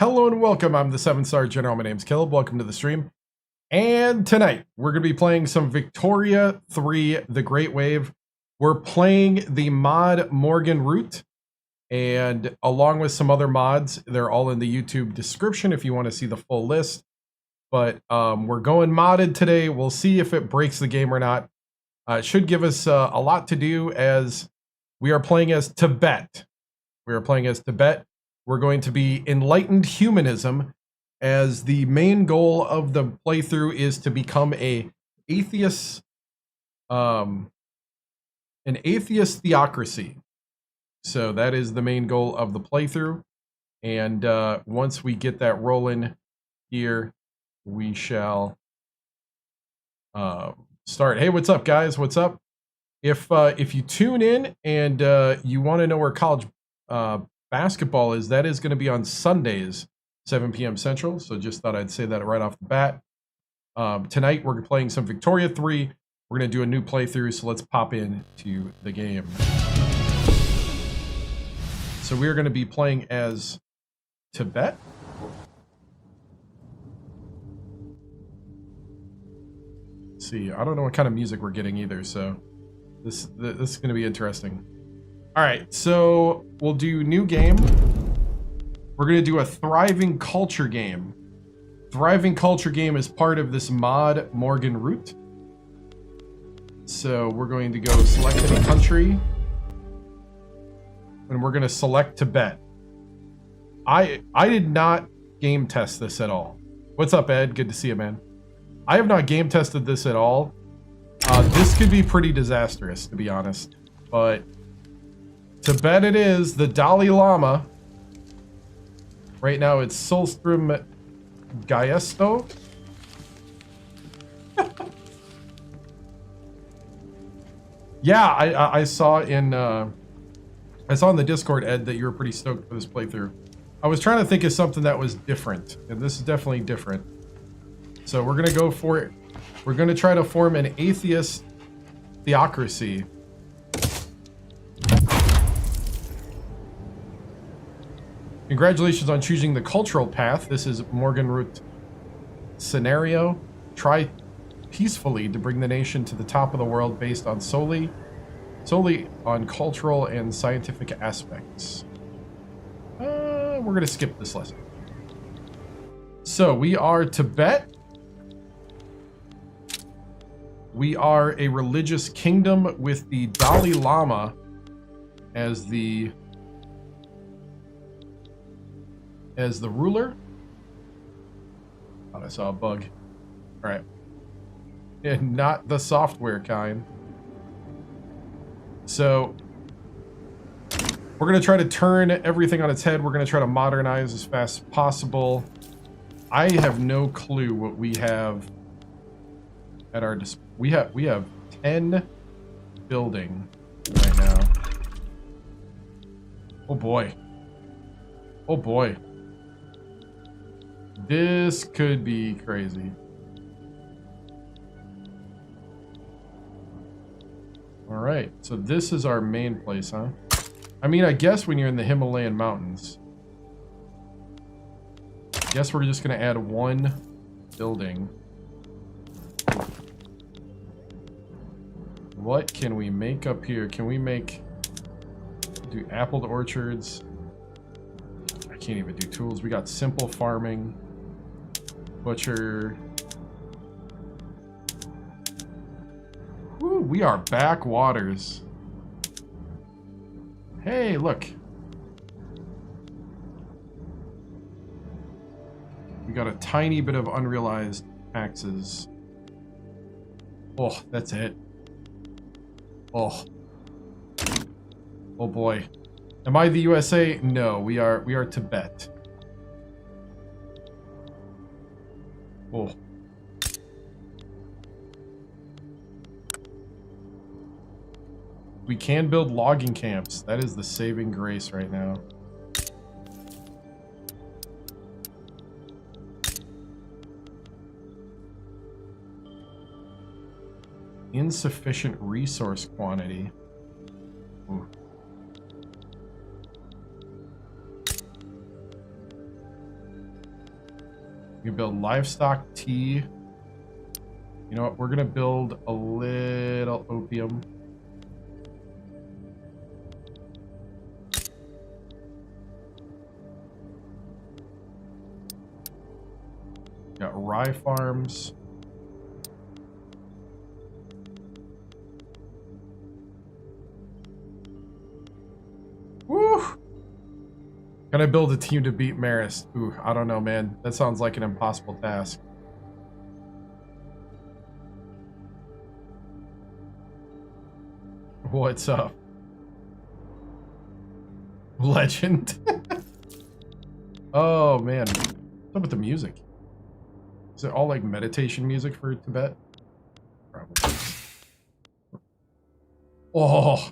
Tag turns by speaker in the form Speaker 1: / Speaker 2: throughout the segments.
Speaker 1: Hello and welcome. I'm the 7-star general. My name's Caleb. Welcome to the stream. And tonight we're going to be playing some Victoria 3, The Great Wave. We're playing the mod Morgan Root, and along with some other mods. They're all in the YouTube description if you want to see the full list. But we're going modded today. We'll see if it breaks the game or not. It should give us a lot to do, as we are playing as Tibet. We are playing as Tibet. We're going to be Enlightened Humanism, as the main goal of the playthrough is to become an atheist theocracy. So that is the main goal of the playthrough. And once we get that rolling here, we shall start. Hey, what's up, guys? What's up? If you tune in and you want to know where college basketball is, that is going to be on Sundays, 7 p.m. Central. So just thought I'd say that right off the bat. Tonight we're playing some Victoria 3. We're going to do a new playthrough, so let's pop into the game. So we're going to be playing as Tibet. Let's see, I don't know what kind of music we're getting either, so this is going to be interesting. All right, so we'll do new game. We're going to do a thriving culture game. Thriving culture game is part of this mod Morgan Root. So we're going to go select any country, and we're going to select Tibet. I did not game test this at all. What's up, Ed? Good to see you, man. I have not game tested this at all. This could be pretty disastrous, to be honest, but Tibet it is. The Dalai Lama. Right now it's Solstrom Gaesto. Yeah, I saw in the Discord, Ed, that you were pretty stoked for this playthrough. I was trying to think of something that was different, and this is definitely different. So we're gonna go for it. We're gonna try to form an atheist theocracy. Congratulations on choosing the cultural path. This is Morgan Root scenario. Try peacefully to bring the nation to the top of the world based on solely on cultural and scientific aspects. We're going to skip this lesson. So we are Tibet. We are a religious kingdom with the Dalai Lama as the ruler. Thought I saw a bug. All right. And not the software kind. So we're going to try to turn everything on its head. We're going to try to modernize as fast as possible. I have no clue what we have at our display. We have 10 building right now. Oh boy. Oh boy. This could be crazy. All right, so this is our main place, huh? I mean, I guess when you're in the Himalayan mountains, I guess we're just gonna add one building. What can we make up here? Can we do apple orchards? I can't even do tools. We got simple farming. Butcher. Woo, we are backwaters. Hey, look. We got a tiny bit of unrealized taxes. Oh, that's it. Oh. Oh boy. Am I the USA? No, we are Tibet. Oh. We can build logging camps. That is the saving grace right now. Insufficient resource quantity. Ooh. We can build livestock, tea. You know what? We're gonna build a little opium. Got rye farms. Woo! Can I build a team to beat Maris? Ooh, I don't know, man. That sounds like an impossible task. What's up? Legend. Oh, man. What's up with the music? Is it all like meditation music for Tibet? Probably. Oh,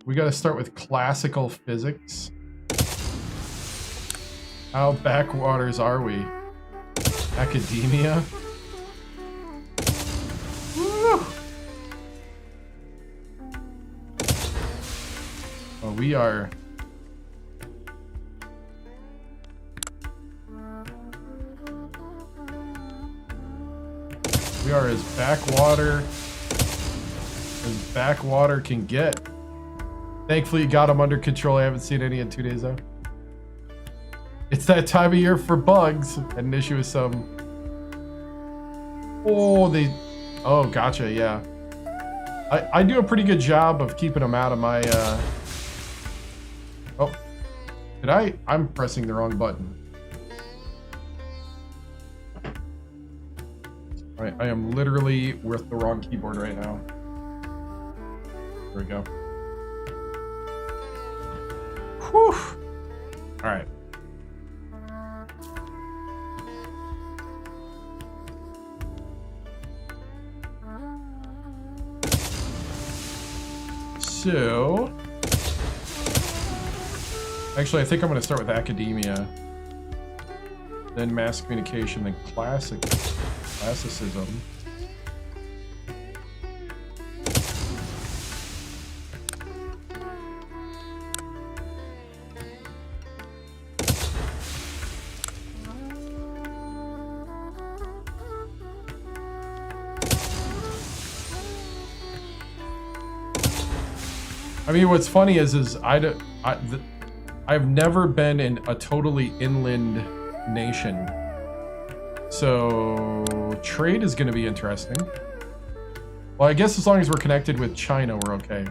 Speaker 1: we got to start with classical physics. How backwaters are we? Academia? Woo! Oh, we are... We are as backwater can get. Thankfully, you got them under control. I haven't seen any in 2 days, though. It's that time of year for bugs. Had an issue with some... Oh, they... Oh, gotcha, yeah. I do a pretty good job of keeping them out of my... Oh. Did I... I'm pressing the wrong button. I am literally with the wrong keyboard right now. There we go. Whew. All right. So, actually, I think I'm going to start with academia, then mass communication, then classicism. I mean, what's funny is I've never been in a totally inland nation, so trade is going to be interesting. Well, I guess as long as we're connected with China, we're okay.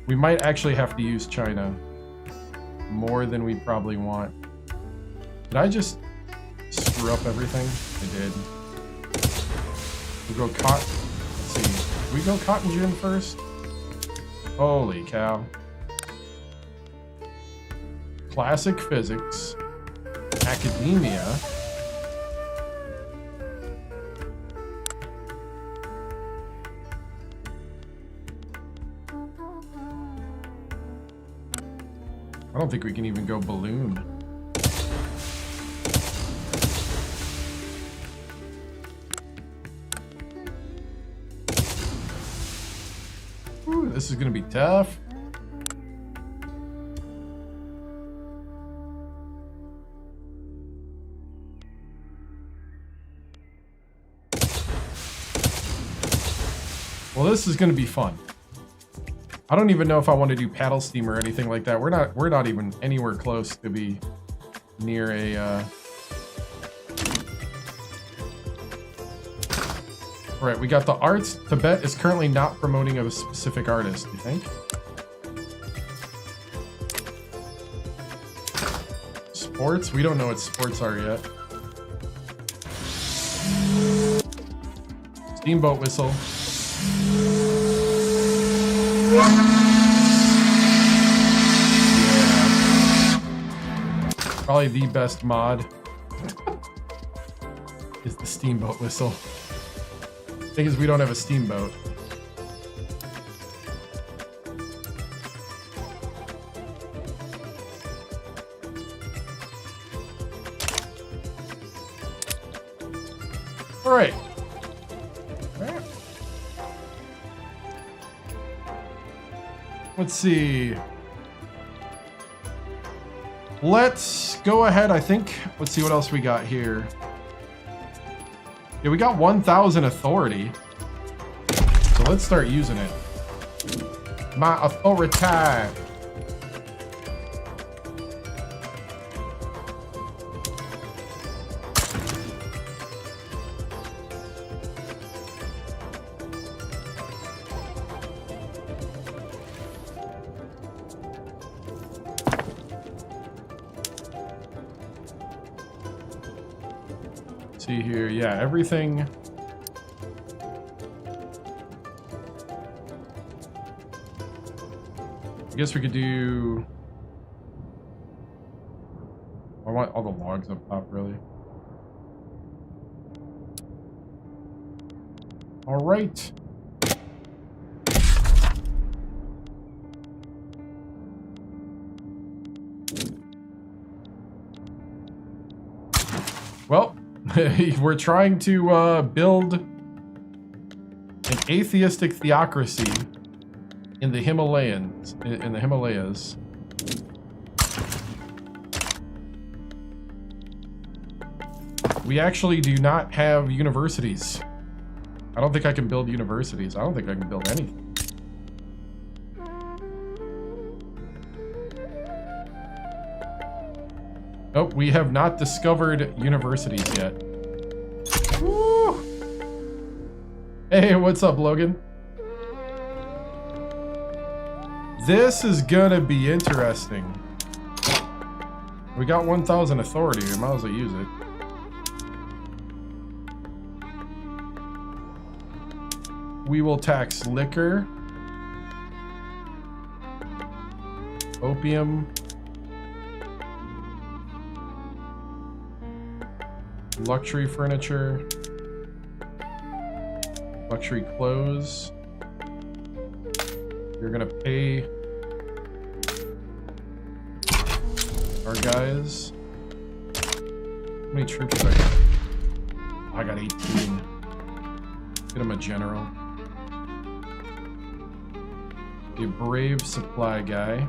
Speaker 1: We might actually have to use China more than we probably want. Did I just screw up everything? I did. We'll go cotton. Let's see. Do we go cotton gin first? Holy cow. Classic physics. Academia. I don't think we can even go balloon. Ooh, this is gonna be tough. Well, this is gonna be fun. I don't even know if I want to do paddle steam or anything like that. We're not even anywhere close to be near a All right, we got the arts. Tibet is currently not promoting a specific artist, you think? Sports? We don't know what sports are yet. Steamboat whistle. Yeah. Probably the best mod is the steamboat whistle. Thing is, we don't have a steamboat. All right. Let's see. Let's go ahead, I think. Let's see what else we got here. Yeah, we got 1,000 authority. So let's start using it. My authority. See here, yeah, everything. I guess we could do. I want all the logs up top, really. All right. Well, we're trying to build an atheistic theocracy in the Himalayas. We actually do not have universities. I don't think I can build universities. I don't think I can build anything. Oh, we have not discovered universities yet. Woo! Hey, what's up, Logan? This is gonna be interesting. We got 1,000 authority. We might as well use it. We will tax liquor, opium, luxury furniture, luxury clothes. You're gonna pay our guys. How many troops do I got? Oh, I got 18. Get him a general. A brave supply guy.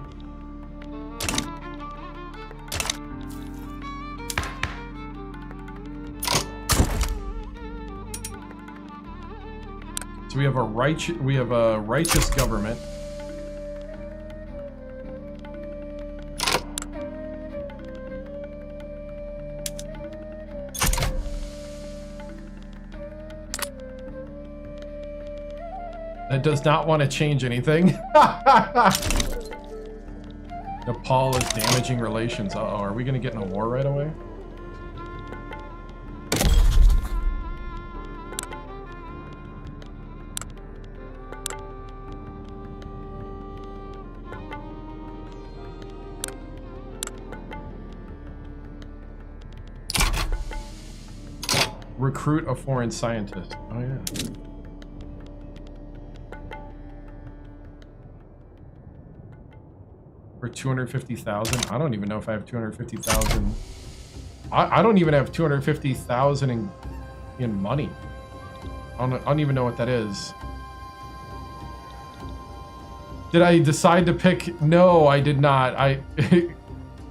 Speaker 1: So we have a righteous government. That does not want to change anything. Nepal is damaging relations. Uh-oh, are we going to get in a war right away? Recruit a foreign scientist. Oh, yeah. For 250,000? I don't even know if I have 250,000. I don't even have 250,000 in money. I don't even know what that is. Did I decide to pick? No, I did not. I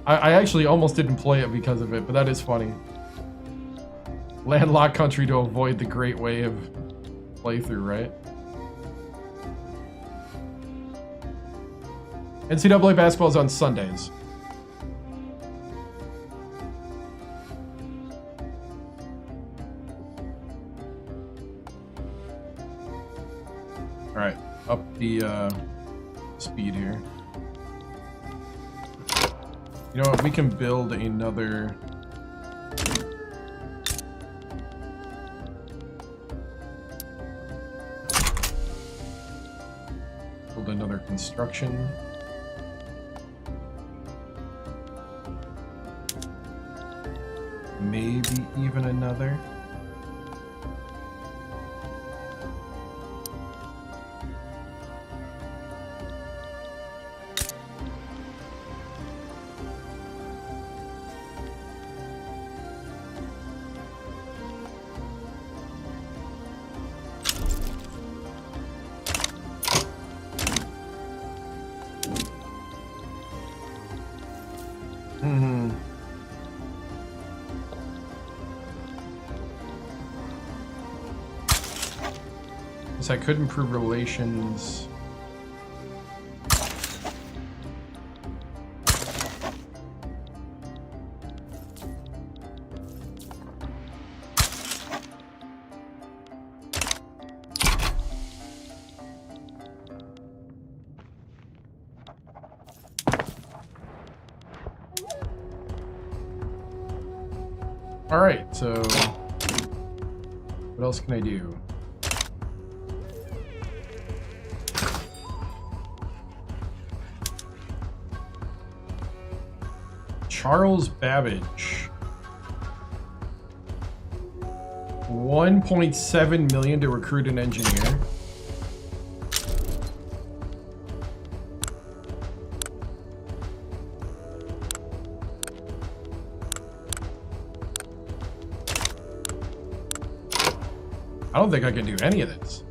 Speaker 1: actually almost didn't play it because of it, but that is funny. Landlocked country to avoid the Great Wave playthrough, right? NCAA basketball is on Sundays. All right, up the speed here. You know what? We can build another. Build another construction. Maybe even another. I could improve relations. All right, so what else can I do? Charles Babbage. 1.7 million to recruit an engineer. I don't think I can do any of this.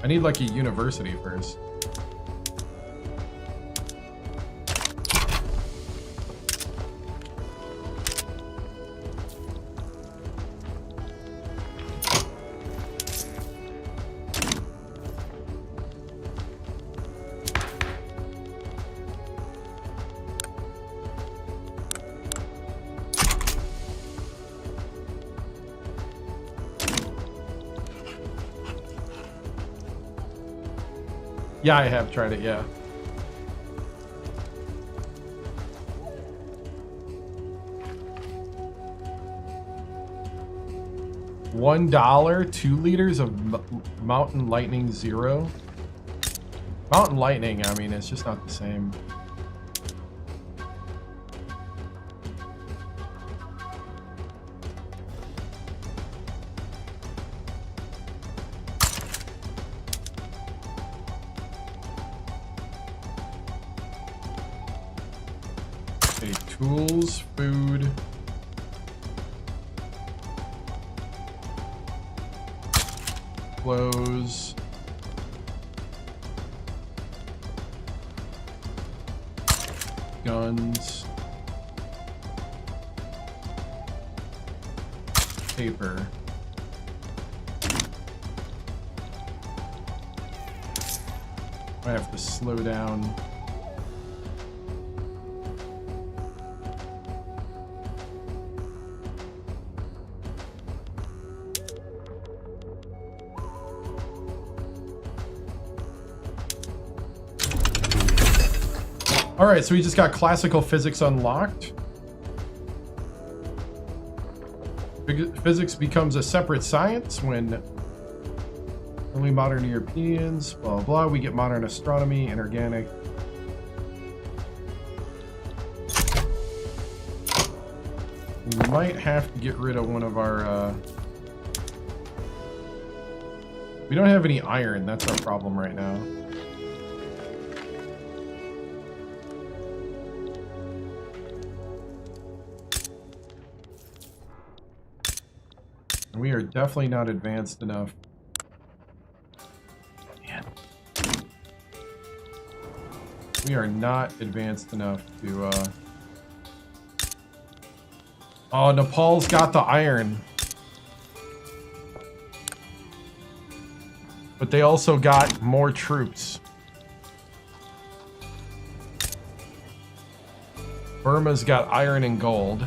Speaker 1: I need like a university first. Yeah, I have tried it, yeah. $1, 2 liters of Mountain Lightning Zero. Mountain Lightning, I mean, it's just not the same. Okay, tools, food. Clothes. Guns. Paper. I have to slow down. All right, so we just got classical physics unlocked. Physics becomes a separate science when only modern Europeans, blah, blah, blah. We get modern astronomy, inorganic. We might have to get rid of one of our, we don't have any iron. That's our problem right now. We are definitely not advanced enough. Man. We are not advanced enough to, Oh, Nepal's got the iron. But they also got more troops. Burma's got iron and gold.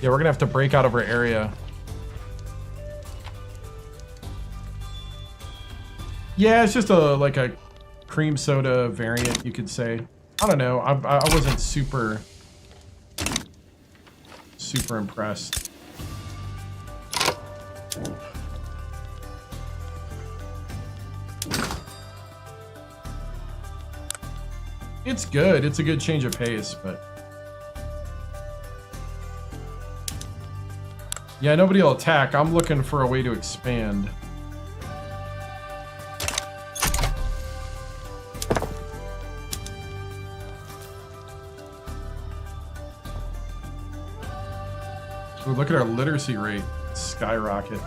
Speaker 1: Yeah, we're gonna have to break out of our area. Yeah, it's just a like a cream soda variant, you could say. I don't know. I wasn't super impressed. It's good. It's a good change of pace, but yeah, nobody will attack. I'm looking for a way to expand. Ooh, look at our literacy rate skyrocket.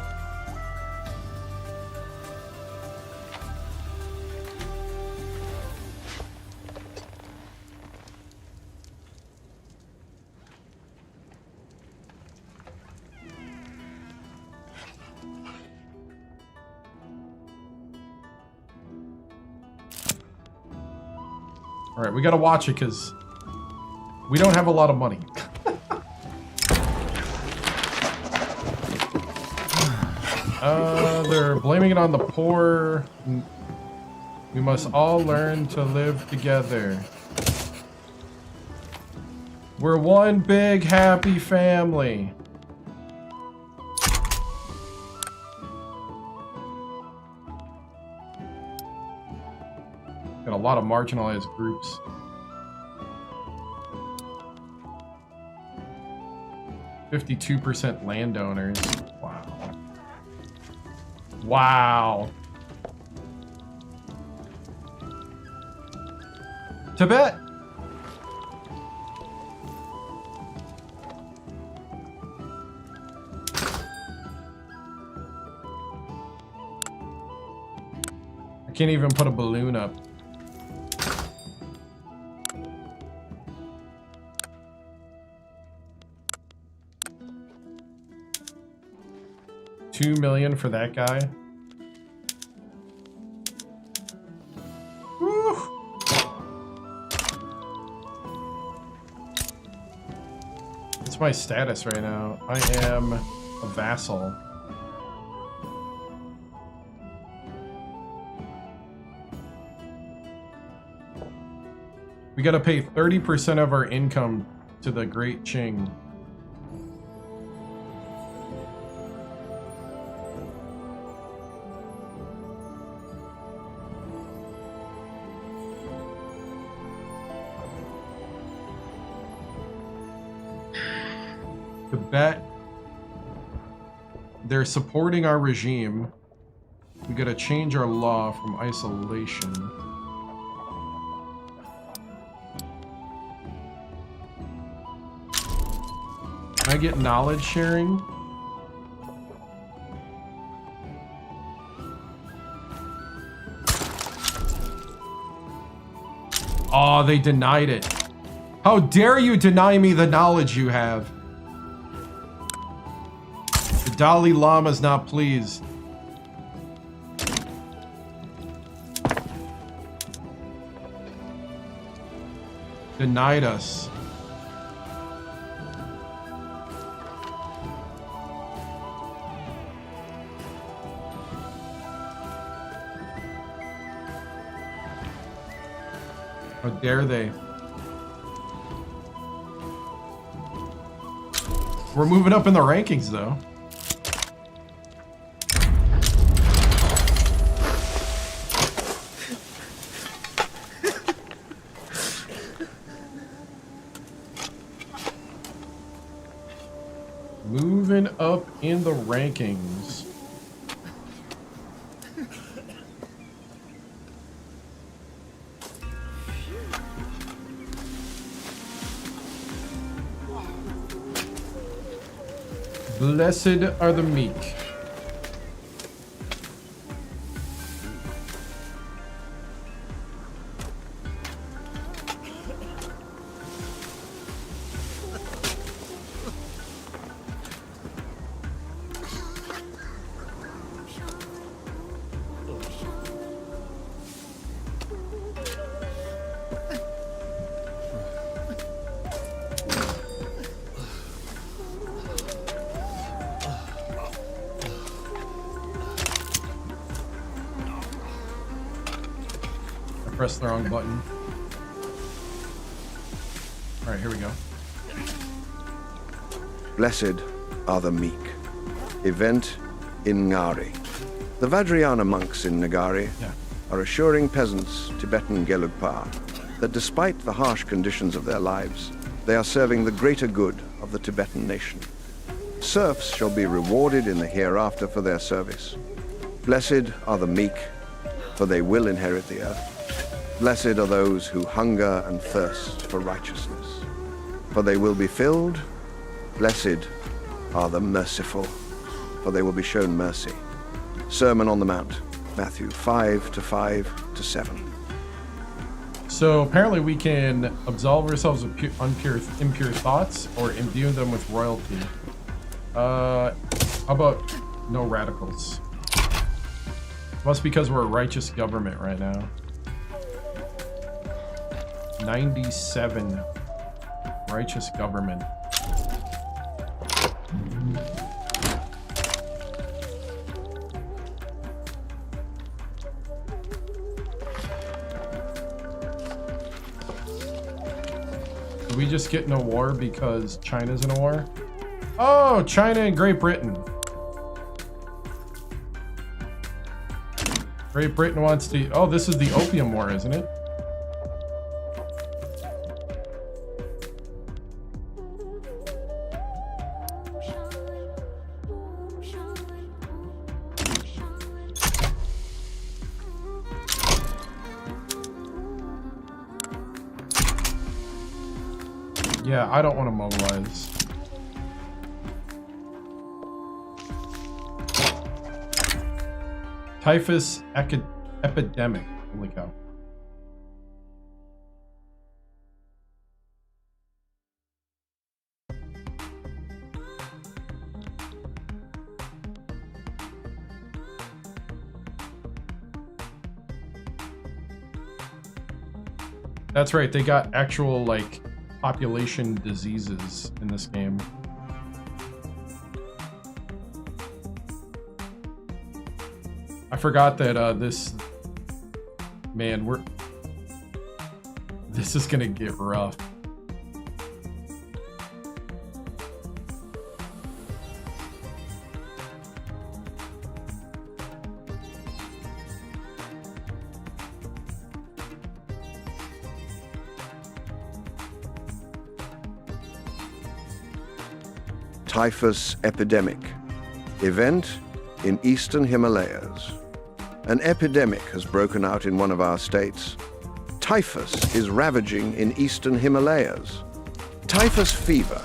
Speaker 1: All right, we gotta watch it because we don't have a lot of money. They're blaming it on the poor. We must all learn to live together. We're one big happy family. Got a lot of marginalized groups. %52% landowners. Wow. Wow. Tibet. I can't even put a balloon up. $2 million for that guy. Woo. What's my status right now? I am a vassal. We gotta pay 30% of our income to the Great Qing. Tibet, they're supporting our regime. We gotta change our law from isolation. Can I get knowledge sharing? Oh, they denied it. How dare you deny me the knowledge you have? The Dalai Lama's not pleased. Denied us. How dare they? We're moving up in the rankings, though. Moving up in the rankings. Blessed are the meek. Press the wrong button. All right, here we go.
Speaker 2: Blessed are the meek. Event in Ngari. The Vajrayana monks in Nagari are assuring peasants, Tibetan Gelugpa, that despite the harsh conditions of their lives, they are serving the greater good of the Tibetan nation. Serfs shall be rewarded in the hereafter for their service. Blessed are the meek, for they will inherit the earth. Blessed are those who hunger and thirst for righteousness, for they will be filled. Blessed are the merciful, for they will be shown mercy. Sermon on the Mount, Matthew 5:5-7.
Speaker 1: So apparently we can absolve ourselves of impure thoughts or imbue them with royalty. How about no radicals? Must because we're a righteous government right now. 97 righteous government. Did we just get in a war because China's in a war? Oh, China and Great Britain. Great Britain wants to... Oh, this is the Opium War, isn't it? Yeah, I don't want to mobilize. Typhus epidemic. Holy cow. That's right, they got actual, like, population diseases in this game. I forgot that this is gonna get rough.
Speaker 2: Typhus epidemic. Event in eastern Himalayas. An epidemic has broken out in one of our states. Typhus is ravaging in eastern Himalayas. Typhus fever,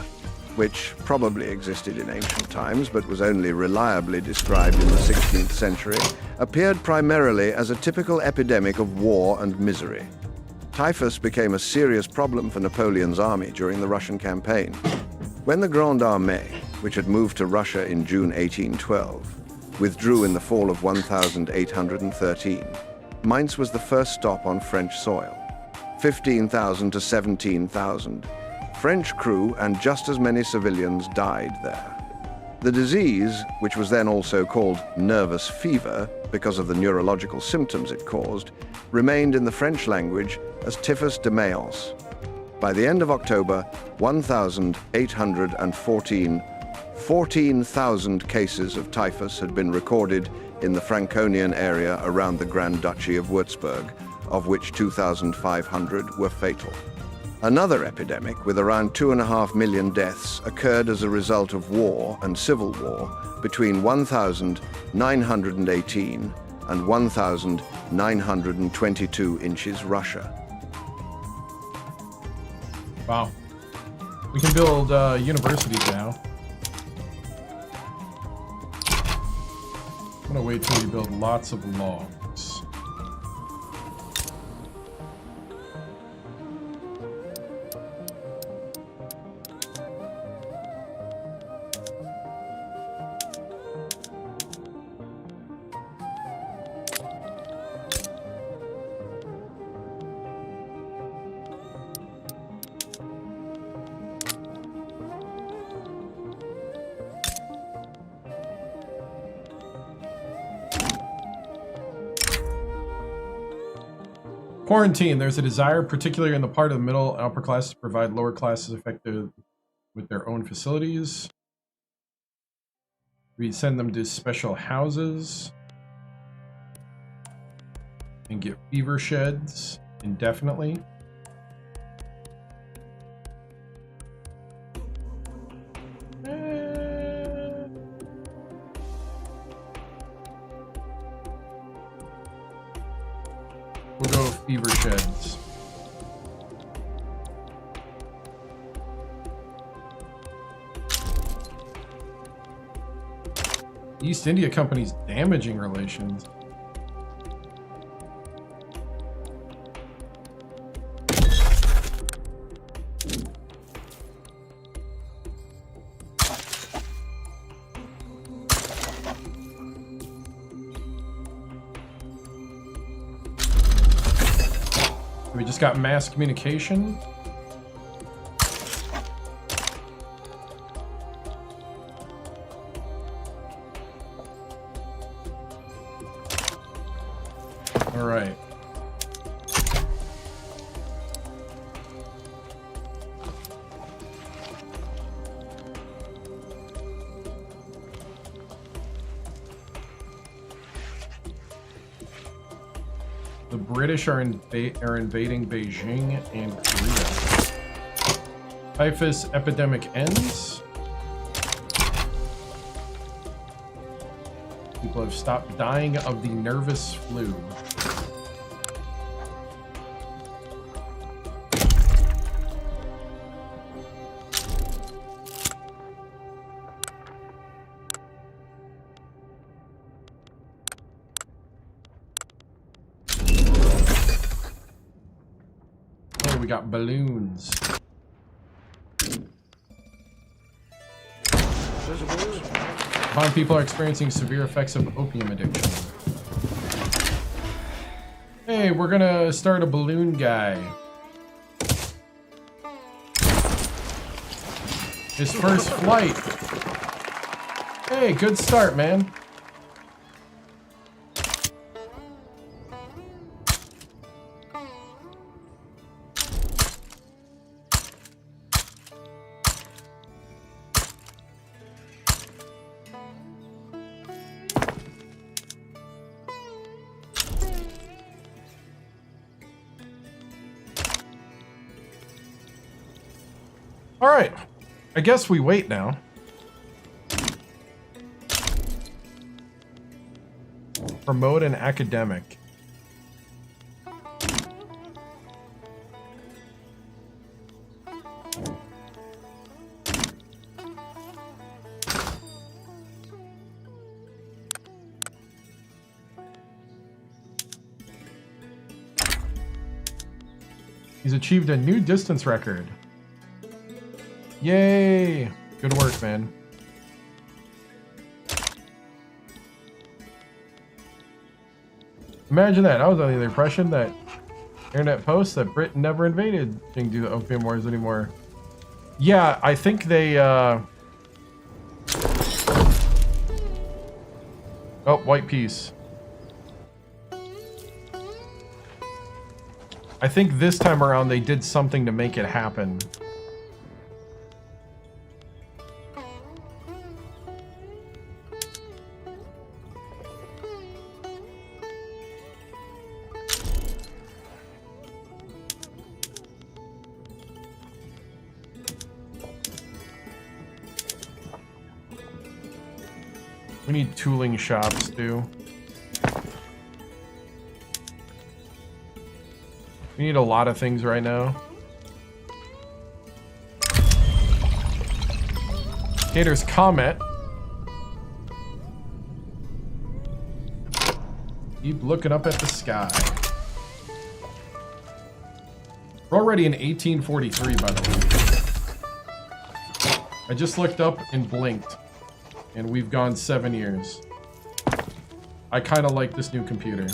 Speaker 2: which probably existed in ancient times but was only reliably described in the 16th century, appeared primarily as a typical epidemic of war and misery. Typhus became a serious problem for Napoleon's army during the Russian campaign. When the Grande Armée, which had moved to Russia in June 1812, withdrew in the fall of 1813, Mainz was the first stop on French soil. 15,000 to 17,000. French crew and just as many civilians died there. The disease, which was then also called nervous fever because of the neurological symptoms it caused, remained in the French language as typhus de Mayence. By the end of October, 14,000 cases of typhus had been recorded in the Franconian area around the Grand Duchy of Würzburg, of which 2,500 were fatal. Another epidemic, with around 2.5 million deaths, occurred as a result of war and civil war between 1918 and 1922 inches Russia.
Speaker 1: Wow. We can build universities now. I'm gonna wait till we build lots of logs. Quarantine. There's a desire, particularly in the part of the middle and upper class, to provide lower classes affected with their own facilities. We send them to special houses and get fever sheds indefinitely. We'll go fever sheds. East India Company's damaging relations. We just got mass communication. All right. The British are invading Beijing and Korea. Typhus epidemic ends. People have stopped dying of the nervous flu. We got balloons. Hmong people are experiencing severe effects of opium addiction. Hey, we're gonna start a balloon guy. His first flight. Hey, good start, man. All right, I guess we wait now. Promote an academic. He's achieved a new distance record. Yay! Good work, man. Imagine that. I was under the impression that internet posts that Britain never invaded didn't do the opium wars anymore. Yeah, I think they, Oh, white peace. I think this time around they did something to make it happen. We need tooling shops, too. We need a lot of things right now. Gator's Comet. Keep looking up at the sky. We're already in 1843, by the way. I just looked up and blinked. And we've gone 7 years. I kind of like this new computer.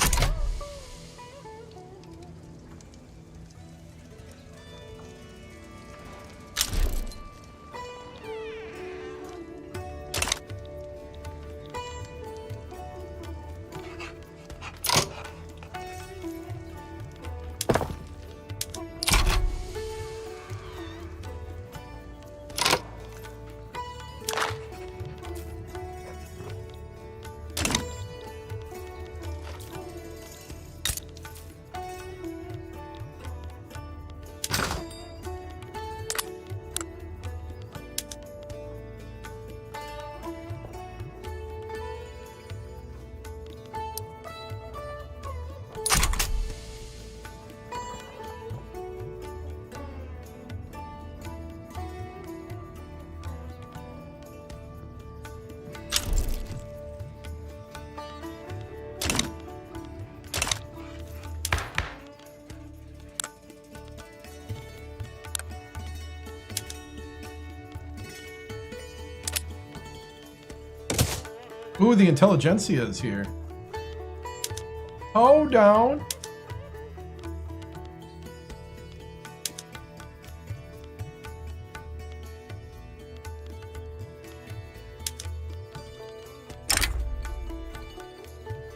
Speaker 1: Ooh, the intelligentsia is here. Hold down.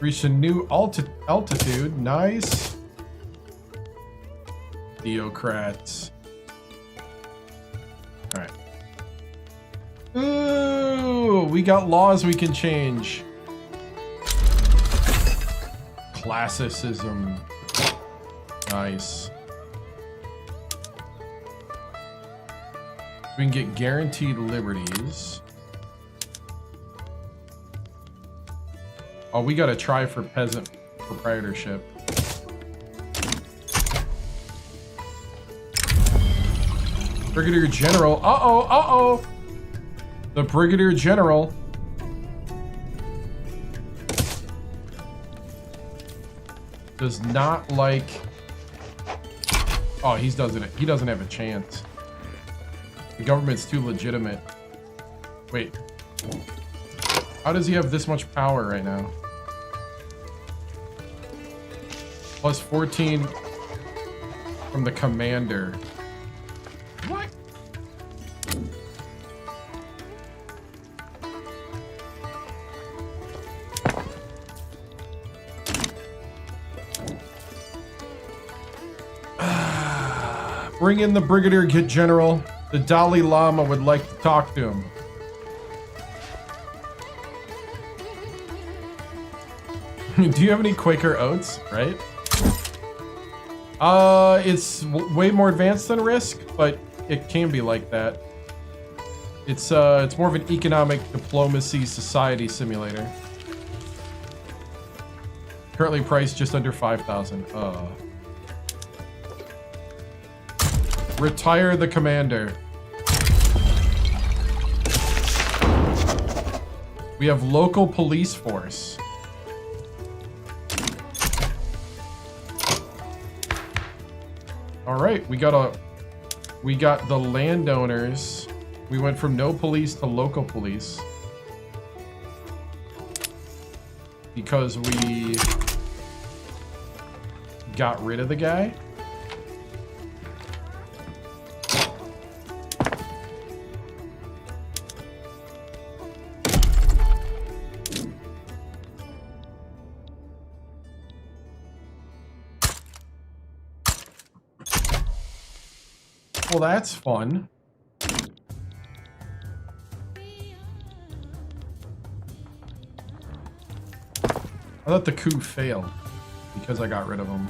Speaker 1: Reach a new altitude. Nice. Theocrats. Alright. Ooh, we got laws we can change. Classicism. Nice. We can get guaranteed liberties. Oh, we gotta try for peasant proprietorship. Brigadier General. Uh-oh, uh-oh. The Brigadier General. Does not like... Oh, he doesn't have a chance. The government's too legitimate. Wait. How does he have this much power right now? Plus 14 from the commander. What? Bring in the Brigadier General. The Dalai Lama would like to talk to him. Do you have any Quaker oats, right? It's way more advanced than Risk, but it can be like that. It's more of an economic diplomacy society simulator. Currently priced just under 5,000. Retire the commander. We have local police force. All right, we got the landowners. We went from no police to local police because we got rid of the guy. Well, that's fun. I thought the coup failed because I got rid of him.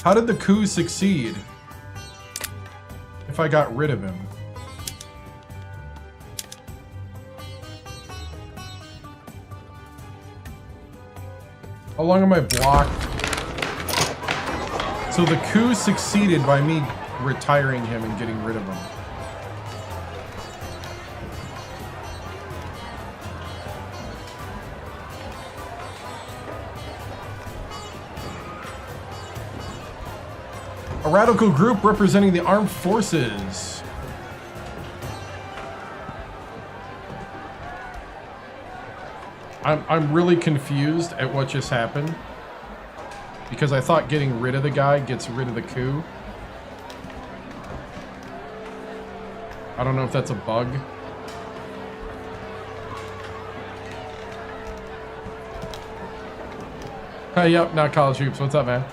Speaker 1: How did the coup succeed if I got rid of him? How long am I blocked? So the coup succeeded by me retiring him and getting rid of him. A radical group representing the armed forces. I'm really confused at what just happened because I thought getting rid of the guy gets rid of the coup. I don't know if that's a bug. Yep, not College Hoops. What's up, man?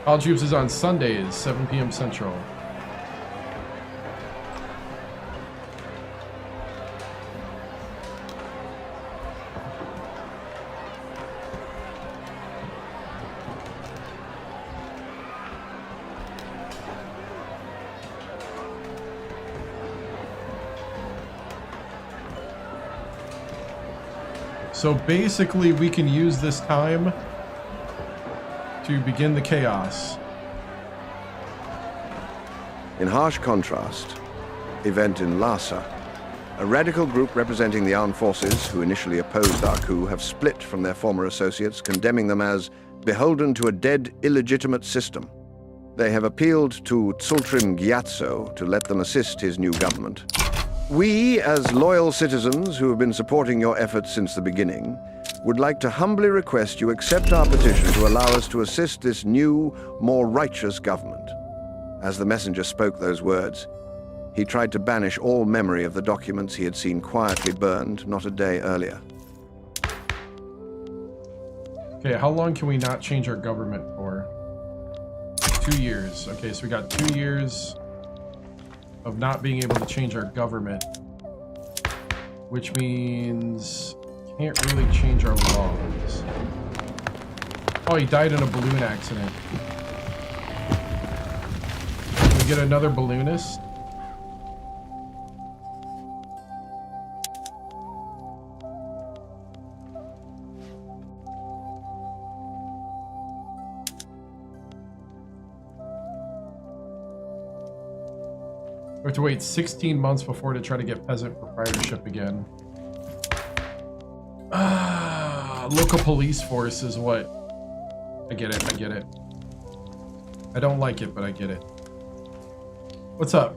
Speaker 1: College Hoops is on Sundays, 7 p.m. Central. So basically, we can use this time to begin the chaos.
Speaker 2: In harsh contrast, event in Lhasa, a radical group representing the armed forces who initially opposed our coup have split from their former associates, condemning them as beholden to a dead, illegitimate system. They have appealed to Tsultrim Gyatso to let them assist his new government. We, as loyal citizens who have been supporting your efforts since the beginning, would like to humbly request you accept our petition to allow us to assist this new, more righteous government. As the messenger spoke those words, he tried to banish all memory of the documents he had seen quietly burned not a day earlier.
Speaker 1: Okay, how long can we not change our government for? 2 years. Okay, so we got 2 years of not being able to change our government, which means can't really change our laws. Oh, he died in a balloon accident. Can we get another balloonist? We have to wait 16 months before to try to get peasant proprietorship again. Local police force is what? I get it, I get it. I don't like it, but I get it. What's up?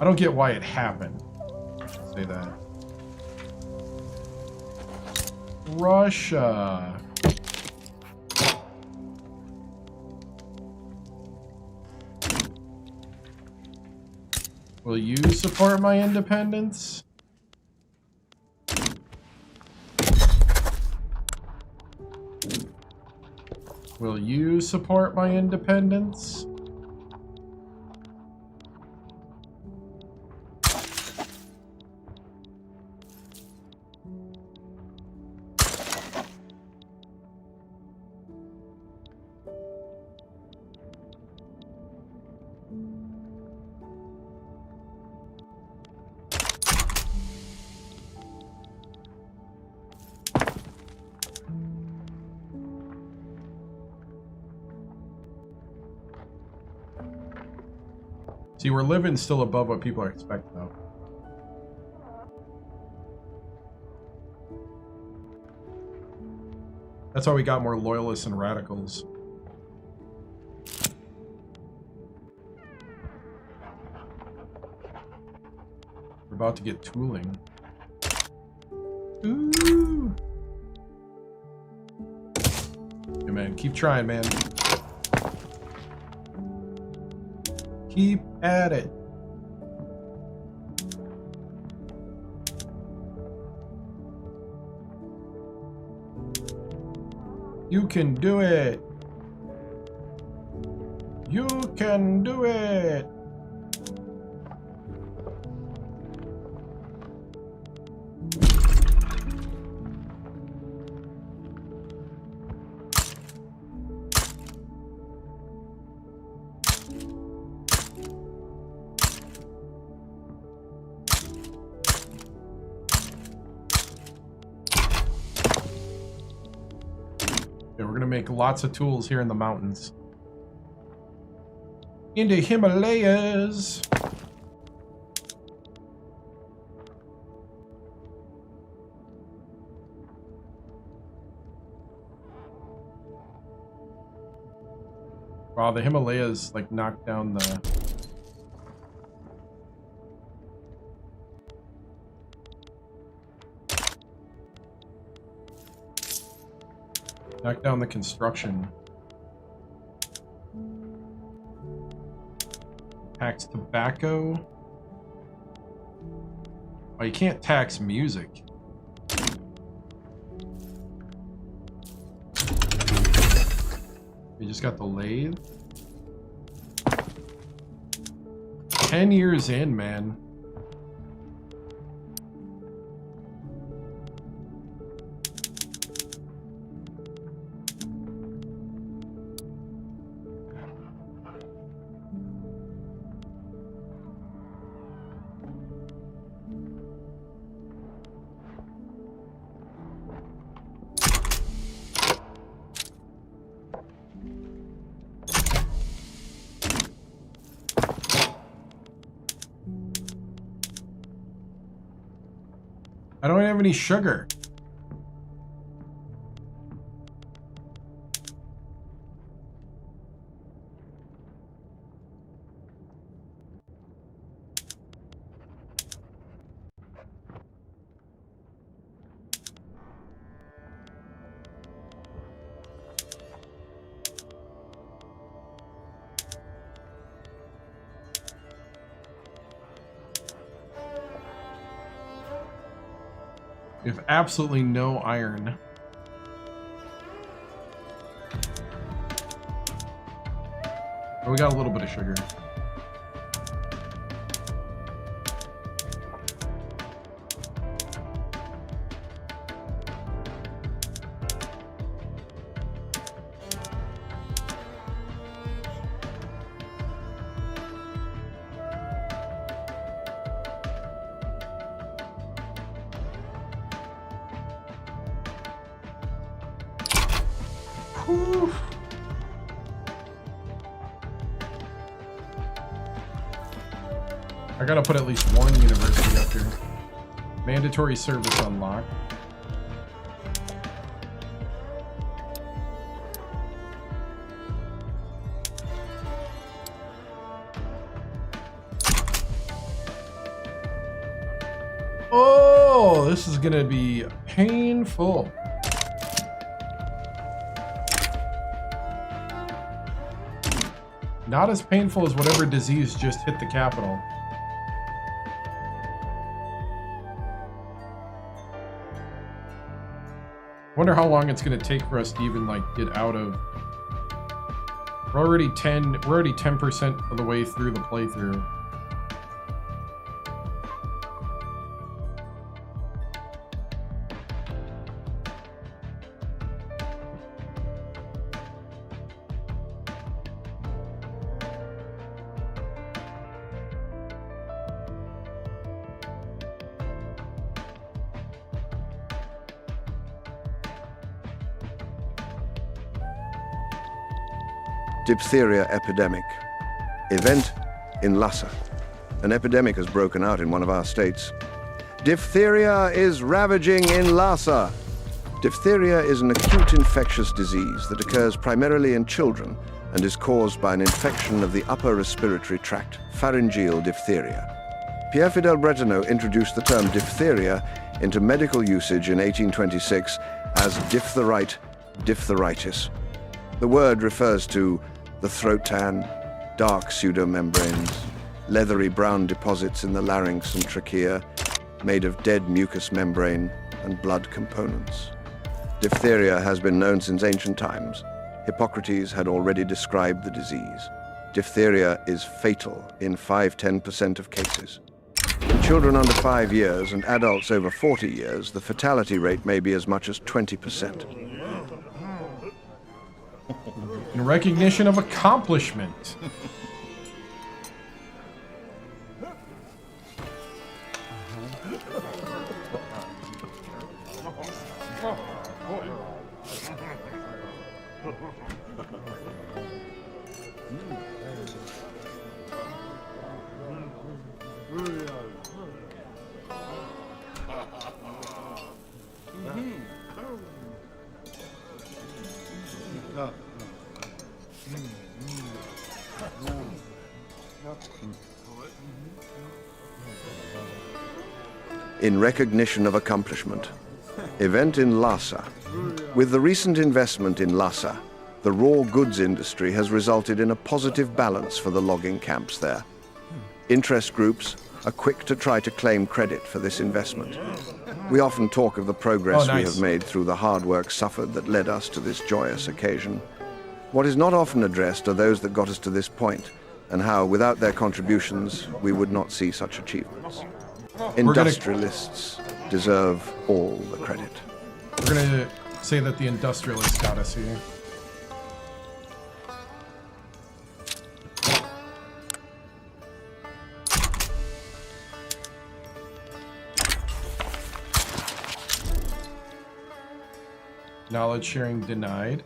Speaker 1: I don't get why it happened. I'll say that. Russia. Will you support my independence? Will you support my independence? See, we're living still above what people are expecting, though. That's why we got more loyalists and radicals. We're about to get tooling. Ooh. Hey, man, keep trying, man. Keep at it. You can do it. You can do it. Make lots of tools here in the mountains. In the Himalayas. Wow, the Himalayas like knocked down the construction. Tax tobacco. Oh, you can't tax music. We just got the lathe. 10 years in, man. I don't have any sugar. We have absolutely no iron. Oh, we got a little bit of sugar. Whew. I gotta put at least one university up here. Mandatory service unlocked. Oh, this is gonna be painful. Not as painful as whatever disease just hit the capital. Wonder how long it's gonna take for us to even like get out of. We're already 10% of the way through the playthrough.
Speaker 2: Diphtheria epidemic. Event in Lhasa. An epidemic has broken out in one of our states. Diphtheria is ravaging in Lhasa. Diphtheria is an acute infectious disease that occurs primarily in children and is caused by an infection of the upper respiratory tract, pharyngeal diphtheria. Pierre Fidel Bretonneau introduced the term diphtheria into medical usage in 1826 as diphtheritis. The word refers to the throat tan, dark pseudomembranes, leathery brown deposits in the larynx and trachea, made of dead mucous membrane and blood components. Diphtheria has been known since ancient times. Hippocrates had already described the disease. Diphtheria is fatal in 5–10% of cases. In children under 5 years and adults over 40 years, the fatality rate may be as much as 20%.
Speaker 1: In recognition of accomplishment.
Speaker 2: In recognition of accomplishment. Event in Lhasa. With the recent investment in Lhasa, the raw goods industry has resulted in a positive balance for the logging camps there. Interest groups are quick to try to claim credit for this investment. We often talk of the progress we have made through the hard work suffered that led us to this joyous occasion. What is not often addressed are those that got us to this point, and how, without their contributions, we would not see such achievements. Industrialists deserve all the credit.
Speaker 1: We're gonna say that the industrialists got us here. Knowledge sharing denied.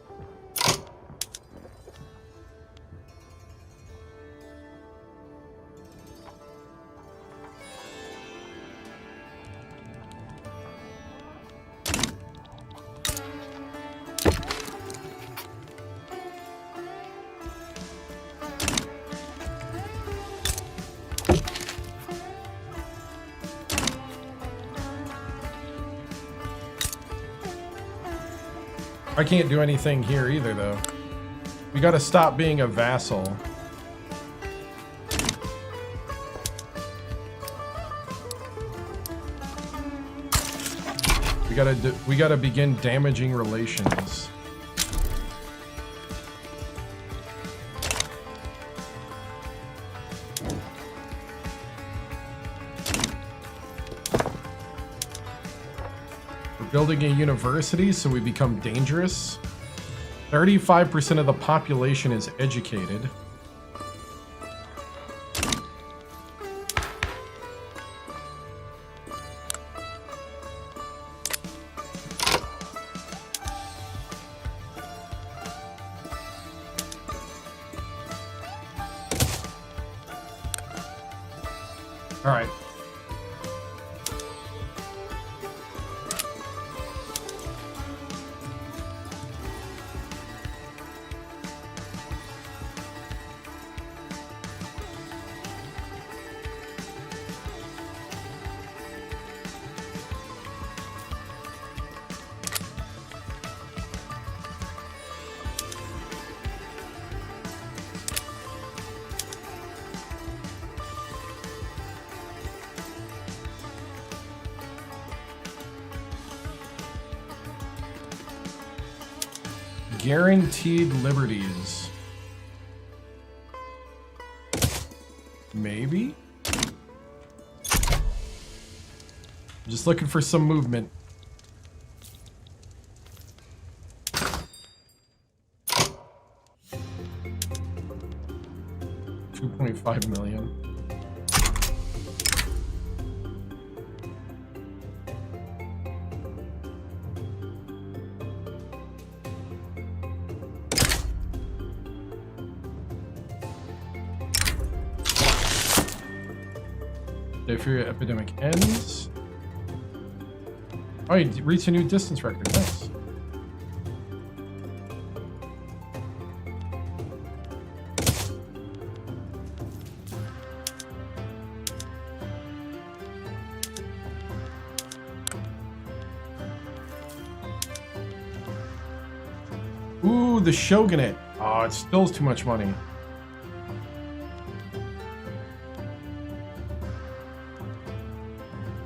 Speaker 1: I can't do anything here either, though. We gotta stop being a vassal. We gotta begin damaging relations. We're building a university, so we become dangerous. 35% of the population is educated. All right. Guaranteed liberties. Maybe? I'm just looking for some movement. $2.5 million. Diphtheria epidemic ends. Oh, you reached a new distance record. Nice. Ooh, the shogunate. Oh, it still is too much money.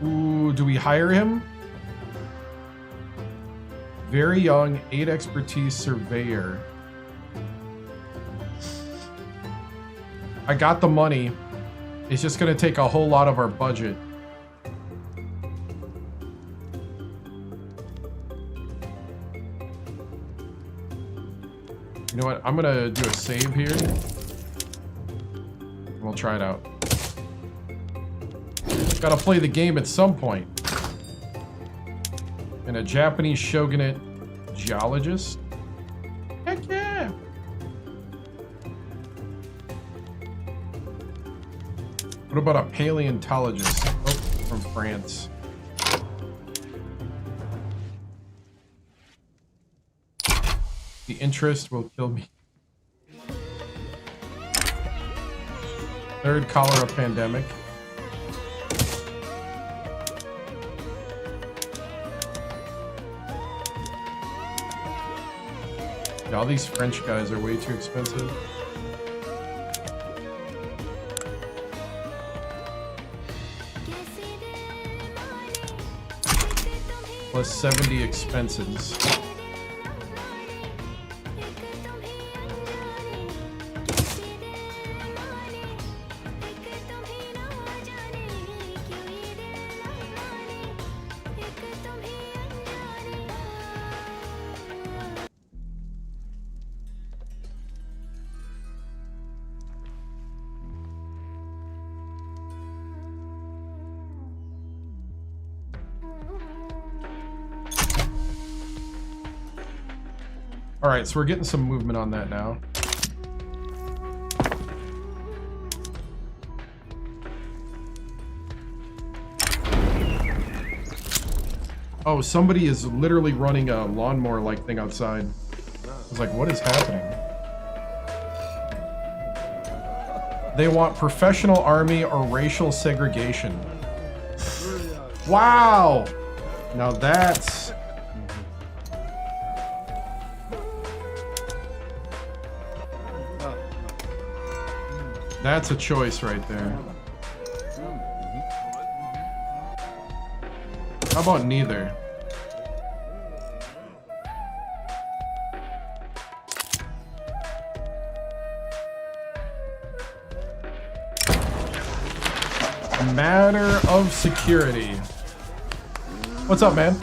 Speaker 1: Ooh, do we hire him? Very young, 8 expertise surveyor. I got the money. It's just gonna take a whole lot of our budget. You know what? I'm gonna do a save here. We'll try it out. Gotta play the game at some point. And a Japanese shogunate geologist. Heck yeah! What about a paleontologist? Oh, from France. The interest will kill me. Third cholera pandemic. Yeah, all these French guys are way too expensive. Plus 70 expenses. Alright, so we're getting some movement on that now. Oh, somebody is literally running a lawnmower-like thing outside. I was like, what is happening? They want professional army or racial segregation. Wow! Now that's... That's a choice right there. How about neither? Matter of security. What's up, man?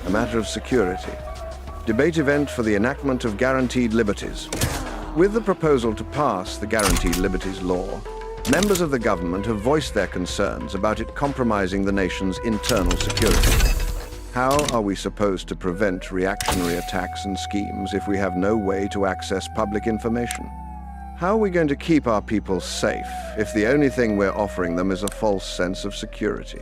Speaker 2: A matter of security. Debate event for the enactment of guaranteed liberties. With the proposal to pass the Guaranteed Liberties Law, members of the government have voiced their concerns about it compromising the nation's internal security. How are we supposed to prevent reactionary attacks and schemes if we have no way to access public information? How are we going to keep our people safe if the only thing we're offering them is a false sense of security?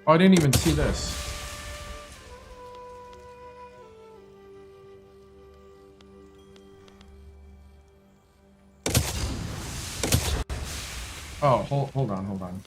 Speaker 1: Oh, I didn't even see this. Oh, hold on.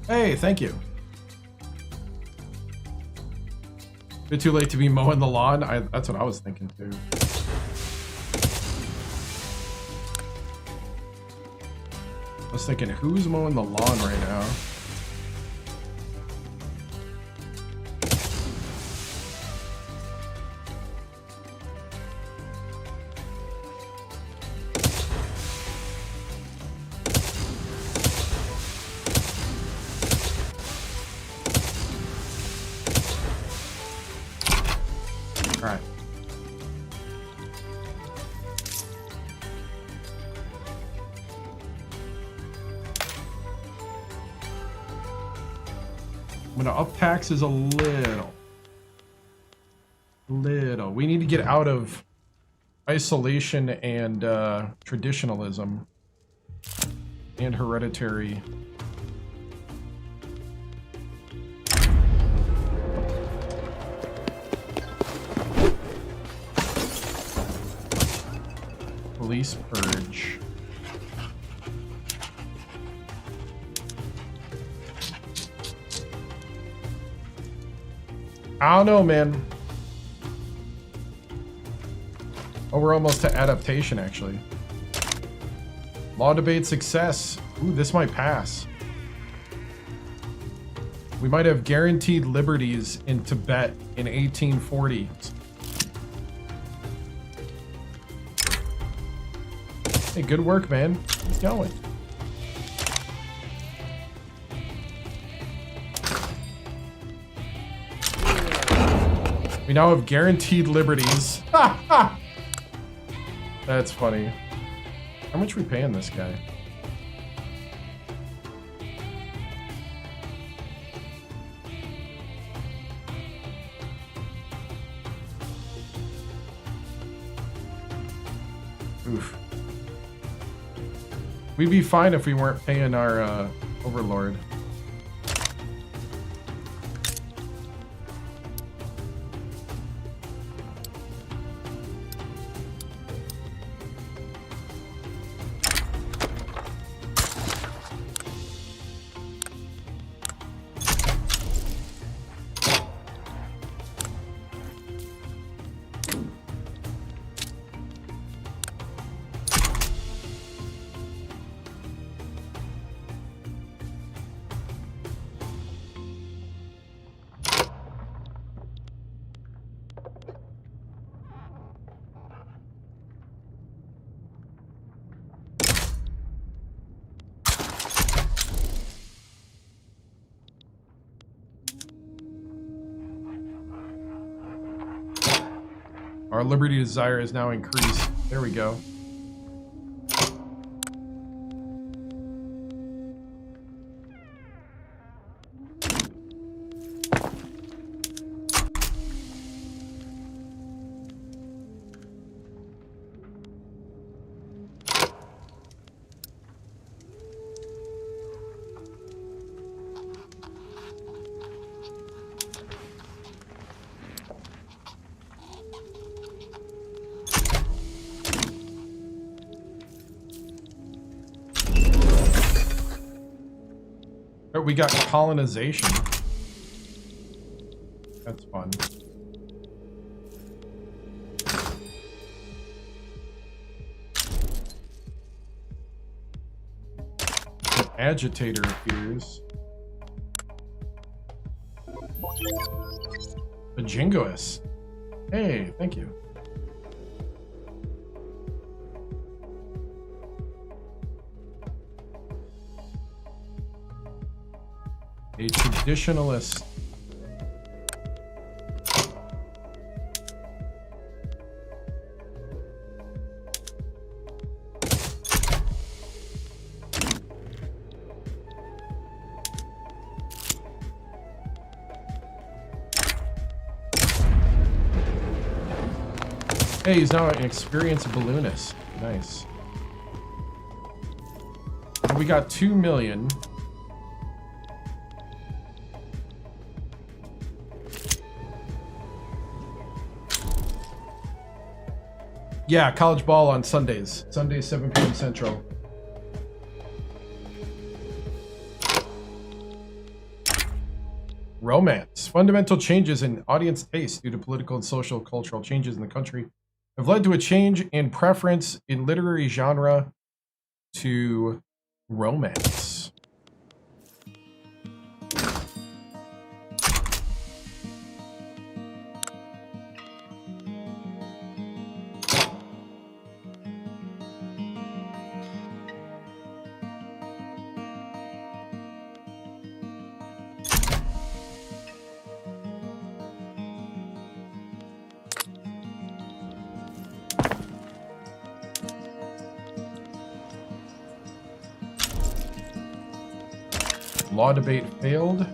Speaker 1: Hey, thank you. Bit too late to be mowing the lawn? That's what I was thinking too. I was thinking, who's mowing the lawn right now? I'm gonna up taxes a little. We need to get out of isolation and traditionalism and hereditary. Police purge. I don't know, man. Oh, we're almost to adaptation, actually. Law debate success. Ooh, this might pass. We might have guaranteed liberties in Tibet in 1840. Hey, good work, man. Keep going. We now have guaranteed liberties. That's funny. How much are we paying this guy? Oof. We'd be fine if we weren't paying our overlord. Our liberty desire is now increased. There we go. We got colonization. That's fun. An agitator appears. A jingoist. Hey, thank you. A traditionalist. Hey, he's now an experienced balloonist. Nice. And we got 2 million. Yeah, college ball on Sundays. Sundays, 7 p.m. Central. Romance. Fundamental changes in audience taste due to political and social cultural changes in the country have led to a change in preference in literary genre to romance. Law debate failed.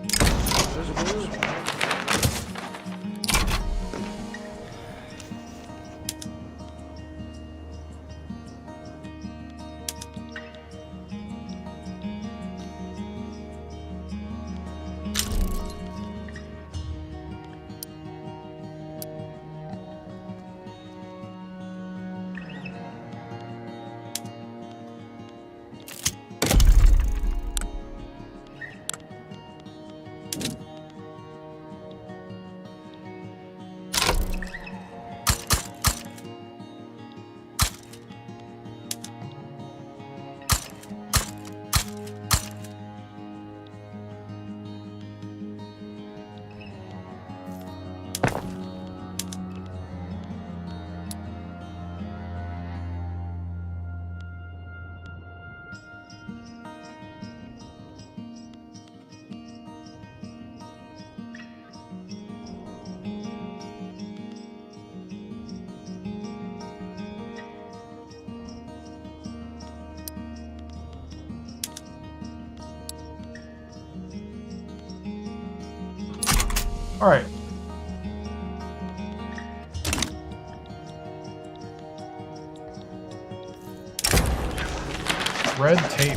Speaker 1: All right. Red tape.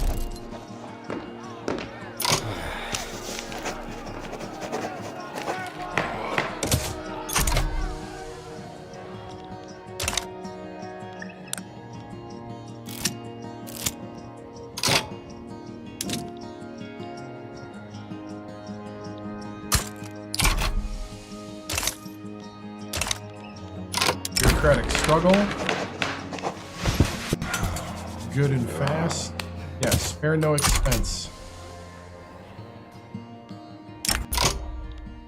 Speaker 1: Bureaucratic struggle. Good and fast. Yeah, spare no expense.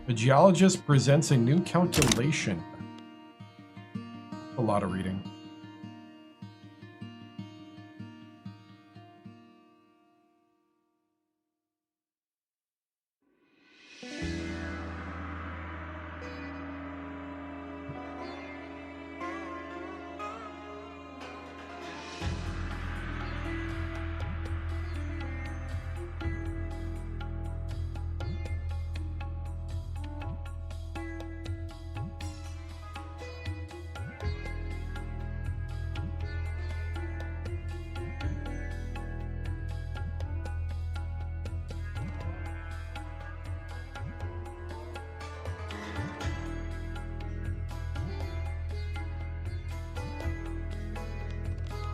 Speaker 1: A geologist presents a new calculation. A lot of reading.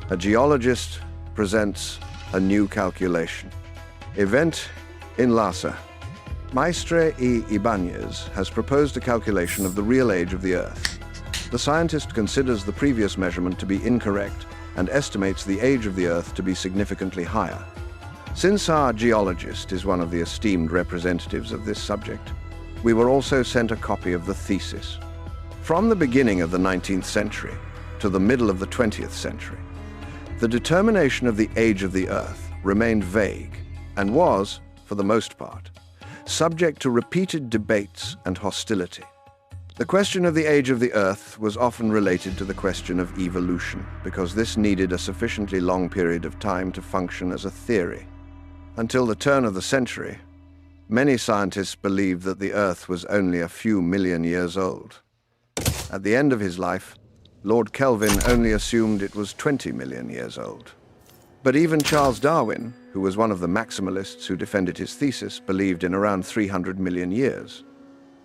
Speaker 2: A geologist presents a new calculation. Event in Lhasa. Maestre E. Ibanez has proposed a calculation of the real age of the Earth. The scientist considers the previous measurement to be incorrect and estimates the age of the Earth to be significantly higher. Since our geologist is one of the esteemed representatives of this subject, we were also sent a copy of the thesis. From the beginning of the 19th century to the middle of the 20th century, the determination of the age of the Earth remained vague and was, for the most part, subject to repeated debates and hostility. The question of the age of the Earth was often related to the question of evolution, because this needed a sufficiently long period of time to function as a theory. Until the turn of the century, many scientists believed that the Earth was only a few million years old. At the end of his life, Lord Kelvin only assumed it was 20 million years old. But even Charles Darwin, who was one of the maximalists who defended his thesis, believed in around 300 million years.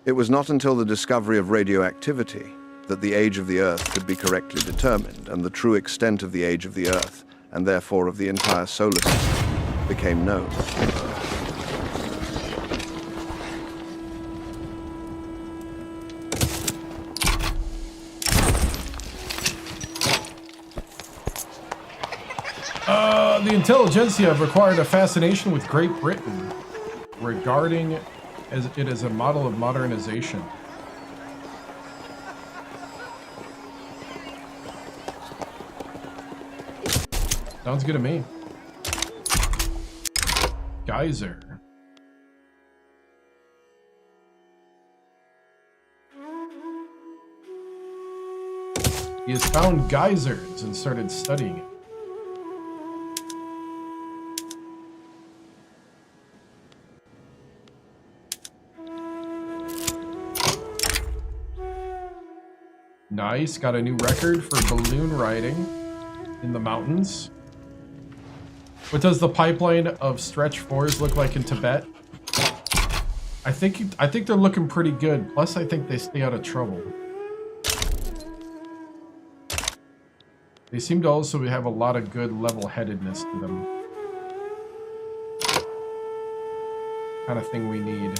Speaker 2: It was not until the discovery of radioactivity that the age of the Earth could be correctly determined, and the true extent of the age of the Earth, and therefore of the entire solar system, became known.
Speaker 1: The intelligentsia have acquired a fascination with Great Britain, regarding it as a model of modernization. Sounds good to me. Geyser. He has found geysers and started studying it. Nice, got a new record for balloon riding in the mountains. What does the pipeline of stretch 4s look like in Tibet? I think they're looking pretty good. Plus, I think they stay out of trouble. They seem to also have a lot of good level-headedness to them. Kind of thing we need.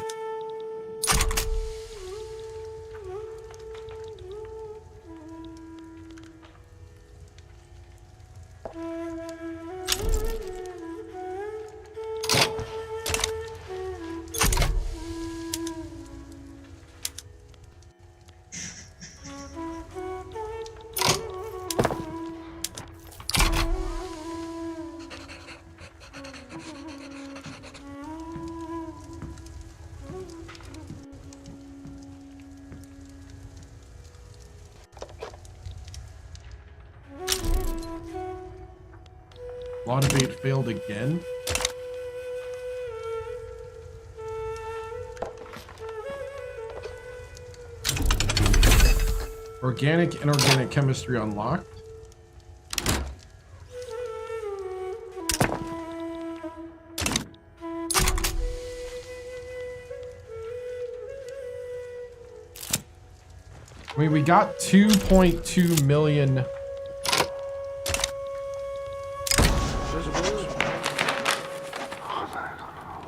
Speaker 1: Laudabate failed again. Organic, inorganic chemistry unlocked. I mean, we got 2.2 million.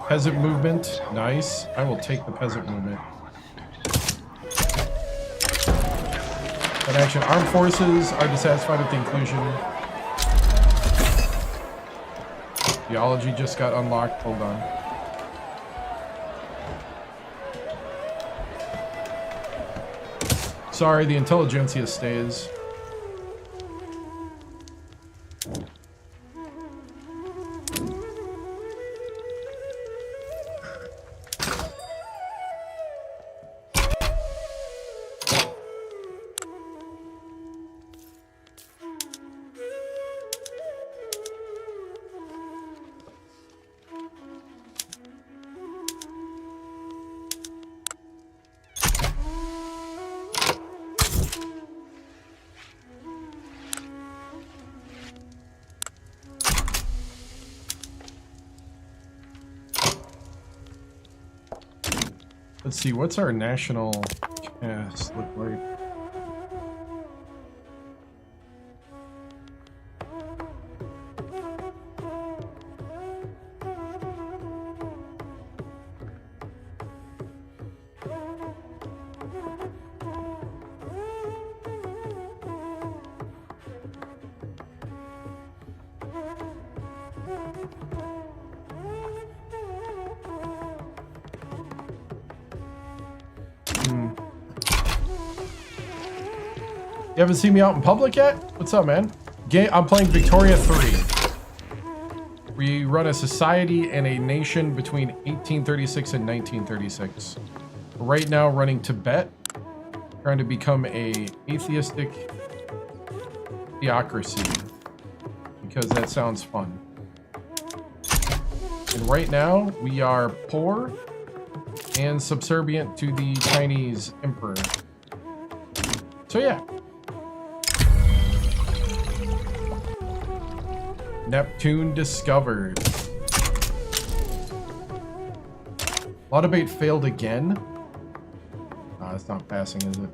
Speaker 1: Peasant movement. Nice. I will take the peasant movement. That action. Armed forces are dissatisfied with the inclusion. Theology just got unlocked. Hold on. Sorry, the intelligentsia stays. Let's see, what's our national cast look like? You haven't seen me out in public yet? What's up, man? I'm playing Victoria 3. We run a society and a nation between 1836 and 1936. Right now running Tibet, trying to become a atheistic theocracy, because that sounds fun. And right now, we are poor and subservient to the Chinese emperor. So yeah. Neptune discovered. Laudabate failed again. It's not passing, is it?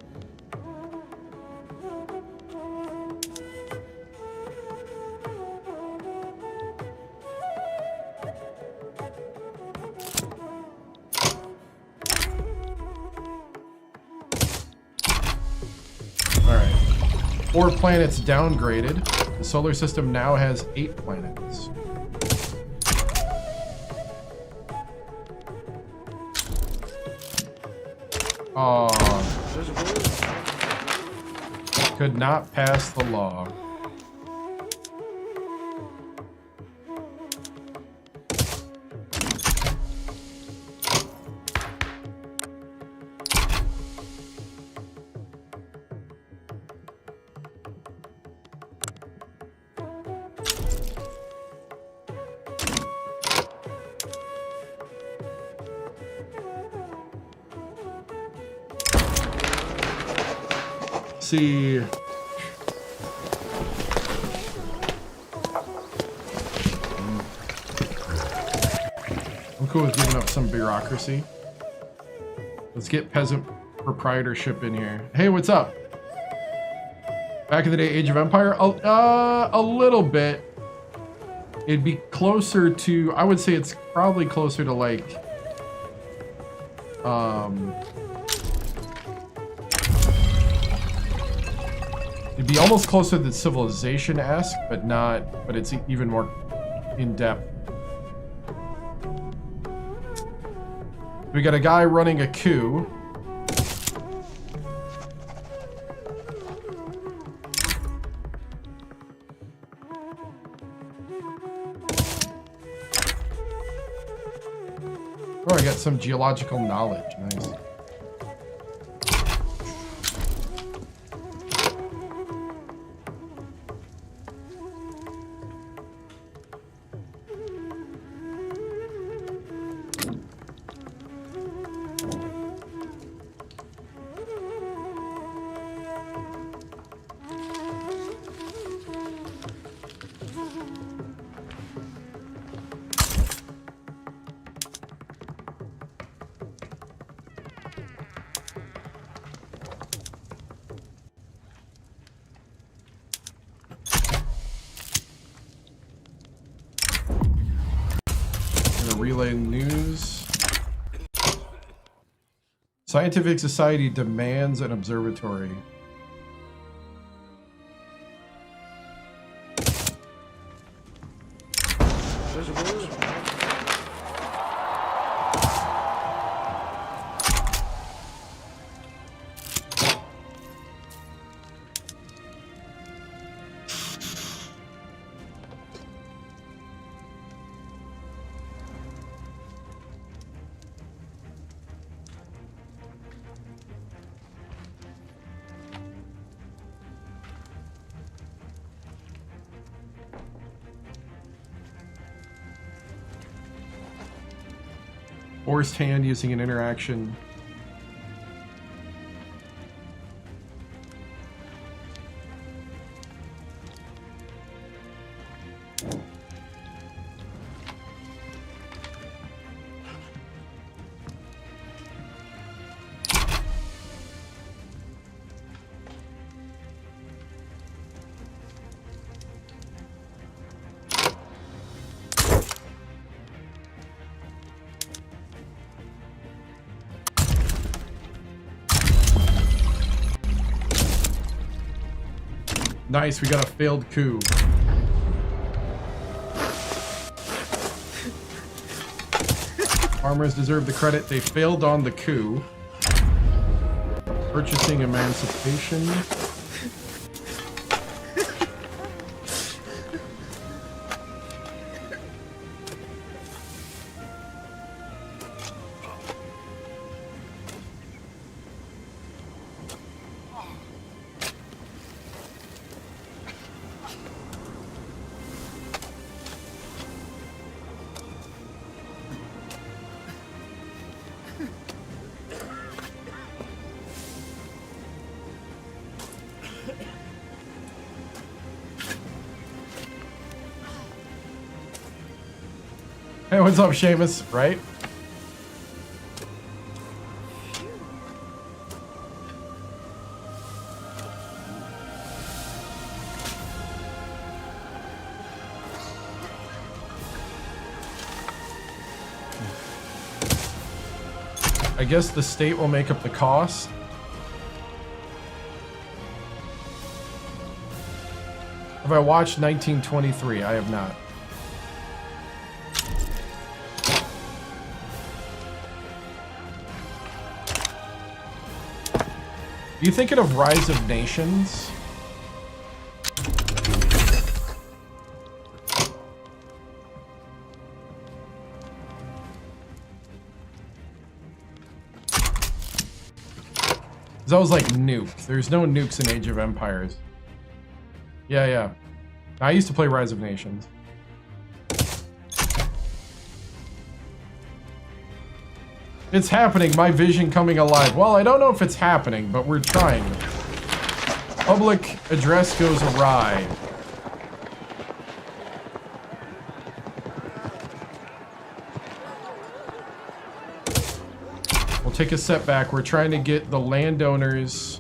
Speaker 1: Alright. 4 planets downgraded. The solar system now has 8 planets. Oh. Could not pass the law. See. I'm cool with giving up some bureaucracy. Let's get peasant proprietorship in here. Hey, what's up? Back in the day, Age of Empire? A little bit. It'd be closer to, I would say it's probably closer to like, it'd be almost closer to Civilization-esque, but it's even more in-depth. We got a guy running a coup. Oh, I got some geological knowledge. Nice. relay news. Scientific Society demands an observatory. Forced hand using an interaction. Nice, we got a failed coup. Farmers deserve the credit. They failed on the coup. Purchasing emancipation. Hey, what's up, Seamus? Right? I guess the state will make up the cost. Have I watched 1923? I have not. Are you thinking of Rise of Nations? That was like nuke. There's no nukes in Age of Empires. Yeah. I used to play Rise of Nations. It's happening, my vision coming alive. Well, I don't know if it's happening, but we're trying. Public address goes awry. We'll take a step back. We're trying to get the landowners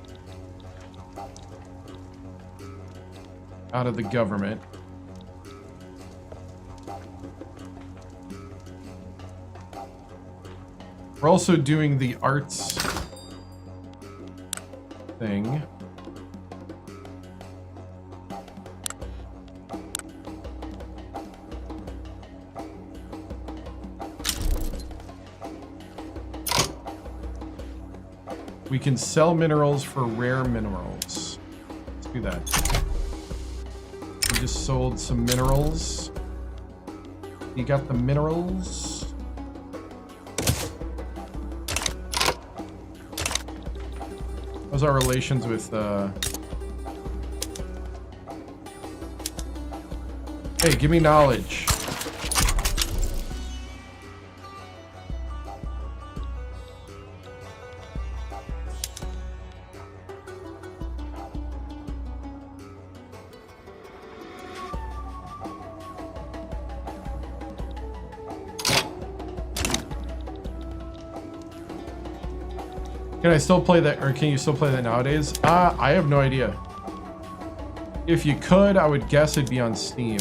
Speaker 1: out of the government. We're also doing the arts thing. We can sell minerals for rare minerals. Let's do that. We just sold some minerals. You got the minerals. How's our relations with, Hey, give me knowledge. Can I still play that, or can you still play that nowadays? I have no idea. If you could, I would guess it'd be on Steam.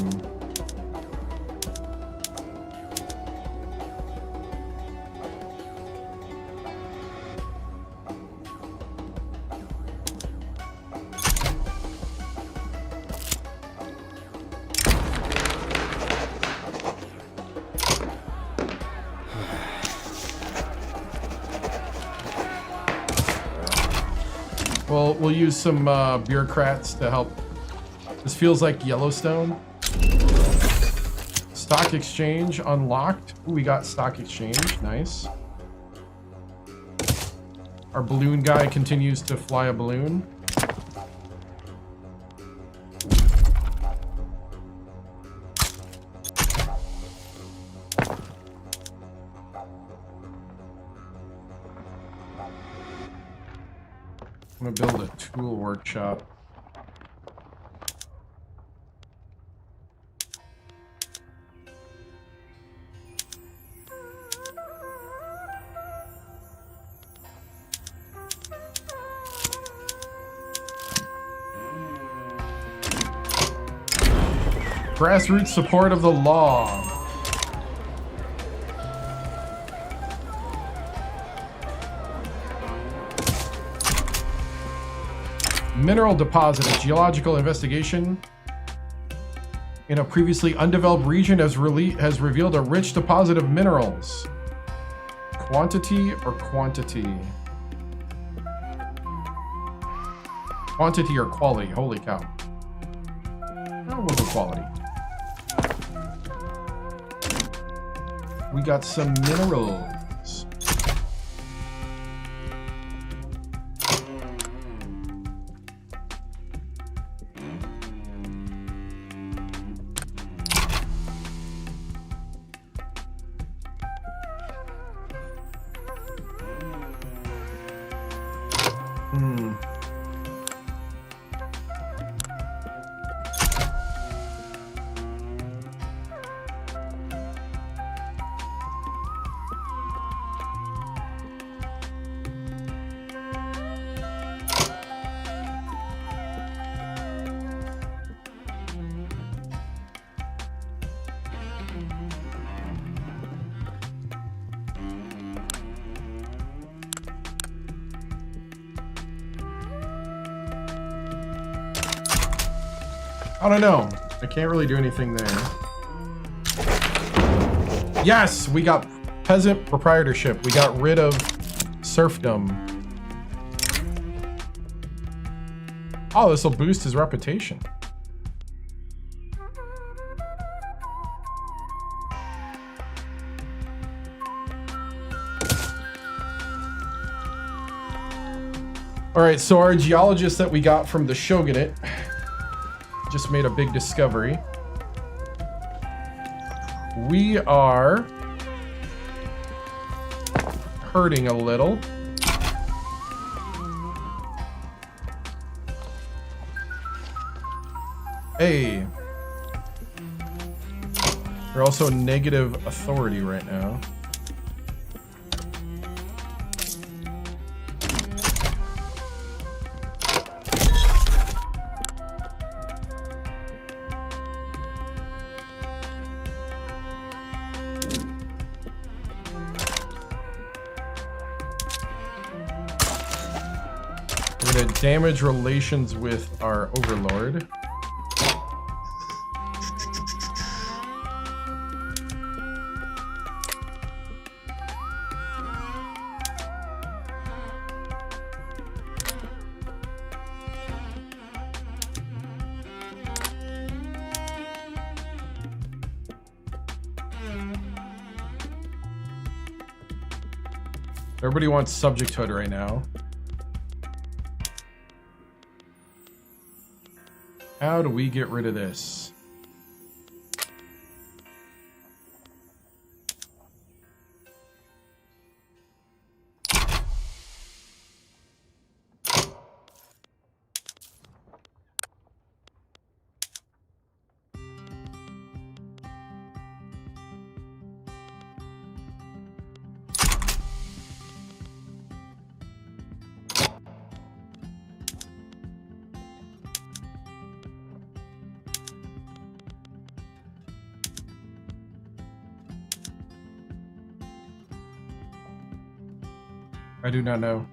Speaker 1: We'll use some bureaucrats to help. This feels like Yellowstone. Stock exchange unlocked. Ooh, we got stock exchange. Nice. Our balloon guy continues to fly a balloon. I'm gonna build a tool workshop. Grassroots support of the law. Mineral deposit. A geological investigation in a previously undeveloped region has revealed a rich deposit of minerals. Quantity or quantity? Quantity or quality? Holy cow. Oh, we'll go quality. We got some minerals. I don't know. I can't really do anything there. Yes, we got peasant proprietorship. We got rid of serfdom. Oh, this will boost his reputation. All right, so our geologist that we got from the shogunate just made a big discovery. We are hurting a little. Hey. We're also negative authority right now. Damage relations with our overlord. Everybody wants subjecthood right now. How do we get rid of this? I do not know.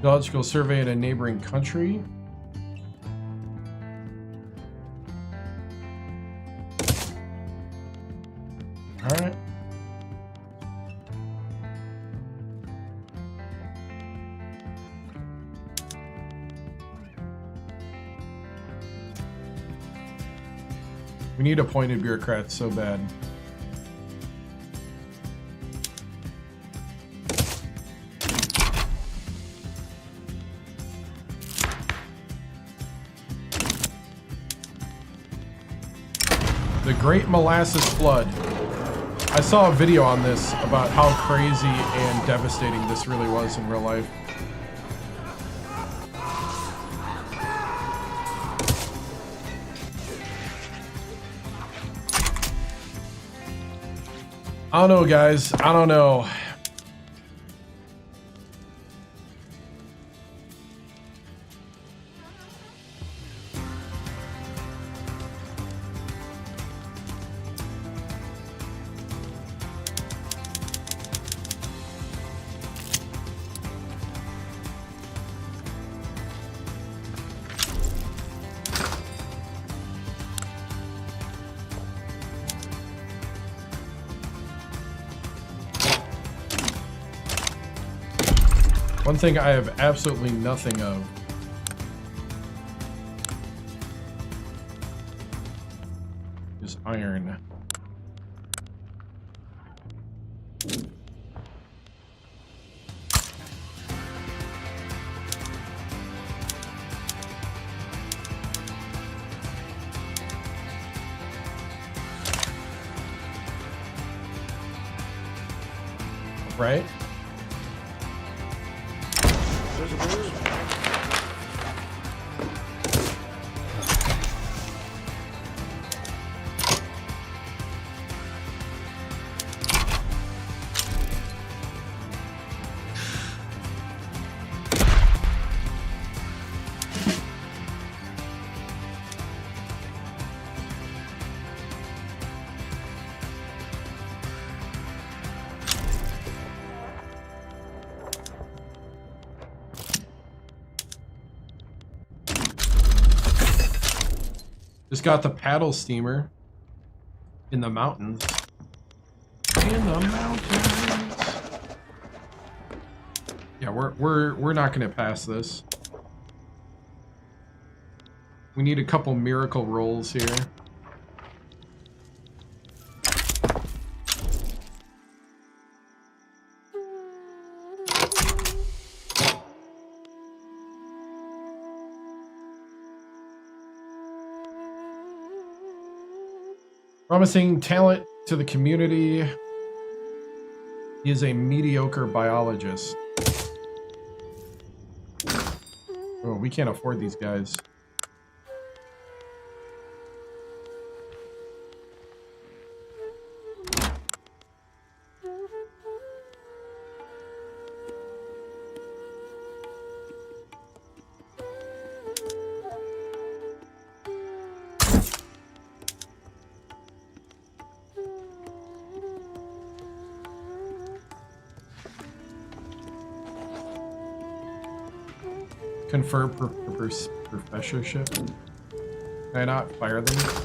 Speaker 1: Geological survey in a neighboring country. All right. We need appointed bureaucrats so bad. The Great Molasses Flood. I saw a video on this about how crazy and devastating this really was in real life. I don't know, guys. I don't know. One thing I have absolutely nothing of is iron. Right? Just got the paddle steamer in the mountains. In the mountains. Yeah, we're not gonna pass this. We need a couple miracle rolls here. Promising talent to the community. He is a mediocre biologist. Oh, we can't afford these guys. Confer professorship. Can I not fire them?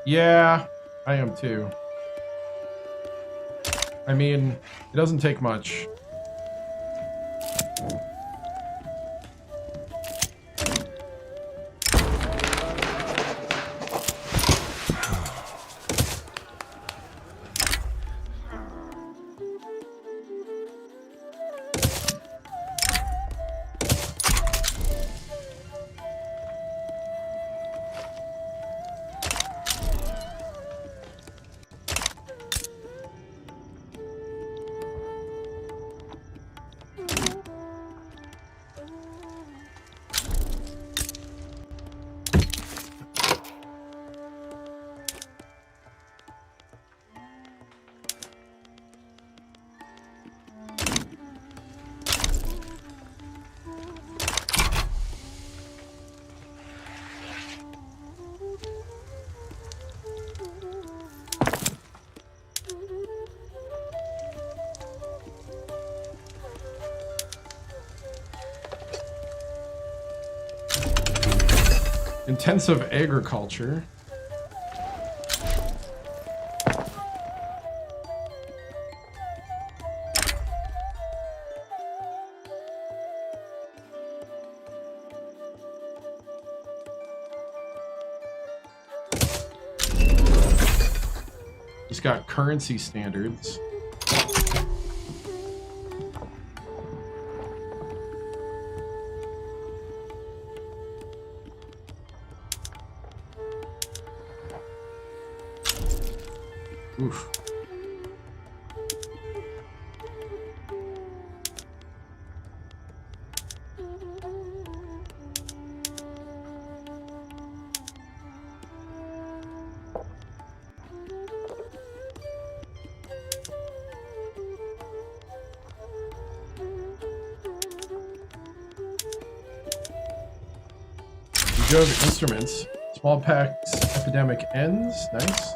Speaker 1: Yeah, I am too. I mean, it doesn't take much. intensive agriculture. It's got currency standards. Oof. We go to instruments. Smallpox epidemic ends. Nice.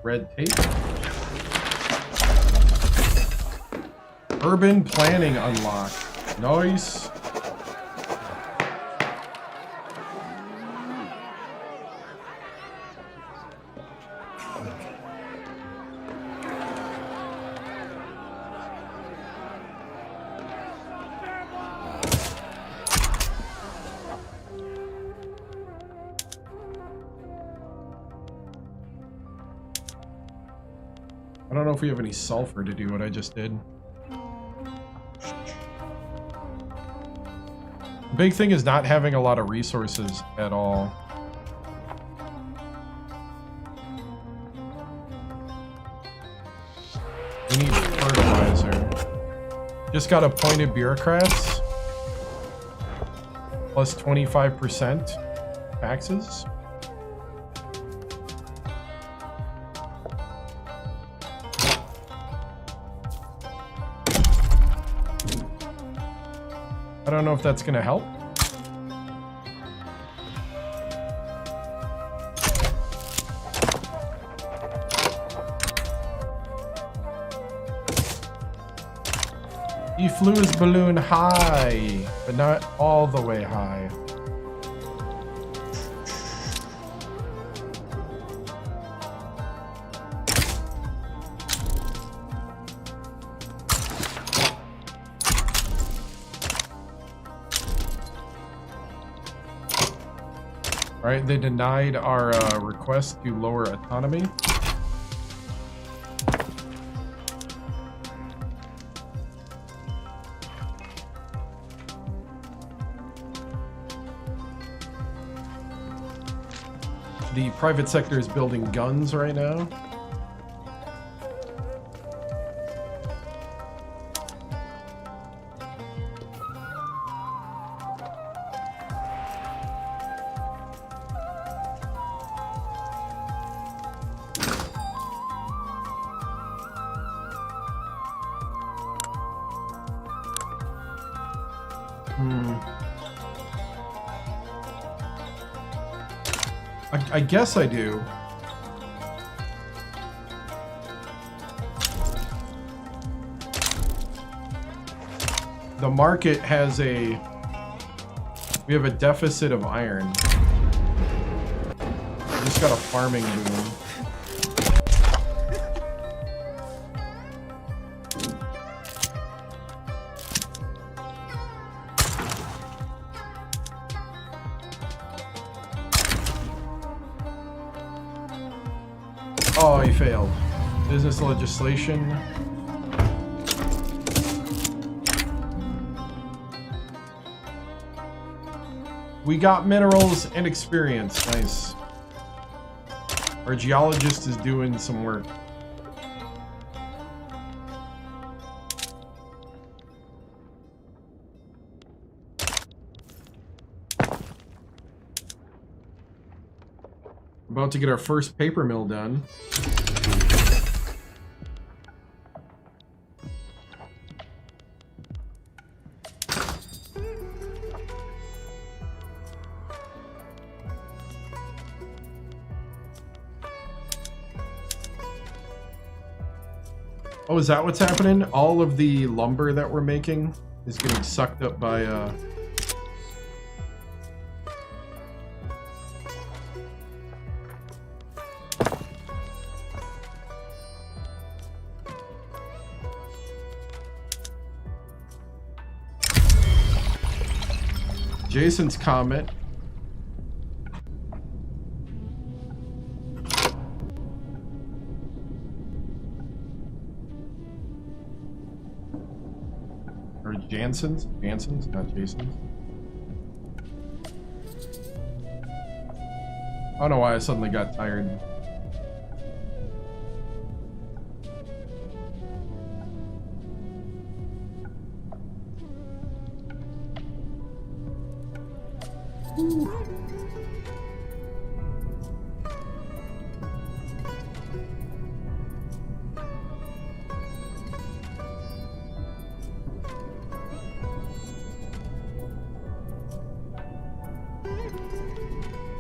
Speaker 1: Red tape. Urban planning unlocked. Nice. I don't know if we have any sulfur to do what I just did. The big thing is not having a lot of resources at all. We need fertilizer. Just got appointed bureaucrats. Plus 25% taxes. I don't know if that's going to help. He flew his balloon high, but not all the way high. Right, they denied our request to lower autonomy. The private sector is building guns right now. I guess I do. The market has we have a deficit of iron. We just got a farming boom. Oh, he failed. Business legislation. We got minerals and experience. Nice. Our geologist is doing some work. About to get our first paper mill done. Oh, is that what's happening? All of the lumber that we're making is getting sucked up by Jason's comment. Or Jansen's? Jansen's, not Jason's. I don't know why I suddenly got tired.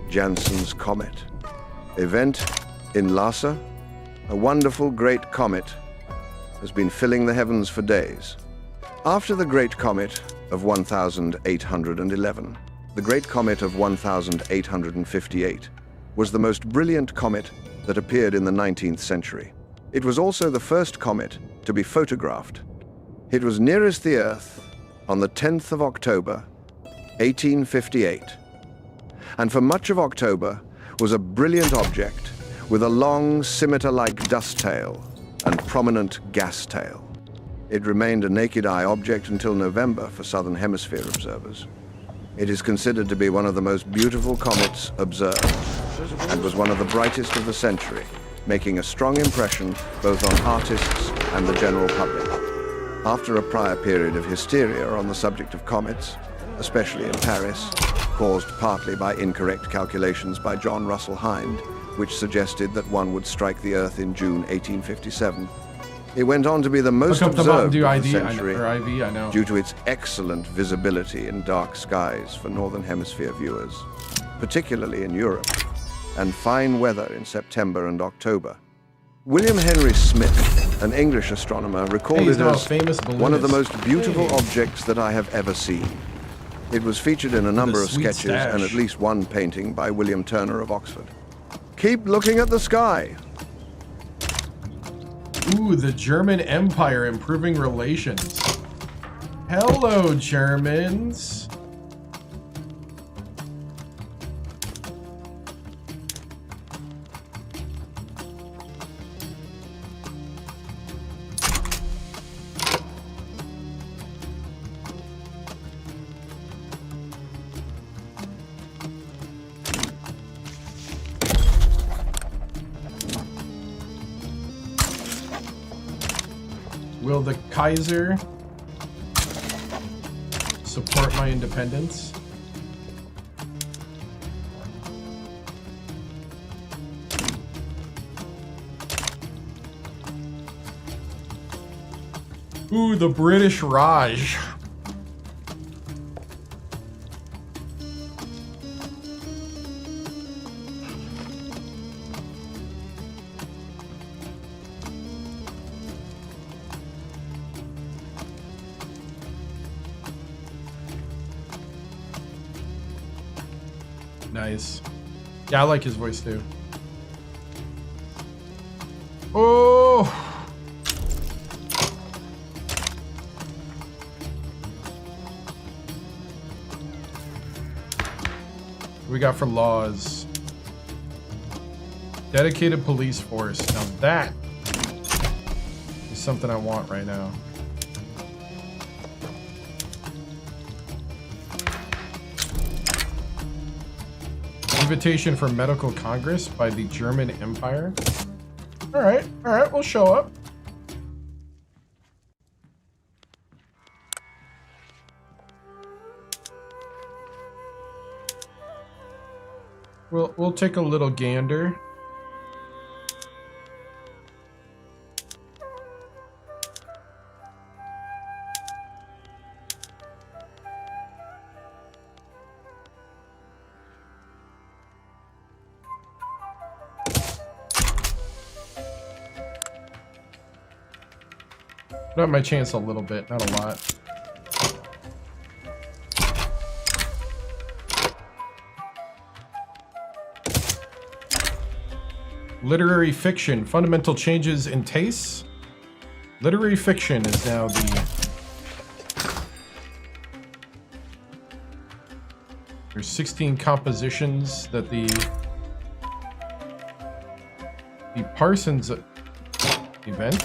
Speaker 2: Jansen's Comet. Event in Lhasa. A wonderful great comet has been filling the heavens for days. After the Great Comet of 1811, the Great Comet of 1858 was the most brilliant comet that appeared in the 19th century. It was also the first comet to be photographed. It was nearest the Earth on the 10th of October, 1858. And for much of October was a brilliant object with a long scimitar-like dust tail and prominent gas tail. It remained a naked eye object until November for Southern Hemisphere observers. It is considered to be one of the most beautiful comets observed and was one of the brightest of the century, making a strong impression both on artists and the general public. After a prior period of hysteria on the subject of comets, especially in Paris, caused partly by incorrect calculations by John Russell Hind, which suggested that one would strike the Earth in June 1857. It went on to be the most observed of the century due to its excellent visibility in dark skies for Northern Hemisphere viewers, particularly in Europe, and fine weather in September and October. William Henry Smith, an English astronomer, recalled it as one of the most beautiful objects that I have ever seen. It was featured in a number of sketches and at least one painting by William Turner of Oxford. Keep looking at the sky.
Speaker 1: Ooh, the German Empire improving relations. Hello, Germans. Will the Kaiser support my independence? Ooh, the British Raj. Nice. Yeah, I like his voice too. Oh! What we got for laws? Dedicated police force. Now that is something I want right now. Invitation for medical congress by the German Empire. All right, we'll show up. We'll take a little gander. Put up my chance a little bit, not a lot. Literary fiction, fundamental changes in tastes. Literary fiction is now the... There's 16 compositions that the Parsons event.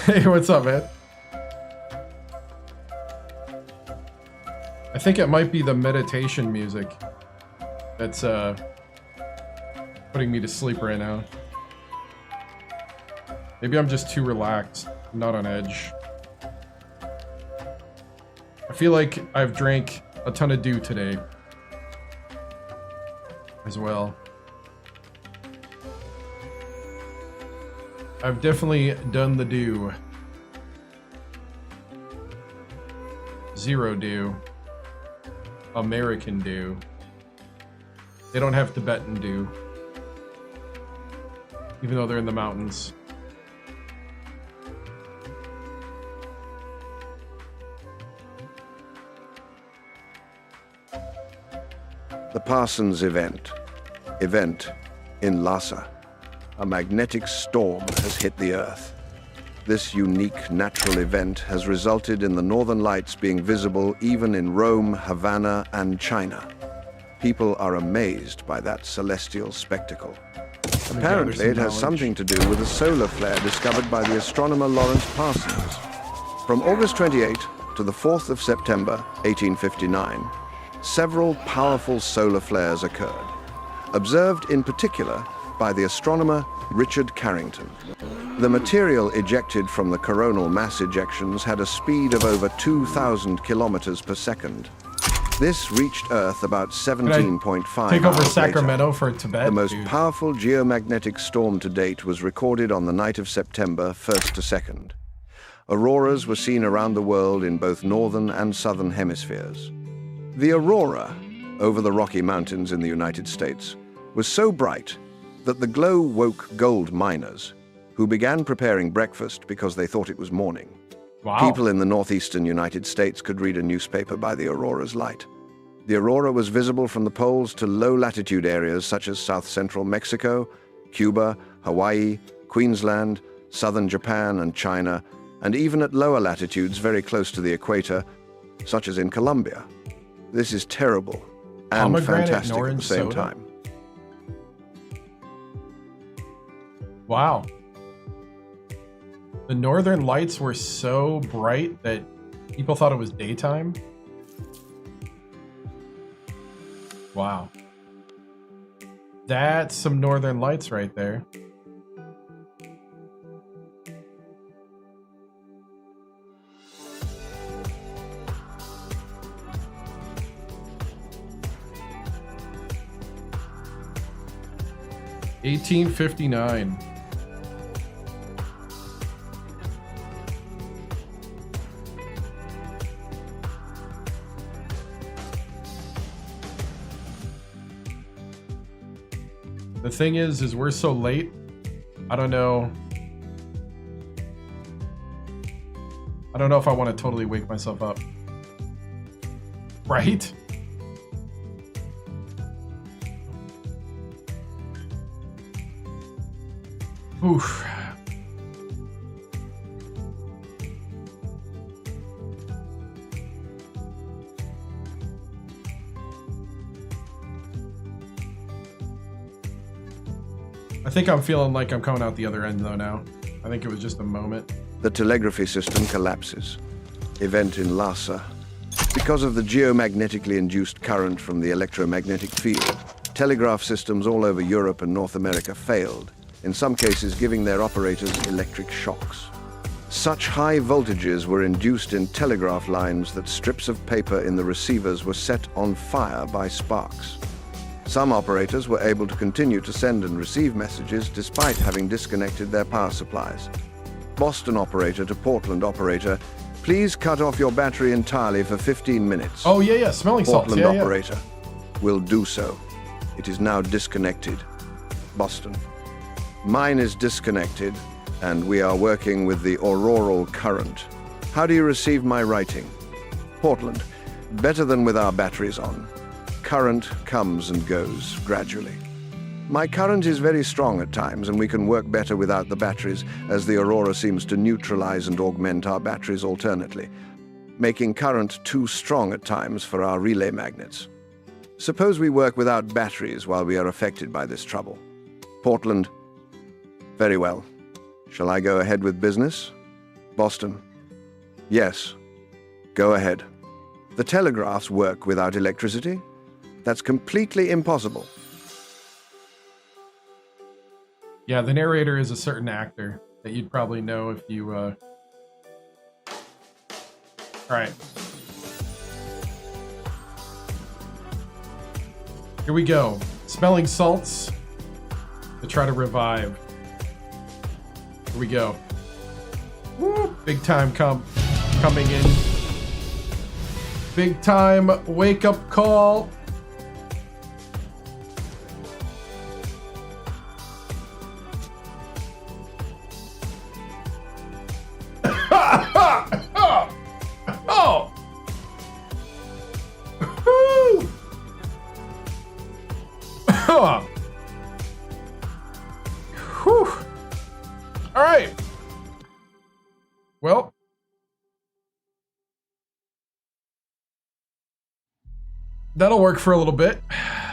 Speaker 1: Hey, what's up, man? I think it might be the meditation music that's putting me to sleep right now. Maybe I'm just too relaxed, not on edge. I feel like I've drank a ton of dew today as well. I've definitely done the dew. Zero dew. American dew. They don't have Tibetan dew. Even though they're in the mountains.
Speaker 2: The Parsons event in Lhasa. A magnetic storm has hit the Earth. This unique natural event has resulted in the northern lights being visible even in Rome, Havana, and China. People are amazed by that celestial spectacle. Apparently, it has something to do with a solar flare discovered by the astronomer Lawrence Parsons. From August 28 to the 4th of September, 1859, several powerful solar flares occurred, observed in particular by the astronomer Richard Carrington. The material ejected from the coronal mass ejections had a speed of over 2,000 kilometers per second. This reached Earth about 17.5
Speaker 1: take over
Speaker 2: hours
Speaker 1: Sacramento
Speaker 2: later.
Speaker 1: for Tibet?
Speaker 2: The most powerful geomagnetic storm to date was recorded on the night of September 1st to 2nd. Auroras were seen around the world in both northern and southern hemispheres. The aurora over the Rocky Mountains in the United States was so bright that the glow woke gold miners, who began preparing breakfast because they thought it was morning.
Speaker 1: Wow.
Speaker 2: People in the northeastern United States could read a newspaper by the aurora's light. The aurora was visible from the poles to low-latitude areas such as south-central Mexico, Cuba, Hawaii, Queensland, southern Japan and China, and even at lower latitudes very close to the equator, such as in Colombia. This is terrible and fantastic at the same time.
Speaker 1: Wow. The northern lights were so bright that people thought it was daytime. Wow. That's some northern lights right there. $1859. The thing is we're so late. I don't know. I don't know if I want to totally wake myself up. Right? Oof. I think I'm feeling like I'm coming out the other end though now. I think it was just a moment.
Speaker 2: The telegraphy system collapses. Event in Lhasa. Because of the geomagnetically induced current from the electromagnetic field, telegraph systems all over Europe and North America failed, in some cases giving their operators electric shocks. Such high voltages were induced in telegraph lines that strips of paper in the receivers were set on fire by sparks. Some operators were able to continue to send and receive messages despite having disconnected their power supplies. Boston operator to Portland operator, please cut off your battery entirely for 15 minutes.
Speaker 1: Oh, yeah, smelling salts.
Speaker 2: Portland operator, will do so. It is now disconnected. Boston. Mine is disconnected, and we are working with the auroral current. How do you receive my writing? Portland. Better than with our batteries on. current comes and goes gradually. My current is very strong at times, and we can work better without the batteries, as the aurora seems to neutralize and augment our batteries alternately, making current too strong at times for our relay magnets. Suppose we work without batteries while we are affected by this trouble. Portland. Very well. Shall I go ahead with business? Boston. Yes. Go ahead. The telegraphs work without electricity? That's completely impossible.
Speaker 1: Yeah, the narrator is a certain actor that you'd probably know if you, All right. Here we go. Smelling salts to try to revive. Here we go. Woo! Big time coming in. Big time wake up call. Oh! Whew. All right. Well, that'll work for a little bit.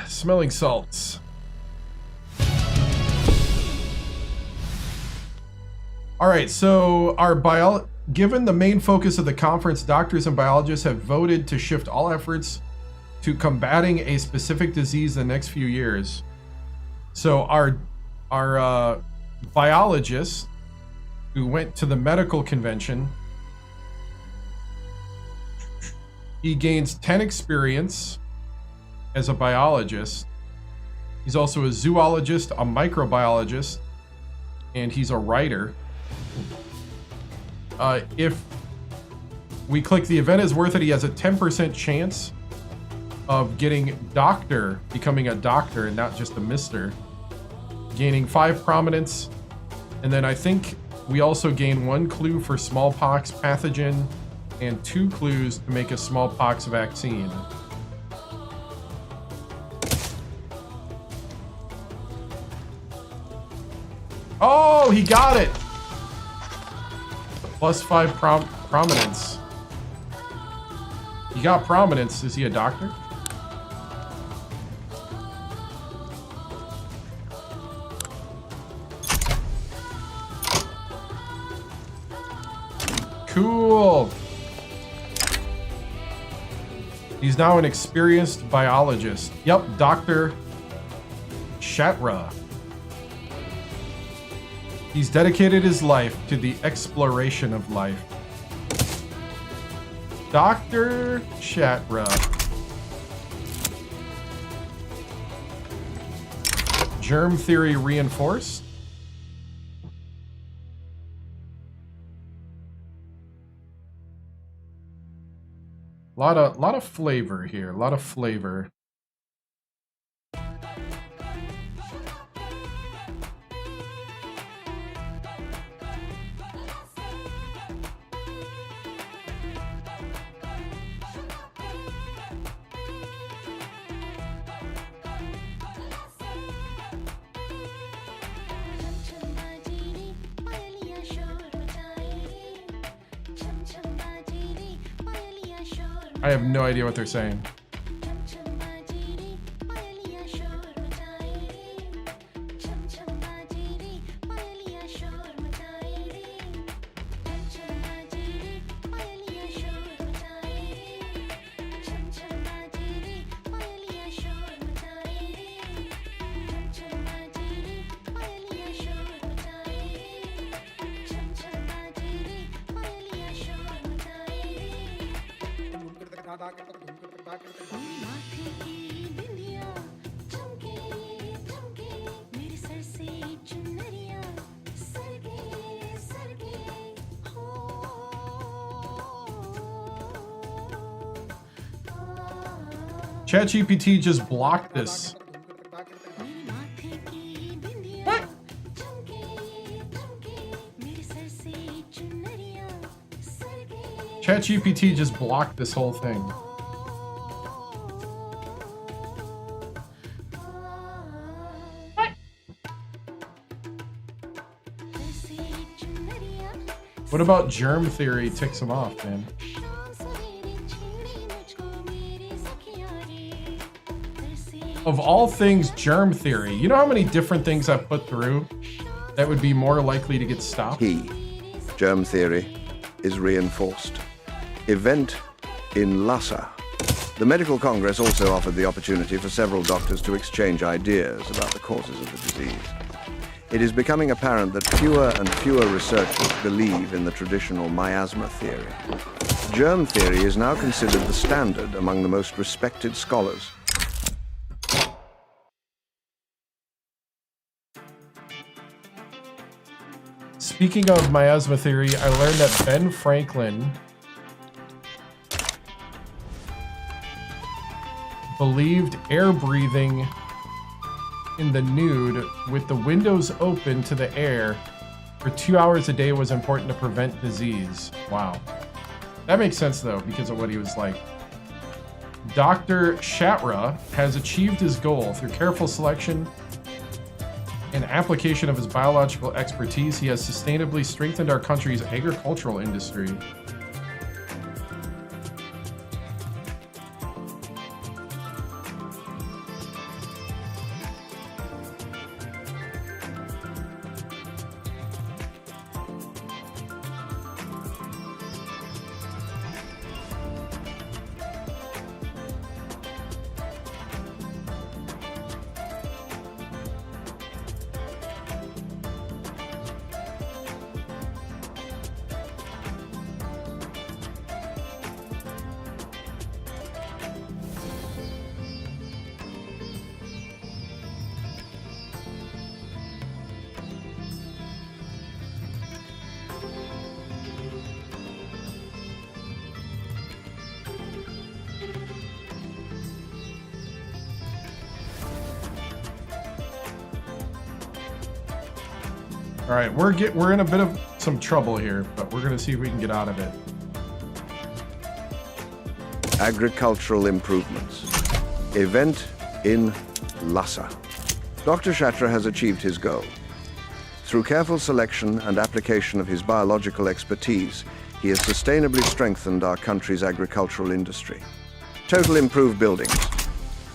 Speaker 1: Smelling salts. All right, so given the main focus of the conference, doctors and biologists have voted to shift all efforts to combating a specific disease the next few years. So our biologist who went to the medical convention, he gains 10 experience as a biologist. He's also a zoologist, a microbiologist, and he's a writer. If we click the event is worth it, he has a 10% chance of becoming a doctor and not just a mister, gaining 5 prominence. And then I think we also gain 1 clue for smallpox pathogen and 2 clues to make a smallpox vaccine. Oh, he got it! Plus 5 prominence. He got prominence. Is he a doctor? Cool. He's now an experienced biologist. Yep, Dr. Shatra. He's dedicated his life to the exploration of life. Dr. Shatra. Germ theory reinforced. Lot of flavor here. A lot of flavor. I have no idea what they're saying. ChatGPT just blocked this. What? ChatGPT just blocked this whole thing. What about germ theory ticks him off, man? Of all things, germ theory. You know how many different things I've put through that would be more likely to get stopped?
Speaker 2: Germ theory is reinforced. Event in Lhasa. The Medical Congress also offered the opportunity for several doctors to exchange ideas about the causes of the disease. It is becoming apparent that fewer and fewer researchers believe in the traditional miasma theory. Germ theory is now considered the standard among the most respected scholars.
Speaker 1: Speaking of miasma theory, I learned that Ben Franklin believed air breathing in the nude with the windows open to the air for 2 hours a day was important to prevent disease. Wow. That makes sense though, because of what he was like. Dr. Shatra has achieved his goal through careful selection and application of his biological expertise. He has sustainably strengthened our country's agricultural industry. All right, we're in a bit of some trouble here, but we're gonna see if we can get out of it.
Speaker 2: Agricultural improvements. Event in Lhasa. Dr. Shatra has achieved his goal. Through careful selection and application of his biological expertise, he has sustainably strengthened our country's agricultural industry. Total improved buildings.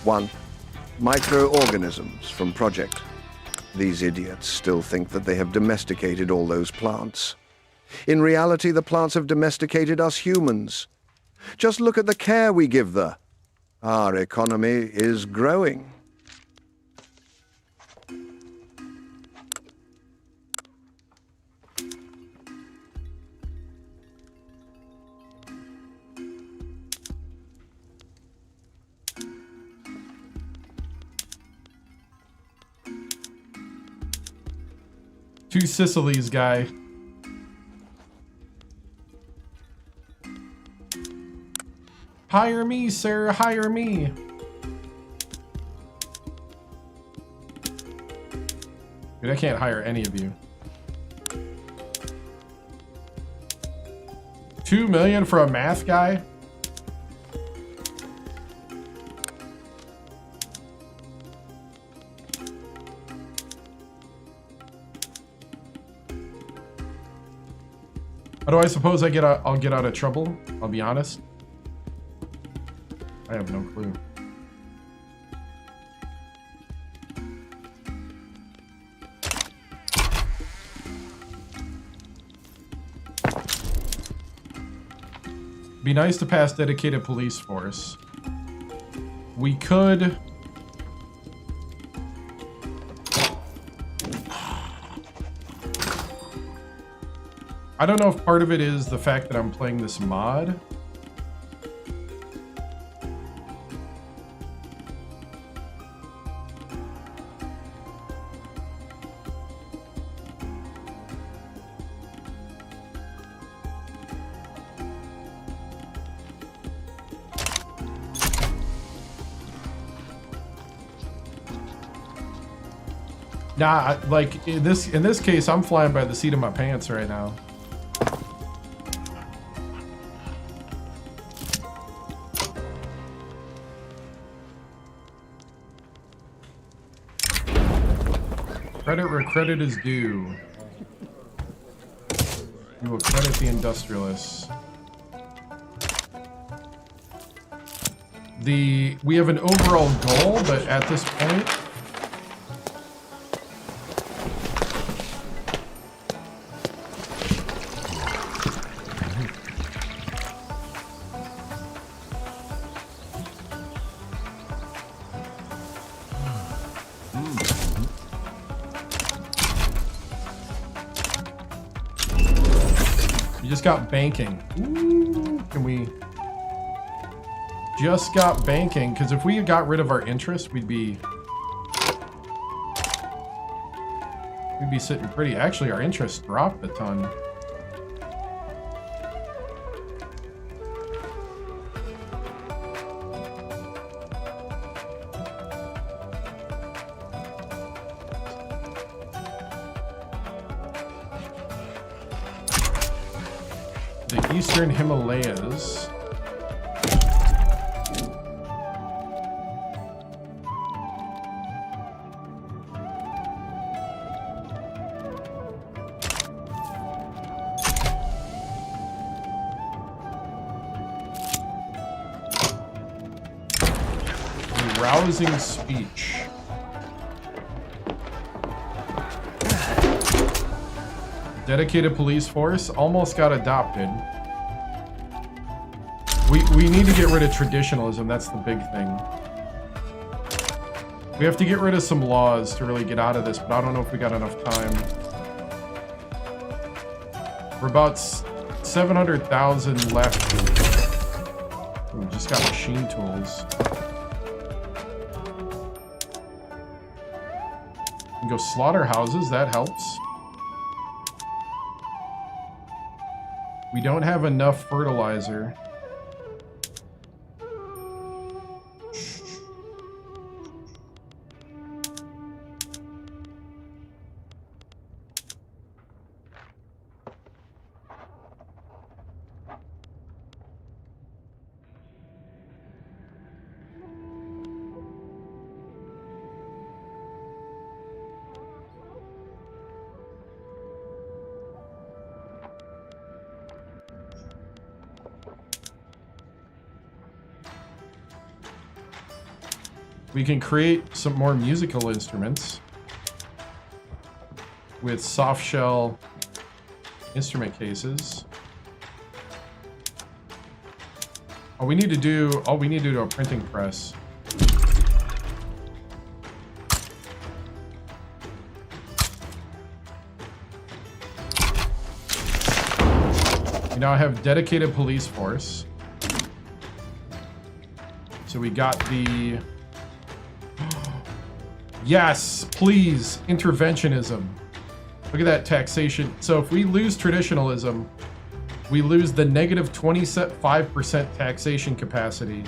Speaker 2: 1. Microorganisms from project. These idiots still think that they have domesticated all those plants. In reality, the plants have domesticated us humans. Just look at the care we give them. Our economy is growing.
Speaker 1: Two Sicilies guy. Hire me, sir, hire me. Dude, I can't hire any of you. 2 million for a math guy? How do I suppose I'll get out of trouble? I'll be honest. I have no clue. Be nice to pass dedicated police force. We could... I don't know if part of it is the fact that I'm playing this mod. Nah, like in this case, I'm flying by the seat of my pants right now. Credit where credit is due. We will credit the industrialists. We have an overall goal, but at this point, you just got banking. Ooh, can we? Just got banking, because if we got rid of our interest, we'd be sitting pretty. Actually, our interest dropped a ton. The Eastern Himalayas. Rousing speech. Dedicated police force almost got adopted. We need to get rid of traditionalism. That's the big thing. We have to get rid of some laws to really get out of this, but I don't know if we got enough time. We're about 700,000 left. We just got machine tools. We can go slaughterhouses, that helps. We don't have enough fertilizer. We can create some more musical instruments with soft shell instrument cases. All we need to do a printing press. We now have dedicated police force. So we got the... Yes, please, interventionism. Look at that taxation. So if we lose traditionalism, we lose the negative 25% taxation capacity.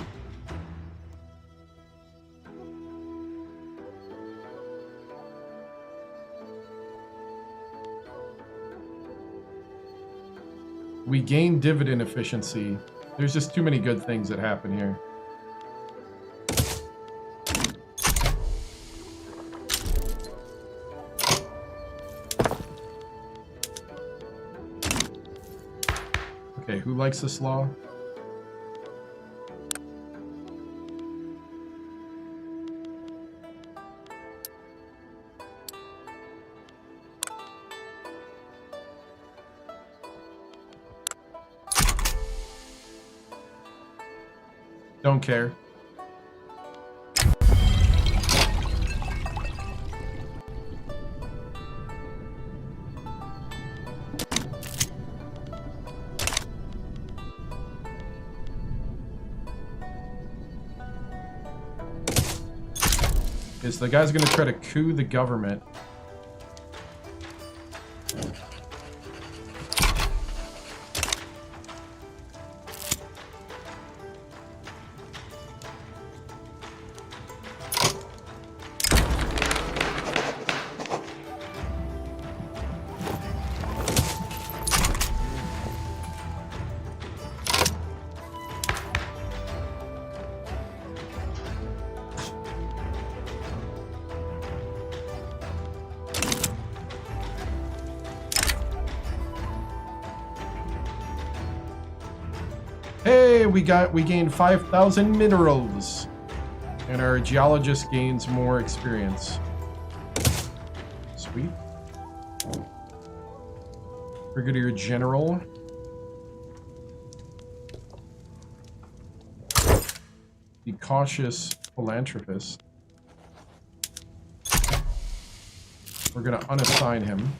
Speaker 1: We gain dividend efficiency. There's just too many good things that happen here. Okay, who likes this law? Don't care. Is the guy's gonna try to coup the government. we gained 5,000 minerals. And our geologist gains more experience. Sweet. Brigadier General. The cautious philanthropist. We're gonna unassign him.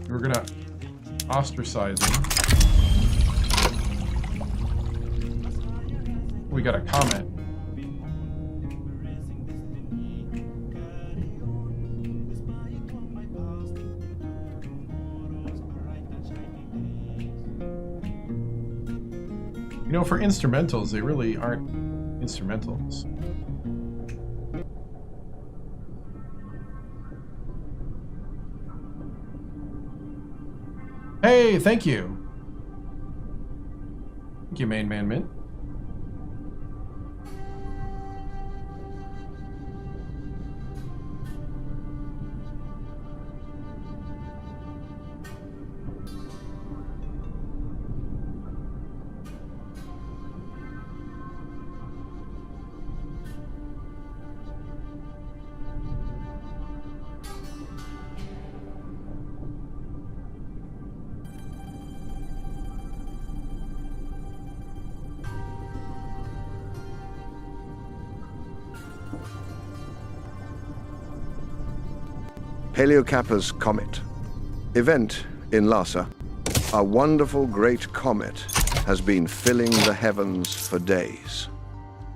Speaker 1: We're gonna ostracize him. We got a comment. You know, for instrumentals, they really aren't instrumentals. Hey, thank you. Thank you, Main Man Mint.
Speaker 2: Heliocappa's Comet. Event in Lhasa. A wonderful great comet has been filling the heavens for days.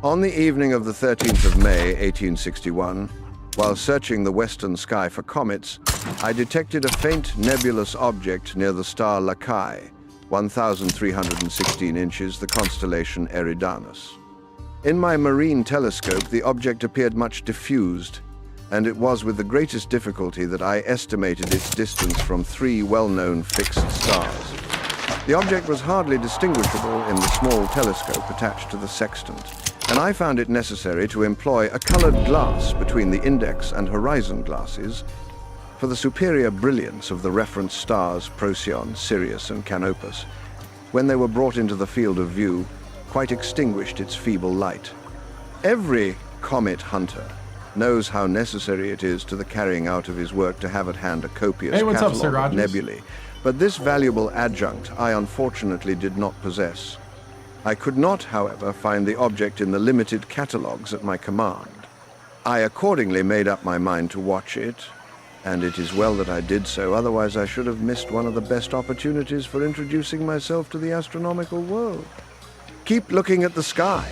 Speaker 2: On the evening of the 13th of May, 1861, while searching the western sky for comets, I detected a faint nebulous object near the star Lacaille, 1,316 inches, the constellation Eridanus. In my marine telescope, the object appeared much diffused, and it was with the greatest difficulty that I estimated its distance from 3 well-known fixed stars. The object was hardly distinguishable in the small telescope attached to the sextant, and I found it necessary to employ a colored glass between the index and horizon glasses for the superior brilliance of the reference stars Procyon, Sirius, and Canopus. When they were brought into the field of view, quite extinguished its feeble light. Every comet hunter knows how necessary it is to the carrying out of his work to have at hand a copious catalogue of nebulae, but this valuable adjunct I unfortunately did not possess. I could not, however, find the object in the limited catalogues at my command. I accordingly made up my mind to watch it, and it is well that I did so, otherwise I should have missed one of the best opportunities for introducing myself to the astronomical world. Keep looking at the sky.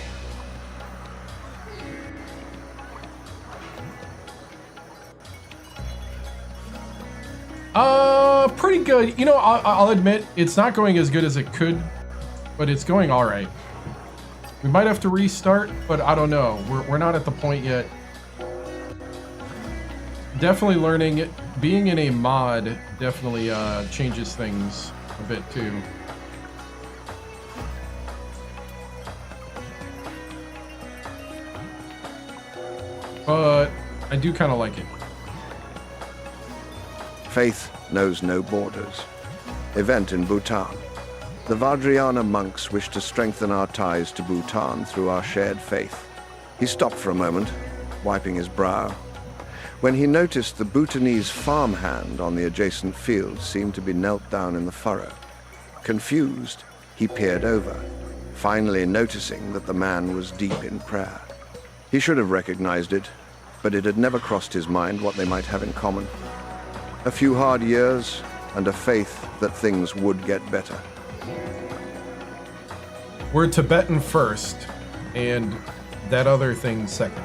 Speaker 1: Pretty good. You know, I'll admit, it's not going as good as it could, but it's going all right. We might have to restart, but I don't know. We're not at the point yet. Definitely learning it. Being in a mod definitely changes things a bit too. But I do kind of like it.
Speaker 2: Faith knows no borders. Event in Bhutan. The Vajrayana monks wish to strengthen our ties to Bhutan through our shared faith. He stopped for a moment, wiping his brow, when he noticed the Bhutanese farmhand on the adjacent field seemed to be knelt down in the furrow. Confused, he peered over, finally noticing that the man was deep in prayer. He should have recognized it, but it had never crossed his mind what they might have in common. A few hard years, and a faith that things would get better.
Speaker 1: We're Tibetan first, and that other thing second.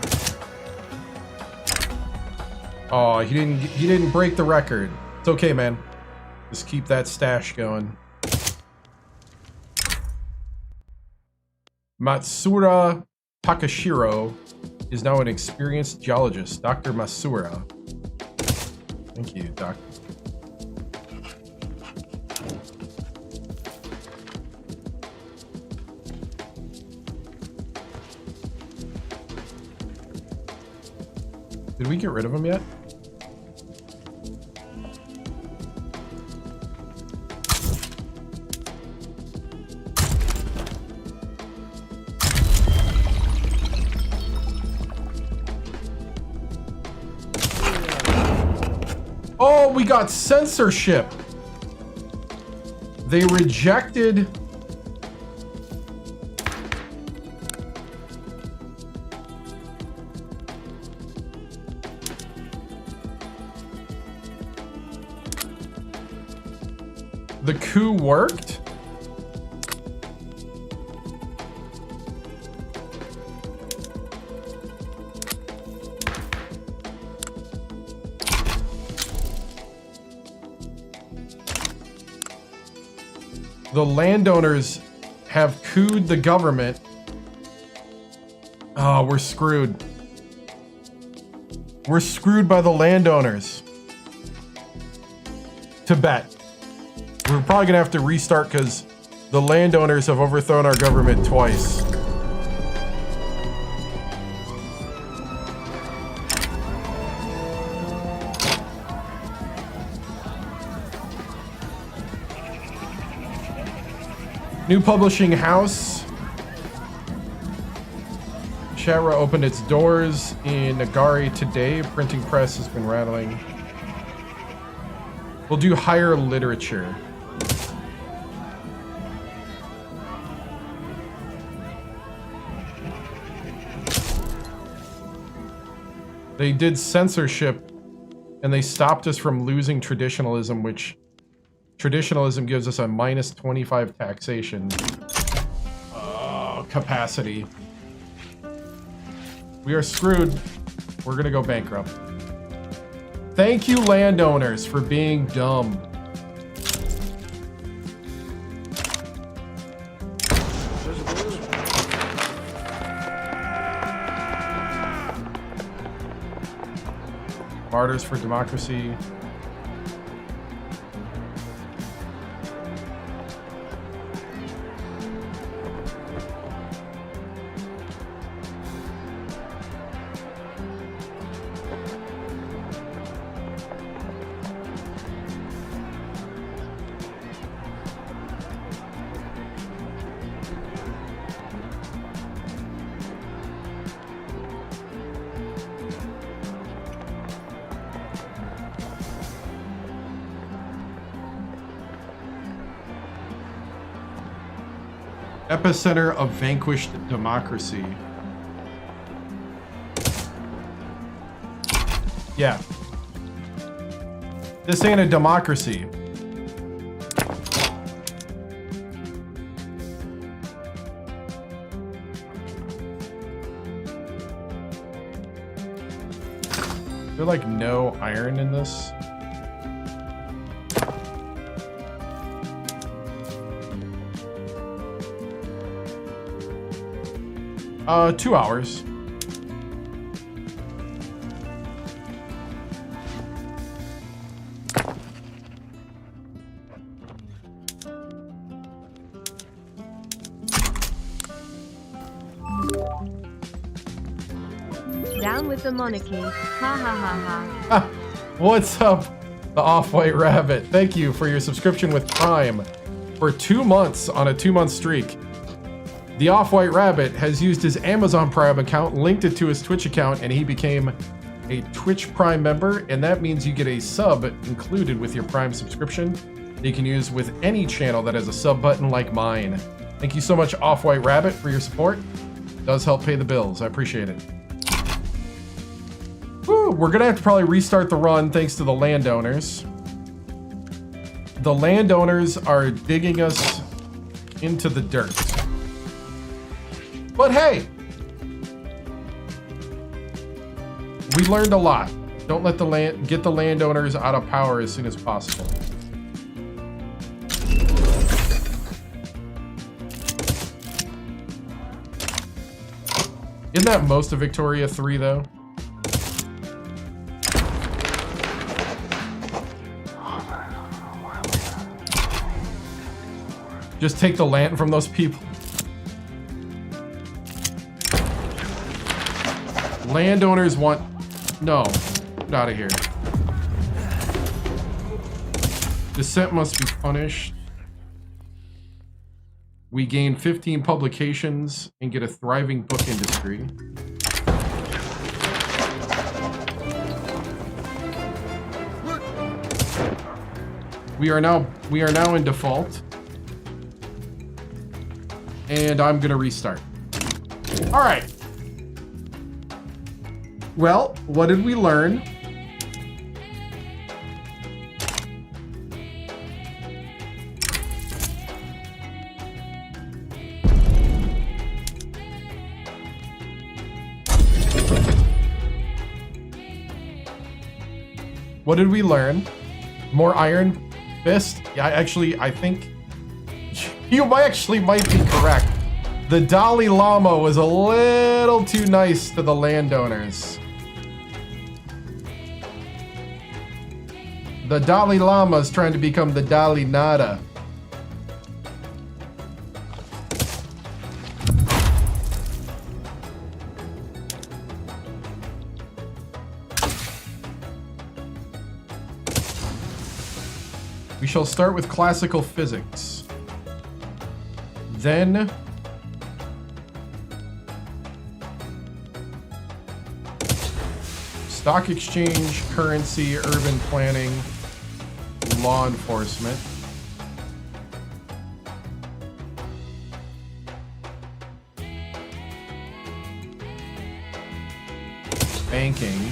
Speaker 1: Oh, he didn't break the record. It's okay, man. Just keep that stash going. Matsura Takashiro is now an experienced geologist. Dr. Matsura. Thank you, Doc. Did we get rid of him yet? Oh, we got censorship. They rejected the coup worked. The landowners have couped the government. Oh, we're screwed. We're screwed by the landowners. Tibet. We're probably gonna have to restart because the landowners have overthrown our government twice. New publishing house. Shara opened its doors in Nagari today. Printing press has been rattling. We'll do higher literature. They did censorship and they stopped us from losing traditionalism, which traditionalism gives us a minus 25 taxation capacity. We are screwed. We're gonna go bankrupt. Thank you, landowners, for being dumb. Martyrs for democracy. Epicenter of vanquished democracy. Yeah. This ain't a democracy. Is there like no iron in this? 2 hours.
Speaker 3: Down with the monarchy. Ha ha ha ha.
Speaker 1: What's up, the Off-White Rabbit? Thank you for your subscription with Prime for 2 months on a 2-month streak. The Off-White Rabbit has used his Amazon Prime account, linked it to his Twitch account, and he became a Twitch Prime member, and that means you get a sub included with your Prime subscription that you can use with any channel that has a sub button like mine. Thank you so much, Off-White Rabbit, for your support. It does help pay the bills. I appreciate it. Whew, we're gonna have to probably restart the run thanks to the landowners. The landowners are digging us into the dirt. But hey, we learned a lot. Don't let get the landowners out of power as soon as possible. Isn't that most of Victoria 3 though? Just take the land from those people. Landowners want No. Get out of here. Dissent must be punished. We gain 15 publications and get a thriving book industry. We are now in default. And I'm gonna restart. All right. Well, what did we learn? What did we learn? More Iron Fist? Yeah, actually, I think you might be correct. The Dalai Lama was a little too nice to the landowners. The Dalai Lama is trying to become the Dalai Nada. We shall start with classical physics. Then stock exchange, currency, urban planning, law enforcement. Banking.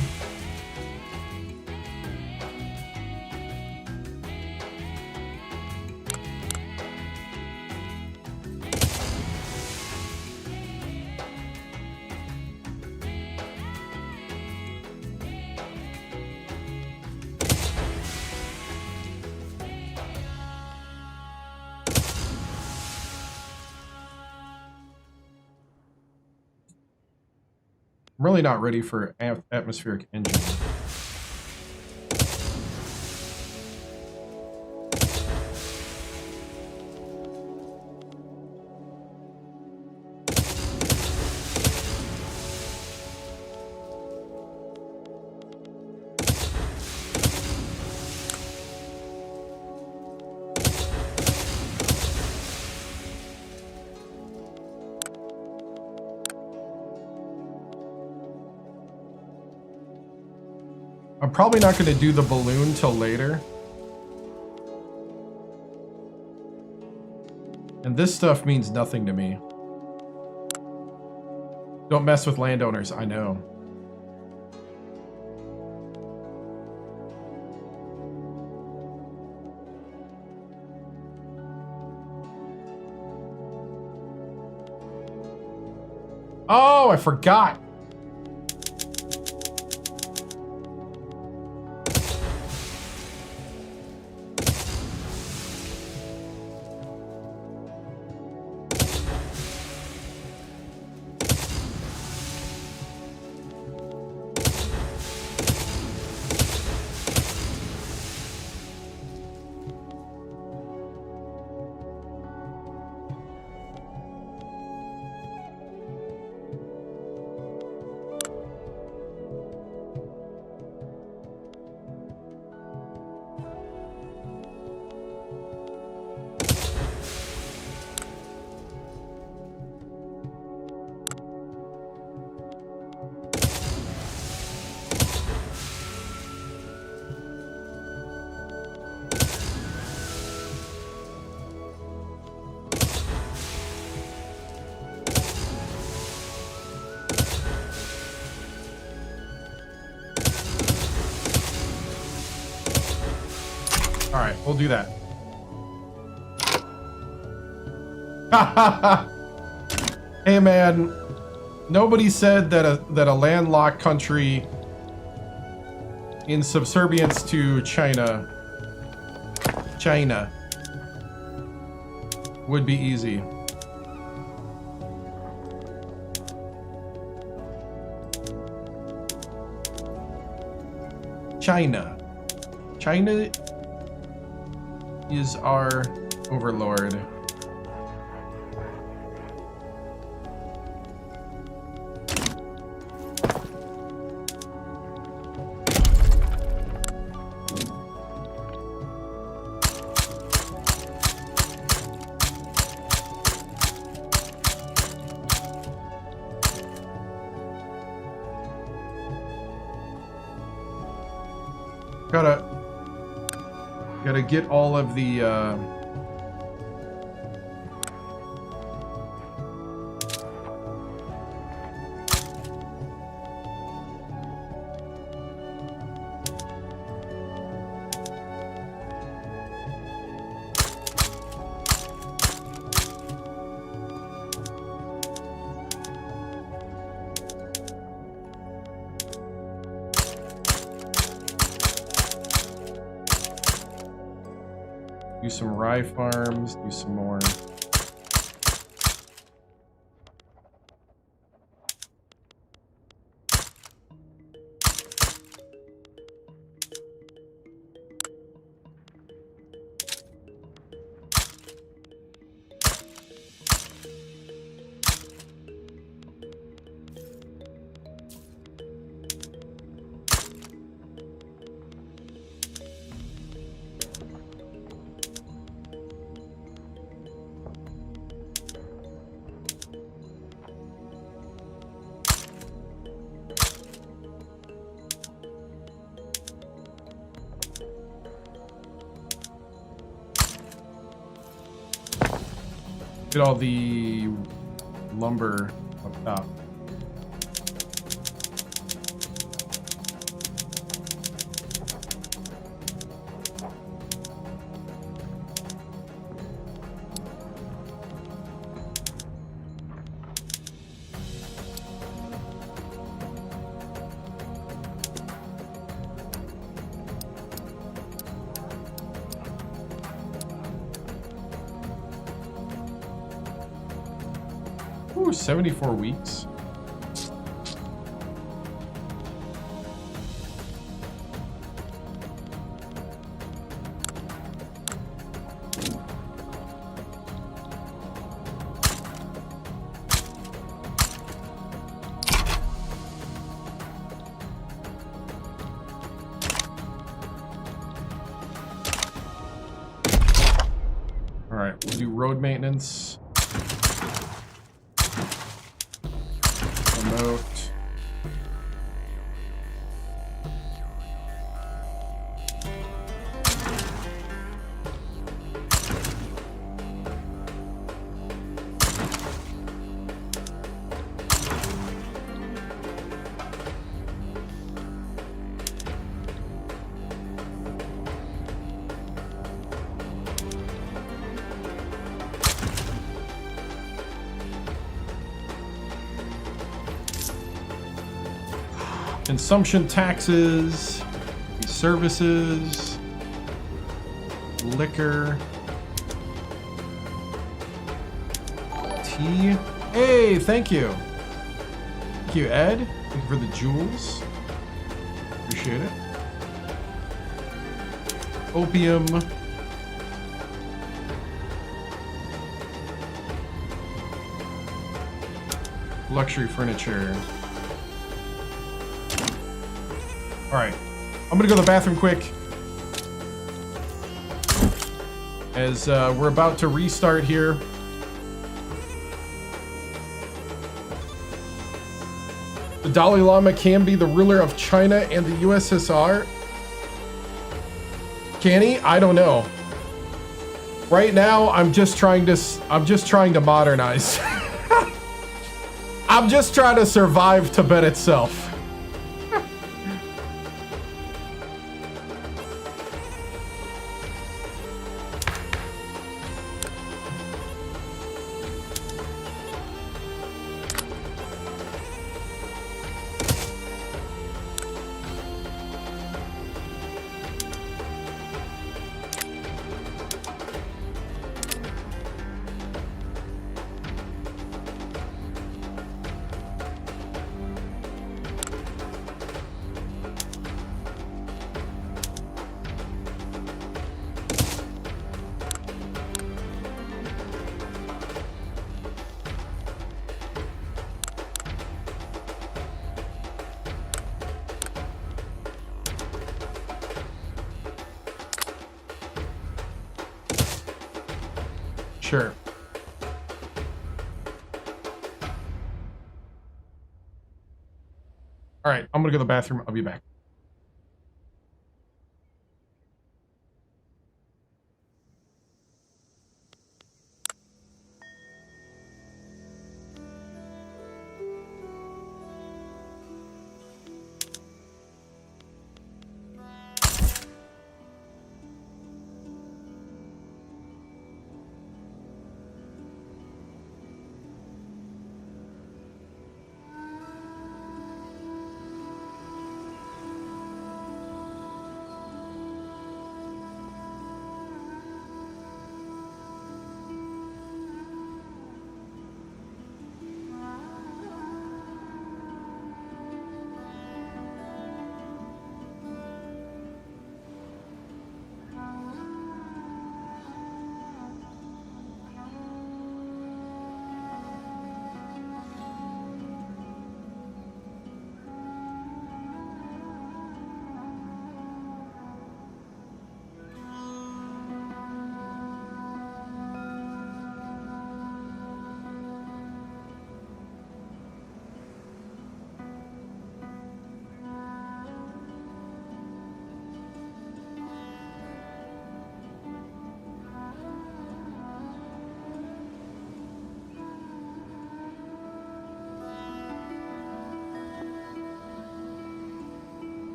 Speaker 1: I'm really not ready for atmospheric engine. I'm probably not going to do the balloon till later. And this stuff means nothing to me. Don't mess with landowners, I know. Oh, I forgot. All right, we'll do that. Hey man, nobody said that a landlocked country in subservience to China would be easy. China is our overlord. Gotta get all of the do some rye farms, do some more. Get all the lumber up top. Ooh, 74 weeks. All right, we'll do road maintenance. Remote. Consumption taxes, services, liquor, tea. Hey, thank you. Thank you, Ed. Thank you for the jewels. Appreciate it. Opium. Luxury furniture. All right, I'm gonna go to the bathroom quick as we're about to restart here. The Dalai Lama can be the ruler of China and the USSR. Can he? I don't know. Right now, I'm just trying to modernize. I'm just trying to survive Tibet itself. Sure. All right, I'm gonna go to the bathroom. I'll be back.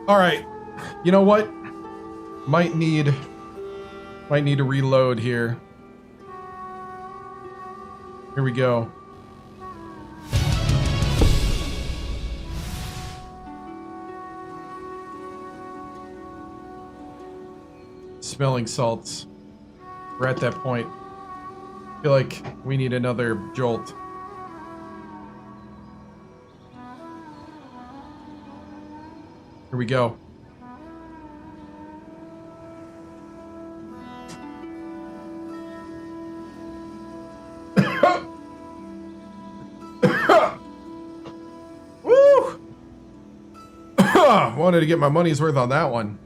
Speaker 1: All right. You know what? Might need to reload here. Here we go. Smelling salts. We're at that point. I feel like we need another jolt. Here we go. Woo! Wanted to get my money's worth on that one.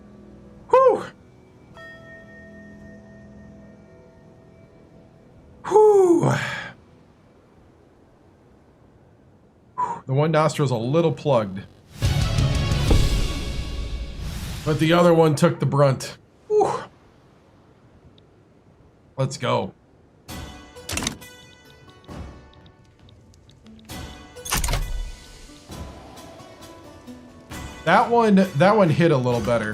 Speaker 1: Whew! Whew! The one nostril's a little plugged. But the other one took the brunt. Whew. Let's go. That one hit a little better.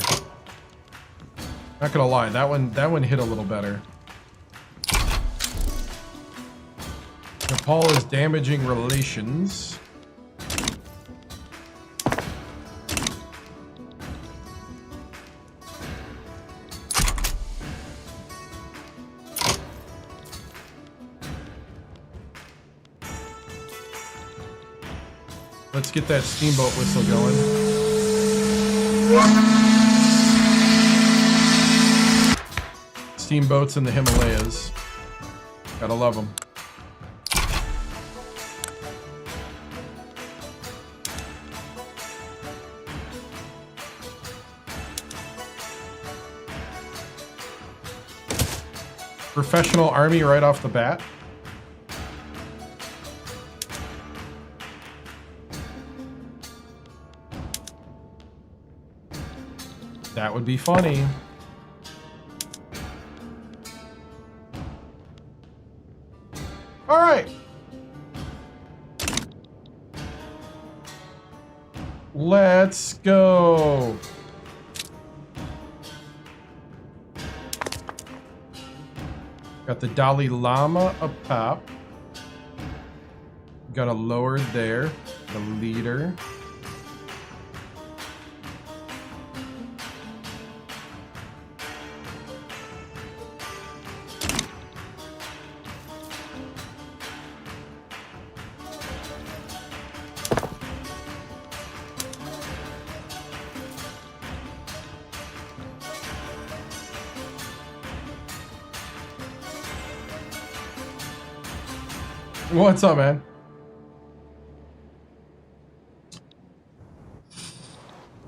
Speaker 1: Not gonna lie, that one hit a little better. Nepal is damaging relations. Let's get that steamboat whistle going. Steamboats in the Himalayas. Gotta love them. Professional army right off the bat. That would be funny. All right. Let's go. Got the Dalai Lama up top. Got a lower there. The leader. What's up, man?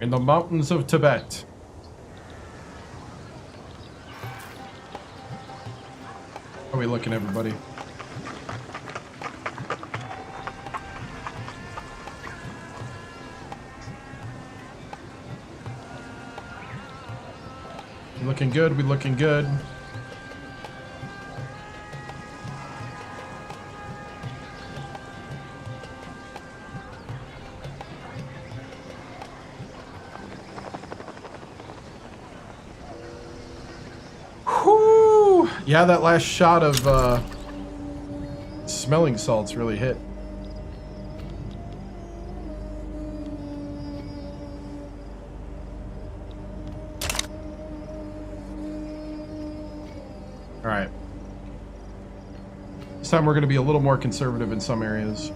Speaker 1: In the mountains of Tibet. How are we looking, everybody? We looking good, we looking good. Yeah, that last shot of smelling salts really hit. All right. This time we're going to be a little more conservative in some areas.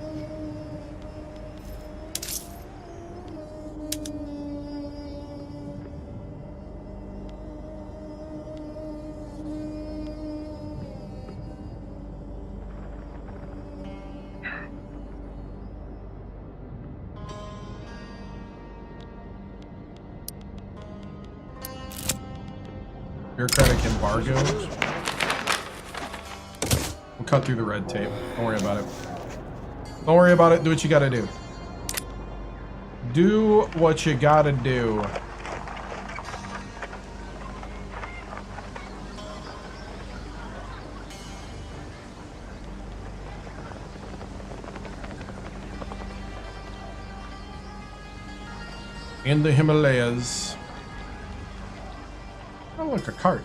Speaker 1: Bureaucratic embargo. We'll cut through the red tape. Don't worry about it. Don't worry about it. Do what you gotta do. Do what you gotta do. In the Himalayas. Oh, look, a cart.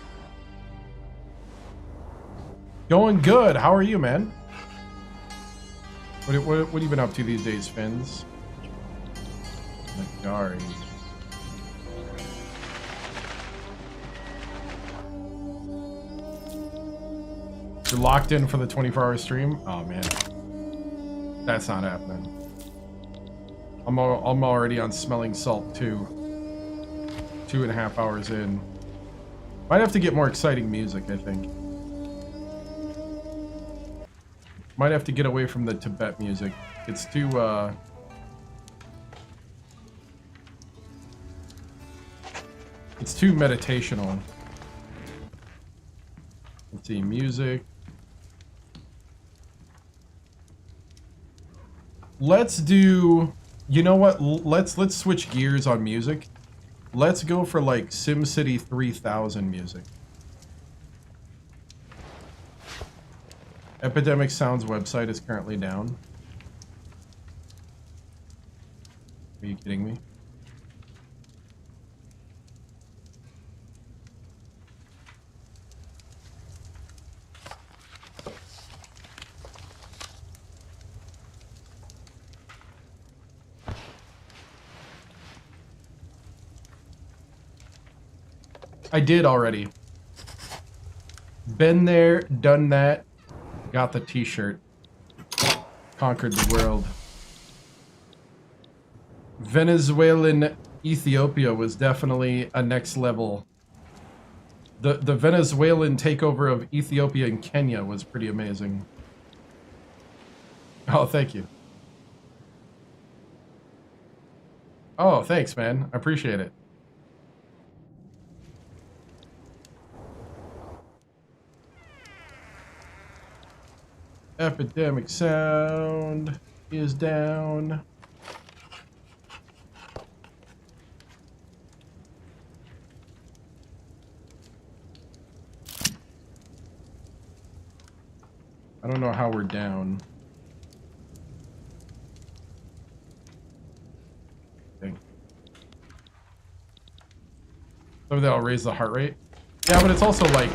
Speaker 1: Going good. How are you, man? What have you been up to these days, Fins? Nagari. You're locked in for the 24-hour stream? Oh, man. That's not happening. I'm already on smelling salt, too. 2.5 hours in. Might have to get more exciting music, I think. Might have to get away from the Tibet music. It's too, it's too meditational. Let's see, music. Let's do... You know what? Let's switch gears on music. Let's go for like SimCity 3000 music. Epidemic Sound's website is currently down. Are you kidding me? I did already. Been there, done that, got the t-shirt. Conquered the world. Venezuelan Ethiopia was definitely a next level. The Venezuelan takeover of Ethiopia and Kenya was pretty amazing. Oh, thank you. Oh, thanks, man. I appreciate it. Epidemic Sound is down. I don't know how we're down. Maybe that'll raise the heart rate. Yeah, but it's also like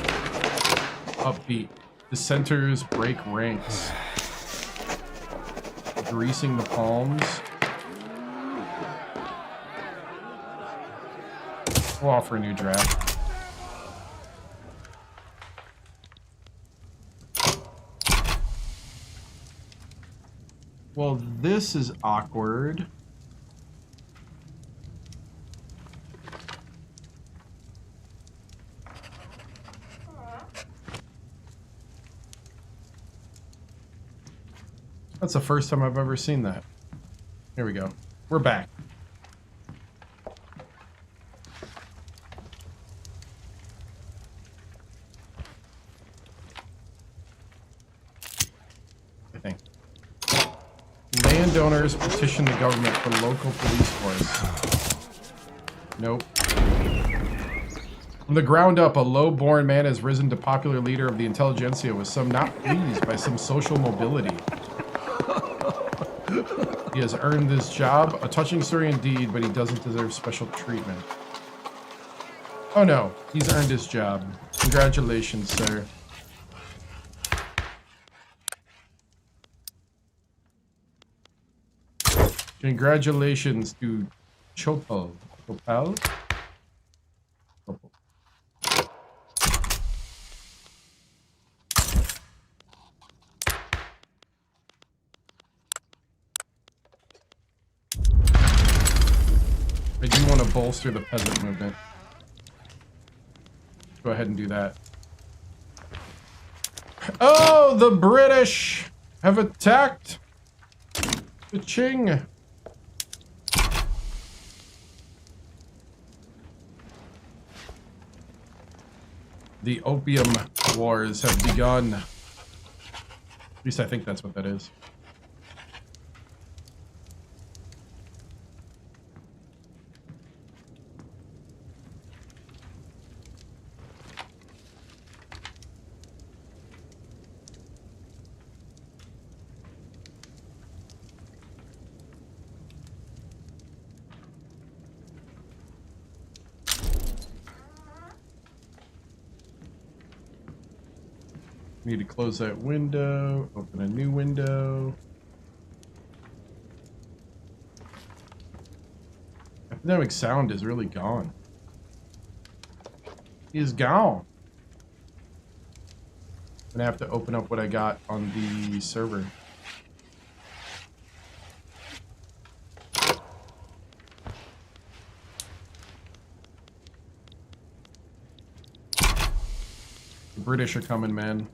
Speaker 1: upbeat. Dissenters break ranks. Greasing the palms. We'll offer a new draft. Well, this is awkward. That's the first time I've ever seen that. Here we go. We're back. I think. Landowners petition the government for local police force. Nope. From the ground up, a low-born man has risen to popular leader of the intelligentsia with some not pleased by some social mobility. He has earned this job. A touching story indeed, but he doesn't deserve special treatment. Oh no, he's earned his job. Congratulations, sir. Congratulations to Chopal. Chopal? Chopal. I do want to bolster the peasant movement. Go ahead and do that. Oh, the British have attacked the Qing. The Opium Wars have begun. At least I think that's what that is. Need to close that window, open a new window. Epidemic sound is really gone. He is gone. I'm gonna have to open up what I got on the server. The British are coming, man.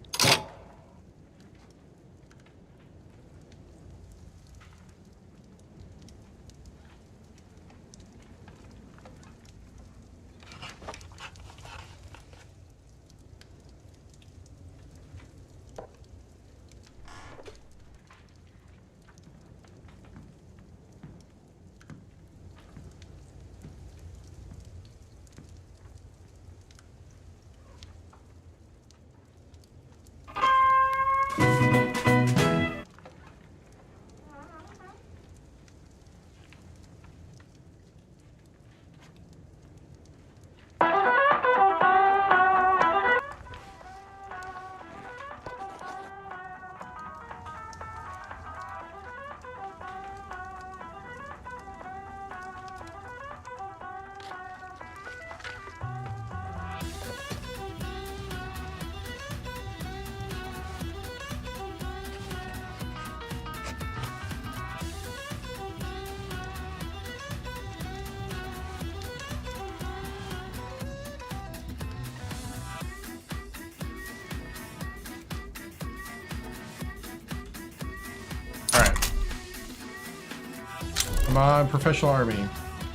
Speaker 1: Come on, professional army.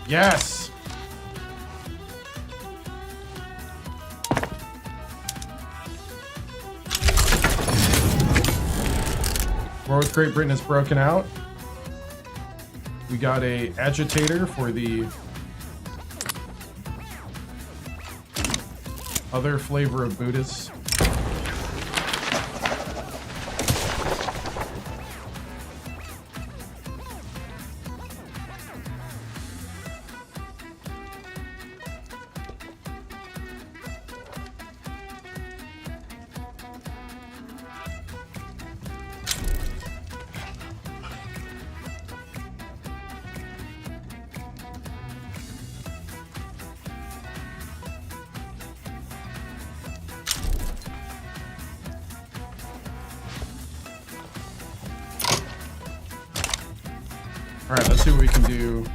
Speaker 1: Yes! War with Great Britain has broken out. We got a agitator for the other flavor of Buddhists. Alright, let's see what we can do.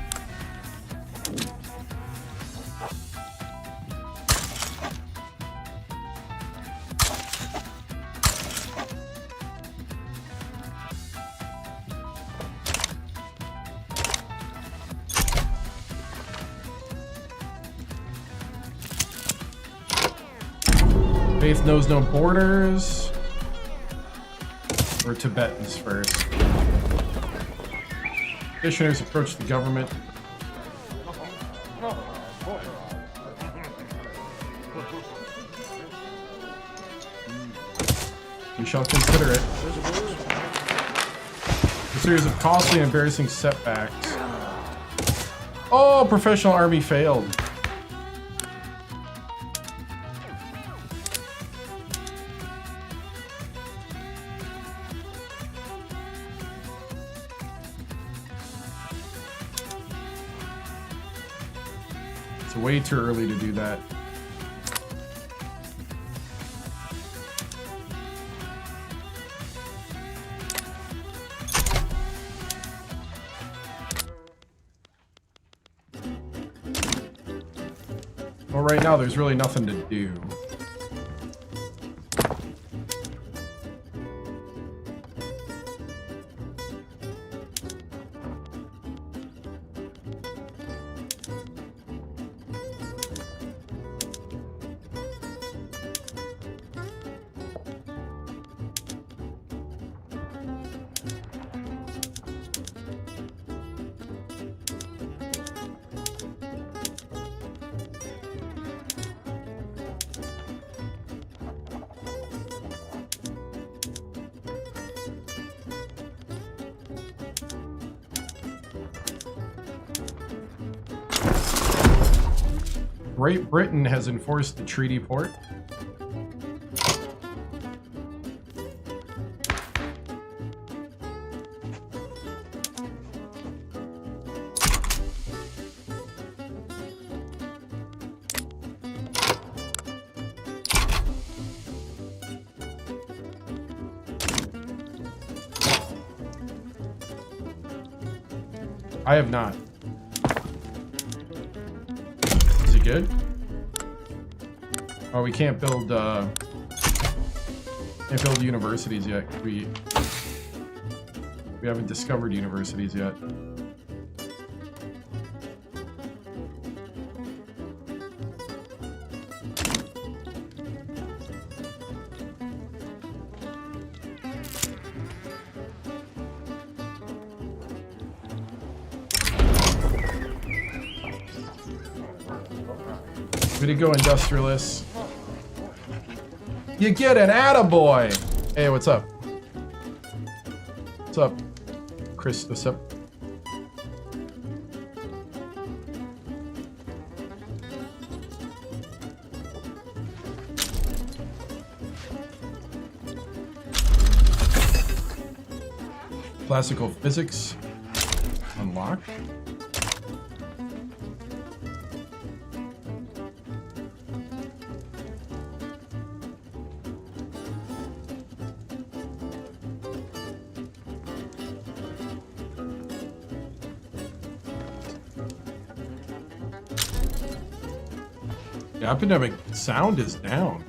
Speaker 1: Faith knows no borders. Or Tibetans first. Petitioners approach the government. We shall consider it. A series of costly and embarrassing setbacks. Oh, professional army failed. It's way too early to do that. Well, right now there's really nothing to do. Great Britain has enforced the treaty port. I have not. Is it good? Oh, we can't build universities yet. We haven't discovered universities yet. Way to go, industrialists. You get an attaboy! Hey, what's up? What's up, Chris? What's up? Classical physics unlocked. The epidemic sound is down.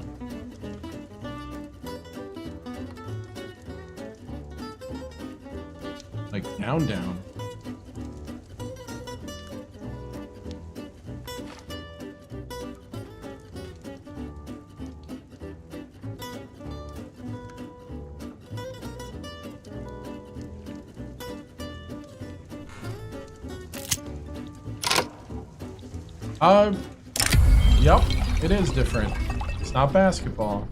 Speaker 1: Like down. Yep, it is different. It's not basketball.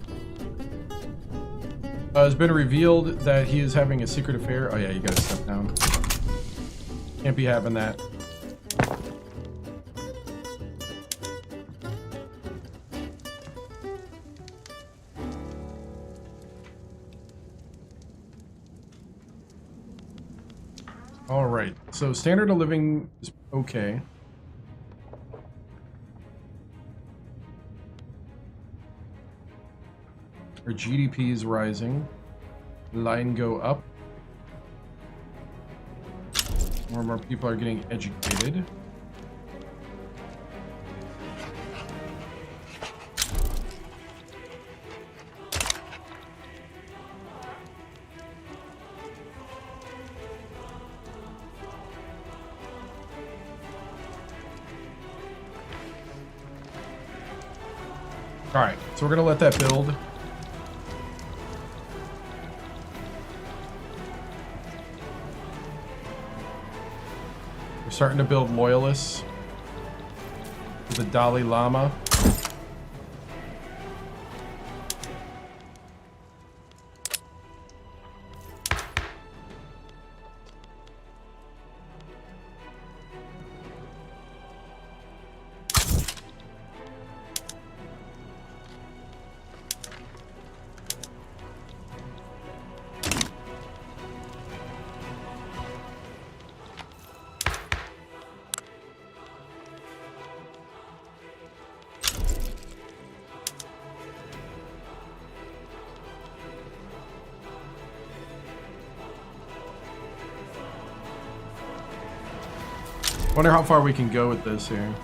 Speaker 1: It's been revealed that he is having a secret affair. Oh yeah, you gotta step down. Can't be having that. All right, so standard of living is okay. Our GDP is rising. Line go up. More and more people are getting educated. All right, so we're gonna let that build. Starting to build loyalists to the Dalai Lama. Wonder how far we can go with this here.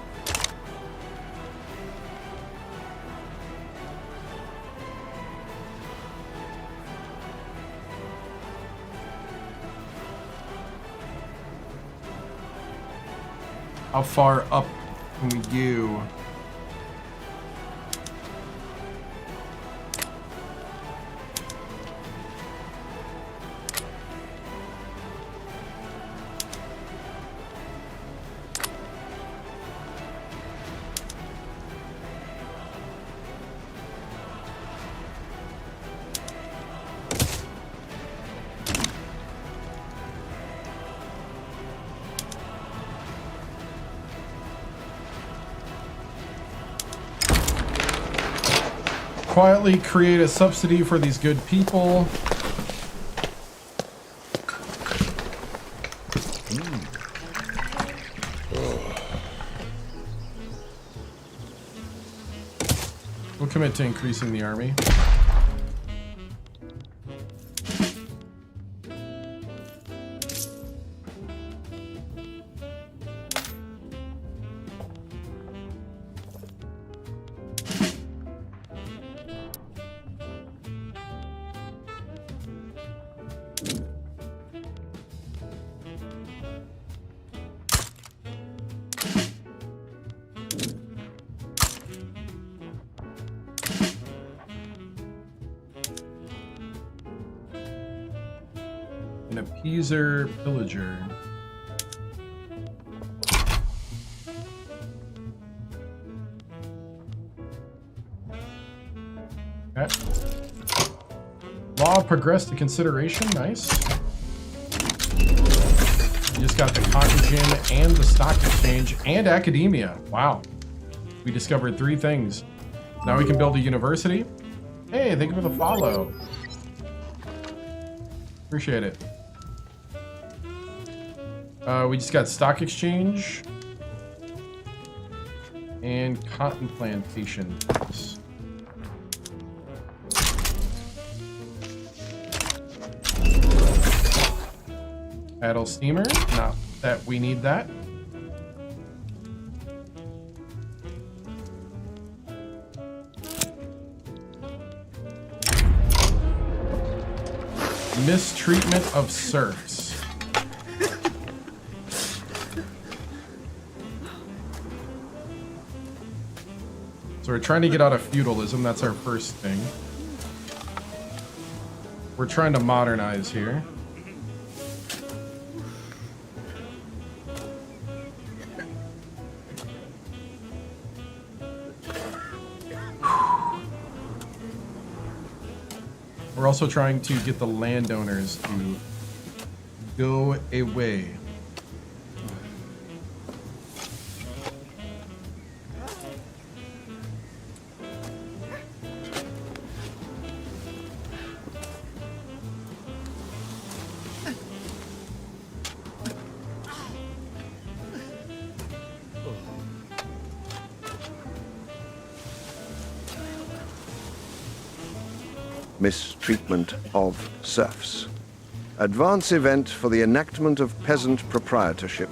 Speaker 1: How far up can we go? Quietly create a subsidy for these good people. We'll commit to increasing the army. An appeaser pillager. Okay. Law of progress to consideration. Nice. We just got the cotton gin and the stock exchange and academia. Wow. We discovered 3 things. Now we can build a university. Hey, thank you for the follow. Appreciate it. We just got stock exchange and cotton plantations. Paddle steamer, not that we need that. Mistreatment of serfs. So we're trying to get out of feudalism. That's our first thing. We're trying to modernize here. We're also trying to get the landowners to go away.
Speaker 2: Mistreatment of serfs. Advance event for the enactment of peasant proprietorship.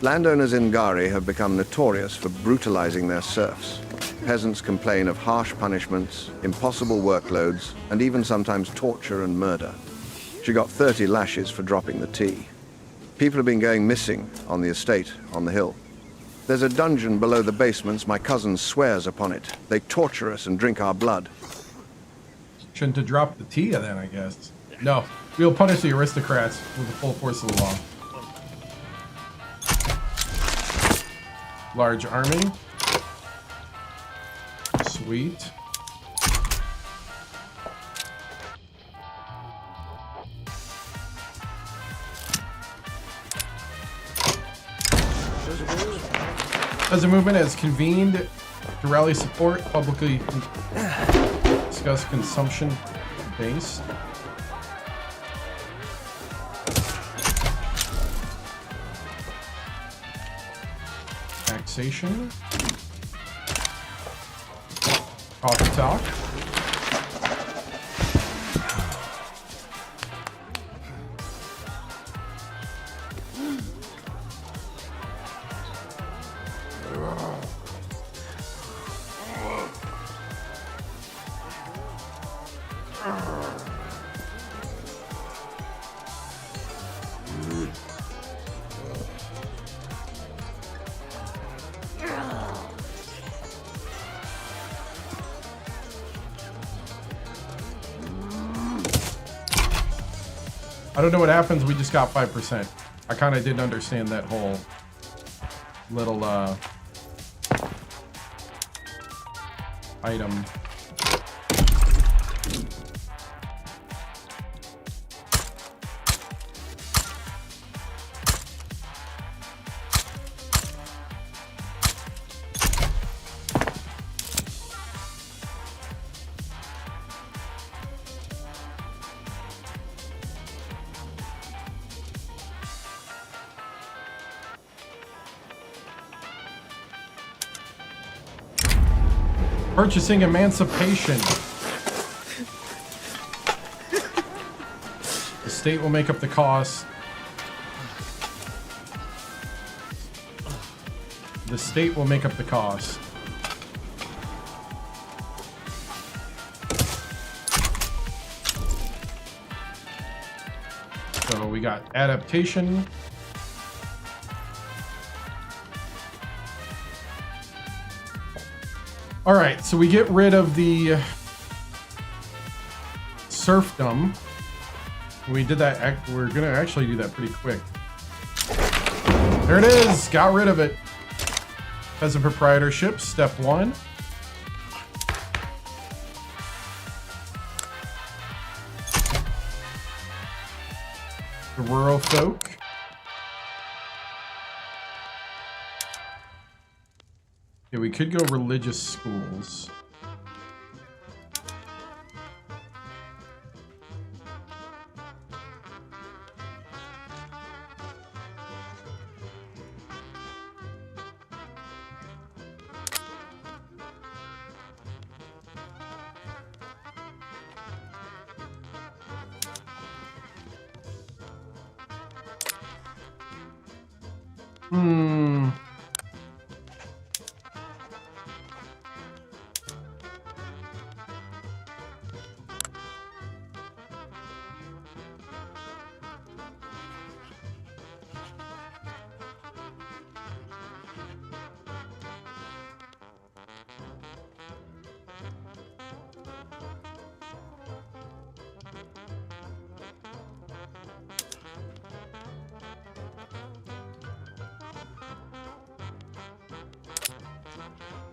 Speaker 2: Landowners in Gari have become notorious for brutalizing their serfs. Peasants complain of harsh punishments, impossible workloads, and even sometimes torture and murder. She got 30 lashes for dropping the tea. People have been going missing on the estate on the hill. There's a dungeon below the basements. My cousin swears upon it. They torture us and drink our blood.
Speaker 1: Shouldn't have dropped the tea then, I guess. No, we'll punish the aristocrats with the full force of the law. Large army. Sweet. As a movement has convened to rally support, publicly discuss consumption base. Taxation. Coffee talk. I don't know what happens. We just got 5%. I kind of didn't understand that whole little item. Purchasing emancipation. The state will make up the cost. The state will make up the cost. So we got adaptation. All right, so we get rid of the serfdom. We did that. We're gonna actually do that pretty quick. There it is. Got rid of it. Peasant proprietorship, step 1. The rural folk. Okay, we could go religious schools.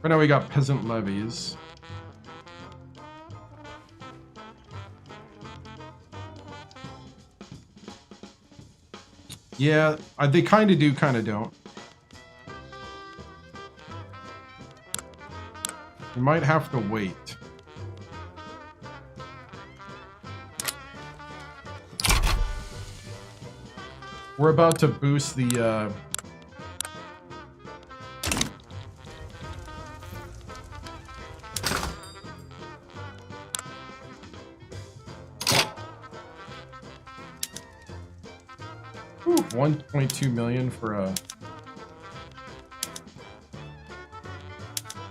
Speaker 1: Right now we got peasant levies. Yeah, they kind of do, kind of don't. You might have to wait. We're about to boost the $1.2 million for a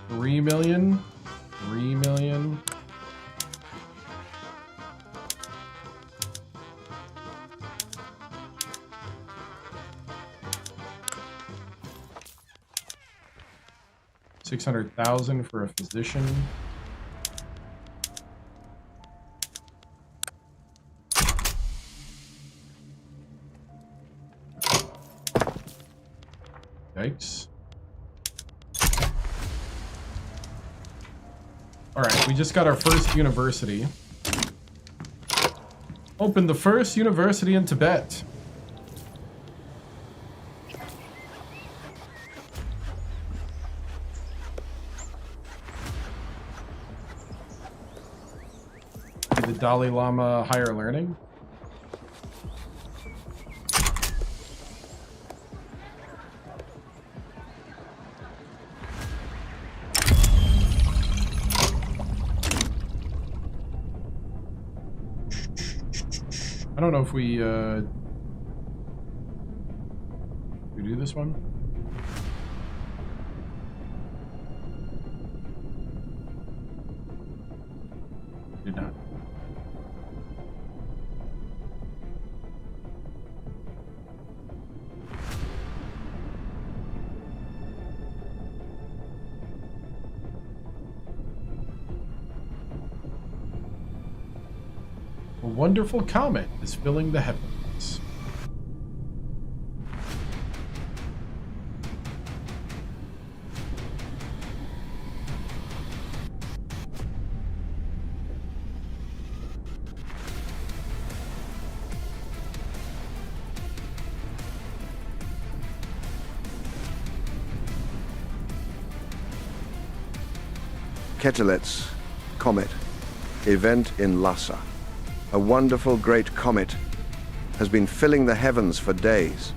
Speaker 1: 3 million. 3 million. $600,000 for a physician. Yikes. Alright, we just got our first university. Opened the first university in Tibet. The Dalai Lama higher learning. I don't know if we do this one. Did not. A wonderful comet is filling the heavens.
Speaker 2: Ketelet's comet event in Lhasa. A wonderful great comet has been filling the heavens for days.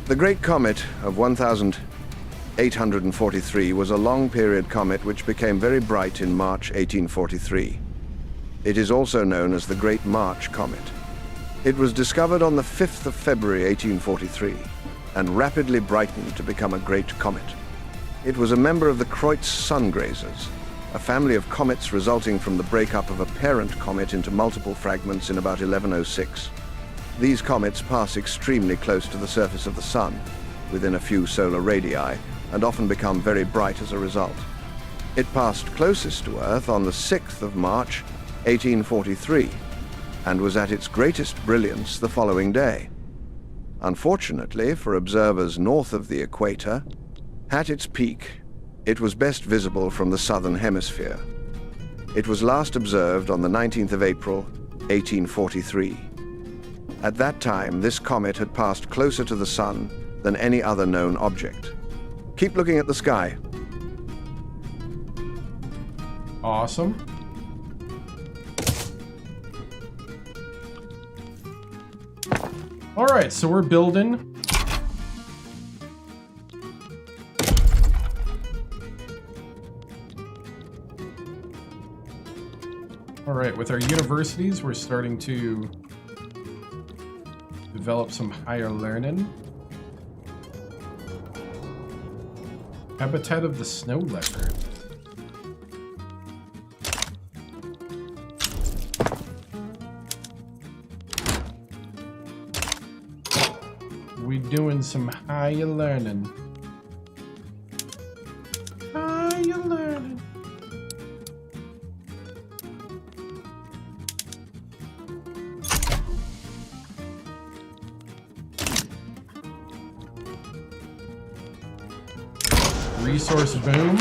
Speaker 2: The Great Comet of 1843 was a long-period comet which became very bright in March 1843. It is also known as the Great March Comet. It was discovered on the 5th of February 1843 and rapidly brightened to become a great comet. It was a member of the Kreutz sun grazers, a family of comets resulting from the breakup of a parent comet into multiple fragments in about 1106. These comets pass extremely close to the surface of the Sun, within a few solar radii, and often become very bright as a result. It passed closest to Earth on the 6th of March, 1843. and was at its greatest brilliance the following day. Unfortunately for observers north of the equator, at its peak, it was best visible from the southern hemisphere. It was last observed on the 19th of April, 1843. At that time, this comet had passed closer to the sun than any other known object. Keep looking at the sky.
Speaker 1: Awesome. All right, so we're building. All right, with our universities, we're starting to develop some higher learning. Habitat of the snow leopard. We doing some higher learning. Higher learning. Resource boom.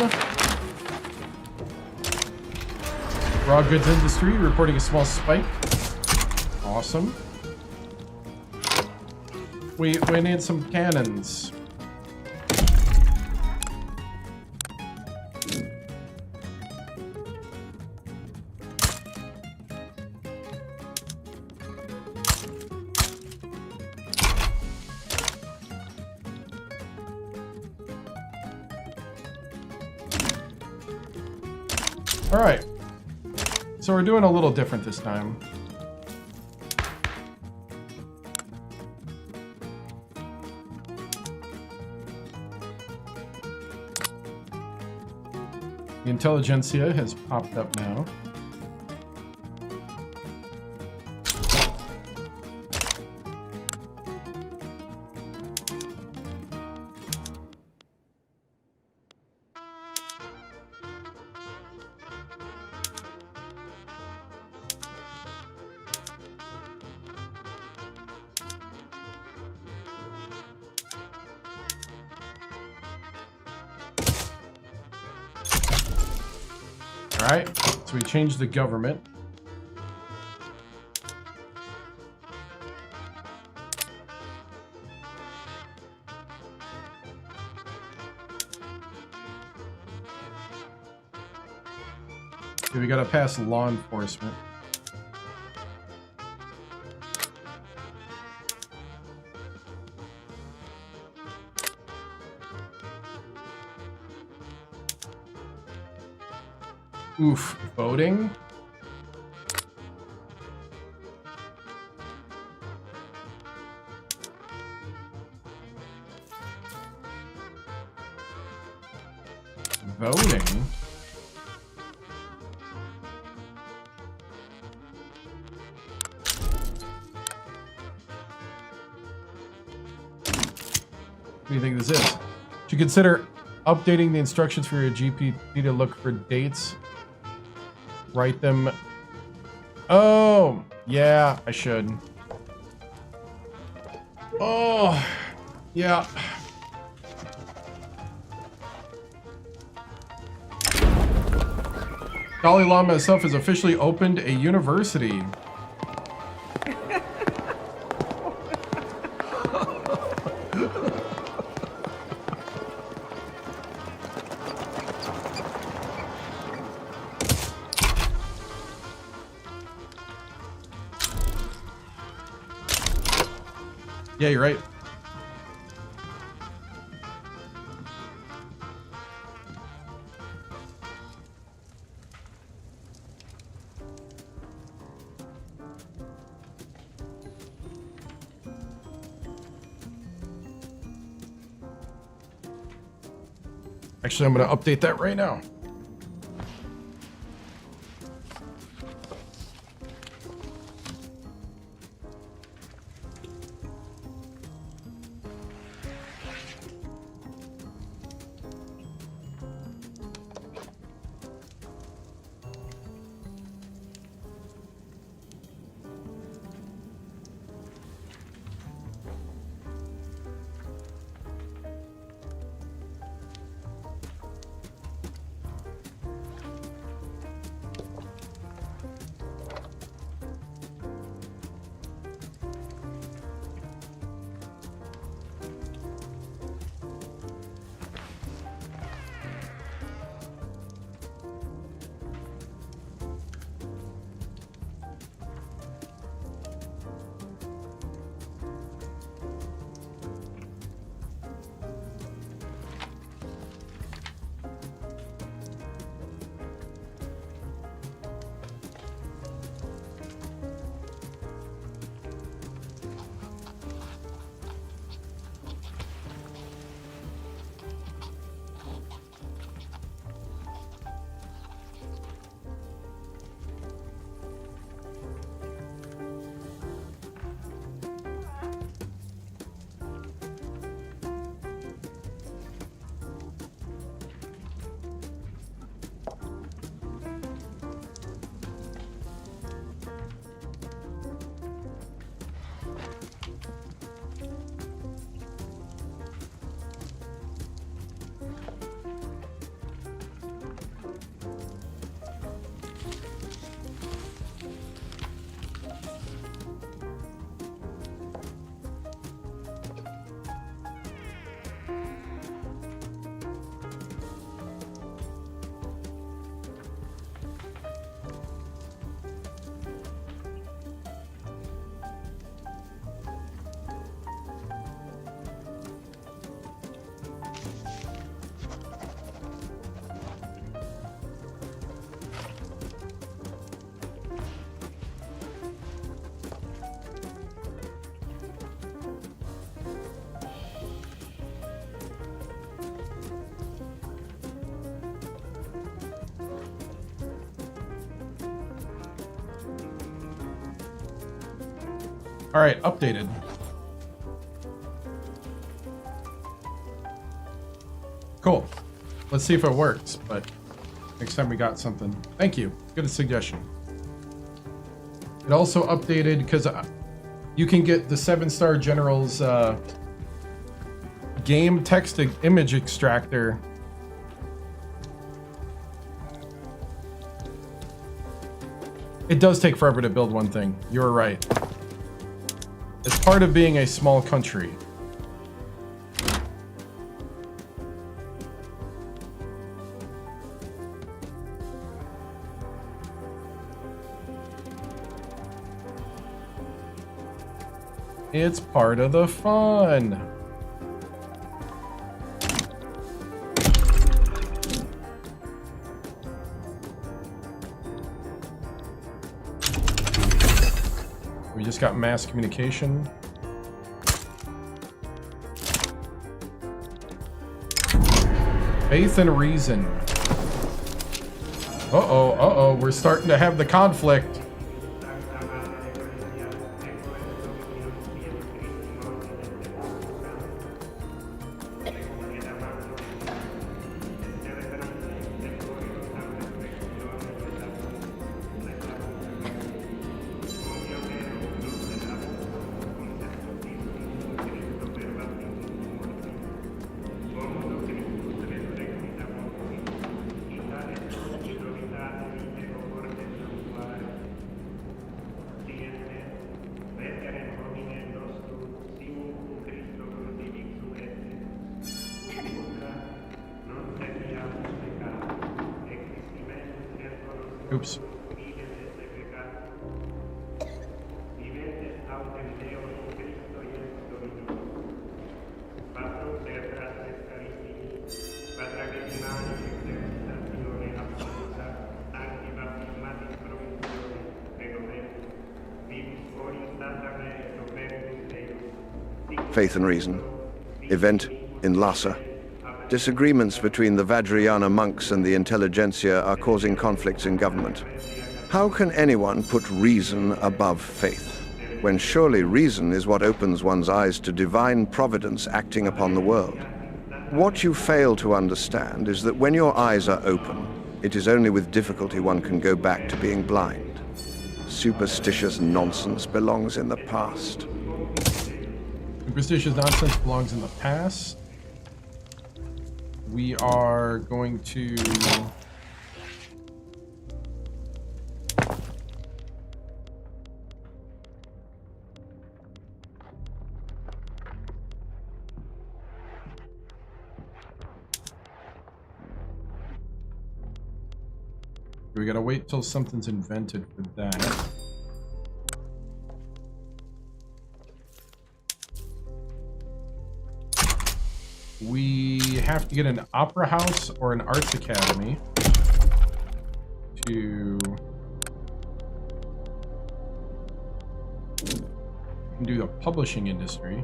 Speaker 1: Raw goods industry reporting a small spike. Awesome. We need some cannons. All right. So we're doing a little different this time. The intelligentsia has popped up now. Alright, so we changed the government. Okay, we gotta pass law enforcement. Oof, voting? Voting? What do you think this is? Should you consider updating the instructions for your GPT to look for dates? Write them. Oh, yeah, I should. Oh, yeah. Dalai Lama himself has officially opened a university. Yeah, you're right. Actually, I'm going to update that right now. All right, updated. Cool. Let's see if it works, but next time we got something. Thank you. Good suggestion. It also updated because you can get the 7-star general's game text image extractor. It does take forever to build one thing. You're right. It's part of being a small country. It's part of the fun. We just got mass communication. Faith and reason. Uh-oh, we're starting to have the conflict. Oops.
Speaker 2: Faith and reason. Event in Lhasa. Disagreements between the Vajrayana monks and the intelligentsia are causing conflicts in government. How can anyone put reason above faith, when surely reason is what opens one's eyes to divine providence acting upon the world? What you fail to understand is that when your eyes are open, it is only with difficulty one can go back to being blind. Superstitious nonsense belongs in the past.
Speaker 1: Superstitious nonsense belongs in the past. We are going to we gotta wait till something's invented for that. We have to get an opera house or an arts academy to do the publishing industry.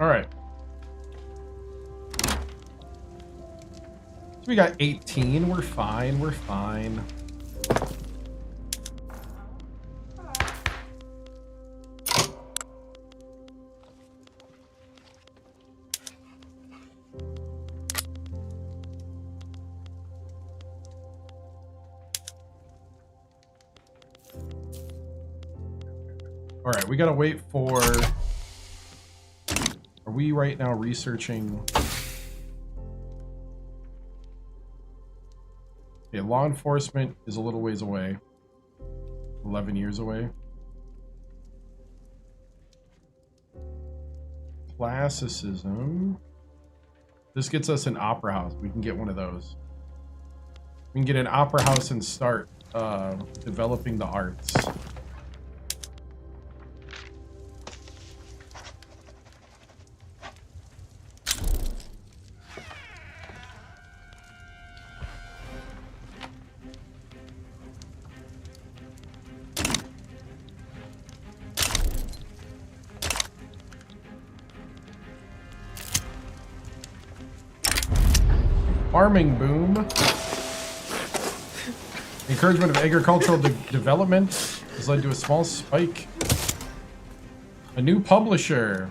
Speaker 1: All right. So we got 18. We're fine. We're fine. All right, we gotta wait for... Are we right now researching? Okay, law enforcement is a little ways away. 11 years away. Classicism. This gets us an opera house. We can get one of those. We can get an opera house and start developing the arts. Farming boom. Encouragement of agricultural development has led to a small spike. A new publisher.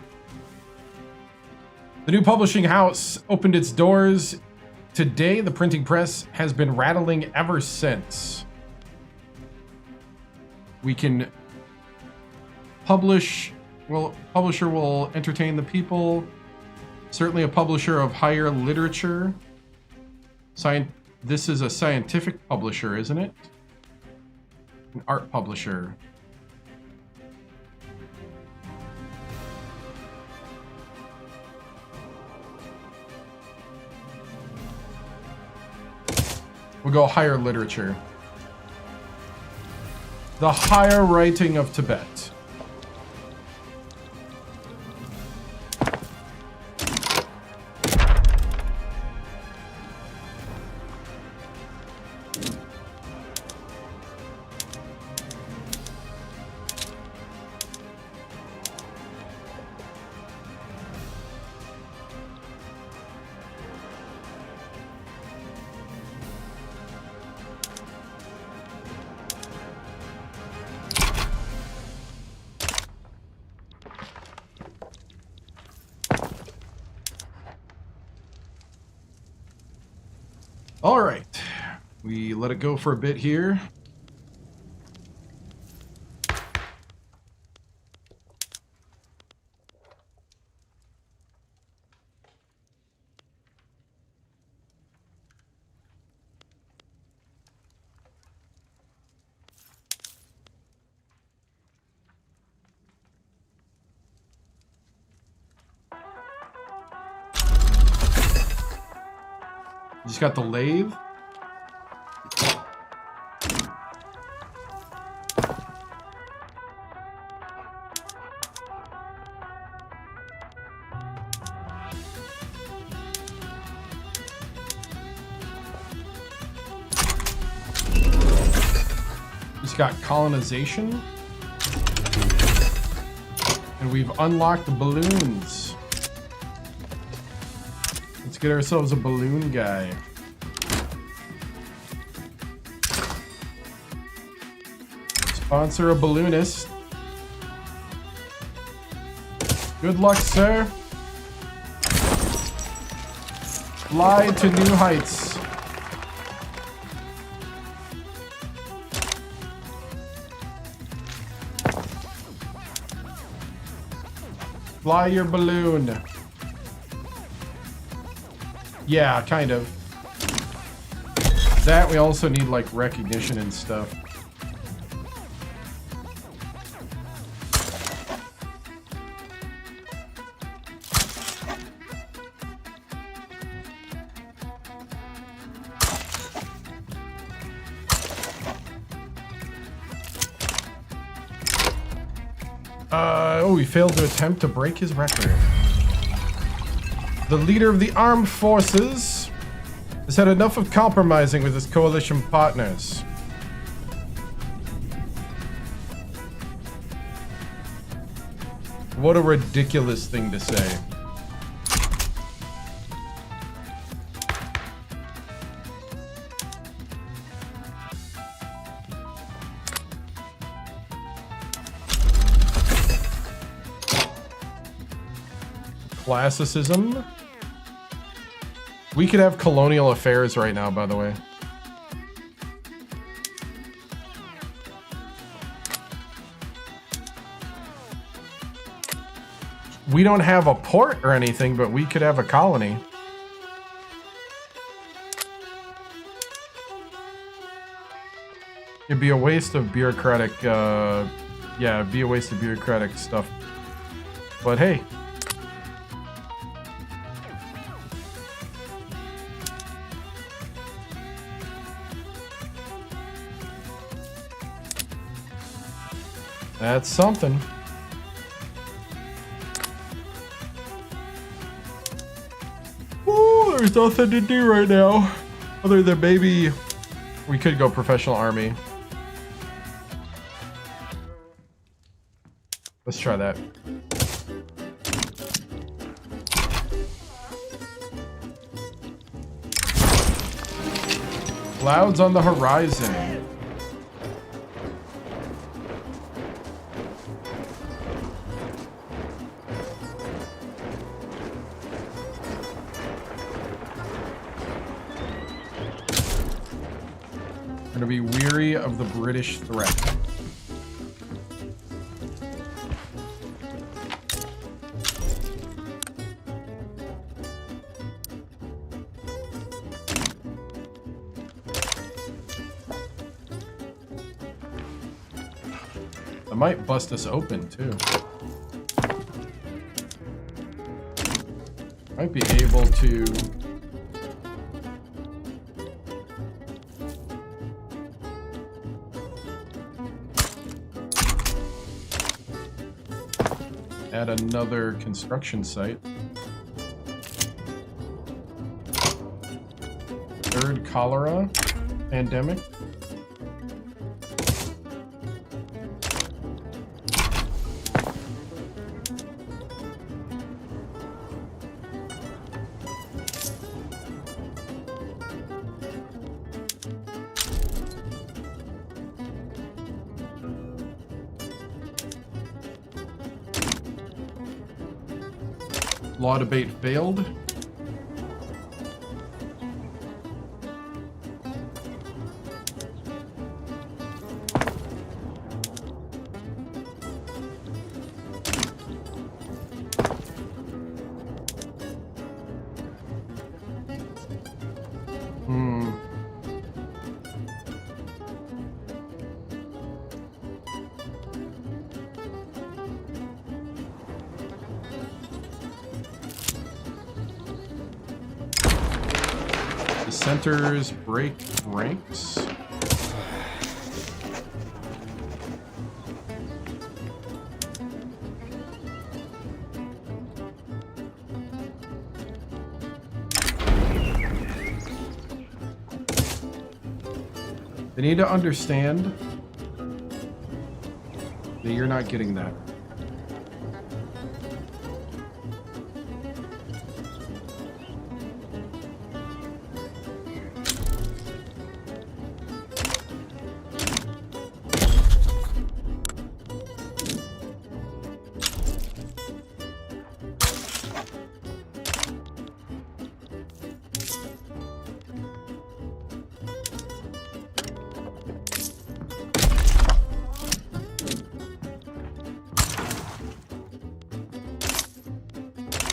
Speaker 1: The new publishing house opened its doors today. The printing press has been rattling ever since. We can publish. Well, publisher will entertain the people. Certainly a publisher of higher literature. This is a scientific publisher, isn't it? An art publisher. We'll go higher literature. The higher writing of Tibet. All right, we let it go for a bit here. Just got the lathe. Just got colonization. And we've unlocked the balloons. Let's get ourselves a balloon guy. Sponsor a balloonist. Good luck, sir. Fly to new heights. Fly your balloon. Yeah, kind of. That we also need like recognition and stuff. Oh, he failed to attempt to break his record. The leader of the armed forces has had enough of compromising with his coalition partners. What a ridiculous thing to say. Classicism. We could have colonial affairs right now, by the way. We don't have a port or anything, but we could have a colony. It'd be a waste of bureaucratic, yeah, it'd be a waste of bureaucratic stuff. But hey. That's something. Ooh, there's nothing to do right now. Other than maybe we could go professional army. Let's try that. Clouds on the horizon. Going to be weary of the British threat. That might bust us open too. Might be able to add another construction site. Third cholera pandemic. Law debate failed. Dissenters break ranks. They need to understand that you're not getting that.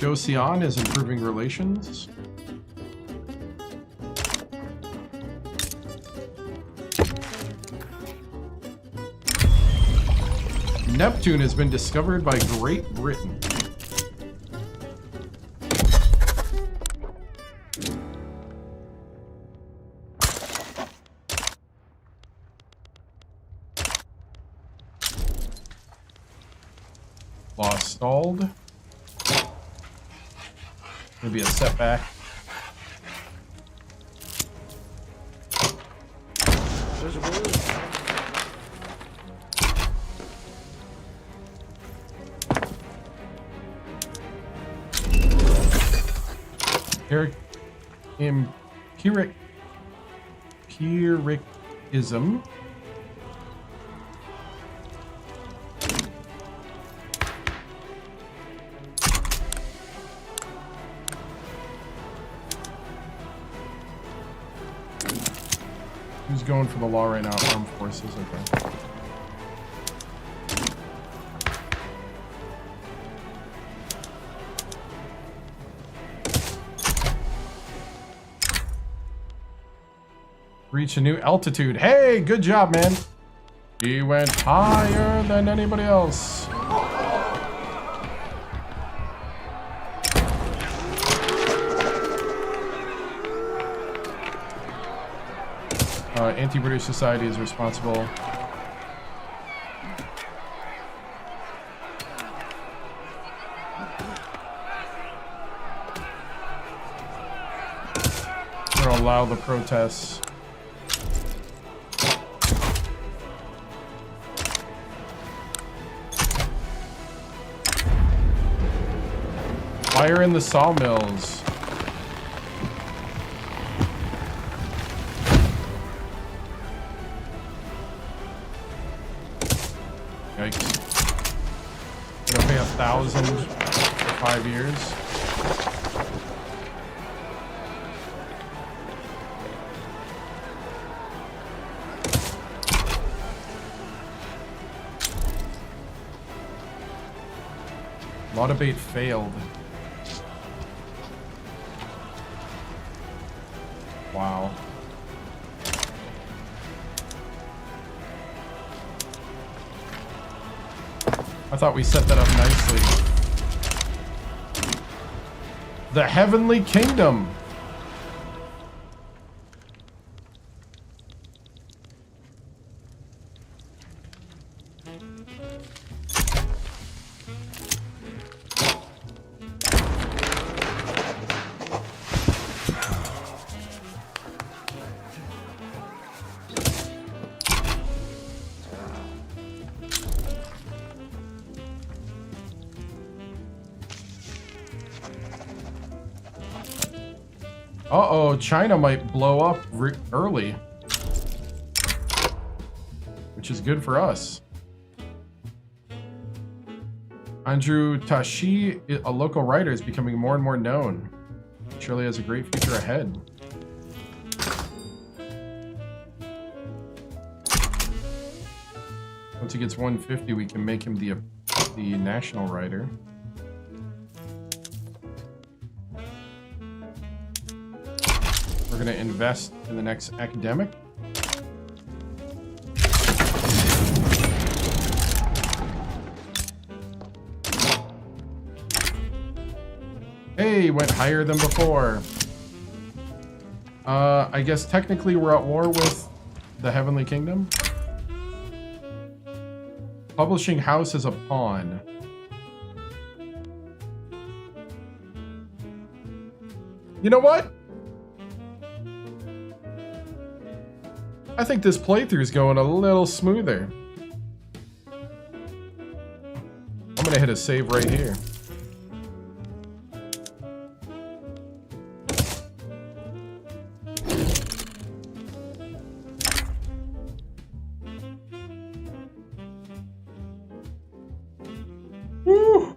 Speaker 1: Joseon is improving relations. Neptune has been discovered by Great Britain. Law stalled. Maybe a setback. Empiricism. Who's going for the law right now? Armed forces, okay. Reach a new altitude. Hey, good job, man. He went higher than anybody else. Anti-British society is responsible. to allow the protests. Fire in the sawmills. Yikes. Gonna pay 1,000 for 5 years. A lot of bait failed. Wow. I thought we set that up nicely. The Heavenly Kingdom. Uh-oh, China might blow up early. Which is good for us. Andrew Tashi, a local writer, is becoming more and more known. Surely has a great future ahead. Once he gets 150, we can make him the national writer. We're going to invest in the next academic. Hey, went higher than before. I guess technically we're at war with the Heavenly Kingdom. Publishing house is a pawn. You know what? I think this playthrough is going a little smoother. I'm gonna hit a save right here. Woo!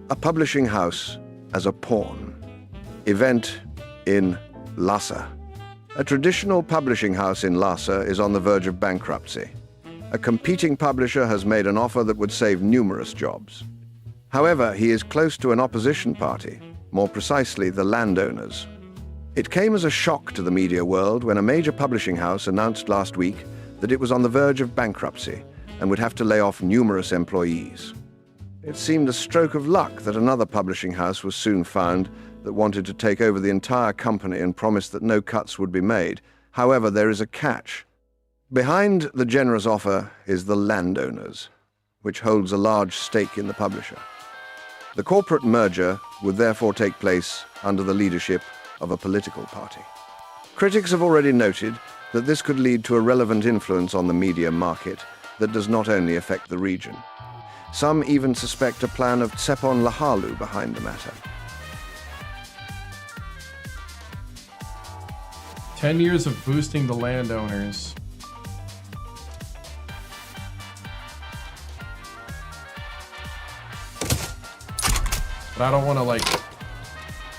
Speaker 2: A publishing house as a pawn. Event in Lhasa. A traditional publishing house in Lhasa is on the verge of bankruptcy. A competing publisher has made an offer that would save numerous jobs. However, he is close to an opposition party, more precisely the landowners. It came as a shock to the media world when a major publishing house announced last week that it was on the verge of bankruptcy and would have to lay off numerous employees. It seemed a stroke of luck that another publishing house was soon found that wanted to take over the entire company and promised that no cuts would be made. However, there is a catch. Behind the generous offer is the landowners, which holds a large stake in the publisher. The corporate merger would therefore take place under the leadership of a political party. Critics have already noted that this could lead to a relevant influence on the media market that does not only affect the region. Some even suspect a plan of Tsepon Lahalu behind the matter.
Speaker 1: 10 years of boosting the landowners. But I don't want to, like,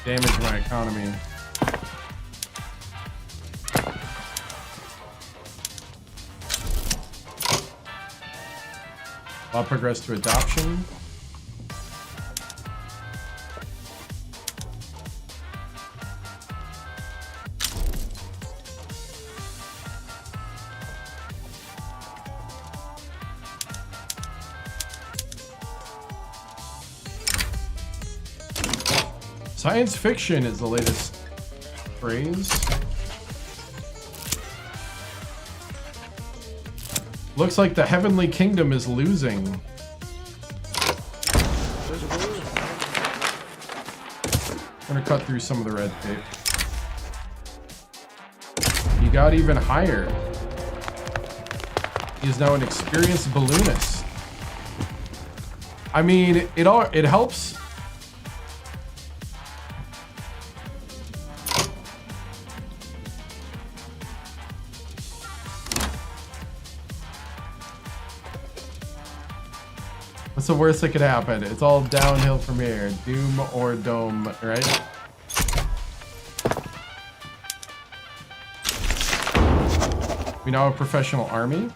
Speaker 1: damage my economy. I'll progress to adoption. Science fiction is the latest phrase. Looks like the heavenly kingdom is losing. I'm gonna cut through some of the red tape. He got even higher. He's now an experienced balloonist. I mean, it helps. What's the worst that could happen? It's all downhill from here. Doom or dome, right? We now have a professional army.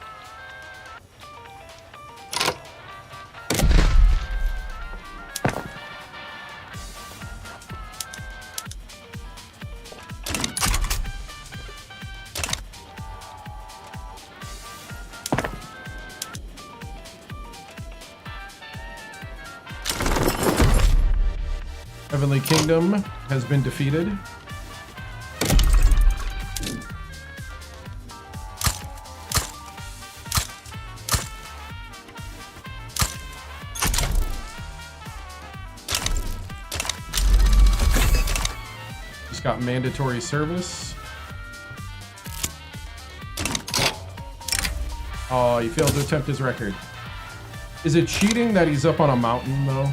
Speaker 1: Heavenly Kingdom has been defeated. Just got mandatory service. Oh, he failed to attempt his record. Is it cheating that he's up on a mountain, though?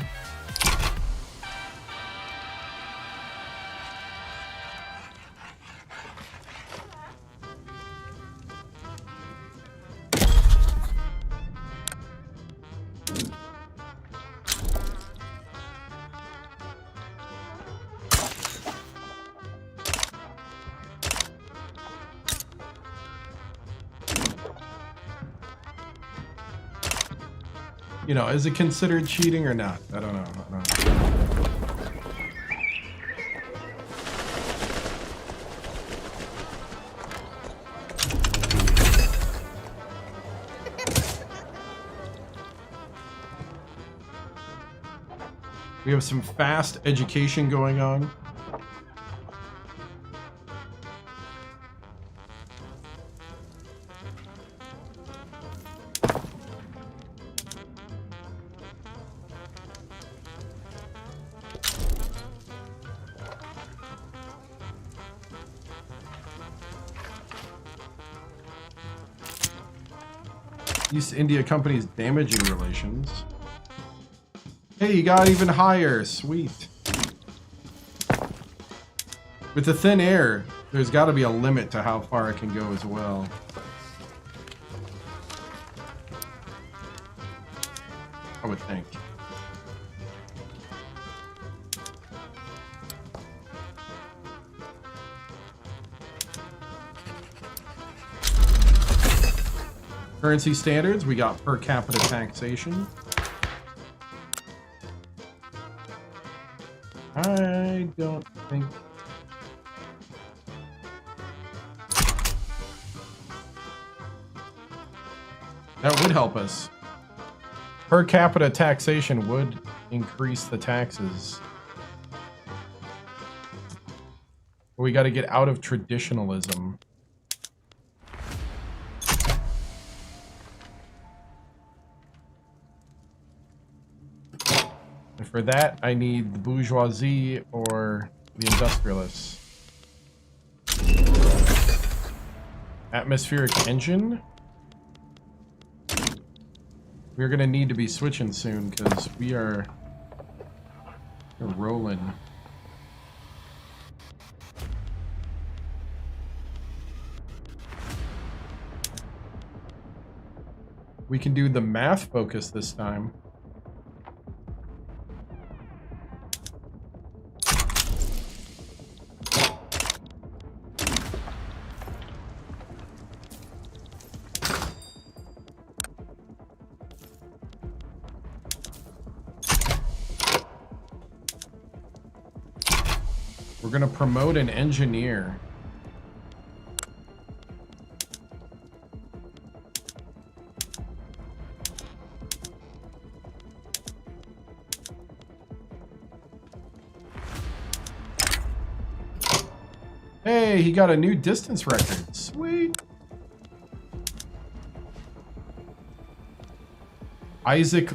Speaker 1: You know, is it considered cheating or not? I don't know. We have some fast education going on. East India Company's damaging relations. Hey, you got even higher. Sweet. With the thin air, there's got to be a limit to how far it can go as well. I would think. Currency standards, we got per capita taxation. I don't think... that would help us. Per capita taxation would increase the taxes. We got to get out of traditionalism. And for that, I need the bourgeoisie or the industrialists. Atmospheric engine. We're going to need to be switching soon because we're rolling. We can do the math focus this time. We're gonna promote an engineer. Hey, he got a new distance record. Sweet. Isaac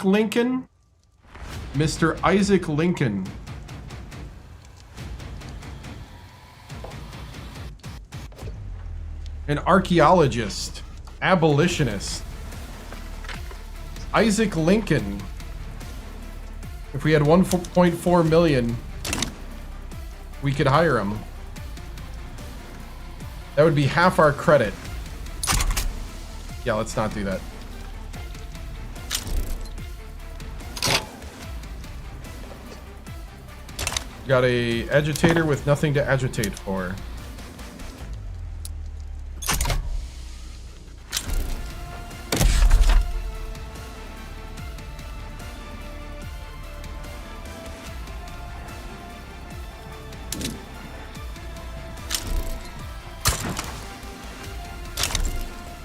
Speaker 1: Lincoln? Mr. Isaac Lincoln. An archaeologist. Abolitionist. Isaac Lincoln. If we had 1.4 million, we could hire him. That would be half our credit. Yeah, let's not do that. Got a agitator with nothing to agitate for.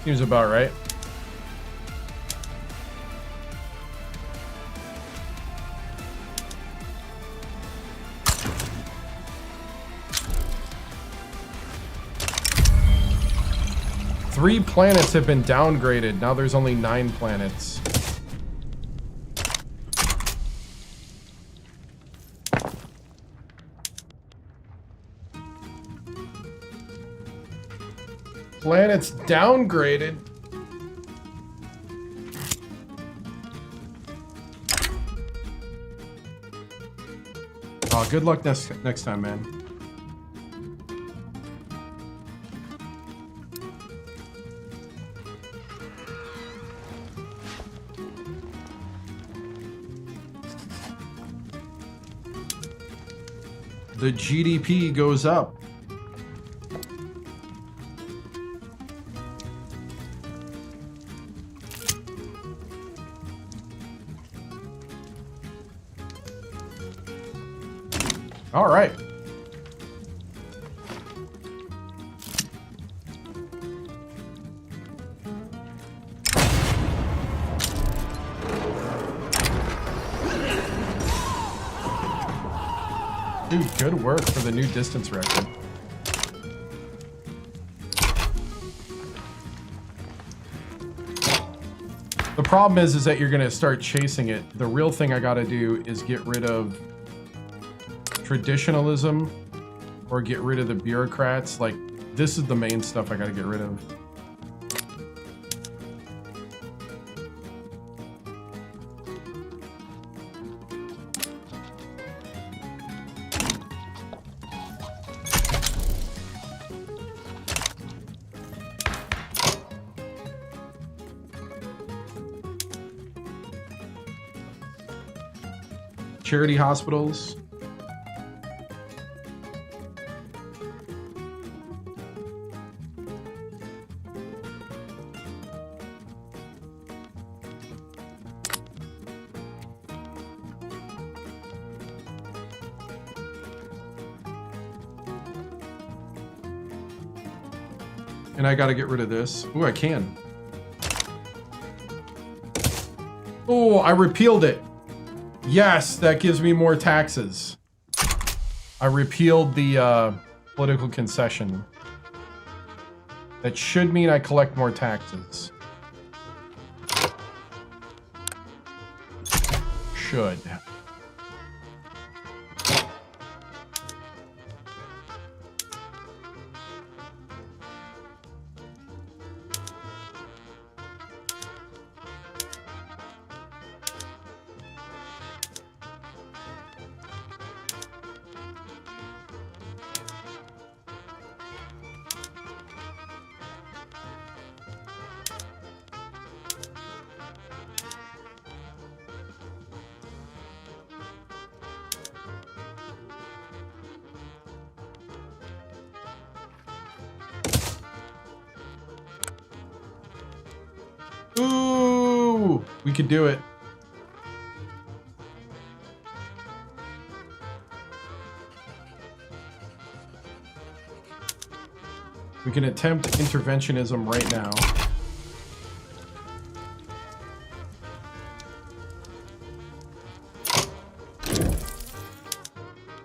Speaker 1: Seems about right. Three planets have been downgraded. Now there's only 9 planets. Planets downgraded. Oh, good luck next time, man. The GDP goes up. All right. Dude, good work for the new distance record. The problem is that you're going to start chasing it. The real thing I got to do is get rid of traditionalism or get rid of the bureaucrats. Like, this is the main stuff I got to get rid of. Charity hospitals. And I gotta get rid of this. Ooh, I can. Oh, I repealed it. Yes, that gives me more taxes. I repealed the political concession. That should mean I collect more taxes. Should. Ooh, we could do it. We can attempt interventionism right now.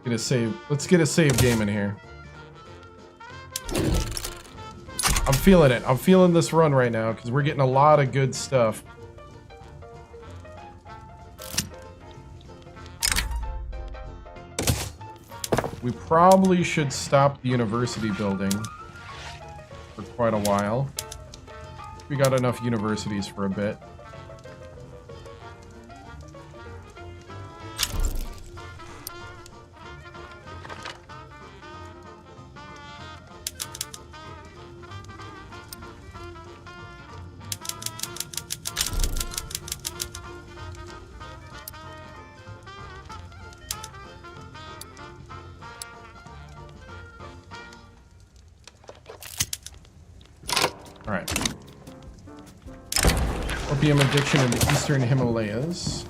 Speaker 1: Get a save. Let's get a save game in here. I'm feeling it. I'm feeling this run right now because we're getting a lot of good stuff. We probably should stop the university building for quite a while. We got enough universities for a bit. Alright. Opium addiction in the eastern Himalayas.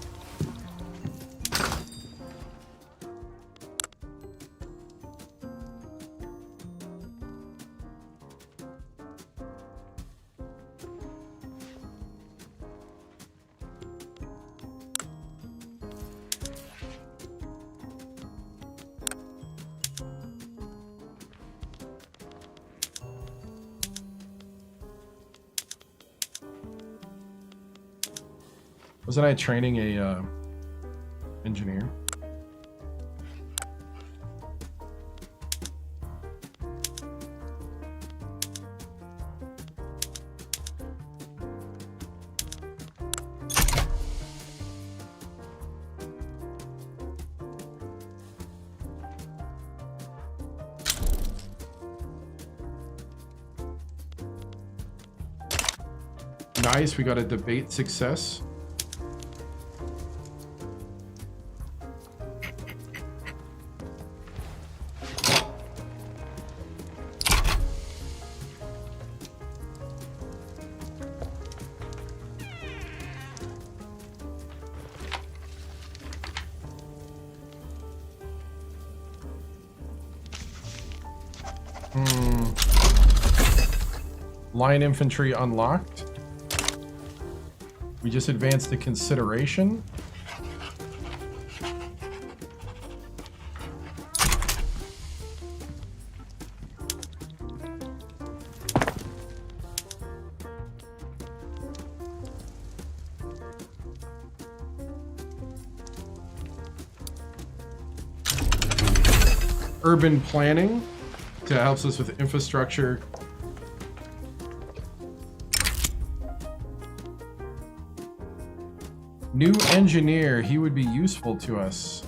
Speaker 1: Wasn't I training a engineer? Nice, we got a debate success. Line infantry unlocked. We just advanced to consideration. Urban planning that helps us with infrastructure. New engineer, he would be useful to us.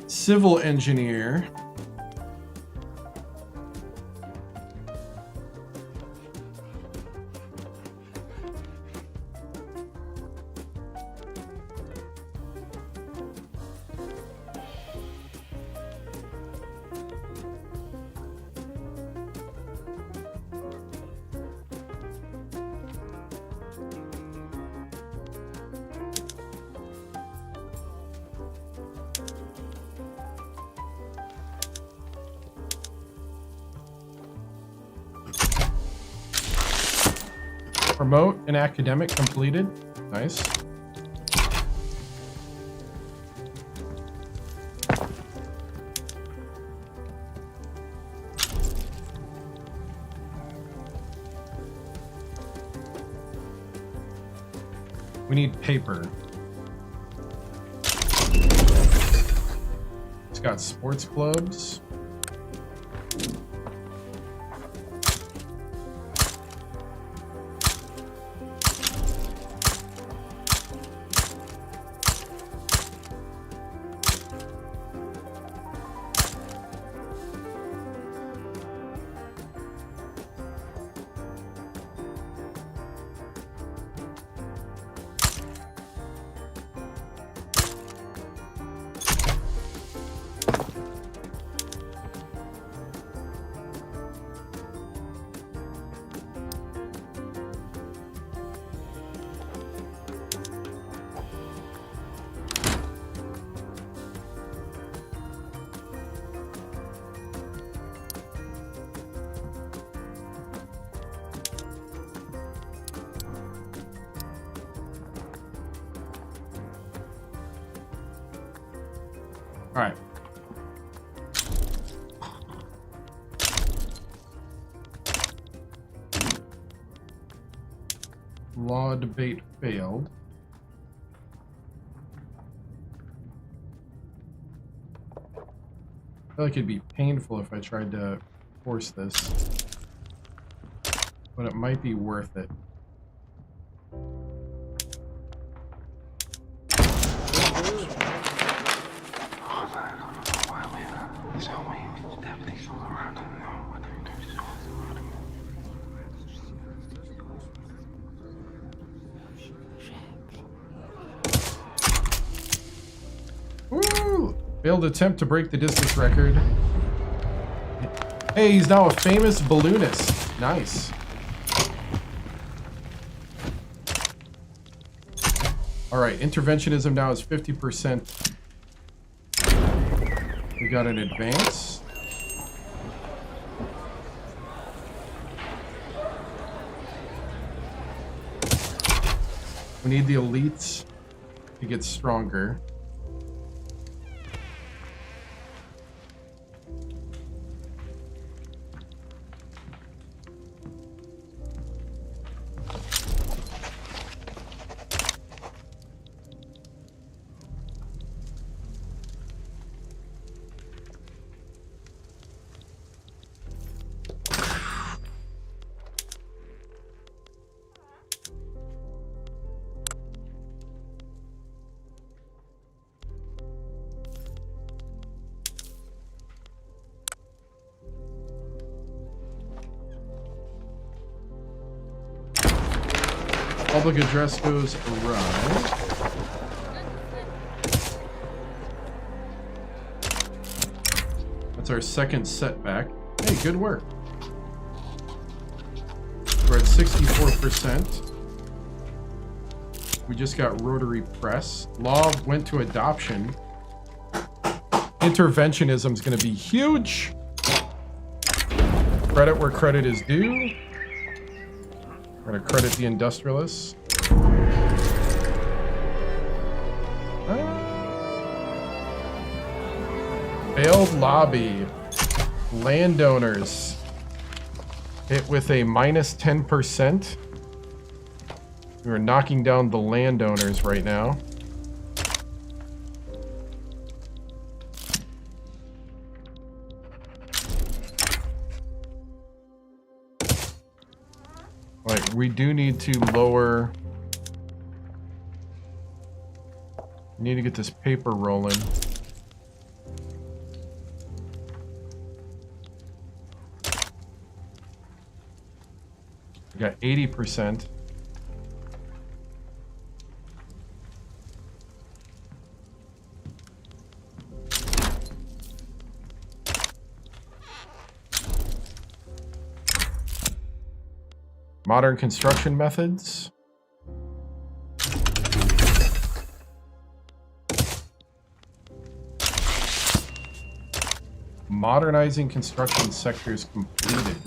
Speaker 1: Civil engineer. Promote an academic completed. Nice. We need paper. It's got sports clubs. All right. Law debate failed. I feel like it'd be painful if I tried to force this, but it might be worth it. Woo! Failed attempt to break the distance record. Hey, he's now a famous balloonist. Nice. All right, interventionism now is 50%. We got an advance. We need the elites to get stronger. Public address goes awry. That's our second setback. Hey, good work. We're at 64%. We just got rotary press. Law went to adoption. Interventionism is going to be huge. Credit where credit is due. We're going to credit the industrialists. Failed lobby. Landowners hit with a minus 10%. We're knocking down the landowners right now. Like, we do need to lower. We need to get this paper rolling. We got 80%. Modern construction methods. Modernizing construction sectors completed.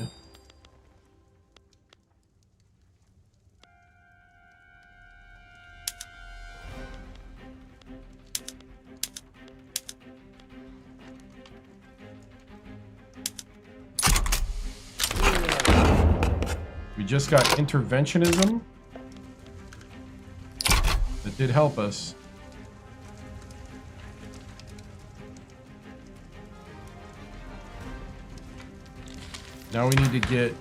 Speaker 1: We just got interventionism. That did help us. Now we need to get...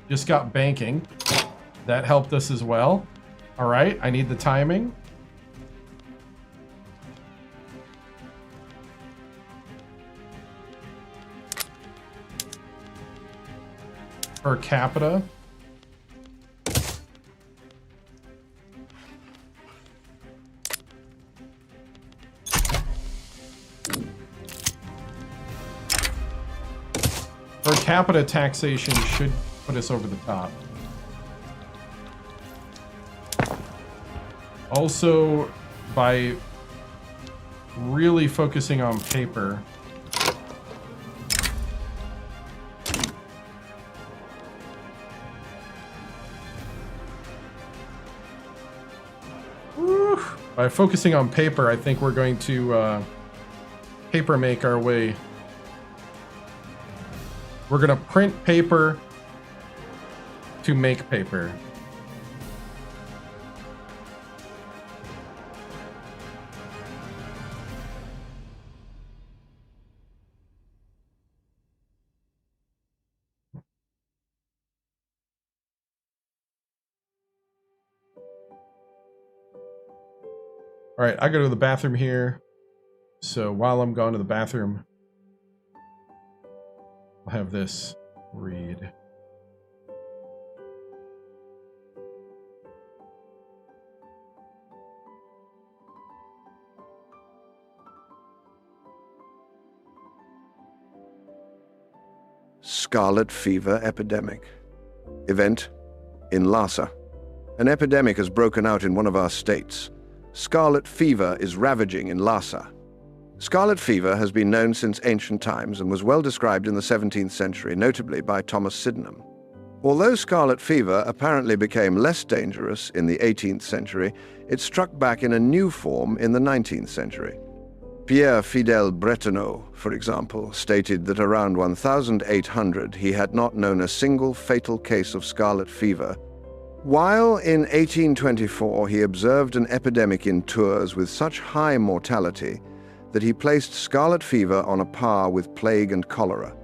Speaker 1: Just got banking. That helped us as well. All right, I need the timing. Per capita. Per capita taxation should put us over the top. Also, by really focusing on paper, By focusing on paper, I think we're going to paper make our way. We're going to print paper to make paper. All right, I go to the bathroom here. So while I'm going to the bathroom, I'll have this read.
Speaker 2: Scarlet fever epidemic. Event in Lhasa. An epidemic has broken out in one of our states. Scarlet fever is ravaging in Lhasa. Scarlet fever has been known since ancient times and was well described in the 17th century, notably by Thomas Sydenham. Although scarlet fever apparently became less dangerous in the 18th century, it struck back in a new form in the 19th century. Pierre Fidel Bretonneau, for example, stated that around 1800 he had not known a single fatal case of scarlet fever, while in 1824 he observed an epidemic in Tours with such high mortality that he placed scarlet fever on a par with plague and cholera.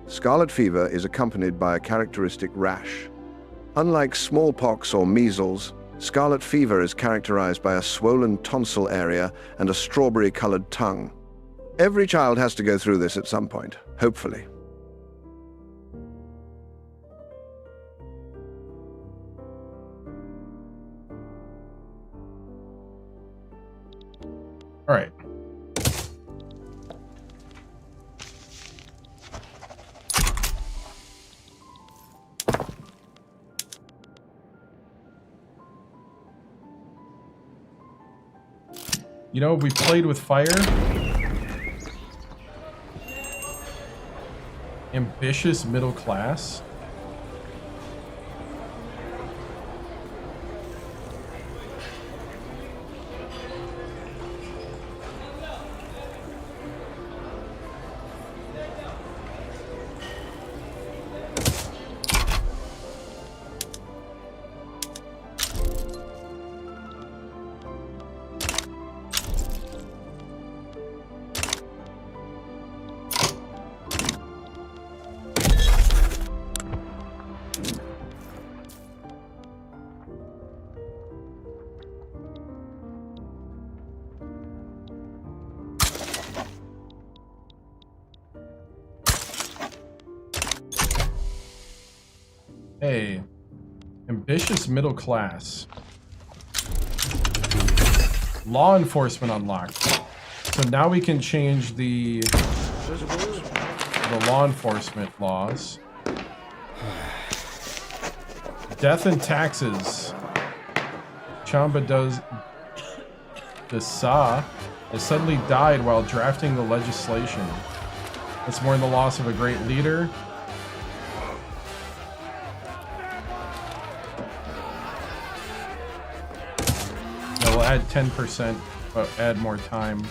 Speaker 2: Scarlet fever is accompanied by a characteristic rash. Unlike smallpox or measles, scarlet fever is characterized by a swollen tonsil area and a strawberry-colored tongue. Every child has to go through this at some point, hopefully.
Speaker 1: All right. You know, we played with fire. Ambitious middle class. Hey, ambitious middle class. Law enforcement unlocked. So now we can change the law enforcement laws. Death and taxes. Chamba Dasa has suddenly died while drafting the legislation. It's mourn the loss of a great leader. We'll add 10%, but add more time.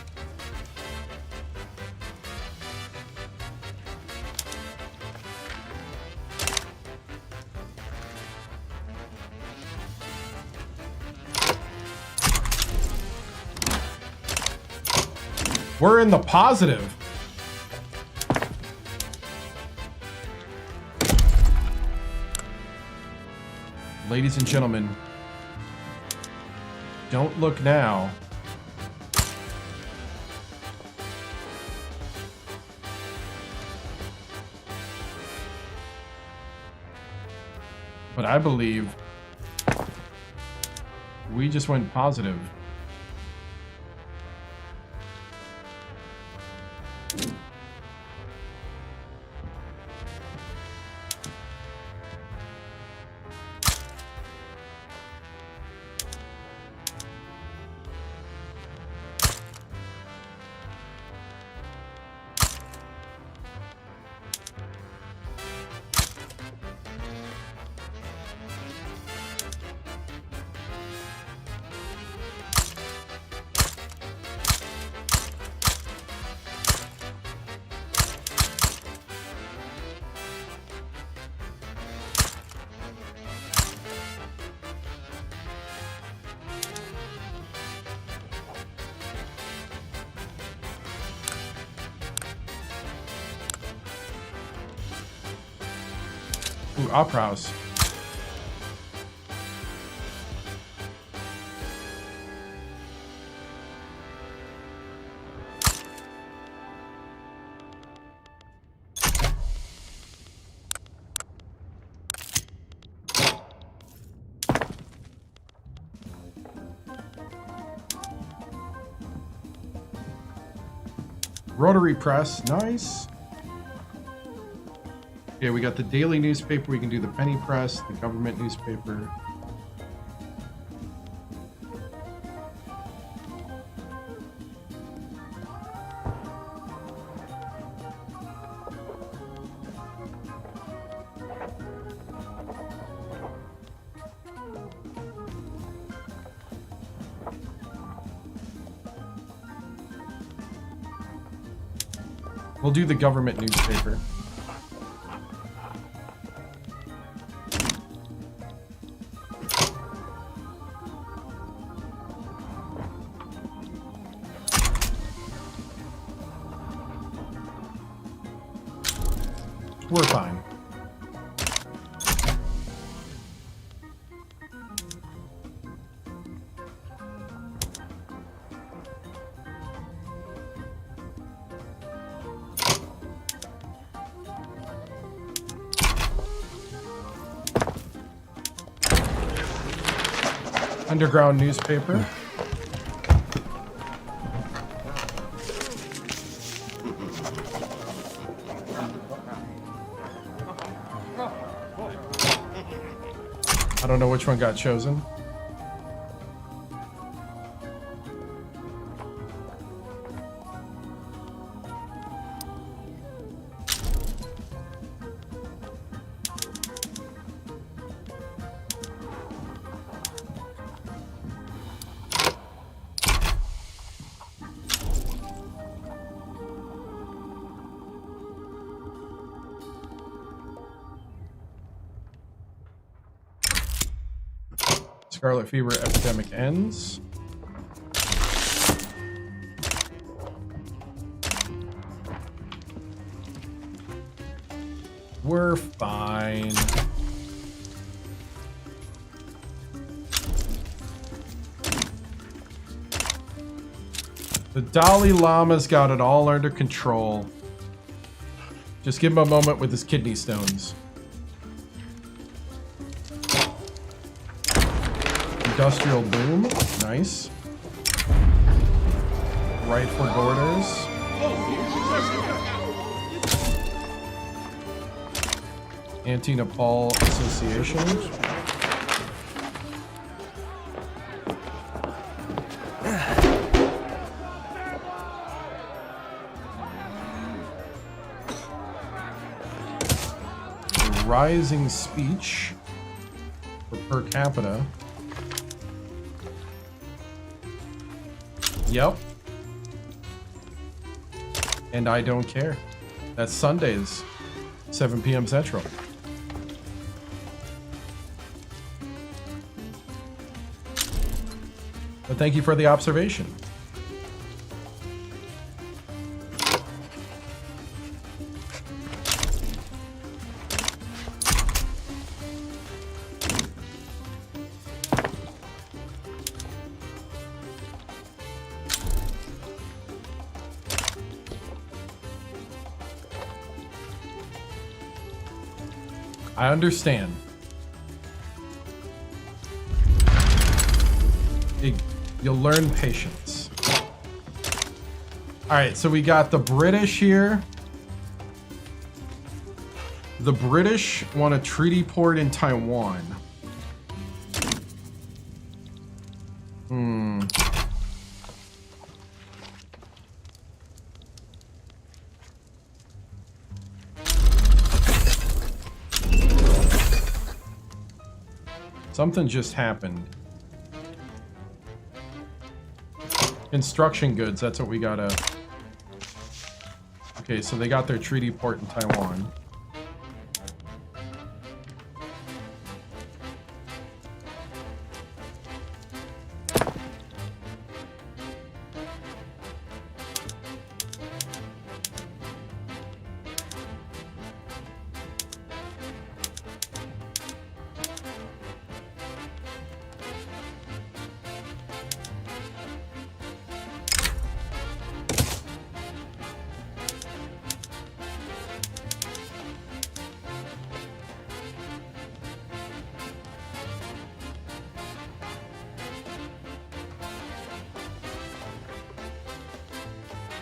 Speaker 1: We're in the positive. Ladies and gentlemen, don't look now. But I believe we just went positive. Ooh, Opera House. Rotary Press, nice. Okay, we got the daily newspaper. We can do the penny press, the government newspaper. We'll do the government newspaper. We're fine. Underground newspaper. I don't know which one got chosen. Scarlet fever epidemic ends. We're fine. The Dalai Lama's got it all under control. Just give him a moment with his kidney stones. Industrial boom, nice. Right for borders. Anti-Nepal Association. Rising speech for per capita. Yep. And I don't care. That's Sundays, 7 p.m. Central. But thank you for the observation. I understand. You'll learn patience. All right, so we got the British here. The British want a treaty port in Taiwan. Something just happened. Construction goods, that's what we gotta... Okay, so they got their treaty port in Taiwan.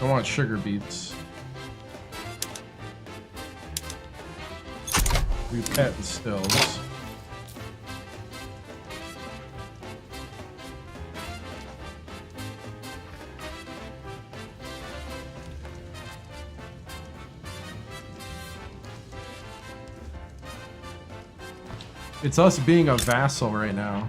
Speaker 1: I want sugar beets. We pet and stills. It's us being a vassal right now.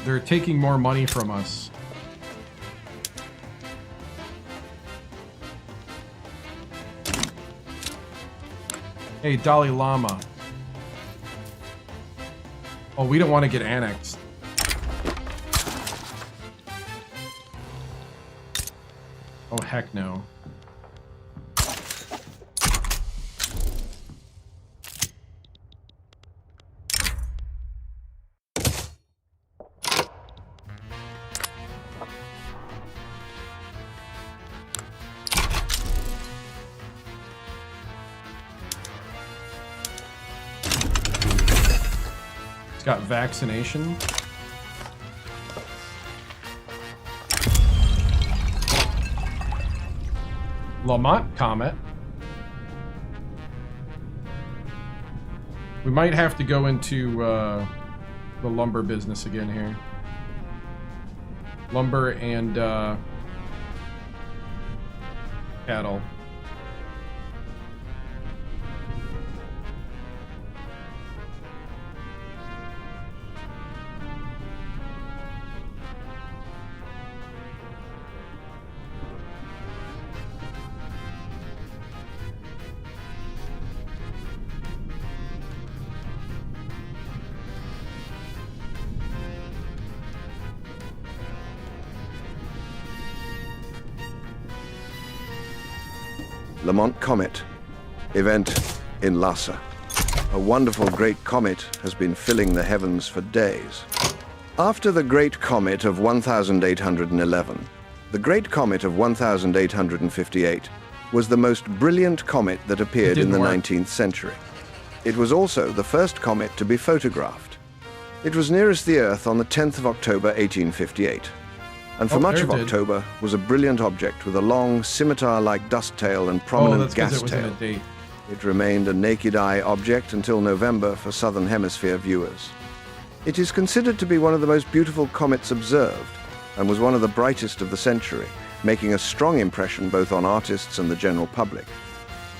Speaker 1: They're taking more money from us. Hey, Dalai Lama. Oh, we don't want to get annexed. Oh, heck no. It's got vaccination. Lamont Comet. We might have to go into the lumber business again here. Lumber and cattle.
Speaker 2: Lamont Comet. Event in Lhasa. A wonderful great comet has been filling the heavens for days. After the Great Comet of 1811, the Great Comet of 1858 was the most brilliant comet that appeared in the 19th century. It was also the first comet to be photographed. It was nearest the Earth on the 10th of October 1858. And for much of October was a brilliant object with a long, scimitar-like dust tail and prominent gas tail. It remained a naked-eye object until November for Southern Hemisphere viewers. It is considered to be one of the most beautiful comets observed, and was one of the brightest of the century, making a strong impression both on artists and the general public.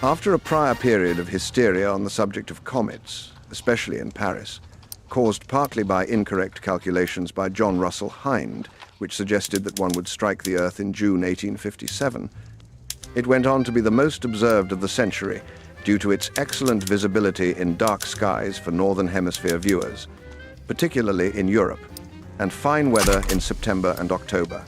Speaker 2: After a prior period of hysteria on the subject of comets, especially in Paris, caused partly by incorrect calculations by John Russell Hind, which suggested that one would strike the Earth in June 1857. It went on to be the most observed of the century due to its excellent visibility in dark skies for Northern Hemisphere viewers, particularly in Europe, and fine weather in September and October.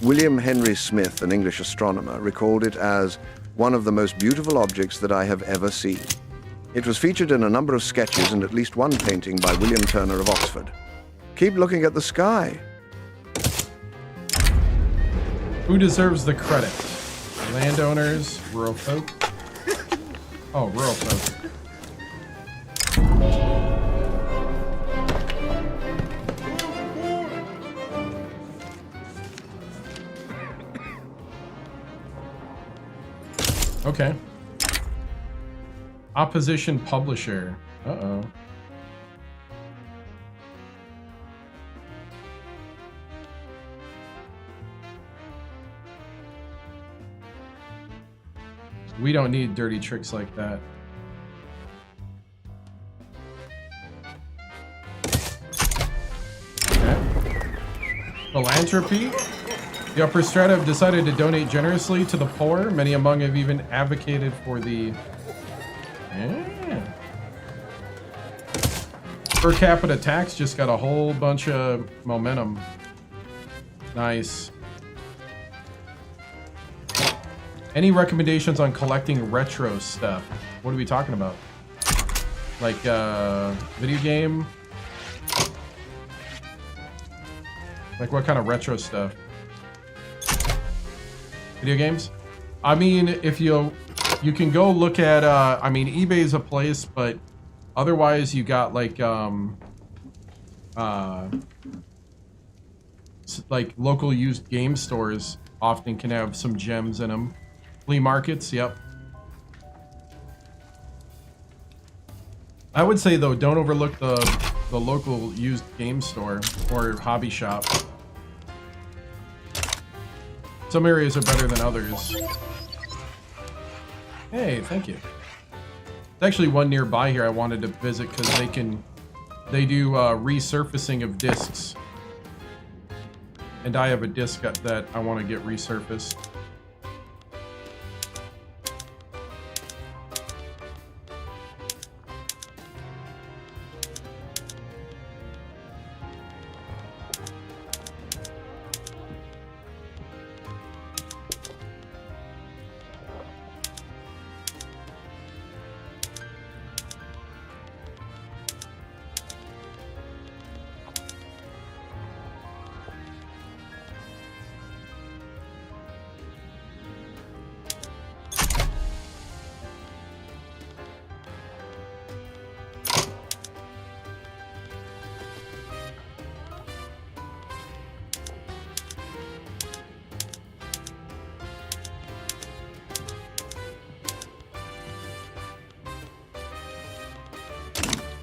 Speaker 2: William Henry Smith, an English astronomer, recalled it as one of the most beautiful objects that I have ever seen. It was featured in a number of sketches and at least one painting by William Turner of Oxford. Keep looking at the sky.
Speaker 1: Who deserves the credit? Landowners, rural folk? Oh, rural folk. Okay. Opposition publisher. Uh-oh. We don't need dirty tricks like that. Okay. Philanthropy. The upper strata have decided to donate generously to the poor. Many among have even advocated for the... Yeah. Per capita tax just got a whole bunch of momentum. Nice. Any recommendations on collecting retro stuff? What are we talking about? Like, video game? Like, what kind of retro stuff? Video games? I mean, if you can go look at, I mean, eBay is a place, but Otherwise, you got like local used game stores often can have some gems in them. Flea markets, yep. I would say though, don't overlook the local used game store or hobby shop. Some areas are better than others. Hey, thank you. There's actually one nearby here I wanted to visit because they do resurfacing of discs. And I have a disc that I want to get resurfaced.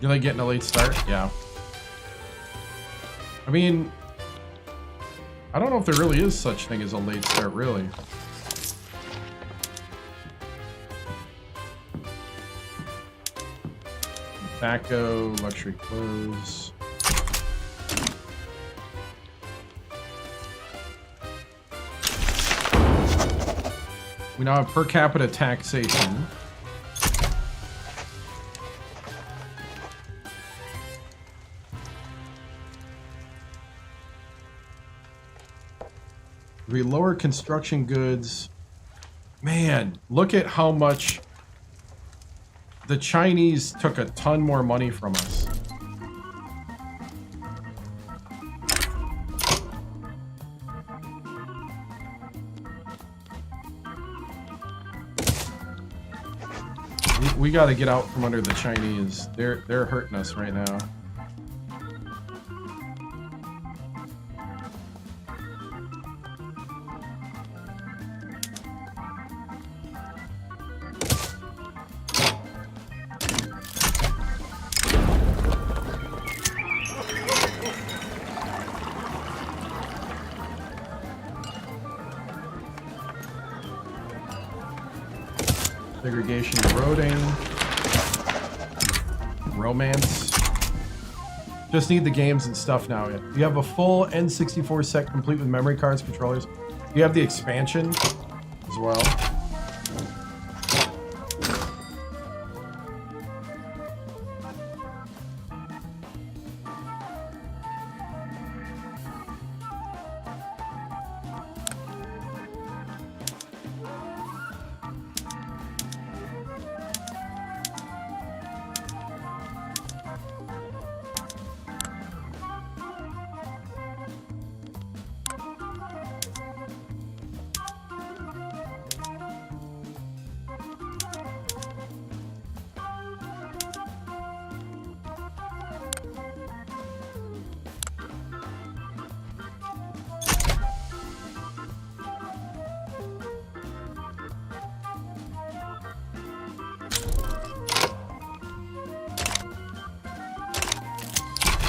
Speaker 1: You're like getting a late start? Yeah. I mean, I don't know if there really is such thing as a late start, really. Tobacco, luxury clothes. We now have per capita taxation. We lower construction goods. Man, look at how much the Chinese took a ton more money from us. We got to get out from under the Chinese. They're hurting us right now. Segregation, eroding, romance. Just need the games and stuff now. You have a full N64 set complete with memory cards, controllers. You have the expansion as well.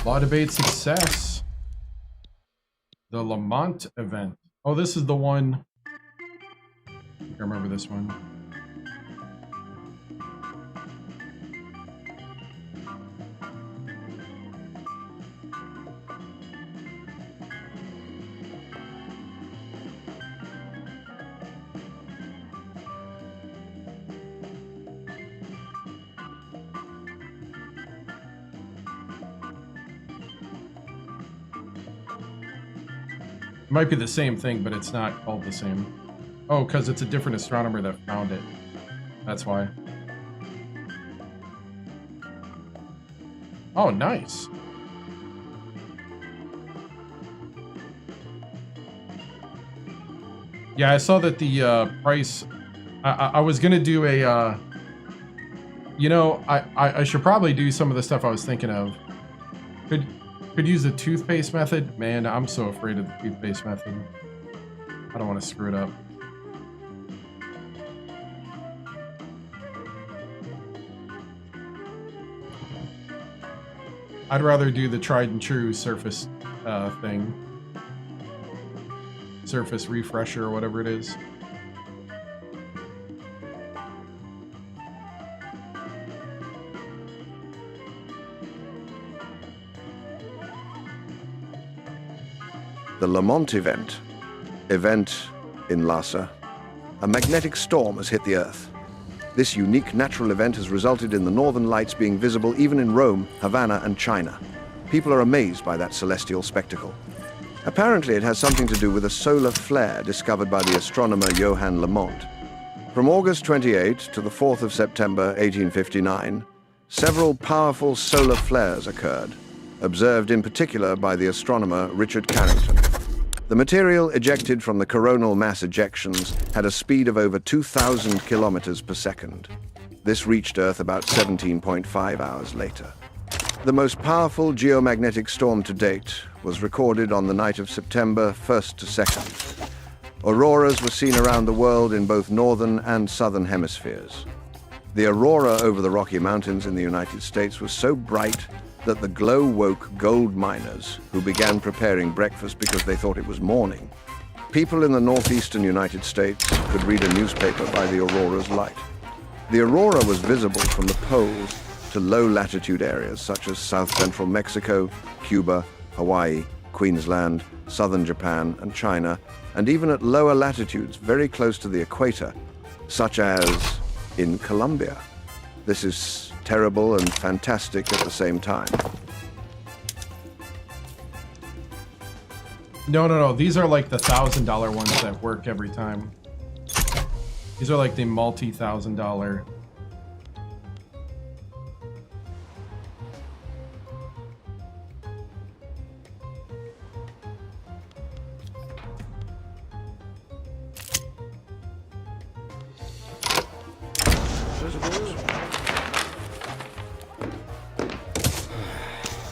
Speaker 1: Law debate success. The Lamont event. Oh, this is the one. I remember this one. It might be the same thing, but it's not called the same. Oh, because it's a different astronomer that found it. That's why. Oh, nice. Yeah, I saw that the price... I was going to do You know, I should probably do some of the stuff I was thinking of. Could use the toothpaste method. Man, I'm so afraid of the toothpaste method. I don't want to screw it up. I'd rather do the tried and true surface thing. Surface refresher or whatever it is.
Speaker 2: The Lamont event in Lhasa, a magnetic storm has hit the Earth. This unique natural event has resulted in the northern lights being visible even in Rome, Havana, and China. People are amazed by that celestial spectacle. Apparently, it has something to do with a solar flare discovered by the astronomer Johann Lamont. From August 28 to the 4th of September 1859, several powerful solar flares occurred, observed in particular by the astronomer Richard Carrington. The material ejected from the coronal mass ejections had a speed of over 2,000 kilometers per second. This reached Earth about 17.5 hours later. The most powerful geomagnetic storm to date was recorded on the night of September 1st to 2nd. Auroras were seen around the world in both northern and southern hemispheres. The aurora over the Rocky Mountains in the United States was so bright that the glow woke gold miners who began preparing breakfast because they thought it was morning. People in the northeastern United States could read a newspaper by the aurora's light. The aurora was visible from the poles to low-latitude areas such as south-central Mexico, Cuba, Hawaii, Queensland, southern Japan, and China, and even at lower latitudes very close to the equator, such as in Colombia. This is terrible and fantastic at the same time.
Speaker 1: No. These are like the $1,000 ones that work every time. These are like the multi-$1,000.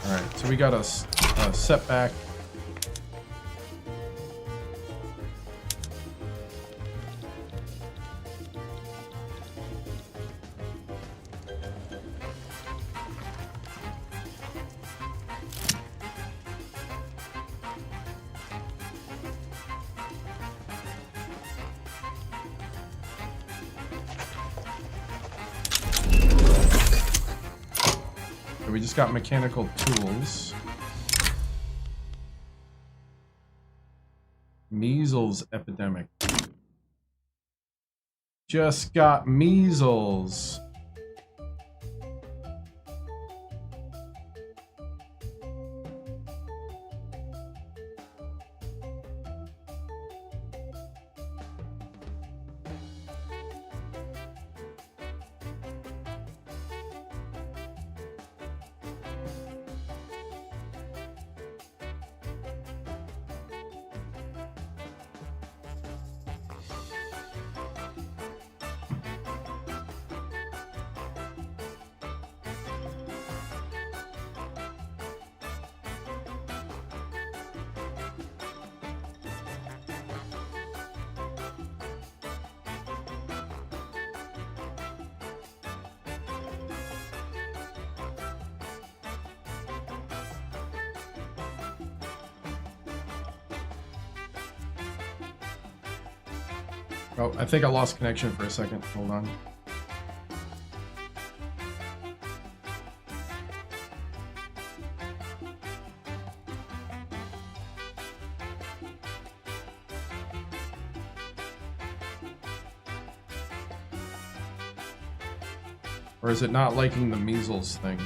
Speaker 1: Alright, so we got a setback. We just got mechanical tools. Measles epidemic. Just got measles. Oh, I think I lost connection for a second. Hold on. Or is it not liking the measles thing?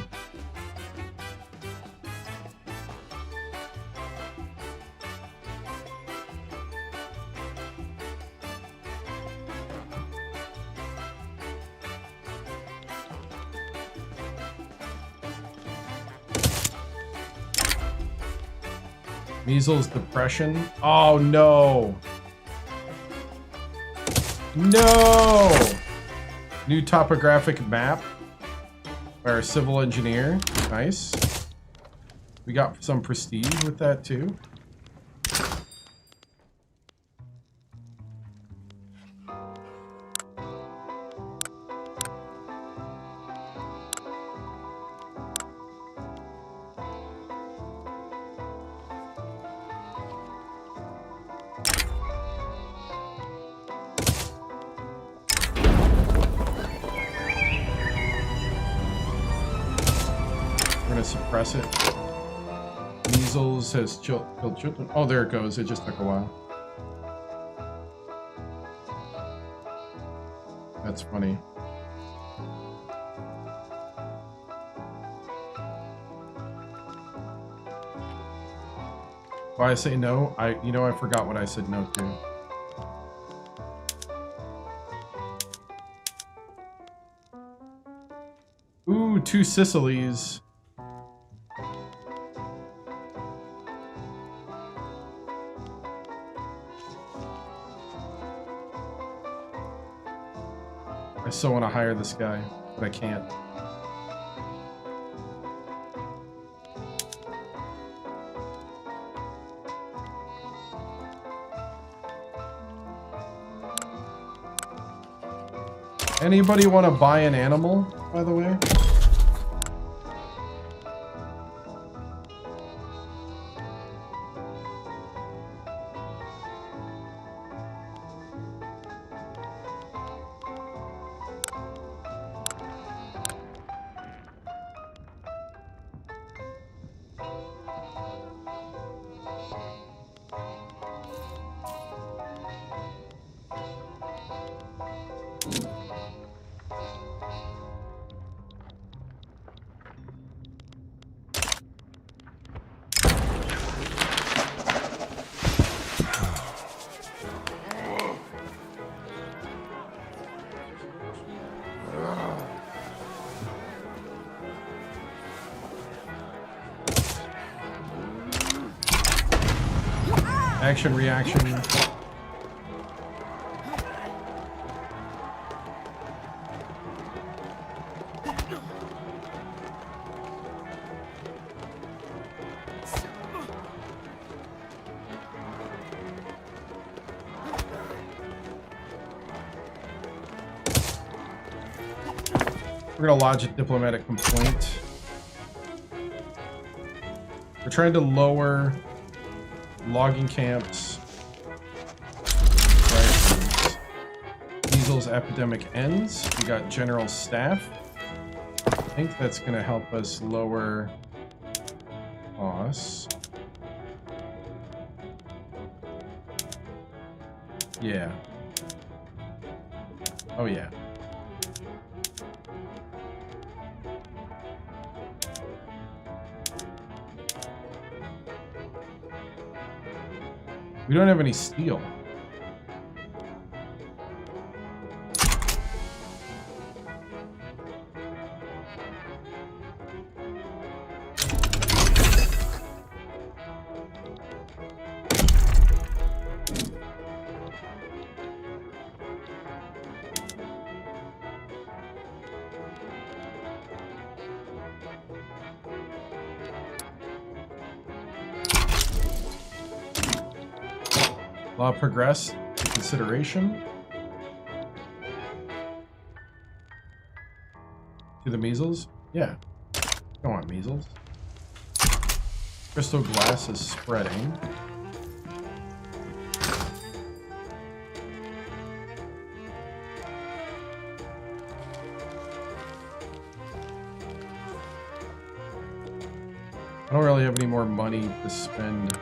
Speaker 1: Measles depression. Oh no. No. New topographic map. By our civil engineer. Nice. We got some prestige with that too. Suppress it. Measles has killed children. Oh, there it goes. It just took a while. That's funny. Why I say no? I forgot what I said no to. Ooh, 2 Sicilies. I still want to hire this guy, but I can't. Anybody want to buy an animal, by the way? Action, reaction. We're gonna lodge a diplomatic complaint. We're trying to lower logging camps. Right. Measles epidemic ends. We got general staff. I think that's gonna help us lower costs. Yeah. Oh yeah. We don't have any steel. Law progress to consideration. To the measles? Yeah. Don't want measles. Crystal glass is spreading. I don't really have any more money to spend.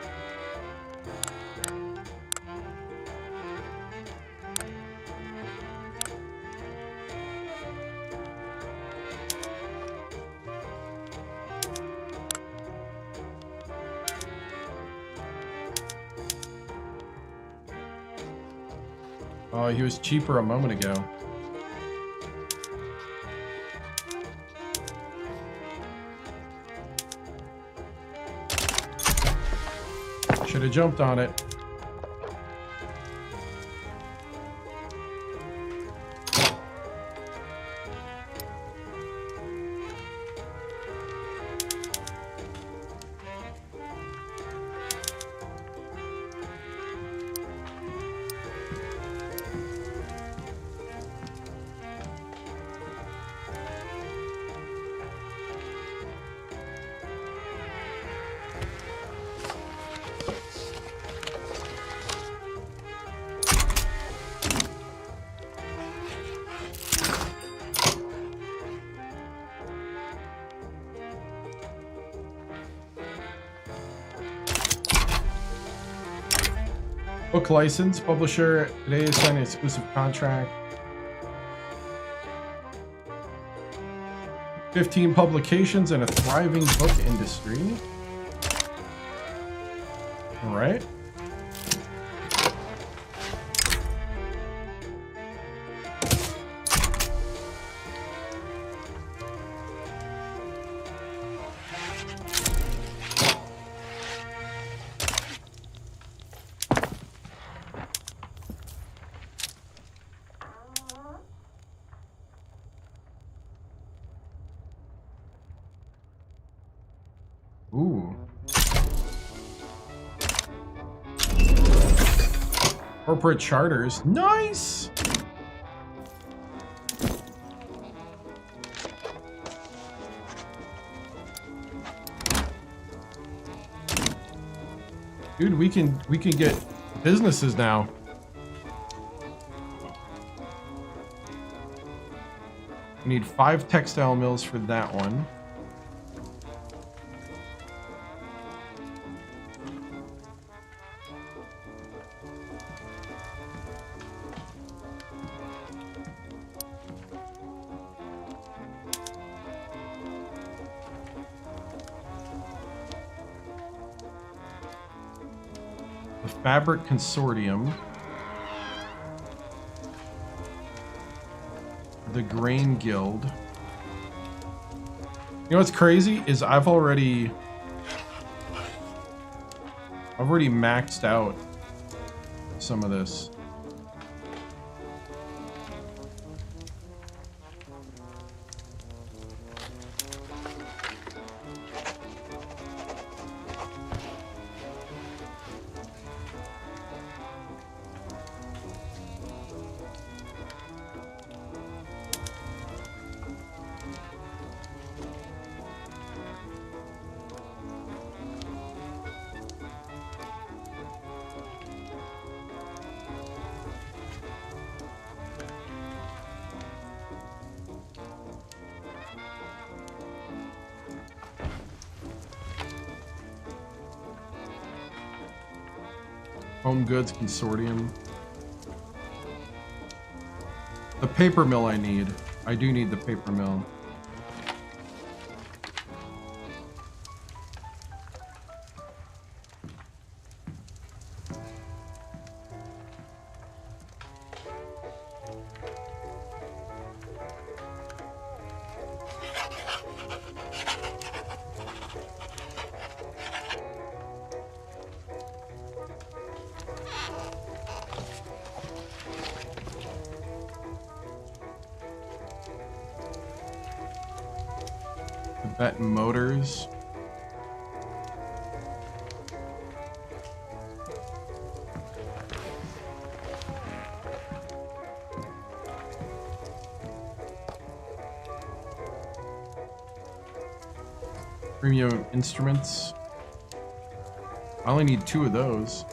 Speaker 1: Oh, he was cheaper a moment ago. Should have jumped on it. Book license, publisher, today is signing an exclusive contract. 15 publications and a thriving book industry. All right. Ooh. Corporate charters. Nice! Dude, we can get businesses now. We need 5 textile mills for that one. Fabric Consortium, the Grain Guild. You know what's crazy is I've already maxed out some of this. Home Goods Consortium. The paper mill I need. I do need the paper mill. Tibet Motors. Premium Instruments. I only need 2 of those.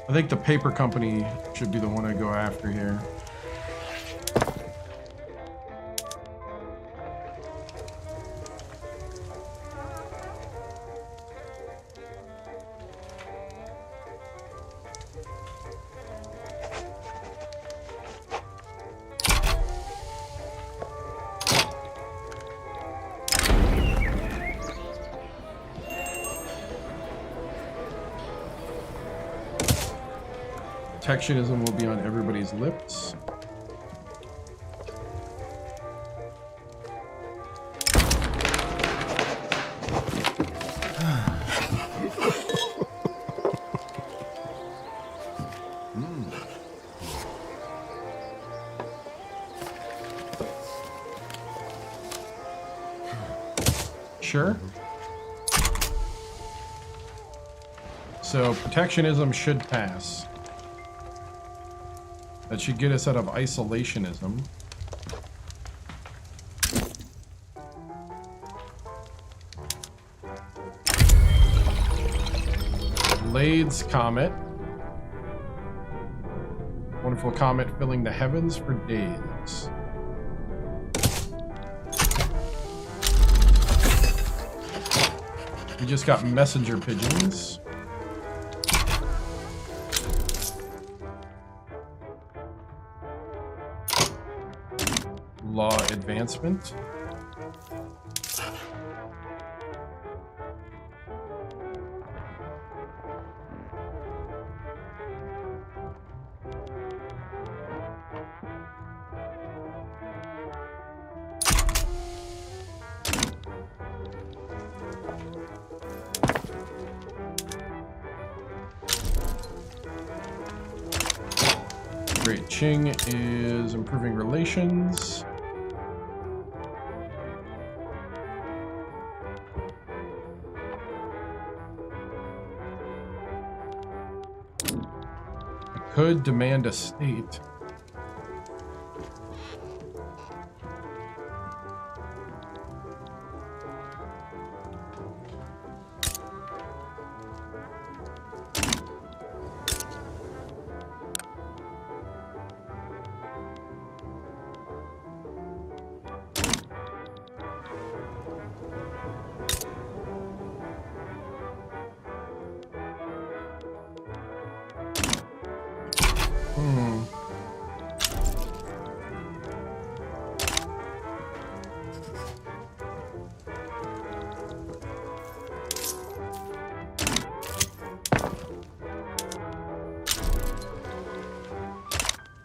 Speaker 1: I think the paper company should be the one I go after here. Protectionism will be on everybody's lips. Sure. So protectionism should pass. That should get us out of isolationism. Lade's Comet. Wonderful comet filling the heavens for days. We just got messenger pigeons. Law advancement. Great Qing is improving relations. I could demand a state.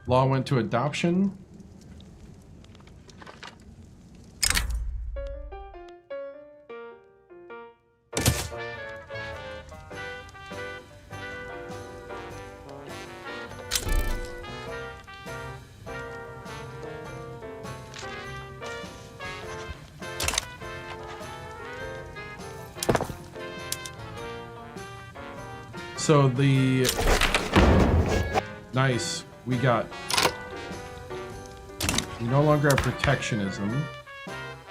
Speaker 1: Law went to adoption. So the nice, we no longer have protectionism.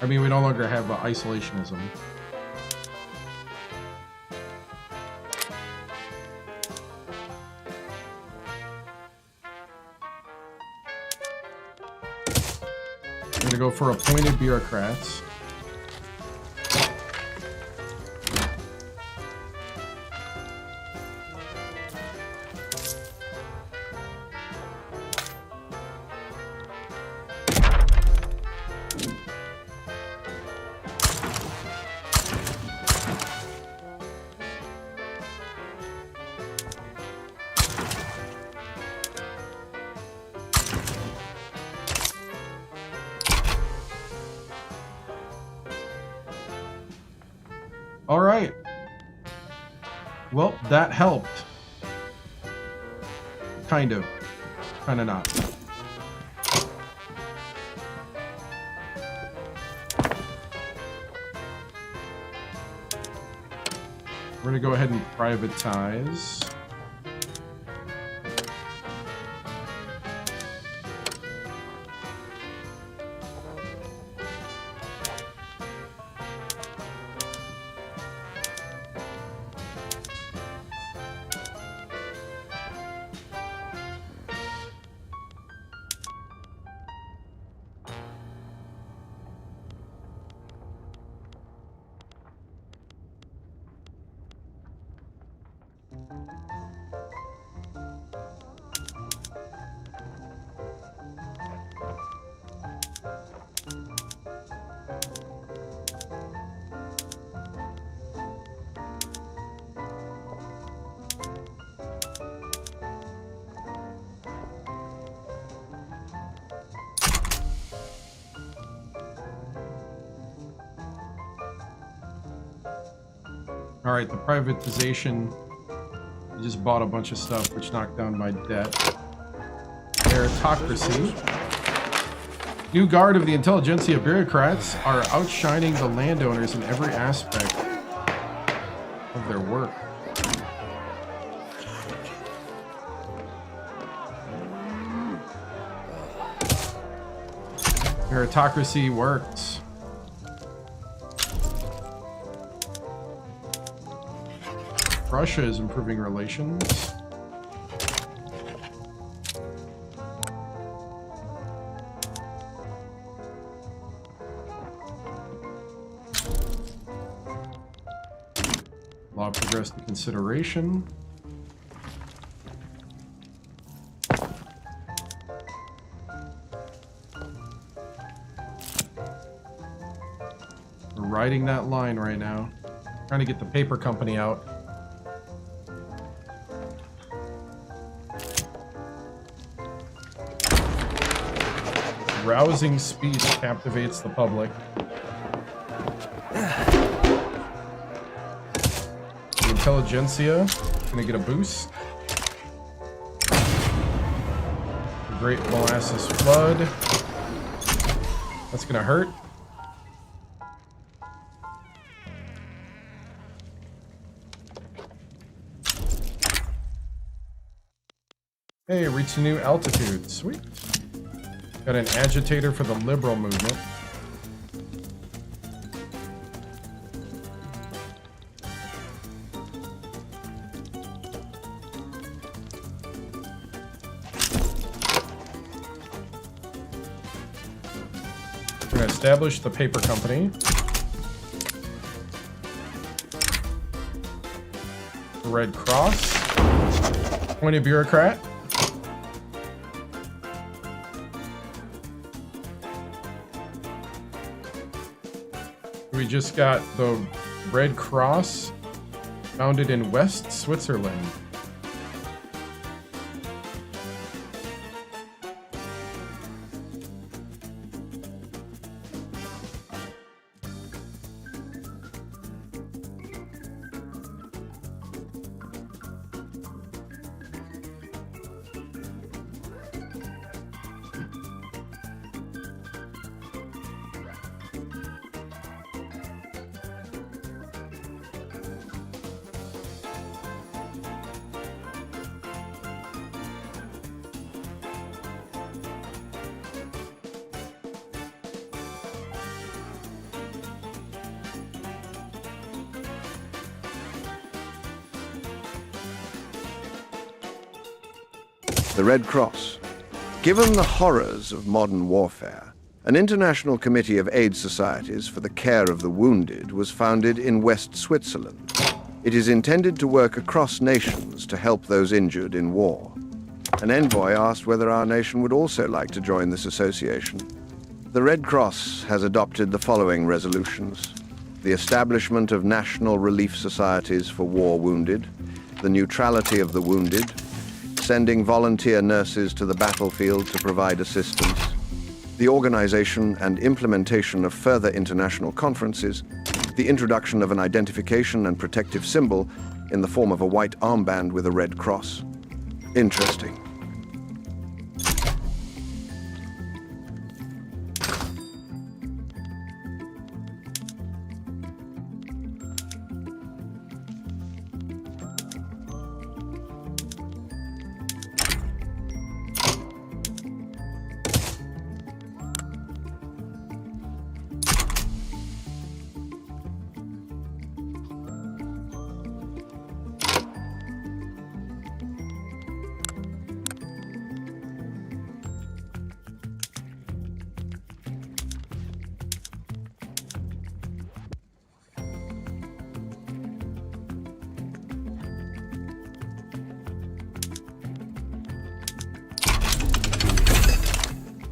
Speaker 1: I mean, we no longer have isolationism. I'm gonna go for appointed bureaucrats. All right. Well, that helped. Kind of not. We're gonna go ahead and privatize. All right, the privatization, I just bought a bunch of stuff which knocked down my debt. Meritocracy. New guard of the intelligentsia bureaucrats are outshining the landowners in every aspect of their work. Meritocracy works. Russia is improving relations. Law progressed to consideration. We're riding that line right now. Trying to get the paper company out. Rousing speech captivates the public. The intelligentsia gonna get a boost. The Great Molasses Flood. That's gonna hurt. Hey, reach a new altitude. Sweet. Got an agitator for the liberal movement. We're going to establish the paper company. The Red Cross. Appointed bureaucrat. We just got the Red Cross founded in West Switzerland.
Speaker 2: The Red Cross. Given the horrors of modern warfare, an international committee of aid societies for the care of the wounded was founded in West Switzerland. It is intended to work across nations to help those injured in war. An envoy asked whether our nation would also like to join this association. The Red Cross has adopted the following resolutions: the establishment of national relief societies for war wounded, the neutrality of the wounded, sending volunteer nurses to the battlefield to provide assistance, the organization and implementation of further international conferences, the introduction of an identification and protective symbol in the form of a white armband with a red cross. Interesting.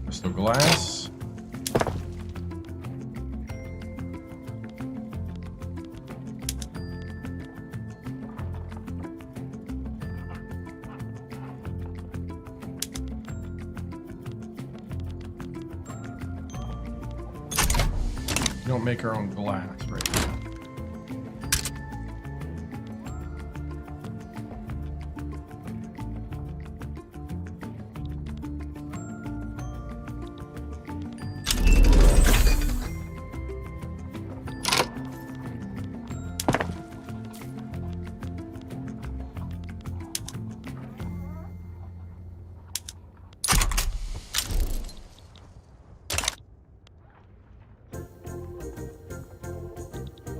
Speaker 1: Crystal glass. We don't make our own glass right now.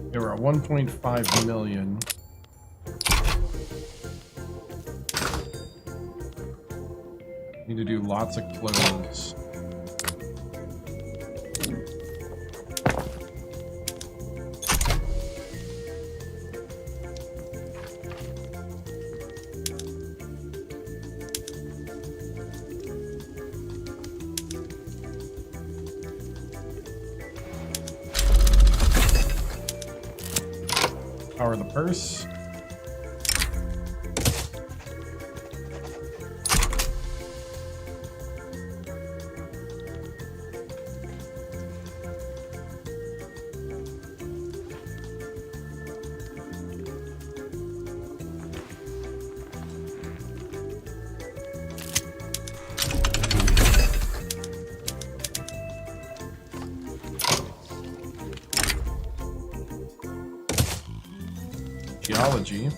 Speaker 1: Okay, we're at 1.5 million. Need to do lots of clothes. Power the purse. Geology.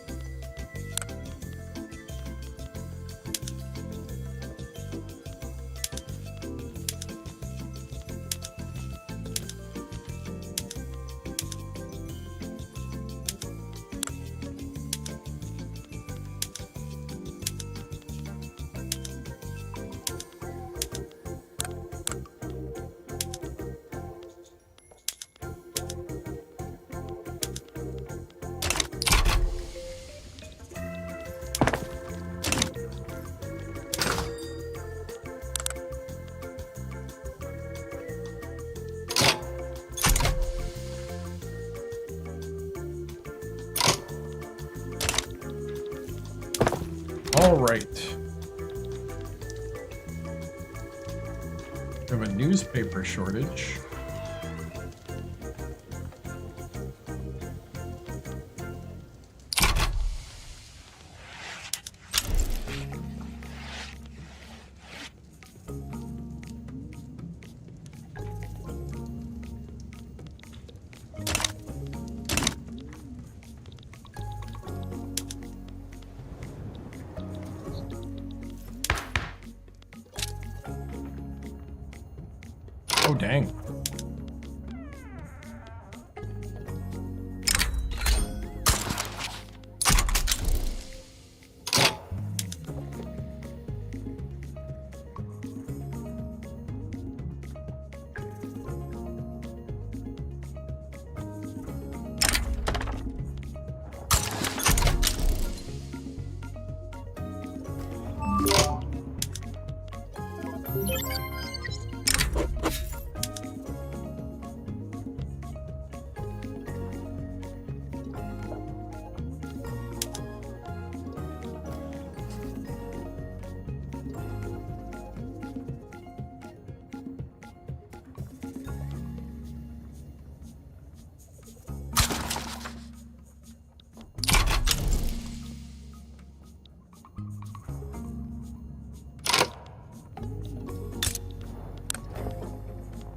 Speaker 1: All right. We have a newspaper shortage. Oh, dang.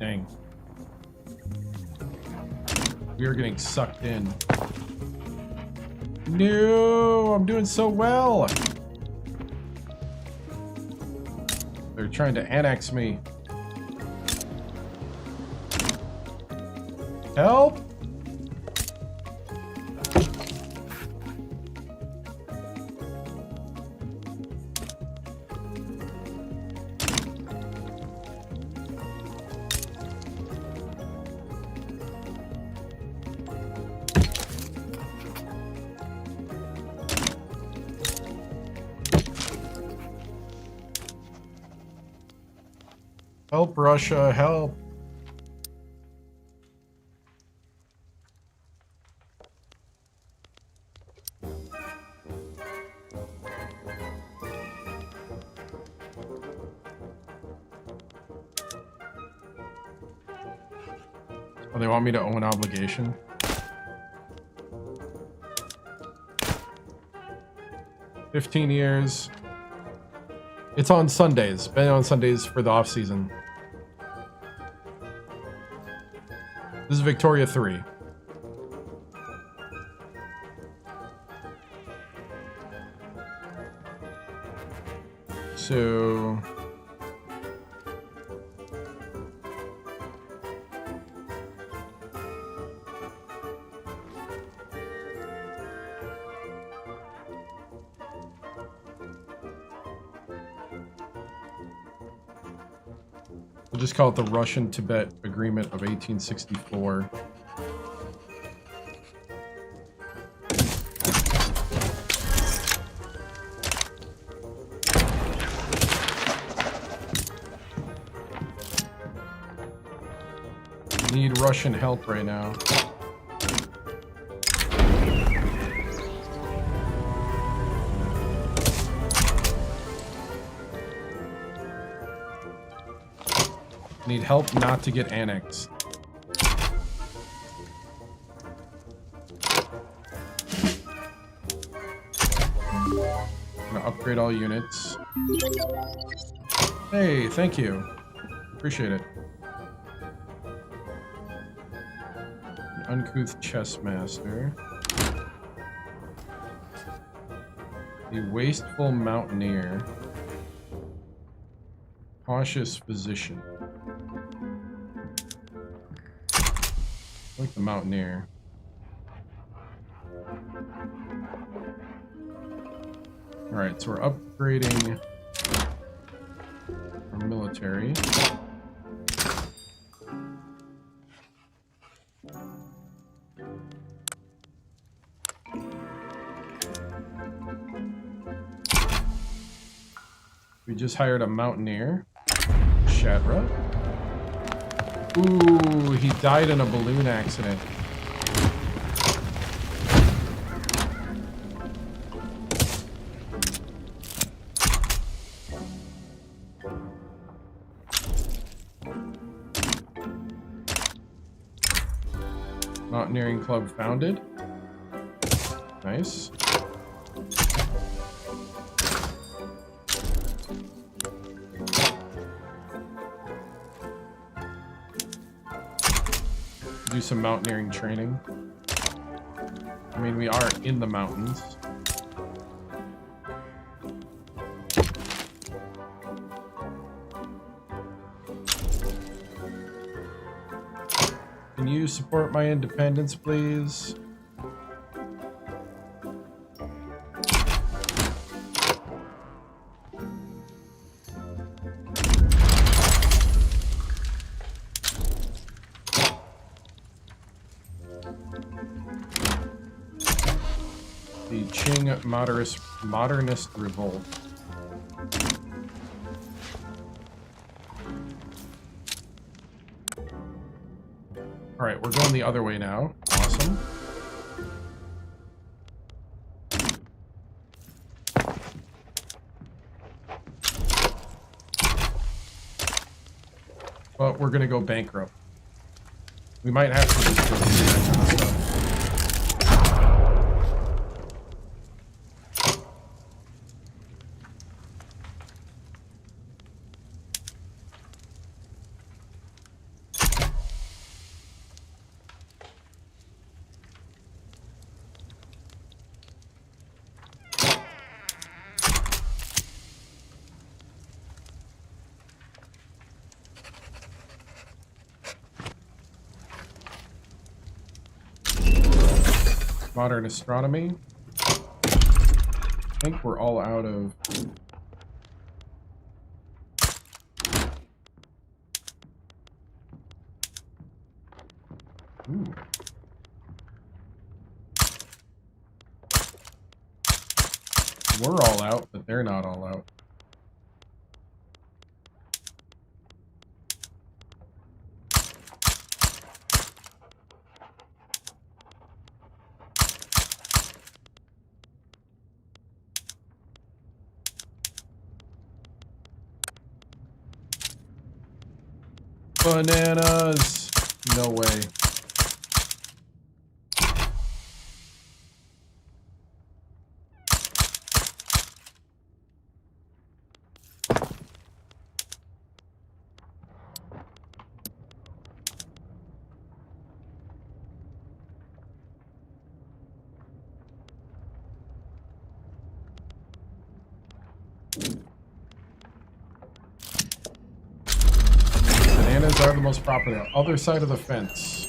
Speaker 1: Dang. We are getting sucked in. No, I'm doing so well. They're trying to annex me. Help! Help, Russia, help. Oh, they want me to owe an obligation? $15 years. It's on Sundays. Been on Sundays for the off season. This is Victoria 3. So we'll just call it the Russian-Tibet Agreement of 1864. Need Russian help right now. Need help not to get annexed. I'm gonna upgrade all units. Hey, thank you. Appreciate it. An uncouth chess master. The wasteful mountaineer. Cautious physician. I like the mountaineer. Alright, so we're upgrading our military. We just hired a mountaineer, Shadra. Ooh, he died in a balloon accident. Mountaineering club founded. Nice. Do some mountaineering training. I mean, we are in the mountains. Can you support my independence, please? The Qing modernist revolt. Alright, we're going the other way now. Awesome. But we're gonna go bankrupt. We might have to just go through that kind of stuff. Modern astronomy. I think we're all out of... Ooh. We're all out, but they're not all out. Bananas! No way. Bananas are the most popular. Other side of the fence.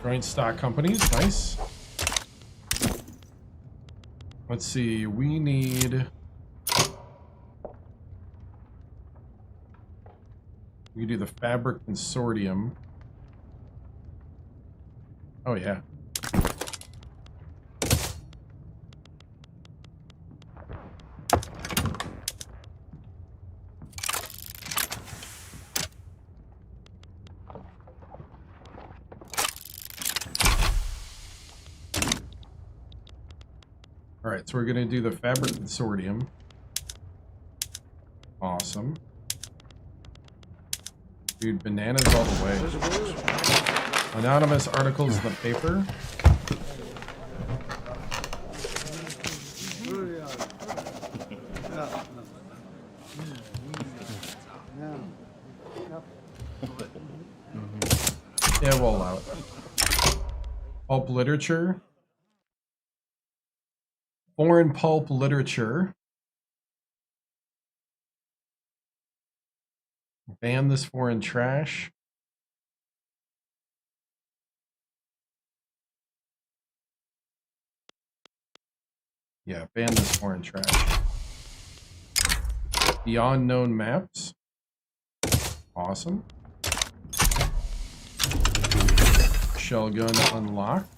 Speaker 1: Joint stock companies, nice. Let's see, we need... We do the fabric consortium. Oh yeah. Alright, so we're going to do the fabric consortium. Awesome. Dude, bananas all the way. Anonymous articles in the paper. Yeah, we'll allow it. Pulp literature. Foreign pulp literature. Ban this foreign trash. Yeah, ban this foreign trash. Beyond known maps. Awesome. Shell gun unlocked.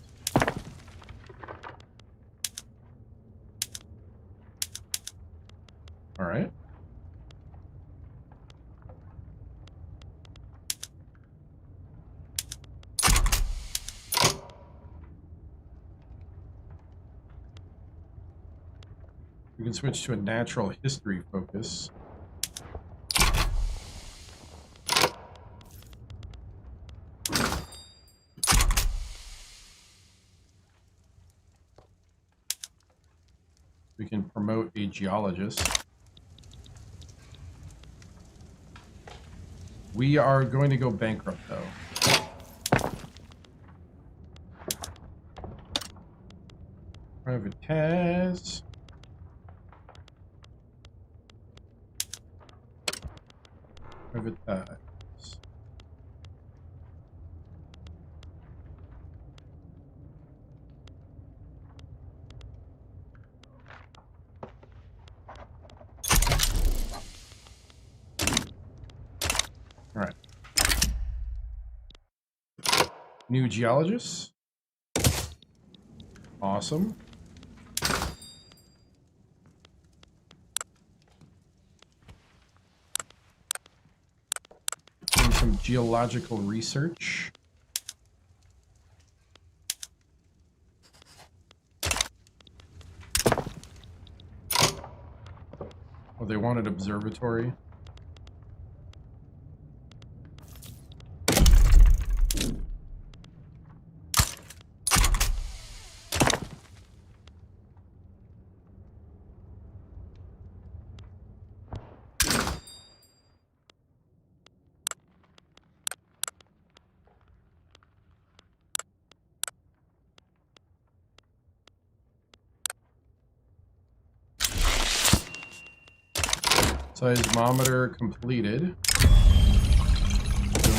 Speaker 1: All right. We can switch to a natural history focus. We can promote a geologist. We are going to go bankrupt, though. Privatize. Privatize. All right. New geologists. Awesome. Doing some geological research. Oh, they wanted observatory. Seismometer completed.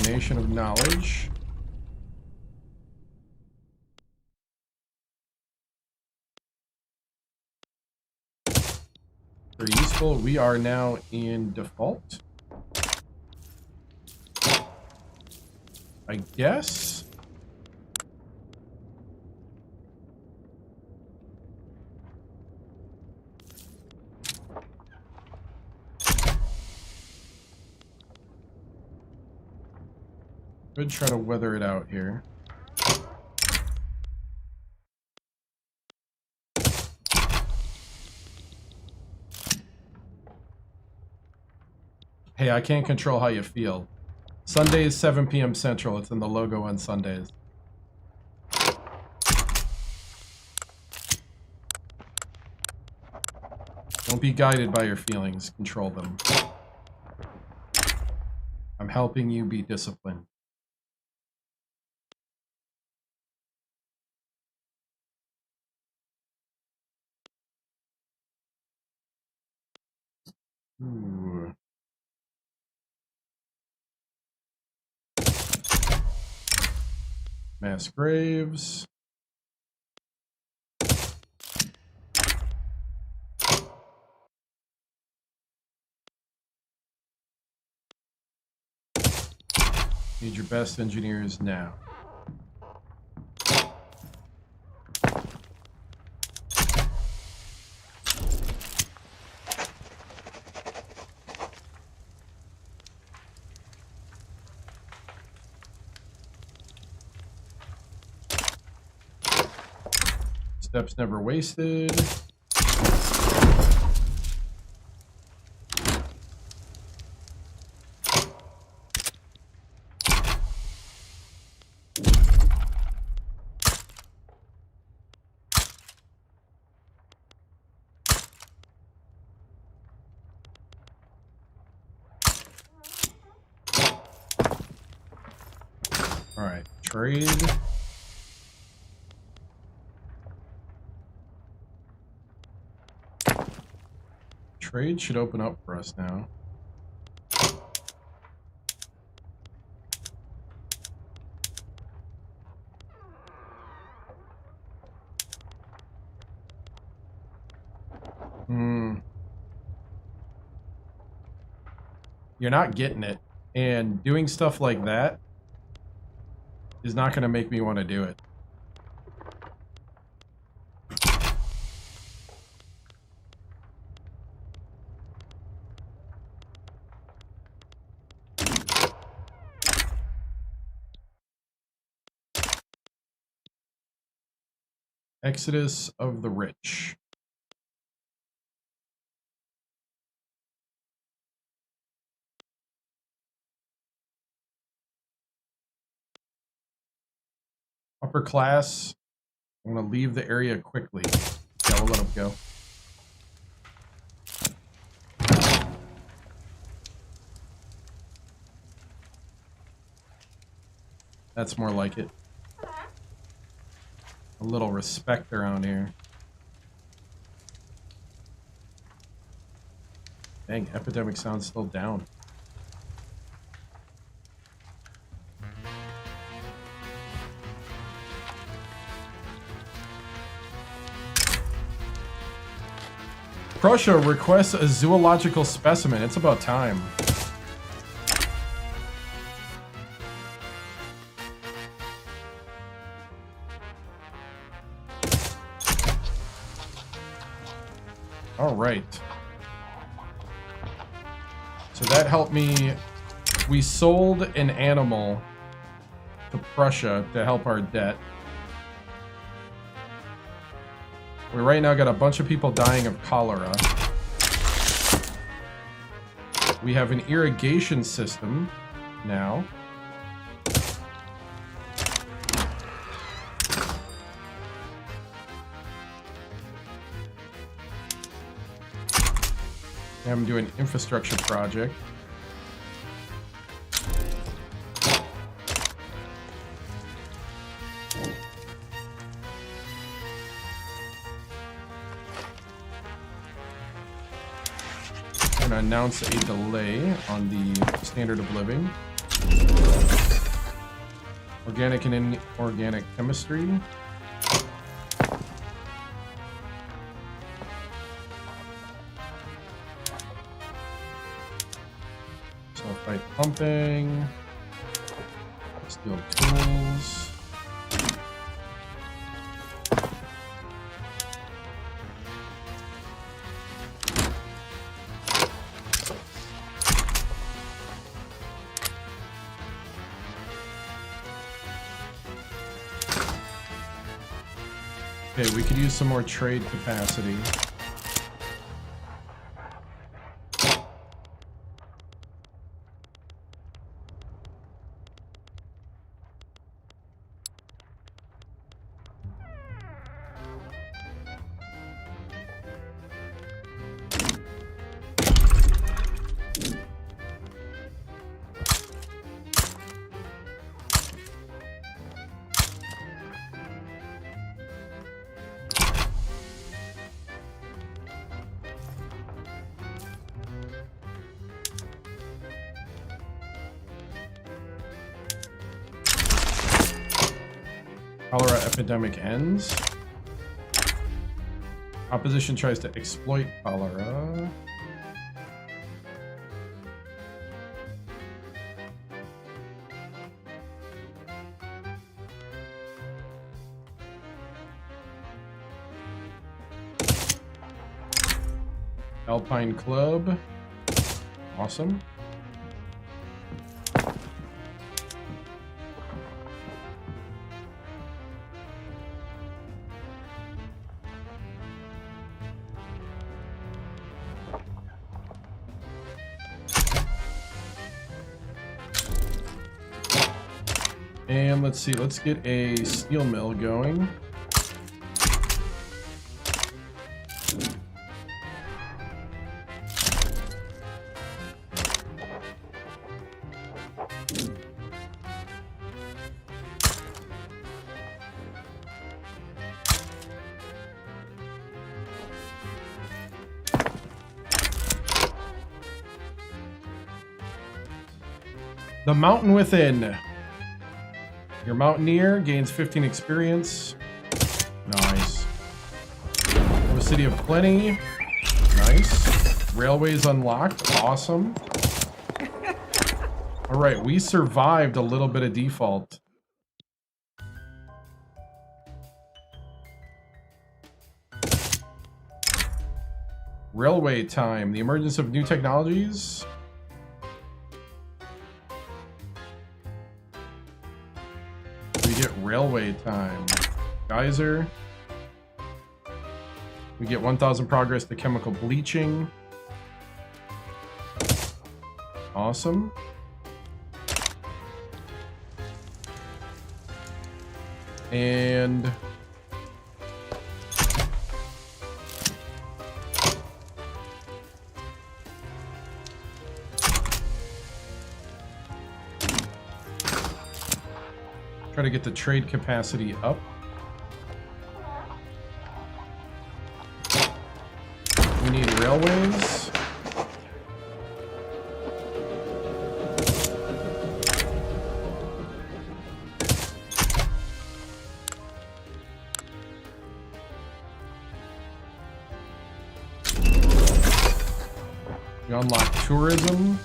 Speaker 1: Donation of knowledge. Very useful. We are now in default. I guess. Could try to weather it out here. Hey, I can't control how you feel. Sundays, 7 p.m. Central. It's in the logo on Sundays. Don't be guided by your feelings. Control them. I'm helping you be disciplined. Ooh. Mass graves. Need your best engineers now. Steps never wasted. All right, trade. Trade should open up for us now. You're not getting it. And doing stuff like that is not going to make me want to do it. Exodus of the rich. Upper class, I'm going to leave the area quickly. Yeah, we'll let them go. That's more like it. A little respect around here. Dang, epidemic sound's still down. Prussia requests a zoological specimen. It's about time. All right. So that helped me. We sold an animal to Prussia to help our debt. We right now got a bunch of people dying of cholera. We have an irrigation system now. I'm doing an infrastructure project. Announce a delay on the standard of living. Organic and inorganic chemistry. Sulfite pumping. Steel tools. Okay, we could use some more trade capacity. Cholera epidemic ends. Opposition tries to exploit cholera. Alpine Club. Awesome. And let's see, let's get a steel mill going. The Mountain Within. Your mountaineer gains 15 experience. Nice. The City of Plenty. Nice. Railways unlocked. Awesome. Alright, we survived a little bit of default. Railway time. The emergence of new technologies. We get railway time. Geyser. We get 1,000 progress to chemical bleaching. Awesome. And try to get the trade capacity up. We need railways. We unlock tourism.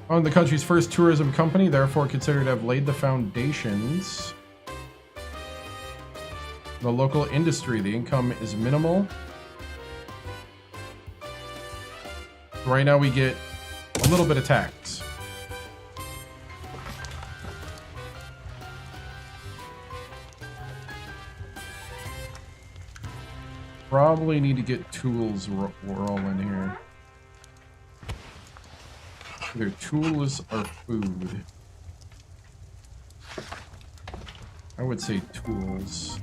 Speaker 1: Own the country's first tourism company, therefore considered to have laid the foundations. The local industry, the income is minimal. Right now we get a little bit of tax. Probably need to get tools rolling here. Either tools or food. I would say tools.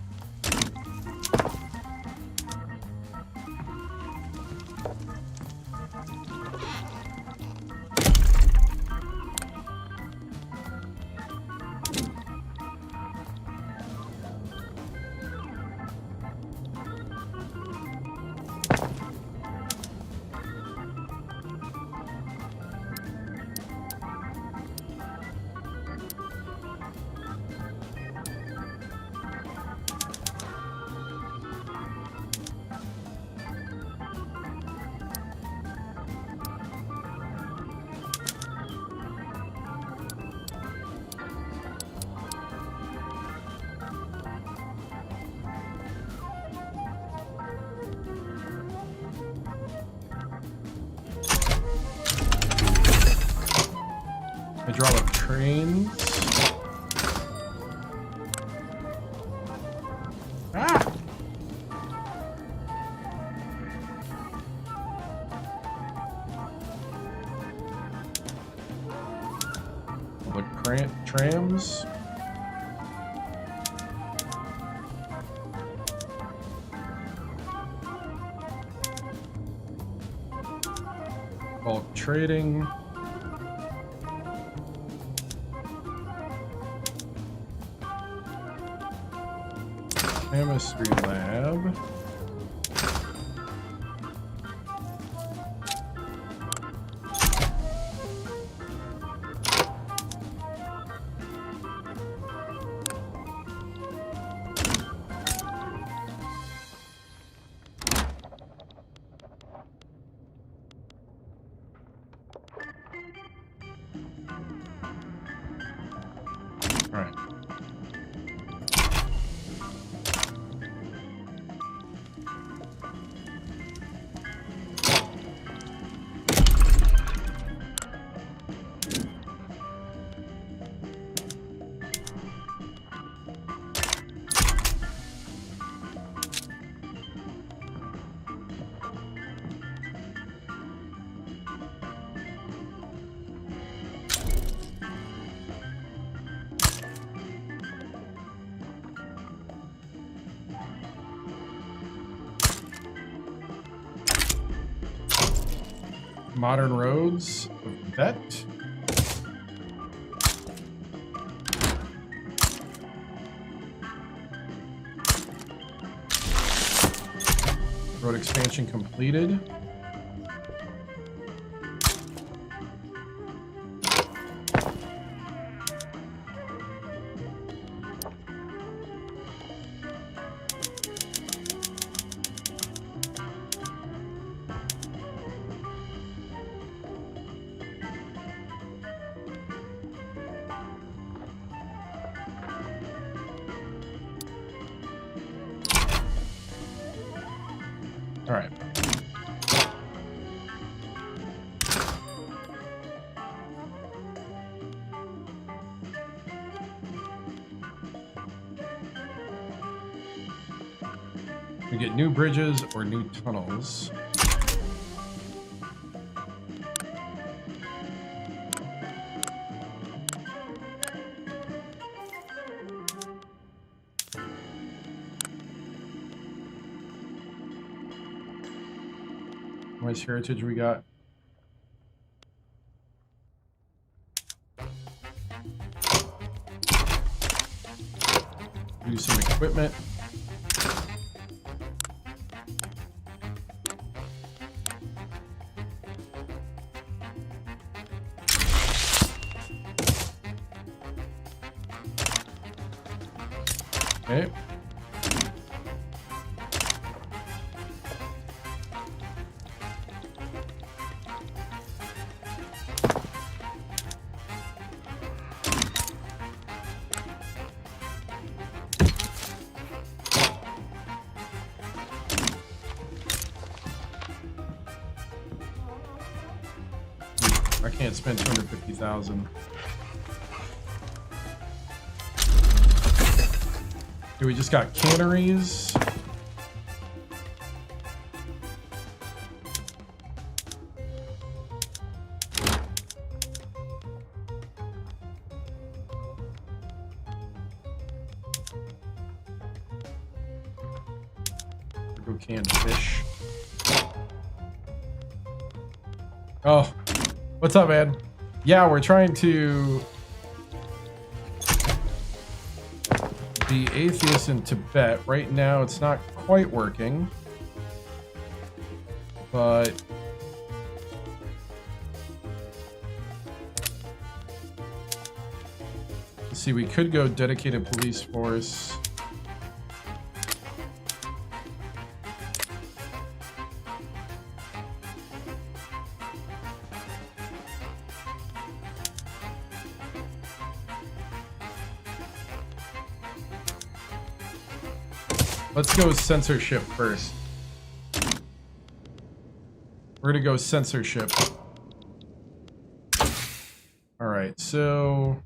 Speaker 1: I draw up trains. Ah! The trams. Bulk trading. Chemistry lab. All right. modern roads of Tibet. Road expansion completed. All right. We get new bridges or new tunnels. How much heritage we got? Do some equipment. Okay. I can't spend 250,000. Okay, we just got canneries. Go canned fish. Oh. What's up, man? Yeah, we're trying to be atheists in Tibet. Right now, it's not quite working. But let's see, we could go dedicated police force. Let's go censorship first. We're gonna go censorship. Alright, so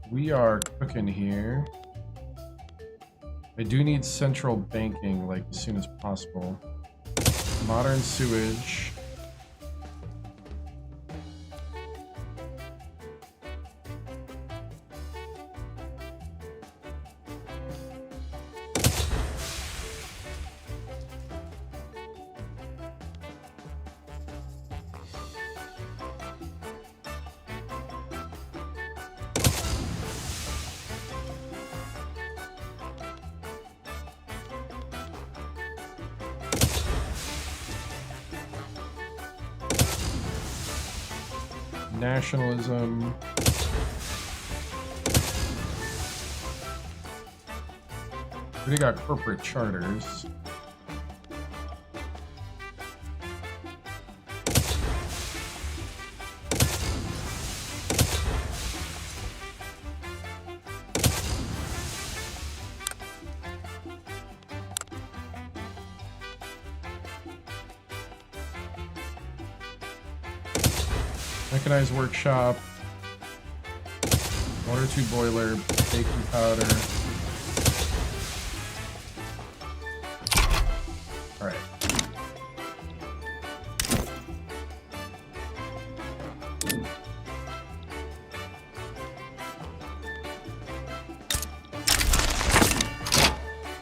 Speaker 1: we are cooking here. I do need central banking, like, as soon as possible. Modern sewage. Nationalism. We got corporate charters. Mechanized workshop, water tube boiler, baking powder. All right.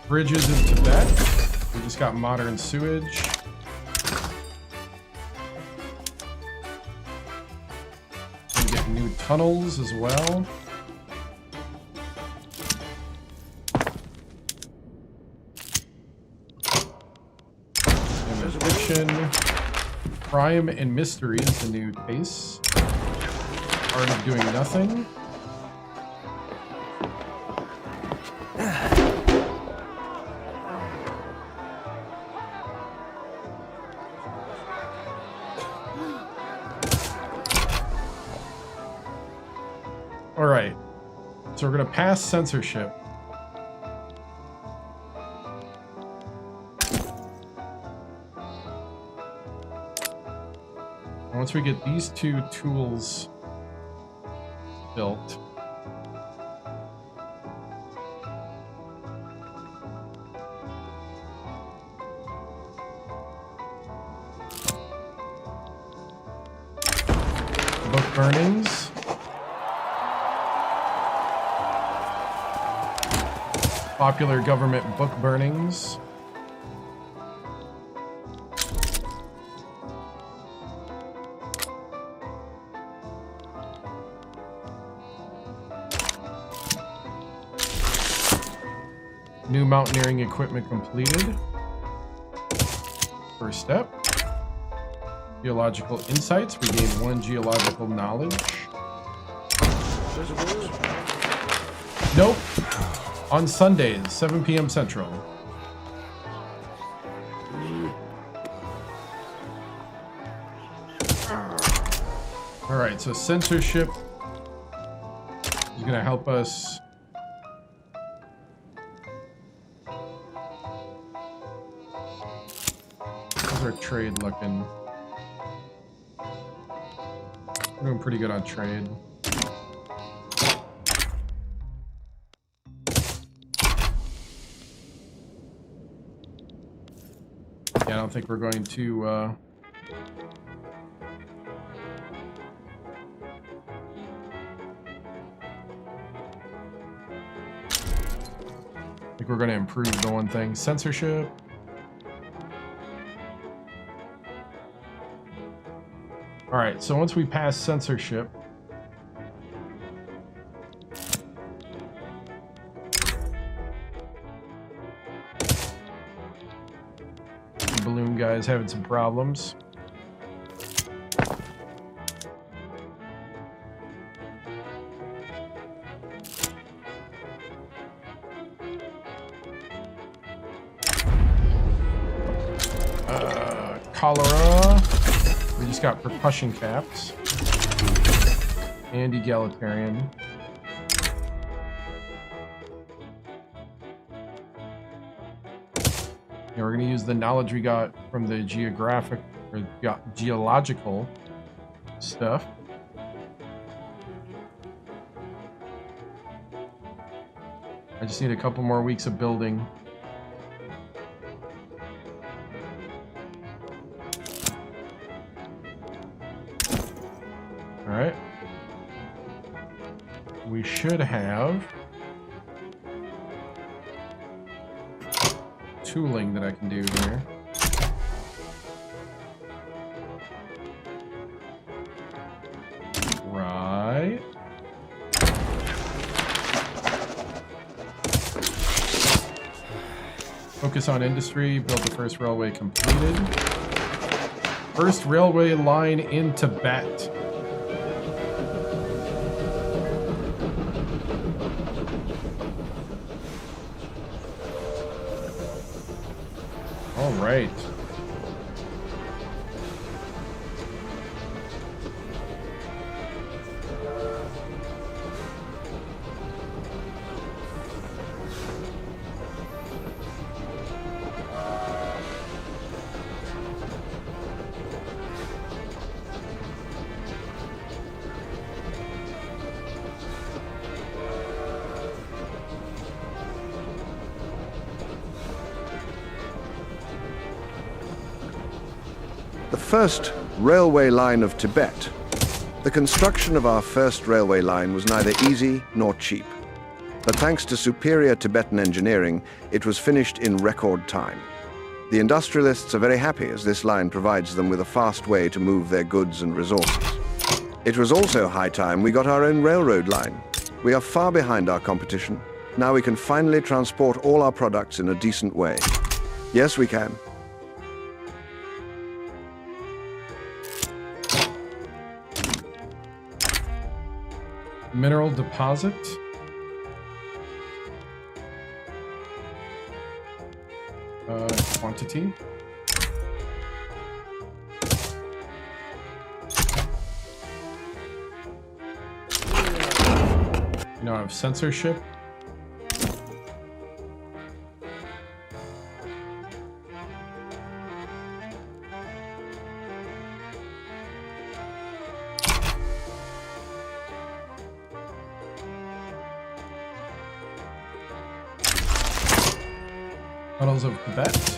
Speaker 1: Bridges in Tibet. We just got modern sewage. tunnels as well. Addiction, crime and mystery is the new case. Art of doing nothing. All right, so we're gonna pass censorship. Once we get these two tools built, book burnings, popular government book burnings. New mountaineering equipment completed. First step. Geological insights. We gained 1 geological knowledge. Nope. On Sundays, 7 p.m. Central. Alright, so censorship is going to help us. How's our trade looking? We're doing pretty good on trade. Yeah, I don't think we're going to I think we're going to improve the one thing. Censorship. Alright, so once we pass censorship, the balloon guy's having some problems. Cholera. We just got percussion caps. And egalitarian. Yeah, we're going to use the knowledge we got from the geographic or geological stuff. I just need a couple more weeks of building. Alright. We should have tooling that I can do here. Right. Focus on industry, build the first railway completed. First railway line in Tibet. All right.
Speaker 2: The first railway line of Tibet. The construction of our first railway line was neither easy nor cheap. But thanks to superior Tibetan engineering, it was finished in record time. The industrialists are very happy as this line provides them with a fast way to move their goods and resources. It was also high time we got our own railroad line. We are far behind our competition. Now we can finally transport all our products in a decent way. Yes, we can.
Speaker 1: Mineral deposit. Quantity. You know, I have censorship. Tunnels of Tibet.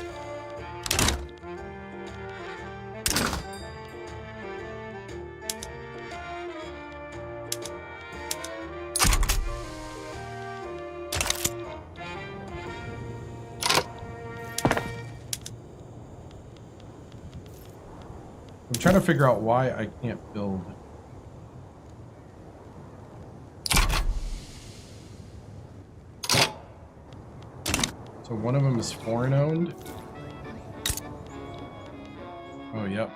Speaker 1: I'm trying to figure out why I can't build. So one of them is foreign owned. Oh, yep.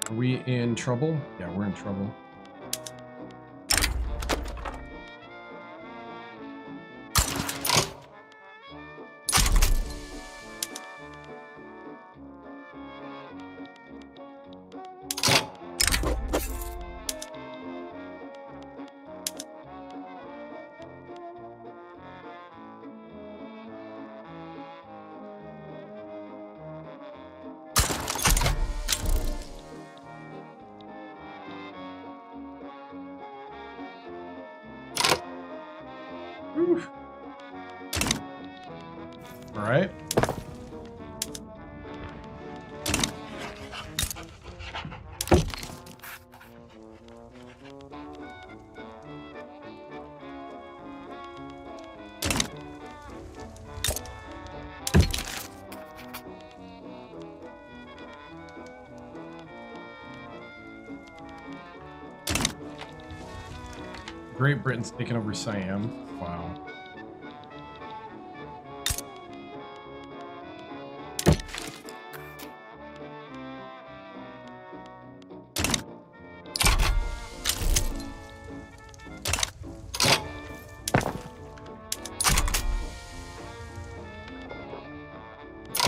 Speaker 1: Are we in trouble? Yeah, we're in trouble. All right. Great Britain's taken over Siam. Wow.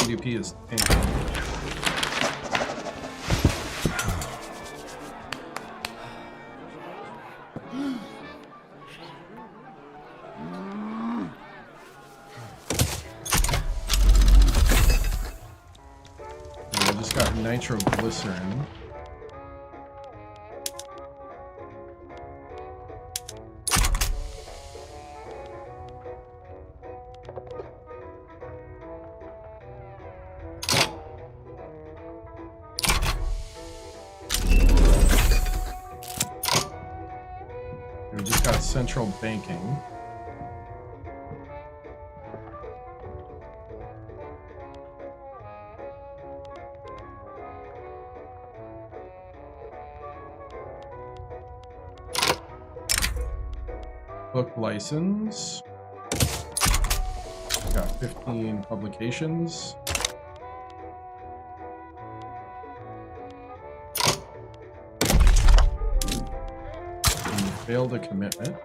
Speaker 1: GDP is tanking. Nitroglycerin. We just got central banking. Book license. We got 15 publications. And failed a commitment.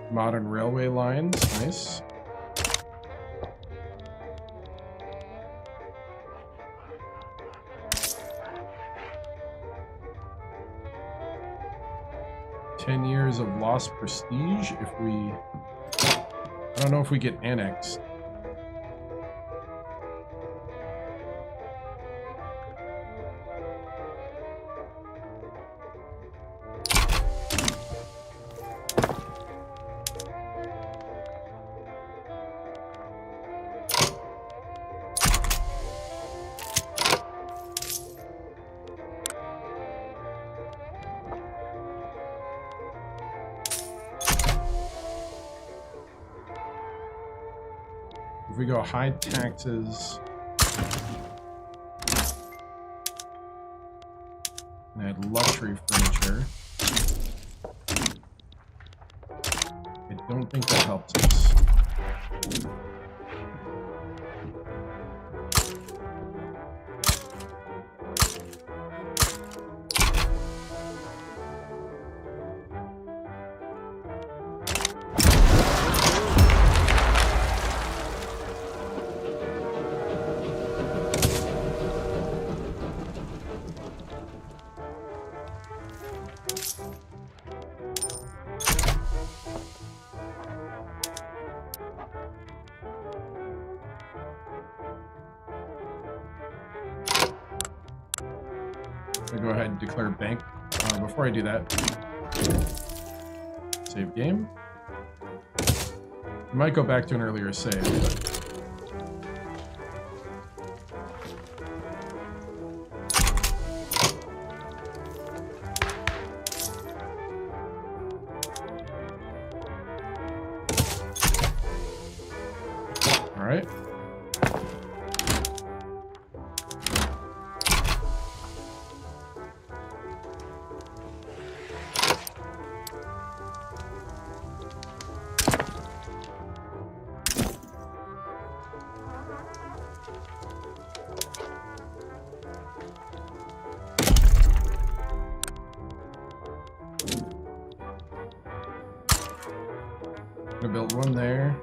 Speaker 1: Modern railway lines, nice. Years of lost prestige if we... I don't know if we get annexed. we go high taxes and add luxury furniture, I don't think that helps us. I'm gonna go ahead and declare bank. Before I do that, save game. I might go back to an earlier save, but all right. Gonna build one there.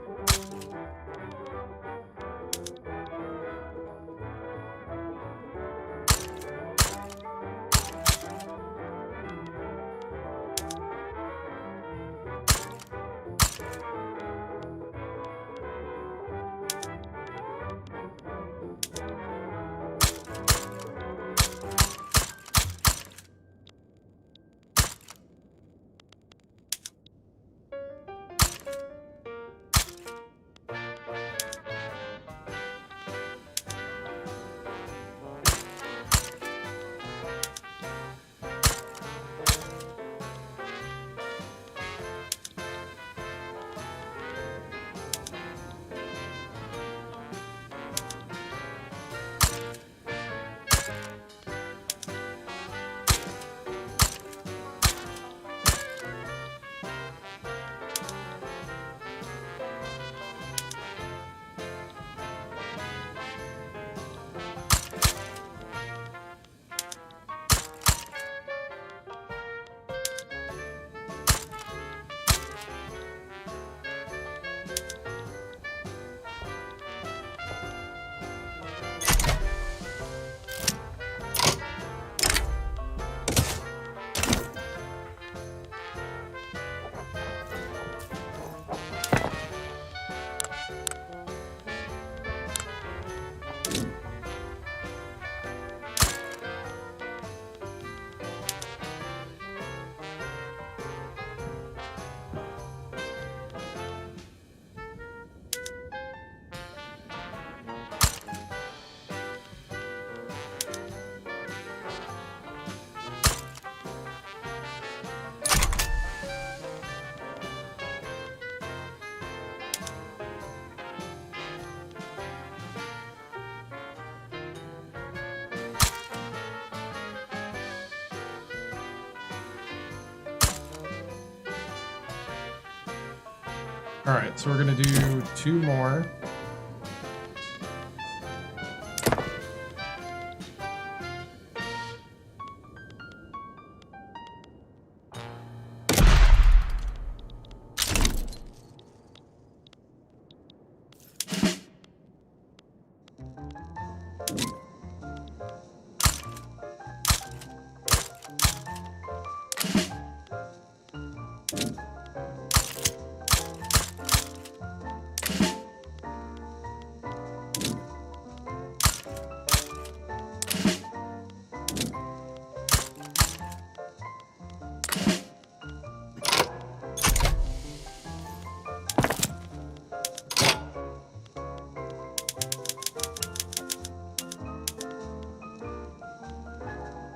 Speaker 1: All right, so we're gonna do 2 more.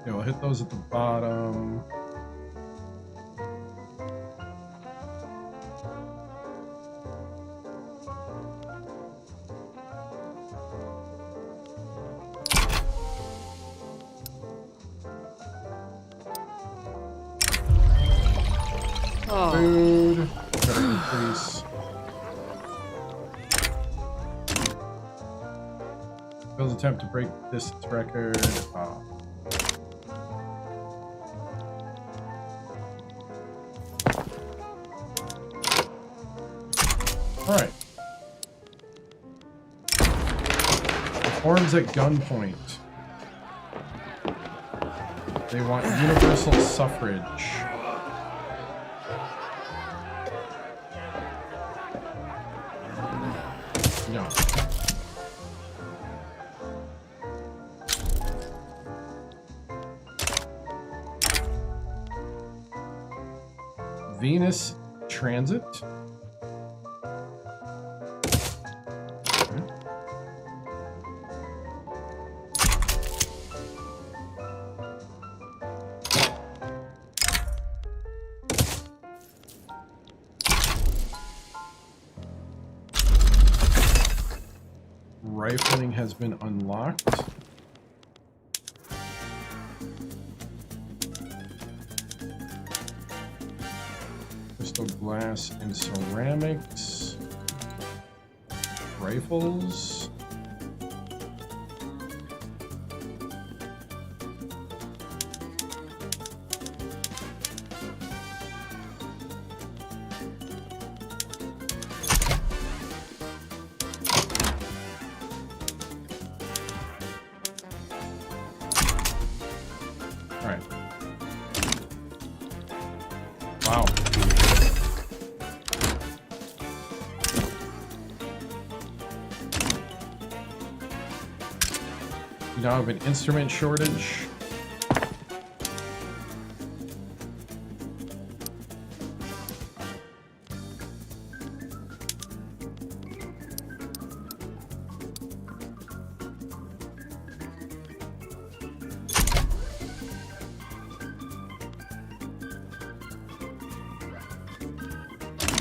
Speaker 1: Okay, we'll hit those at the bottom. Food. Gotta increase. Bill's attempt to break this record. Alright. Reforms at gunpoint. They want universal suffrage. No. Venus transit. Rifling has been unlocked. Crystal glass and ceramics. Rifles. Alright. Wow. We now have an instrument shortage.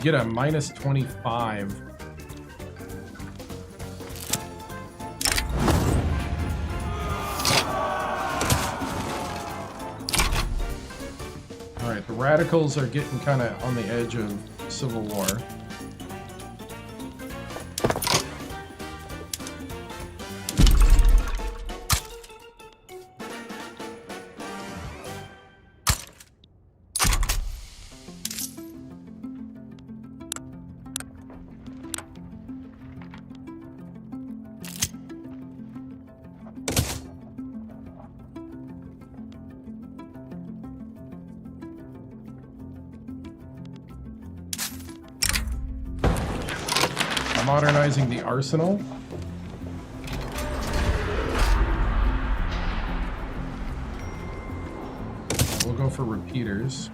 Speaker 1: Get a minus 25. Alright, the radicals are getting kind of on the edge of civil war. Modernizing the arsenal. We'll go for repeaters.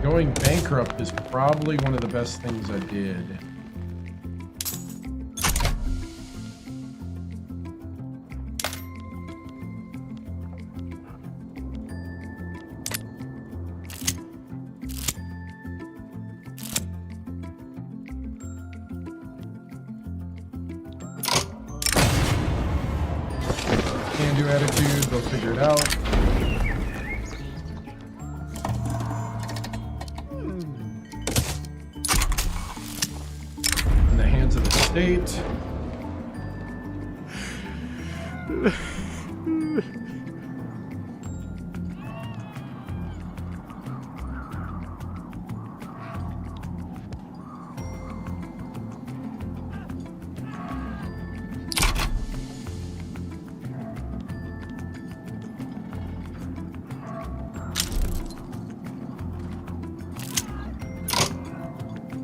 Speaker 1: Going bankrupt is probably one of the best things I did. Can-do attitude, they'll figure it out. In the hands of the state.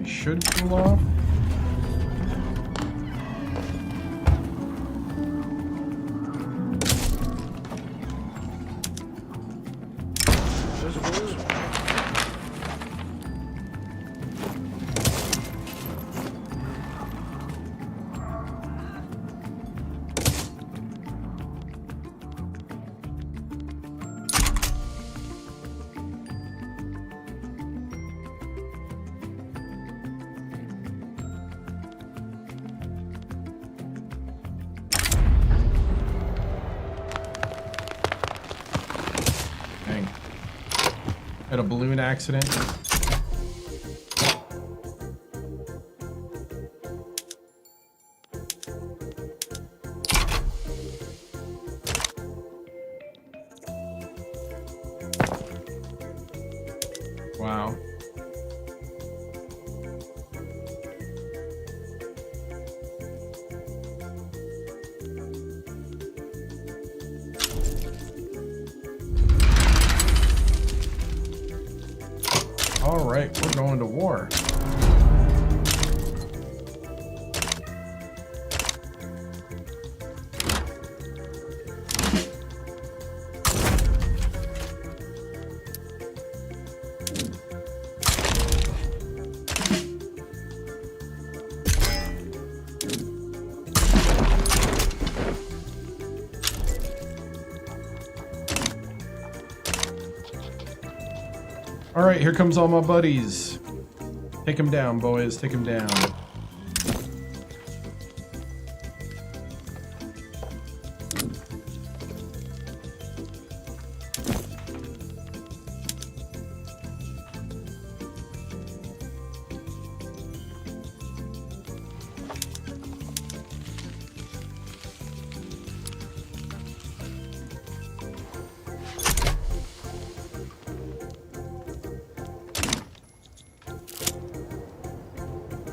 Speaker 1: Should cool off. Had a balloon accident. Wow. All right, we're going to war. All right, here comes all my buddies. Take him down, boys. Take him down.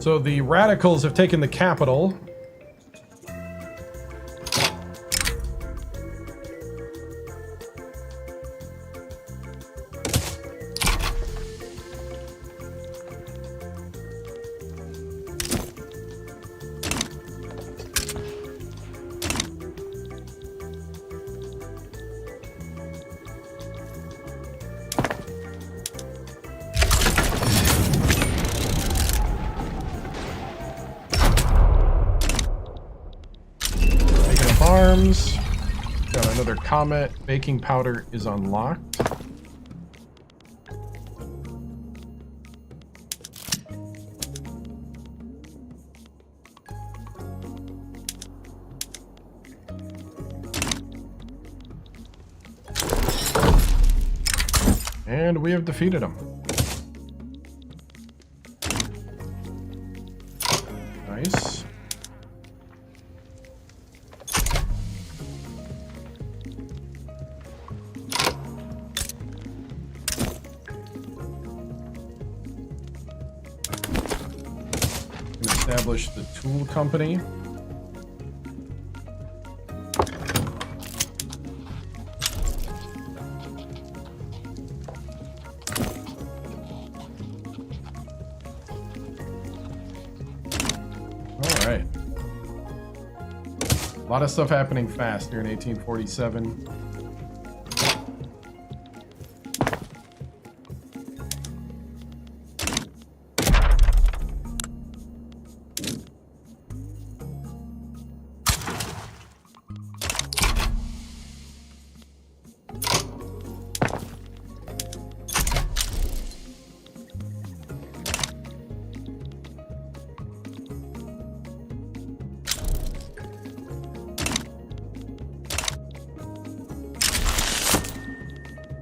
Speaker 1: So the radicals have taken the capital. Arms. Got another comet. Baking powder is unlocked. And we have defeated him. Nice. Establish the tool company. All right. A lot of stuff happening fast here in 1847.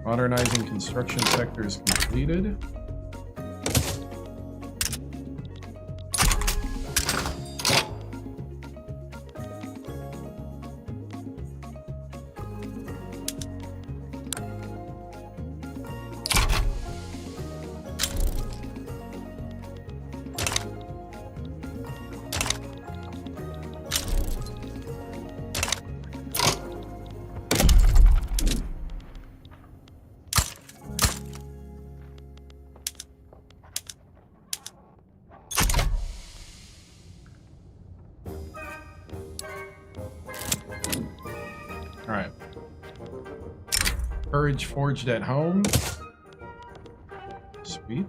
Speaker 1: Modernizing construction sector is completed. Alright. Courage forged at home. Sweet.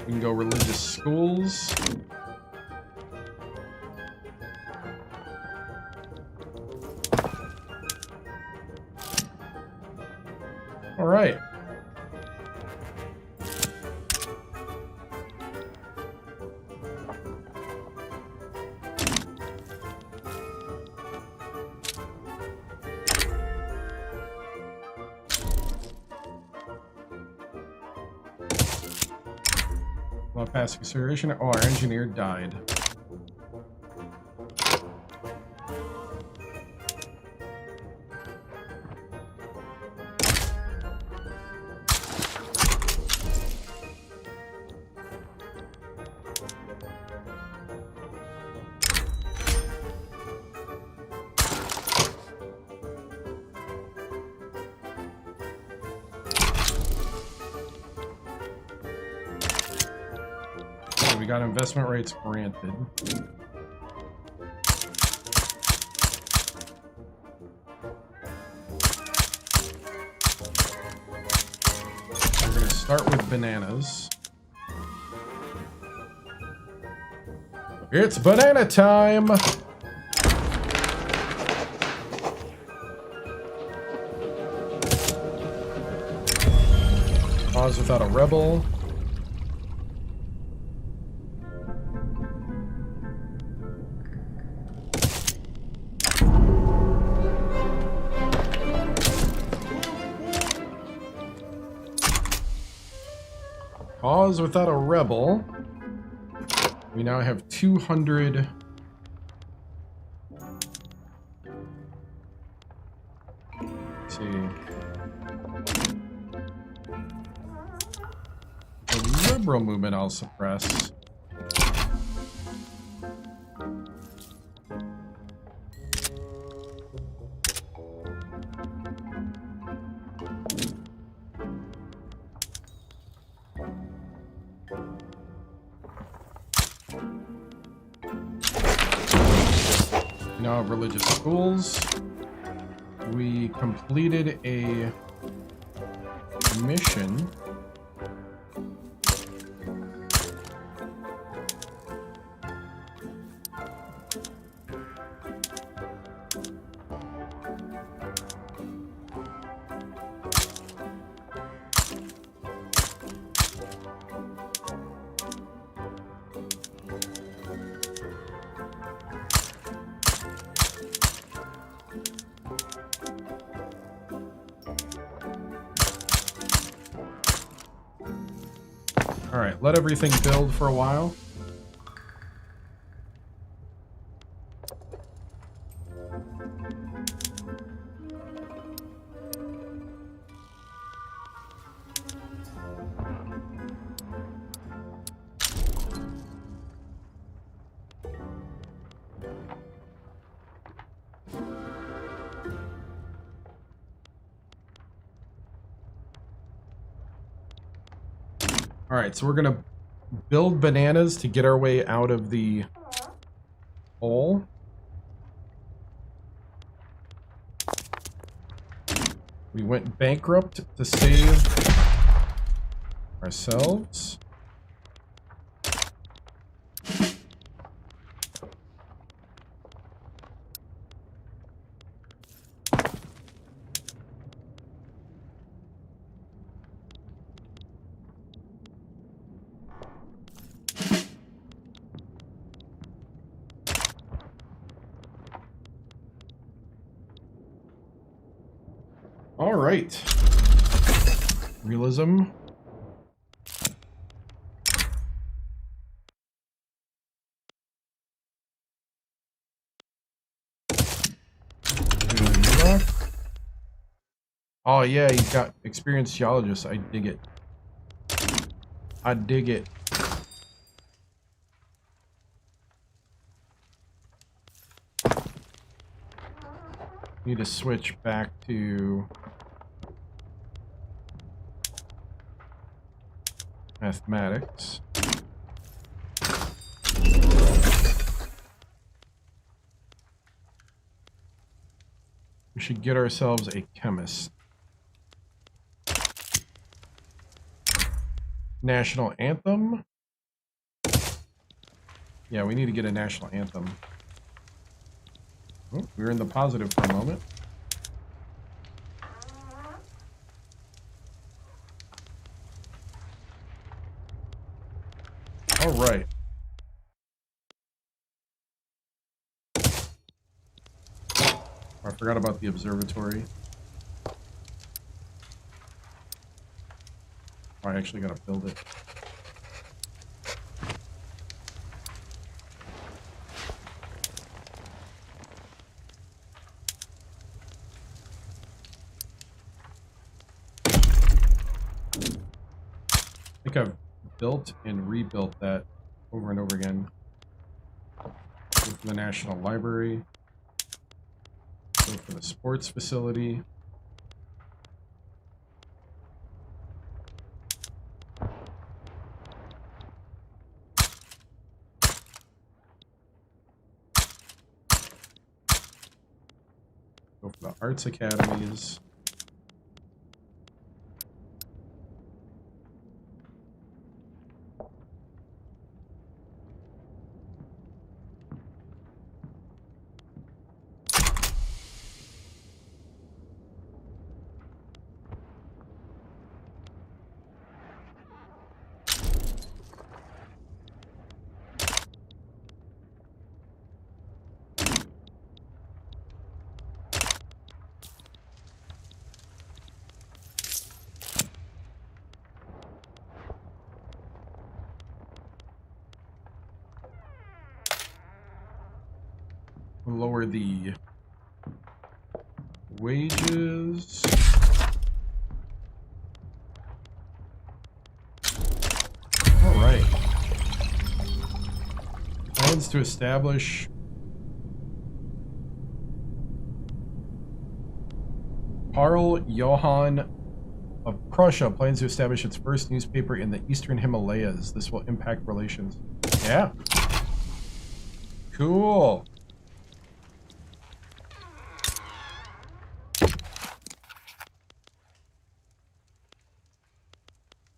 Speaker 1: We can go religious schools. All right. Well, pass consideration. Oh, our engineer died. we got investment rates granted. We're going to start with bananas. It's banana time! Pause without a rebel. Pause without a rebel. We now have 200. Let's see. The liberal movement I'll suppress. Now religious schools. We completed a mission. All right, let everything build for a while. All right, so we're gonna build bananas to get our way out of the hole. We went bankrupt to save ourselves. All right. Realism. Oh yeah, you got experienced geologists. I dig it. I dig it. Need to switch back to mathematics. We should get ourselves a chemist. National anthem. Yeah, we need to get a national anthem. Oh, we were in the positive for a moment. All right. I forgot about the observatory. Oh, I actually gotta build it. I think I've built and rebuilt that over and over again. Go for the National Library. Go for the sports facility. Go for the arts academies. Lower the wages. All right. Plans to establish Karl Johann of Prussia plans to establish its first newspaper in the Eastern Himalayas. This will impact relations. Yeah. Cool.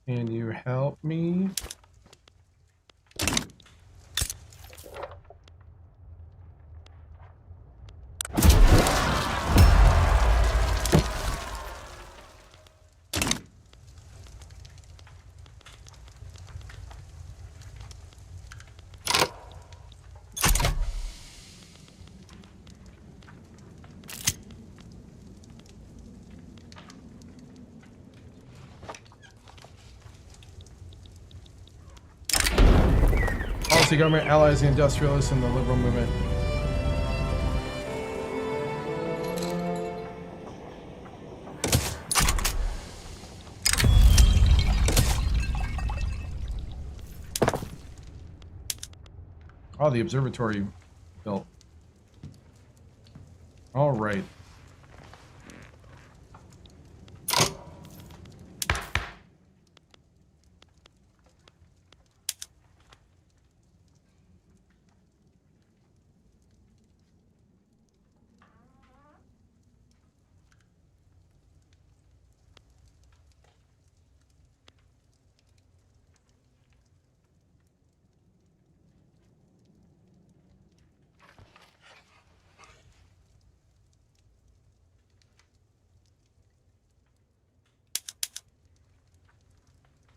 Speaker 1: Can you help me? Policy government allies the industrialists and the liberal movement. Oh, the observatory built. All right.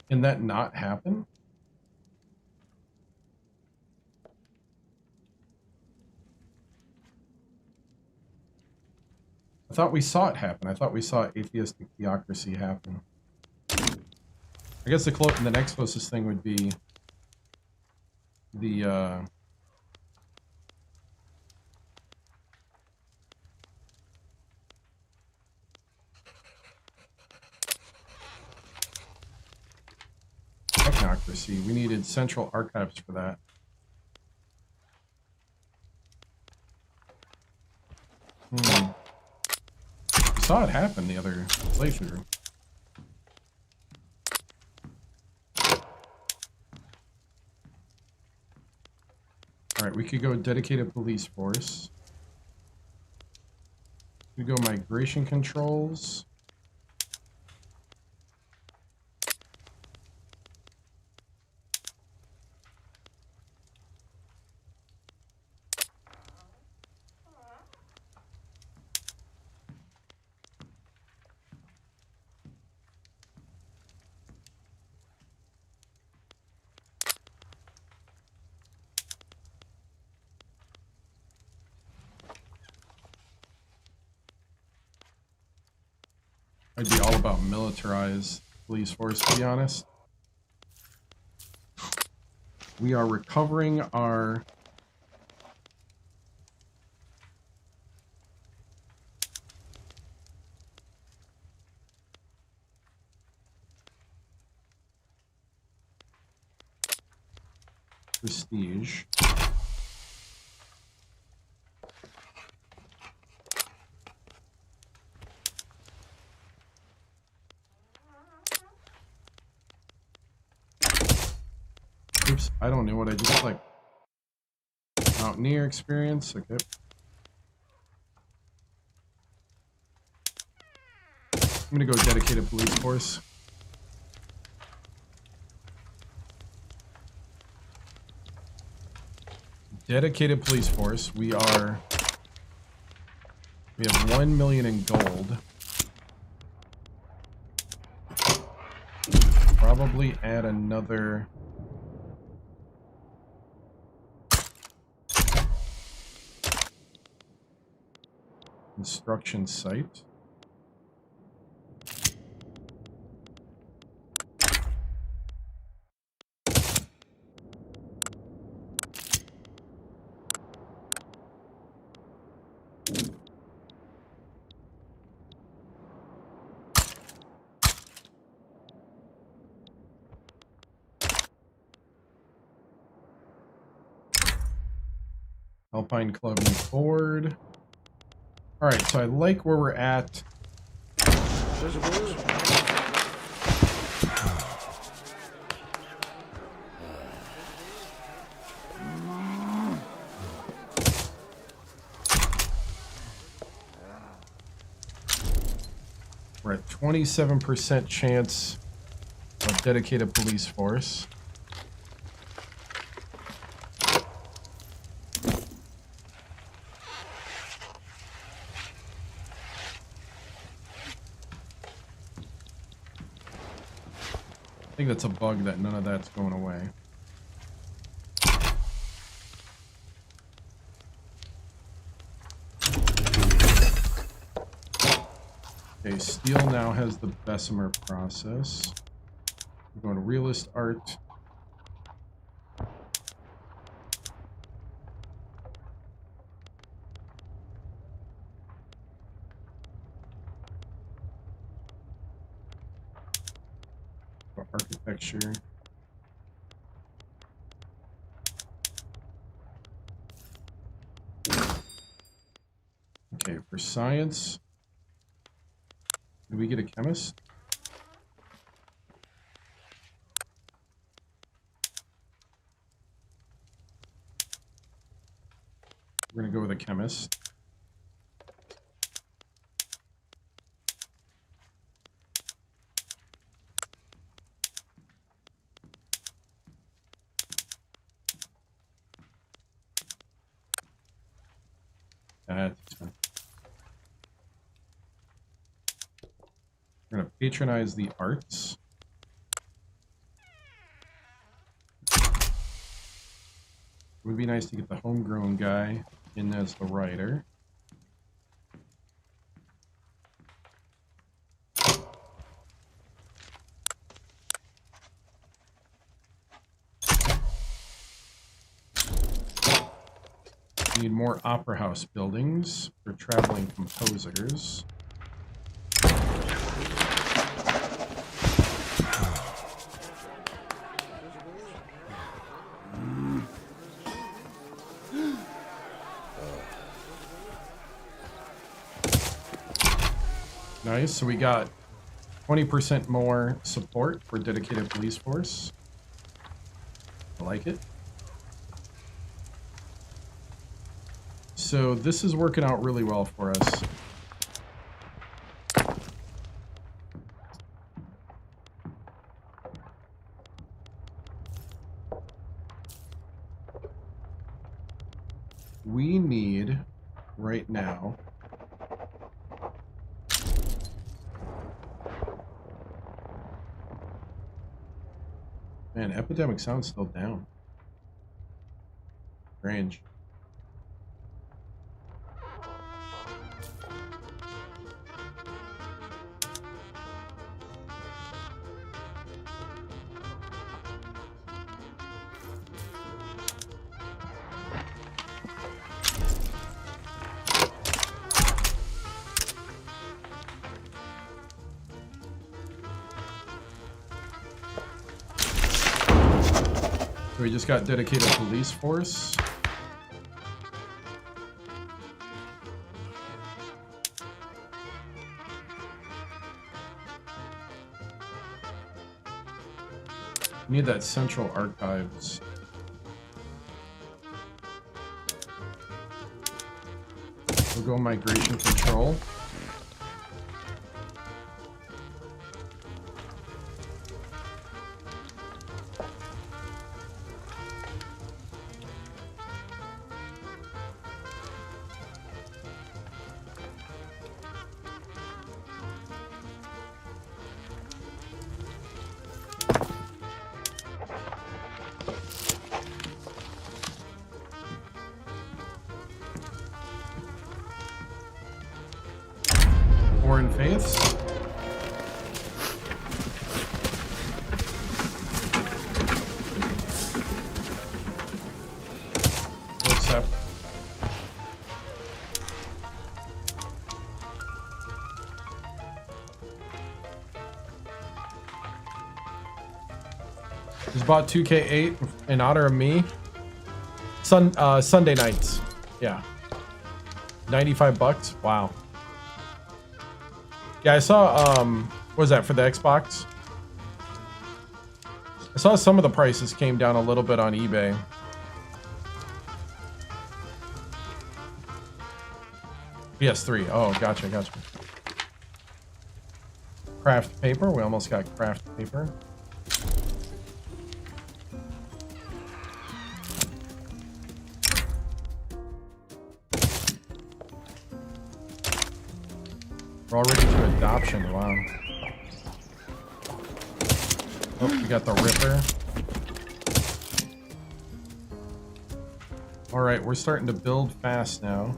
Speaker 1: Can that not happen? I thought we saw it happen. I thought we saw atheistic theocracy happen. I guess the next closest thing would be the technocracy. We needed central archives for that. We saw it happen the other playthrough. Alright, we could go dedicated police force. We go migration controls. I'd be all about militarized police force, to be honest. We are recovering our prestige. Oops, I don't know what I just clicked. Mountaineer experience, okay. I'm gonna go dedicated police force. Dedicated police force. We have 1 million in gold. Probably add another construction site. Alpine Club move forward. Alright, so I like where we're at. We're at 27% chance of dedicated police force. I think that's a bug that none of that's going away. Okay, steel now has the Bessemer process. We're going to realist art. Architecture. Okay, for science, did we get a chemist? We're gonna go with a chemist. We're going to patronize the arts. It would be nice to get the homegrown guy in as the writer. We need more opera house buildings for traveling composers. Nice, so we got 20% more support for dedicated police force. I like it. So this is working out really well for us. We need, right now, man, epidemic sound's still down. Strange. We just got dedicated police force. We need that central archives. We'll go migration control. faiths. What's up? Just bought 2K8 in honor of me. Sunday nights. Yeah. 95 bucks. Wow. Yeah, I saw what was that for the Xbox? I saw some of the prices came down a little bit on eBay. PS3. Oh, gotcha. Craft paper. We almost got craft paper. We're already to adoption. Wow. Oh, we got the Ripper. All right, we're starting to build fast now.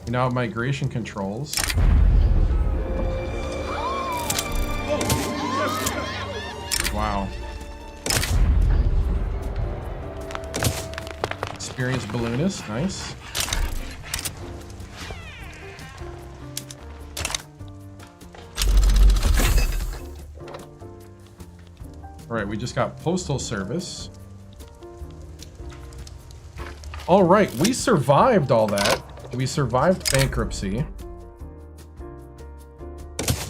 Speaker 1: We now have migration controls. Wow. Experienced balloonist, nice. All right, we just got postal service. All right, we survived all that. We survived bankruptcy.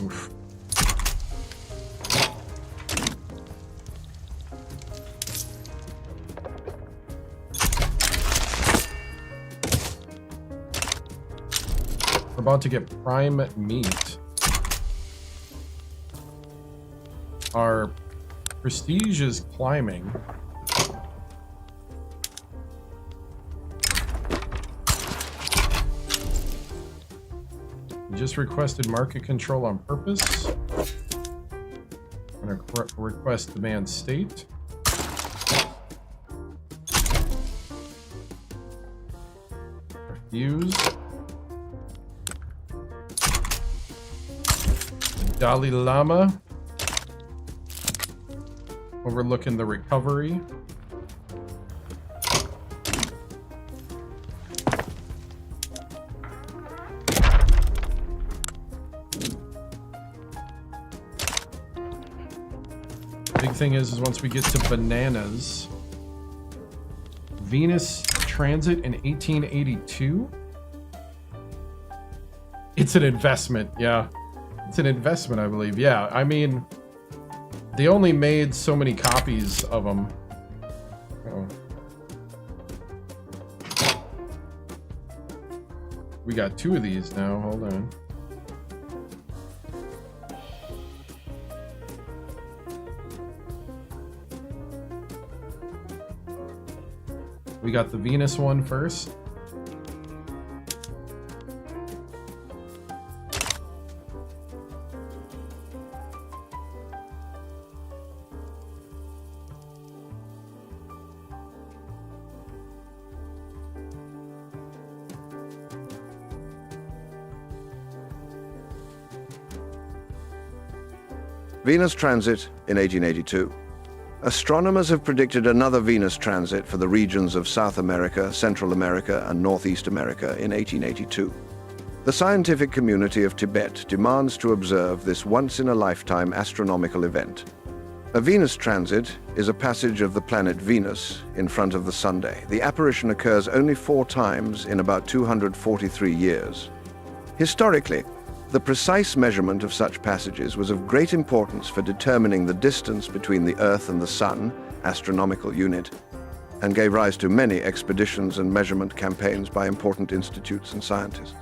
Speaker 1: Oof. We're about to get prime meat. Our prestige is climbing. We just requested market control on purpose. I'm going to request demand state. Refuse. Dalai Lama. Overlooking the recovery. Big thing is once we get to bananas. Venus transit in 1882. It's an investment, yeah. It's an investment, I believe. Yeah, I mean, they only made so many copies of them. Uh-oh. We got 2 of these now. Hold on. We got the Venus one first.
Speaker 2: Venus transit in 1882. Astronomers have predicted another Venus transit for the regions of South America, Central America, and Northeast America in 1882. The scientific community of Tibet demands to observe this once-in-a-lifetime astronomical event. A Venus transit is a passage of the planet Venus in front of the Sunday. The apparition occurs only 4 times in about 243 years. Historically, the precise measurement of such passages was of great importance for determining the distance between the Earth and the Sun, astronomical unit, and gave rise to many expeditions and measurement campaigns by important institutes and scientists.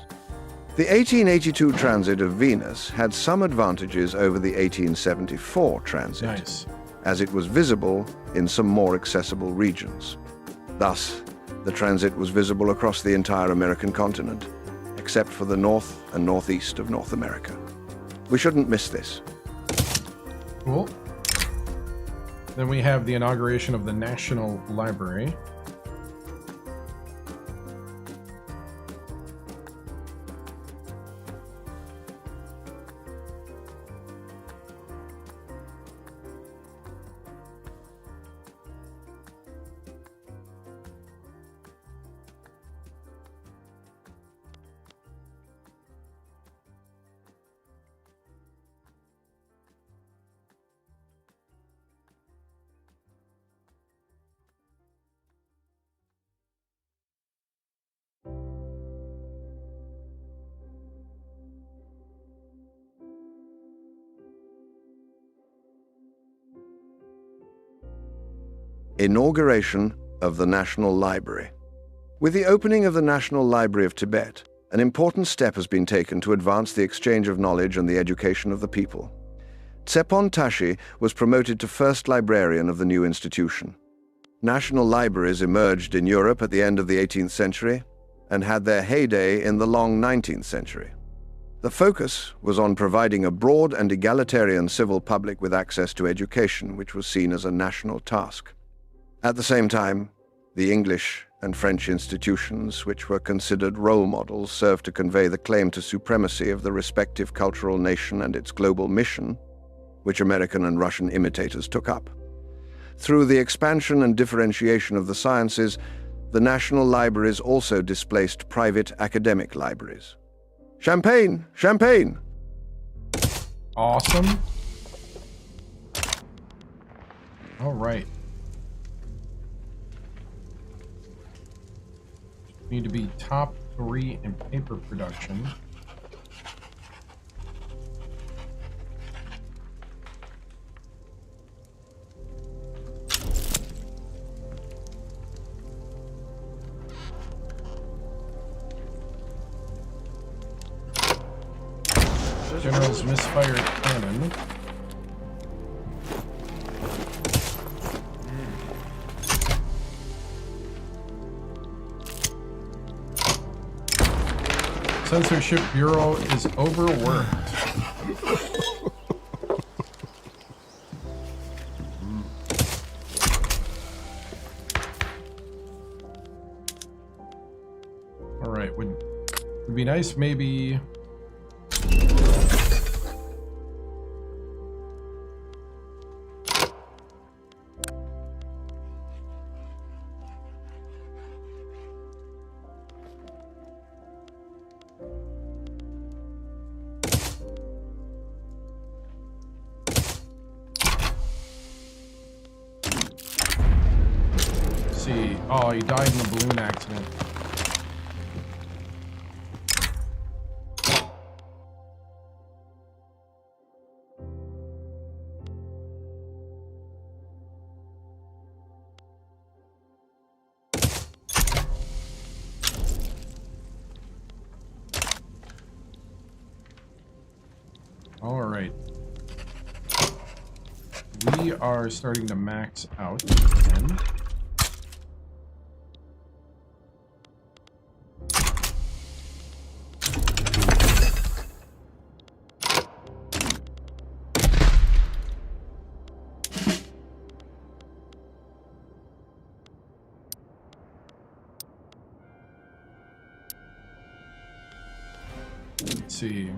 Speaker 2: The 1882 transit of Venus had some advantages over the 1874 transit,
Speaker 1: Nice.
Speaker 2: as it was visible in some more accessible regions. Thus, the transit was visible across the entire American continent, except for the north and northeast of North America. We shouldn't miss this.
Speaker 1: Cool. Then we have the inauguration of the National Library.
Speaker 2: Inauguration of the National Library. With the opening of the National Library of Tibet, an important step has been taken to advance the exchange of knowledge and the education of the people. Tsepon Tashi was promoted to first librarian of the new institution. National libraries emerged in Europe at the end of the 18th century and had their heyday in the long 19th century. The focus was on providing a broad and egalitarian civil public with access to education, which was seen as a national task. At the same time, the English and French institutions, which were considered role models, served to convey the claim to supremacy of the respective cultural nation and its global mission, which American and Russian imitators took up. Through the expansion and differentiation of the sciences, the national libraries also displaced private academic libraries. Champagne! Champagne!
Speaker 1: Awesome. All right. Need to be top 3 in paper production. General's misfired cannon. Censorship Bureau is overworked. All right, would be nice maybe. Oh, he died in a balloon accident. All right. We are starting to max out again. Let's see.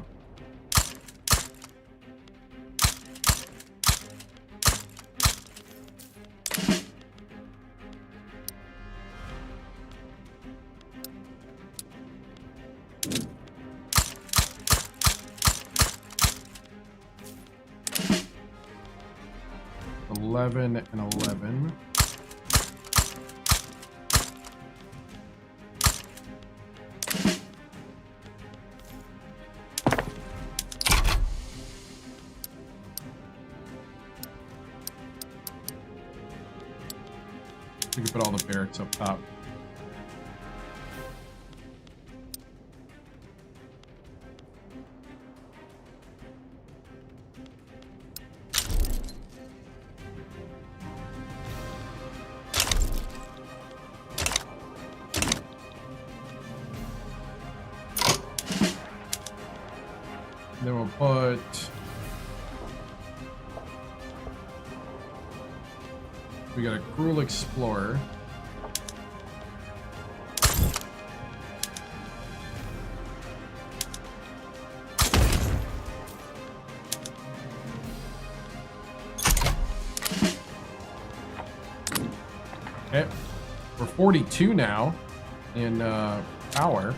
Speaker 1: $11 and $11. We can put all the barracks up top. Then we'll put we got a cruel explorer. Okay, we're 42 now in power.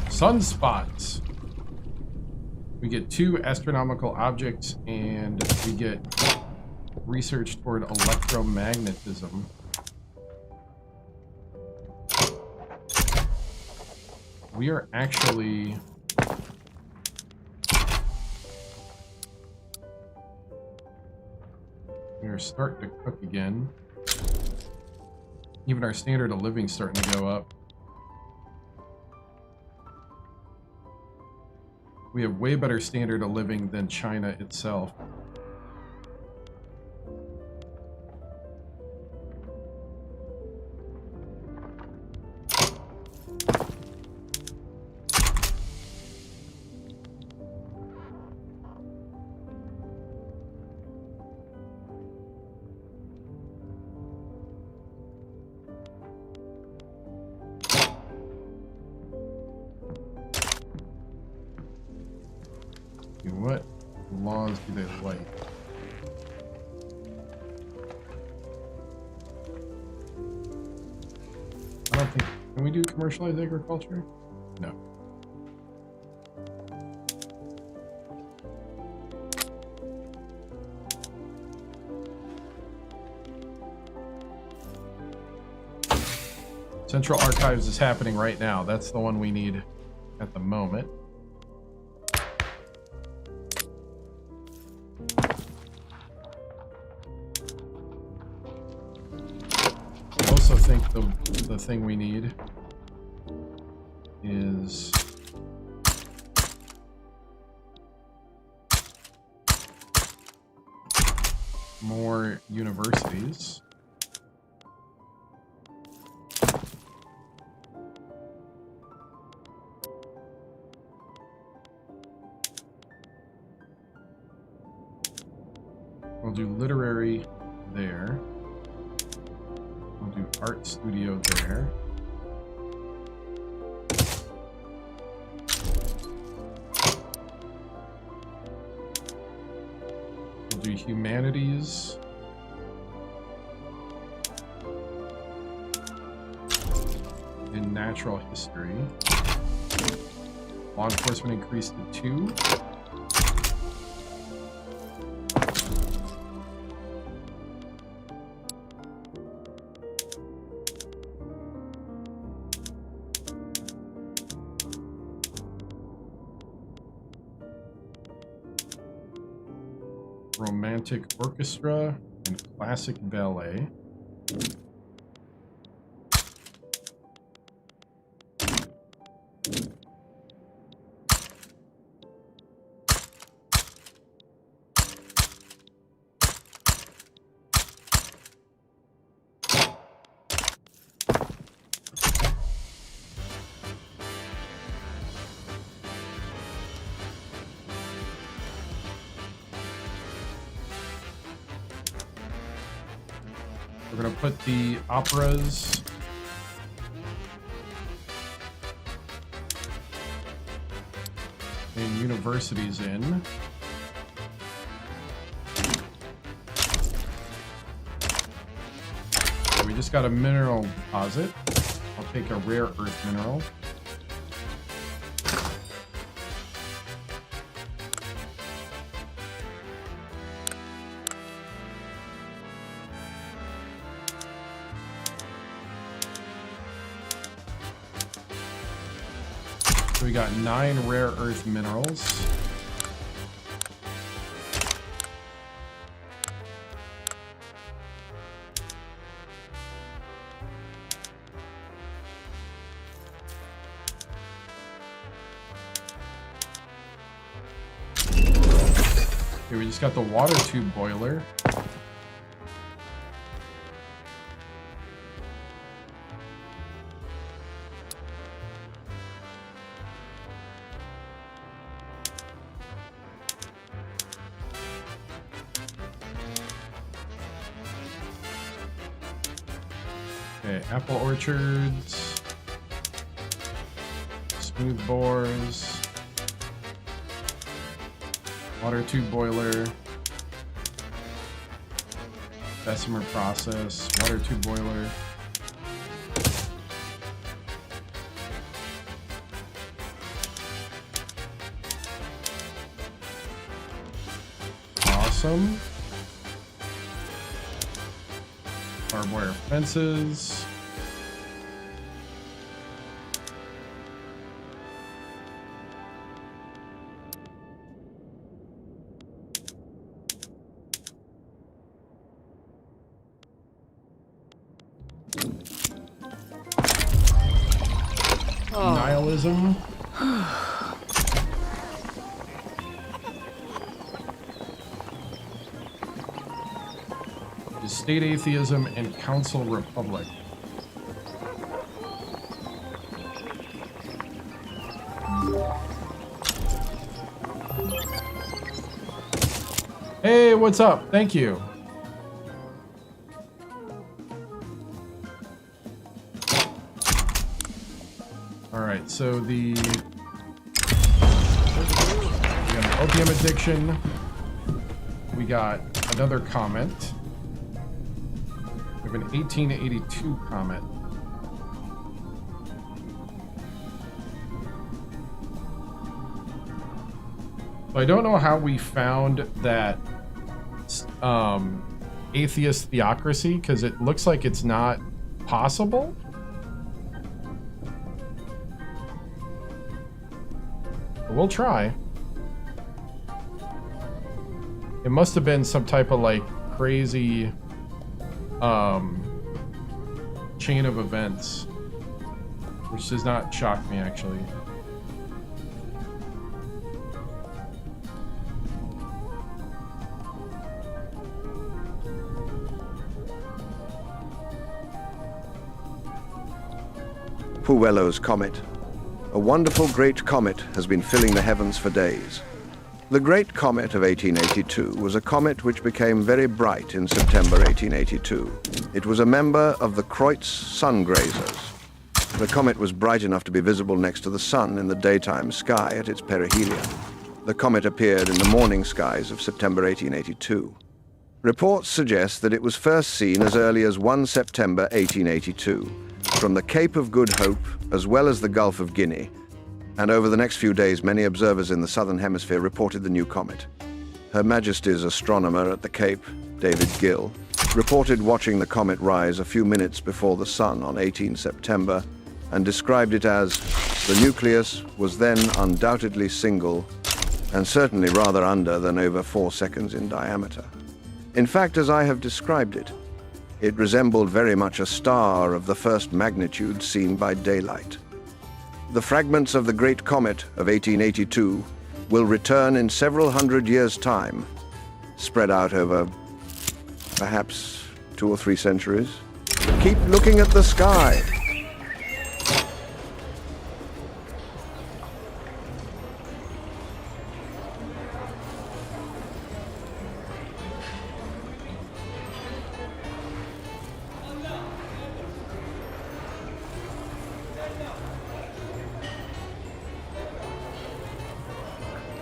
Speaker 1: Sunspots. We get 2 astronomical objects, and we get research toward electromagnetism. We are actually They're starting to cook again. Even our standard of living starting to go up. We have way better standard of living than China itself. What laws do they like? I don't think... Can we do commercialized agriculture? No. Central Archives is happening right now. That's the one we need at the moment. I also think the thing we need is more universities. We'll do literary there. We'll do art studio there. We'll do humanities. And natural history. Law enforcement increased to 2. Romantic orchestra and classic ballet. We're going to put the operas and universities in. So we just got a mineral deposit. I'll take a rare earth mineral. We got 9 rare earth minerals. Okay, we just got the water tube boiler. Okay, apple orchards, smooth bores, water tube boiler, Bessemer process, water tube boiler. Awesome. Barbed wire fences. Nihilism. State atheism and council republic. Hey, what's up? Thank you. All right, so we got an opium addiction. We got another comment. We have an 1882 comment. So I don't know how we found that atheist theocracy, because it looks like it's not possible. But we'll try. It must have been some type of like crazy chain of events, which does not shock me actually.
Speaker 2: Puello's Comet. A wonderful great comet has been filling the heavens for days. The Great Comet of 1882 was a comet which became very bright in September 1882. It was a member of the Kreutz sun grazers. The comet was bright enough to be visible next to the sun in the daytime sky at its perihelion. The comet appeared in the morning skies of September 1882. Reports suggest that it was first seen as early as 1 September 1882, from the Cape of Good Hope as well as the Gulf of Guinea, and over the next few days many observers in the southern hemisphere reported the new comet. Her Majesty's astronomer at the Cape, David Gill, reported watching the comet rise a few minutes before the sun on 18 September and described it as the nucleus was then undoubtedly single and certainly rather under than over 4 seconds in diameter. In fact, as I have described it, it resembled very much a star of the first magnitude seen by daylight. The fragments of the Great Comet of 1882 will return in several hundred years' time, spread out over perhaps 2 or 3 centuries. Keep looking at the sky.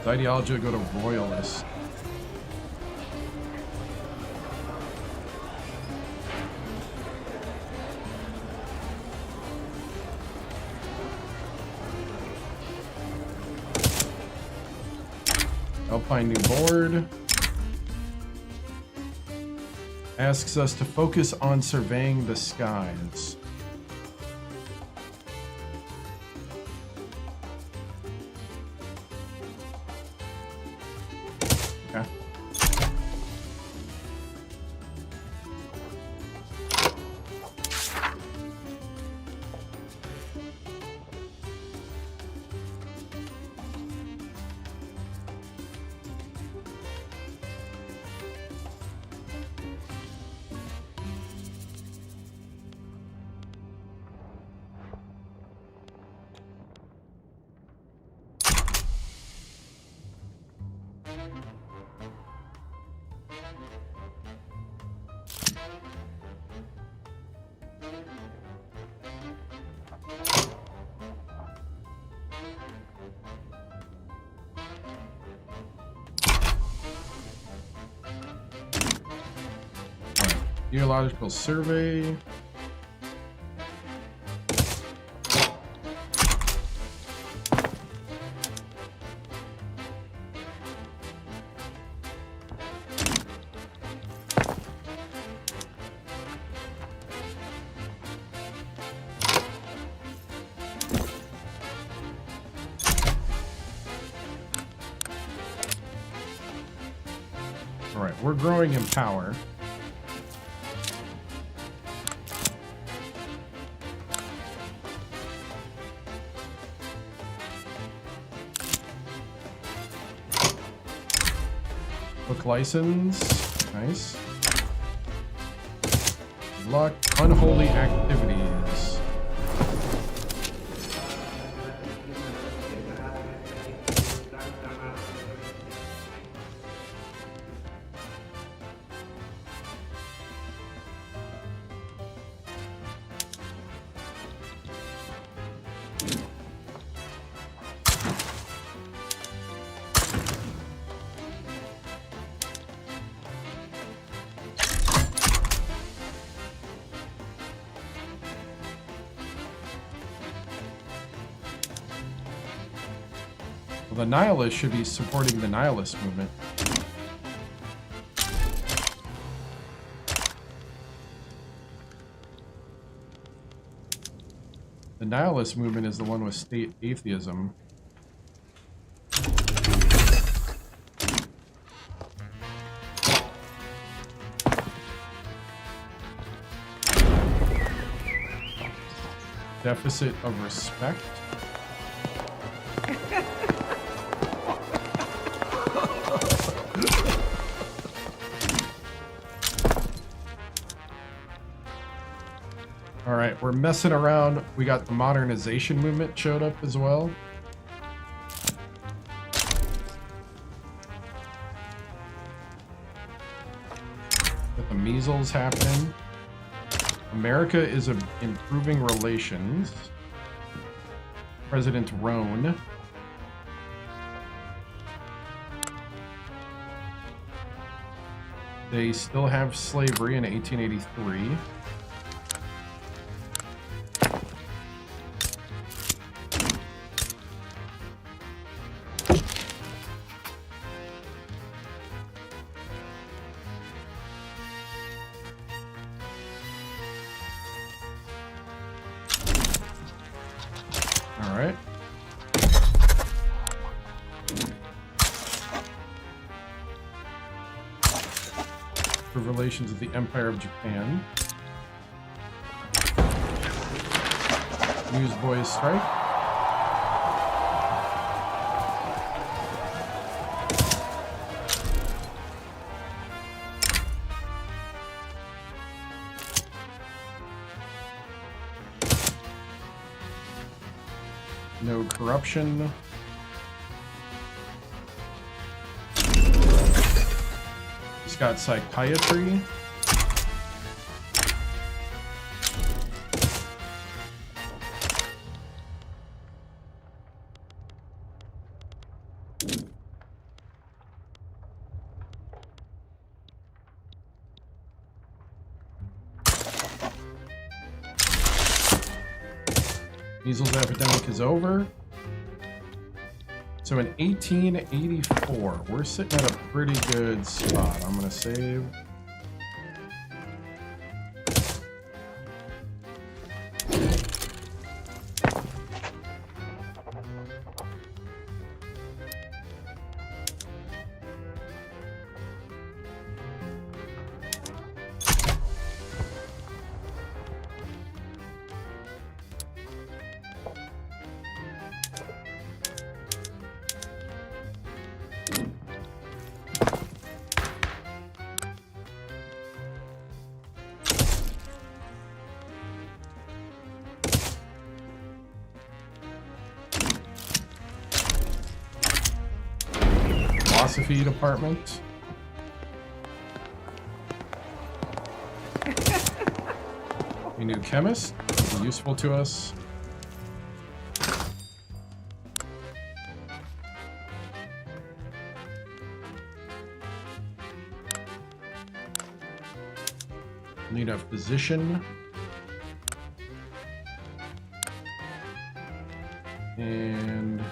Speaker 1: The ideology will go to royalist. Alpine new board. Asks us to focus on surveying the skies. Okay. Geological survey. All right, we're growing in power. Book license. Nice. Good luck. Unholy activities. Well, the nihilists should be supporting the nihilist movement. The nihilist movement is the one with state atheism. Deficit of respect. All right, we're messing around. We got the modernization movement showed up as well. Got the measles happening. America is improving relations. President Roan. They still have slavery in 1883. All right. For relations with the Empire of Japan. Newsboys strike. No corruption. He's got psychiatry. Measles epidemic is over. So in 1884, we're sitting at a pretty good spot. I'm gonna save. Philosophy department. A new chemist, useful to us. Need a physician. And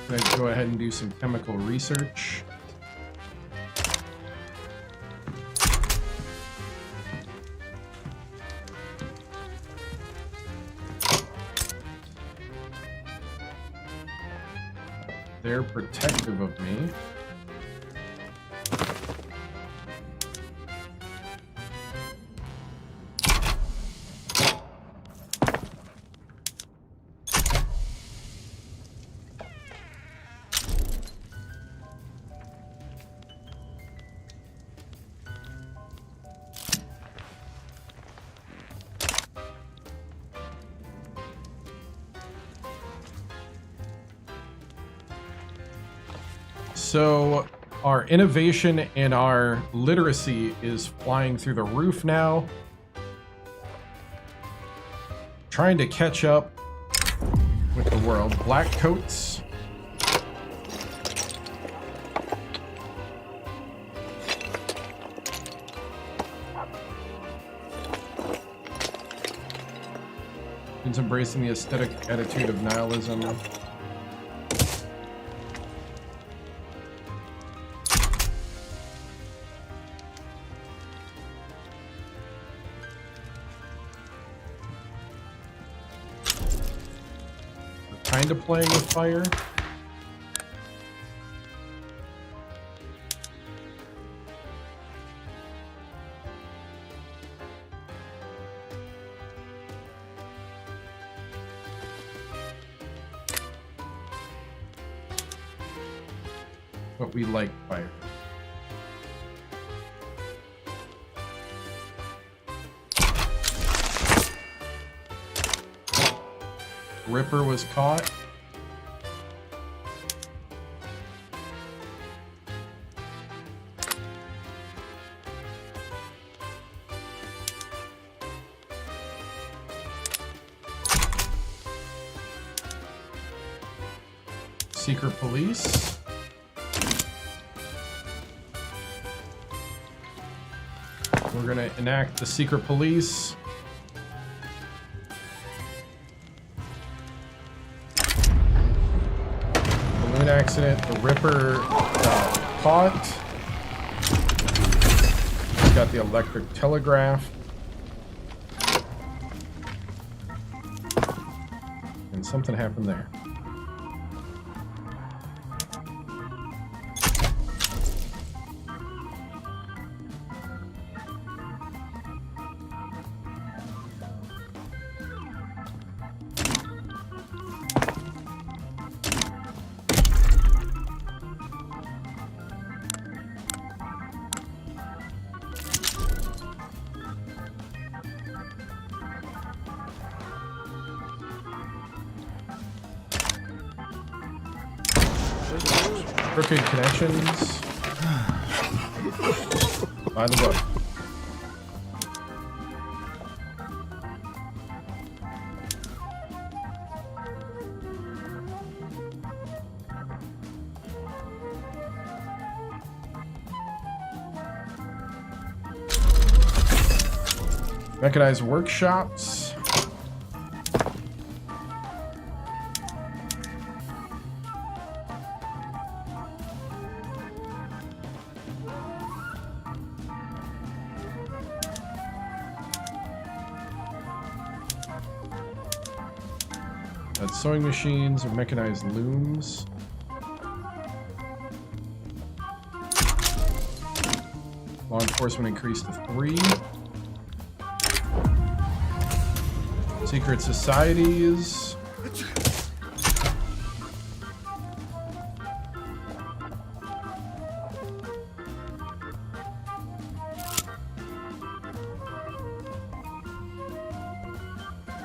Speaker 1: let's go ahead and do some chemical research. They're protective of me. so our innovation and our literacy is flying through the roof now. Trying to catch up with the world. Black coats. It's embracing the aesthetic attitude of nihilism. Kind of playing with fire. But we like fire. Ripper was caught. Secret police. We're gonna enact the secret police. Accident. The Ripper got caught. He's got the electric telegraph. And something happened there. Crooked connections. By the book. Mechanized workshops. Sewing machines or mechanized looms. Law enforcement increased to 3. Secret societies.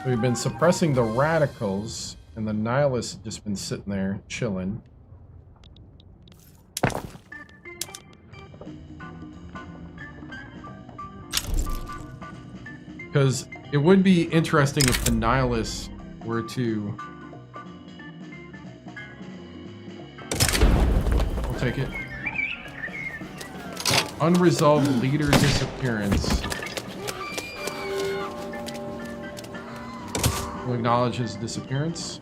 Speaker 1: We've been suppressing the radicals. And the nihilists have just been sitting there, chilling. Because it would be interesting if the nihilists were to... We'll take it. Unresolved leader disappearance. We'll acknowledge his disappearance.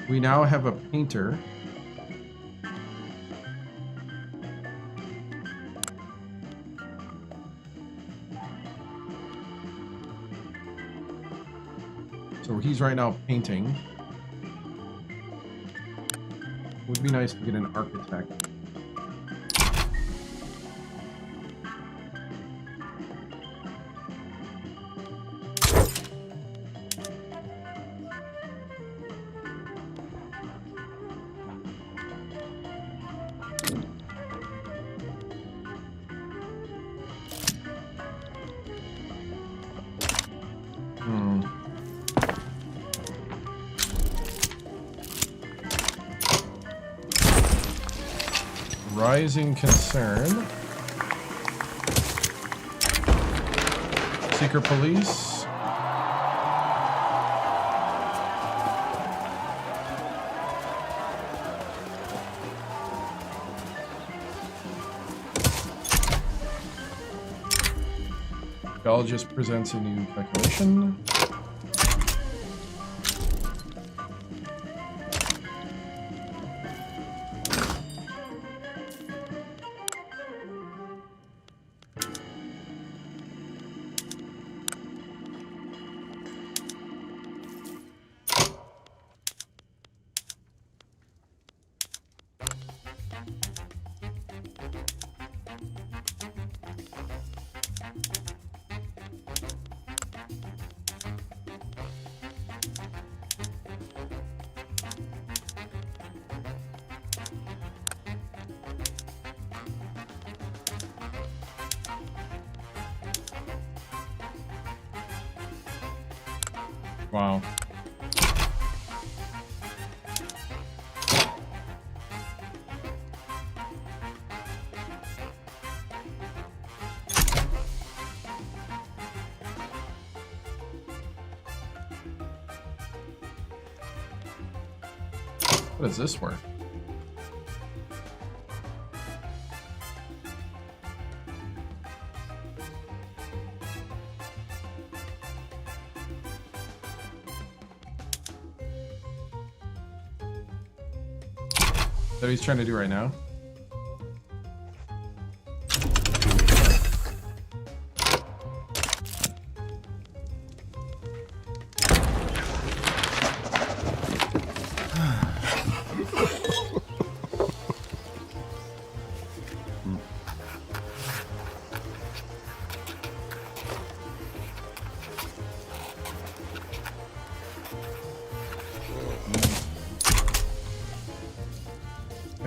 Speaker 1: We now have a painter. So he's right now painting. Would be nice to get an architect. Rising concern. Secret police. Archaeologist presents a new calculation. Wow. How does this work? Is that what he's trying to do right now?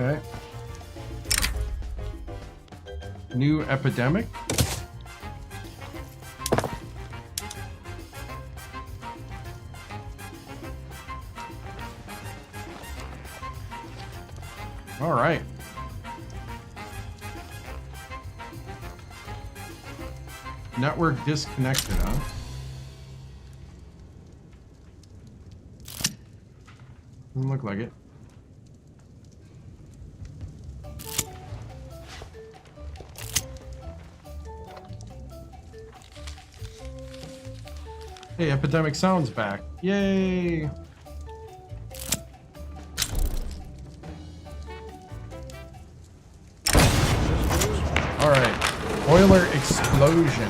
Speaker 1: Okay. New epidemic. All right. Network disconnected, huh? Doesn't look like it. Hey, Epidemic Sound's back. Yay! Alright. Boiler explosion.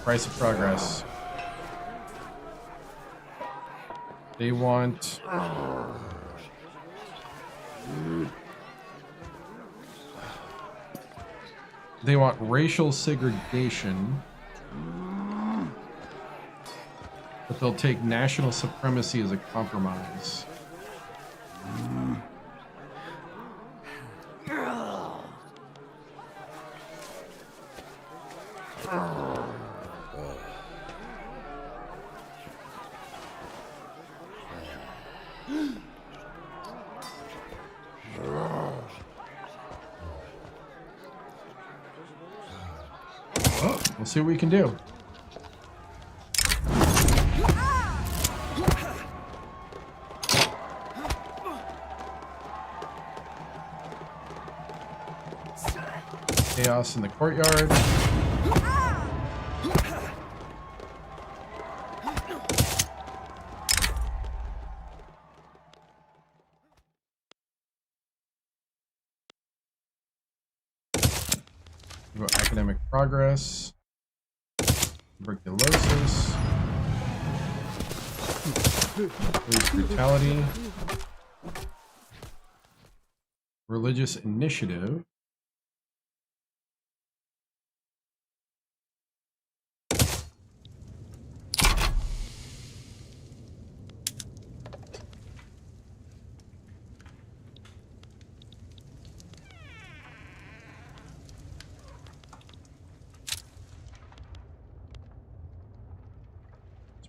Speaker 1: Price of progress. They want... They want racial segregation, but they'll take national supremacy as a compromise. We'll see what we can do. Chaos in the courtyard. Academic progress. Tuberculosis. Police brutality. Religious initiative.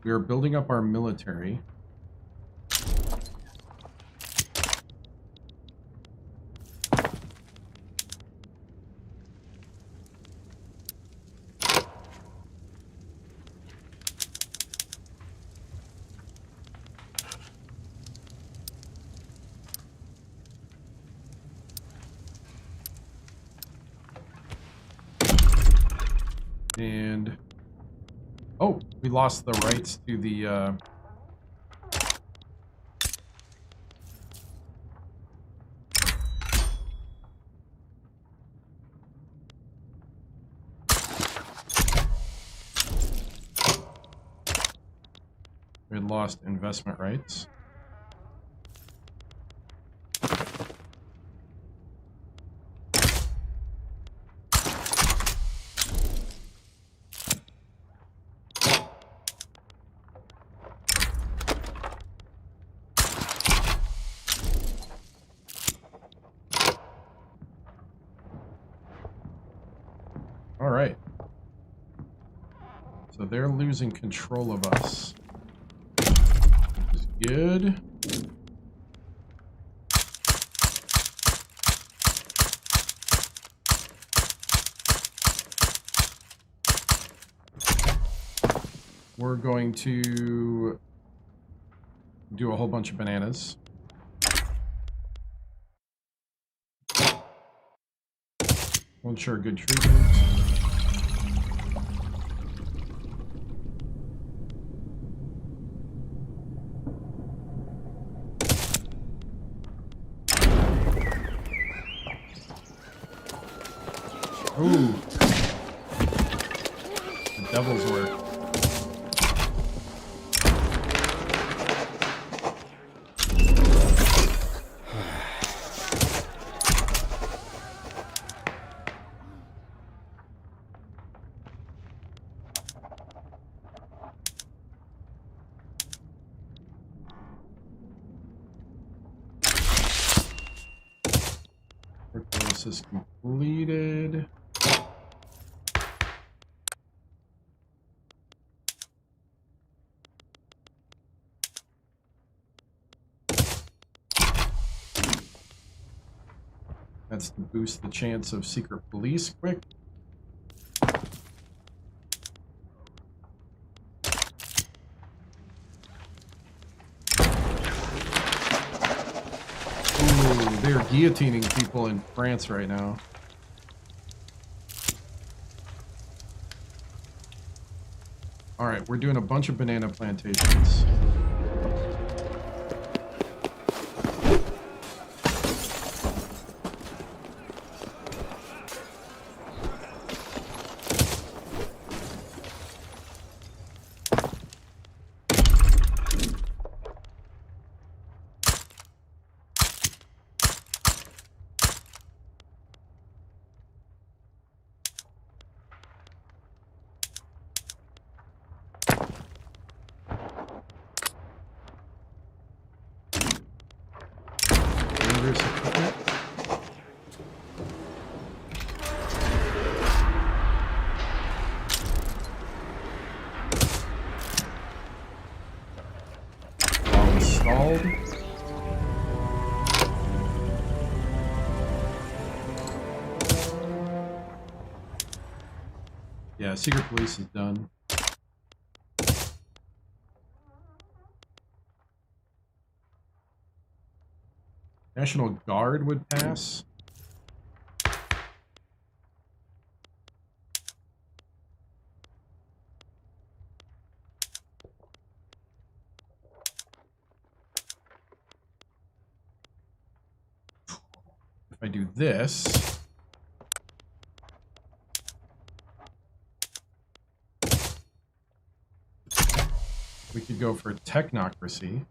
Speaker 1: We are building up our military. We lost the rights to the we lost investment rights. All right. So they're losing control of us. Which is good. We're going to do a whole bunch of bananas. We'll ensure good treatment. Ooh. The devil's work. This is completed. That's to boost the chance of secret police quick. Ooh, they're guillotining people in France right now. All right, we're doing a bunch of banana plantations. Yeah, secret police is done. National Guard would pass. If I do this, we could go for technocracy.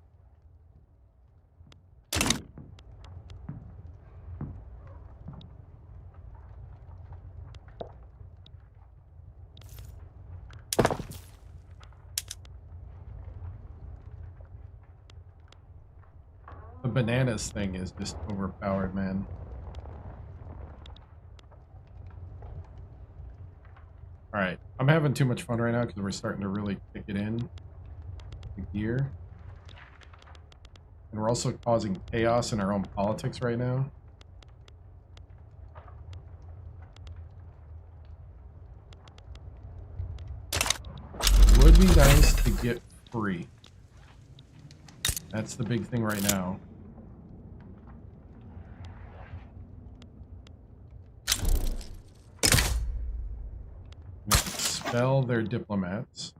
Speaker 1: The bananas thing is just overpowered, man. Alright, I'm having too much fun right now because we're starting to really kick it in the gear. And we're also causing chaos in our own politics right now. It would be nice to get free. That's the big thing right now. Expel their diplomats.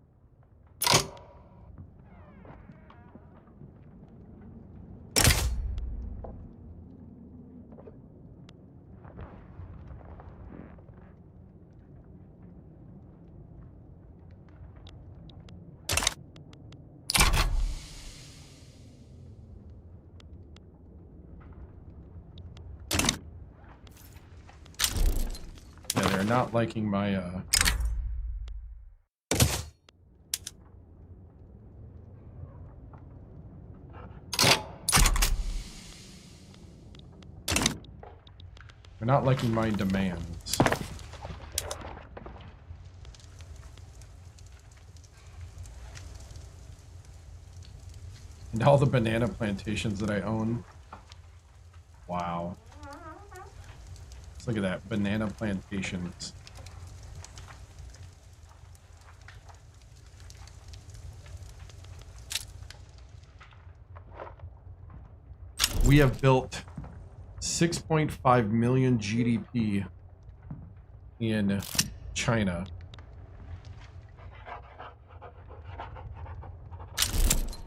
Speaker 1: not liking my we're not liking my demands. And all the banana plantations that I own. Wow. Let's look at that. Banana plantations. We have built 6.5 million GDP in China.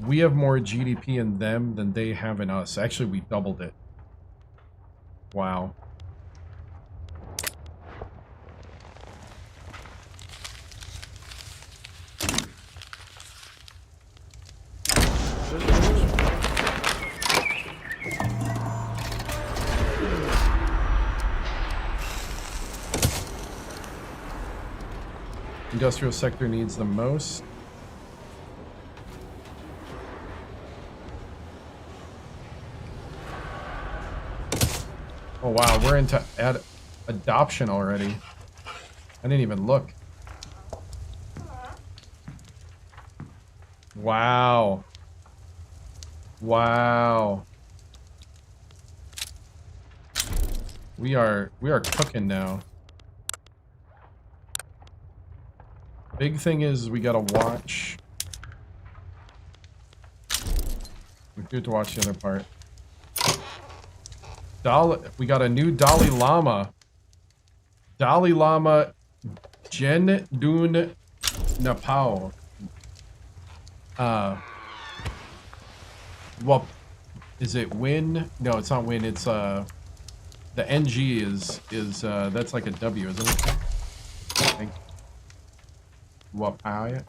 Speaker 1: We have more GDP in them than they have in us. Actually, we doubled it. Wow. Industrial sector needs the most. Oh wow, we're into adoption already. I didn't even look. Wow. Wow. We are cooking now. Big thing is we gotta watch. We do have to watch the other part. We got a new Dalai Lama. Dalai Lama Jen Dun Napao. Well, is it Win? No, it's not Win. It's the NG is that's like a W, isn't it? I think. Wapai?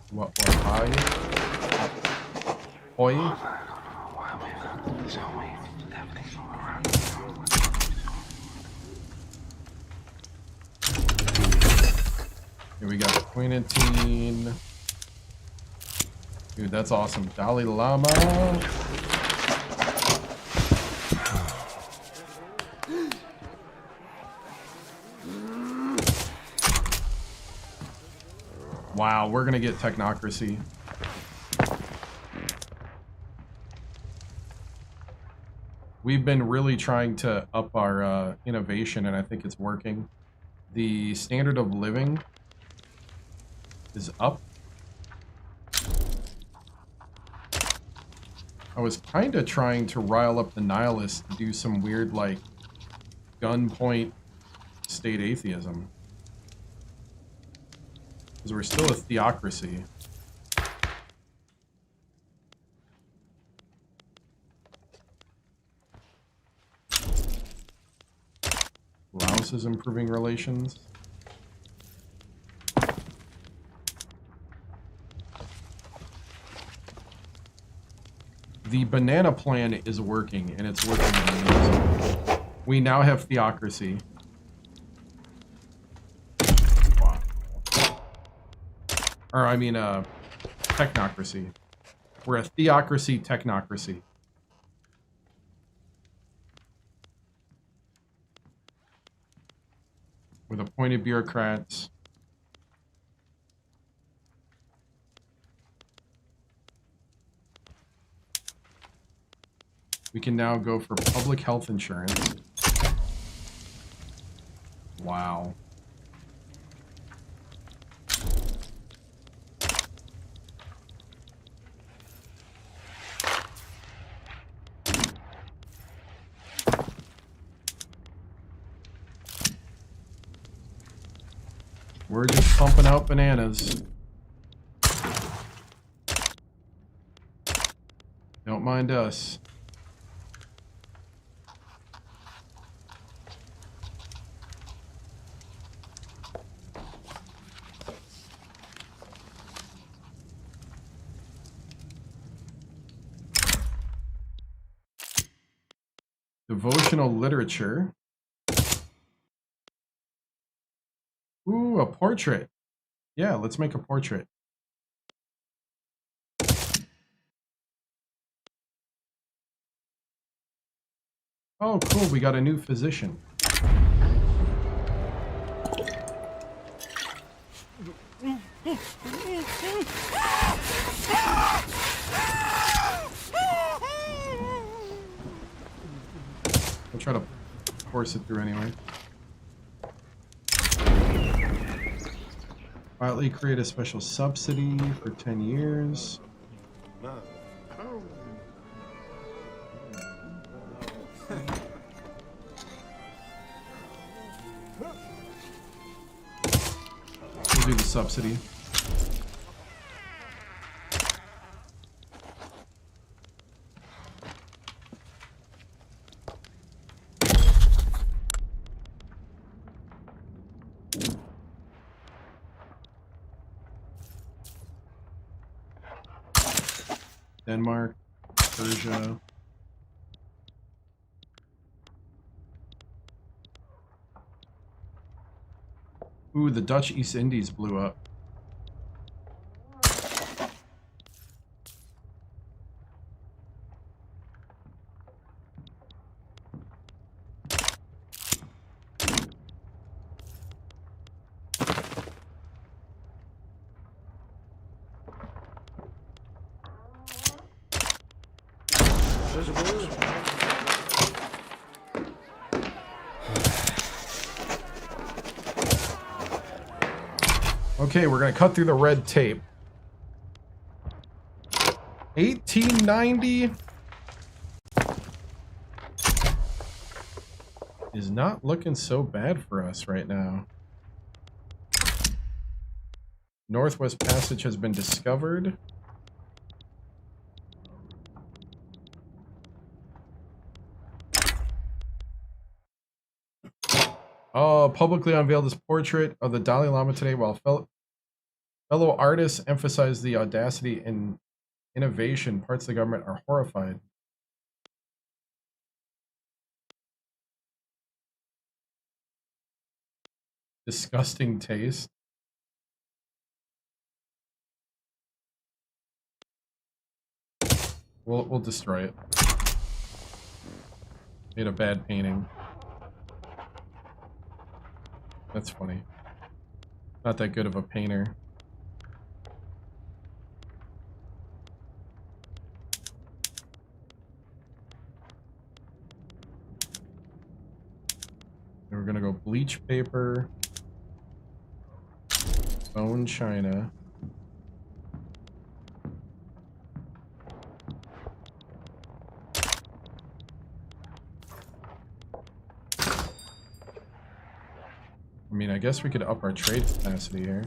Speaker 1: Oi? Here we got Quinantine. Dude, that's awesome. Dalai Lama. Wow, we're gonna get technocracy. We've been really trying to up our innovation, and I think it's working. The standard of living is up. I was kind of trying to rile up the nihilists to do some weird, like, gunpoint state atheism. Because we're still a theocracy. Laos is improving relations. The banana plan is working, and it's working amazing. We now have theocracy. Wow. Or, I mean, technocracy. We're a theocracy, technocracy. With appointed bureaucrats. We can now go for public health insurance. Wow. We're just pumping out bananas. Don't mind us. Devotional literature. Ooh, a portrait. Yeah, let's make a portrait. Oh, cool. We got a new physician. I'll try to force it through anyway. Quietly create a special subsidy for 10 years. We'll do the subsidy. Denmark, Persia. Ooh, the Dutch East Indies blew up. Okay, we're gonna cut through the red tape. 1890 is not looking so bad for us right now. Northwest Passage has been discovered. Oh, publicly unveiled this portrait of the Dalai Lama today while fellow artists emphasize the audacity and innovation. Parts of the government are horrified. Disgusting taste. We'll destroy it. Made a bad painting. That's funny. Not that good of a painter. And we're gonna go bleach paper, bone china. I mean, I guess we could up our trade capacity here.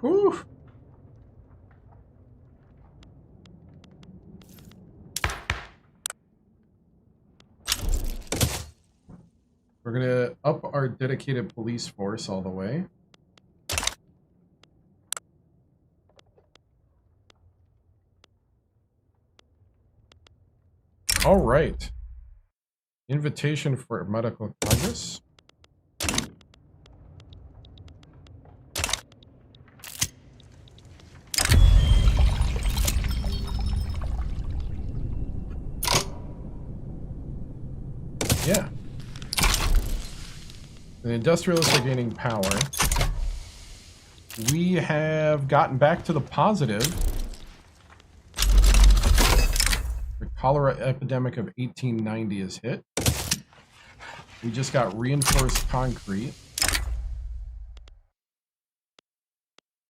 Speaker 1: Whew. We're gonna up our dedicated police force all the way. All right. Invitation for medical congress. Yeah. The industrialists are gaining power. We have gotten back to the positive. The cholera epidemic of 1890 is hit. We just got reinforced concrete.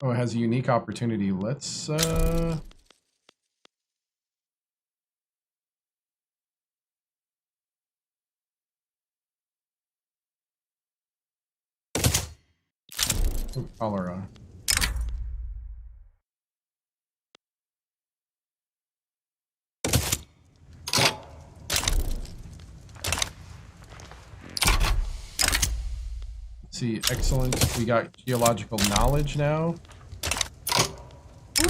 Speaker 1: Oh, it has a unique opportunity. Let's cholera. See, excellent. We got geological knowledge now.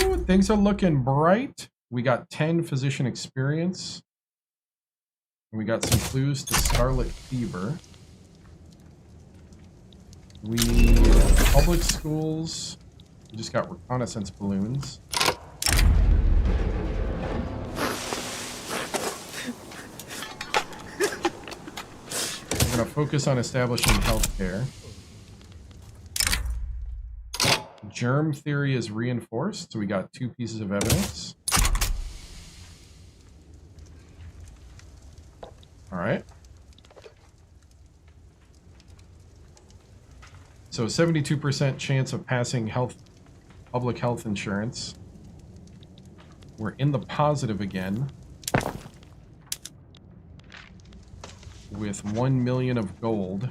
Speaker 1: Ooh, things are looking bright. We got 10 physician experience. And we got some clues to scarlet fever. We need public schools. We just got reconnaissance balloons. We're going to focus on establishing healthcare. Germ theory is reinforced, so we got 2 pieces of evidence. All right. So 72% chance of passing public health insurance. We're in the positive again. With 1 million of gold.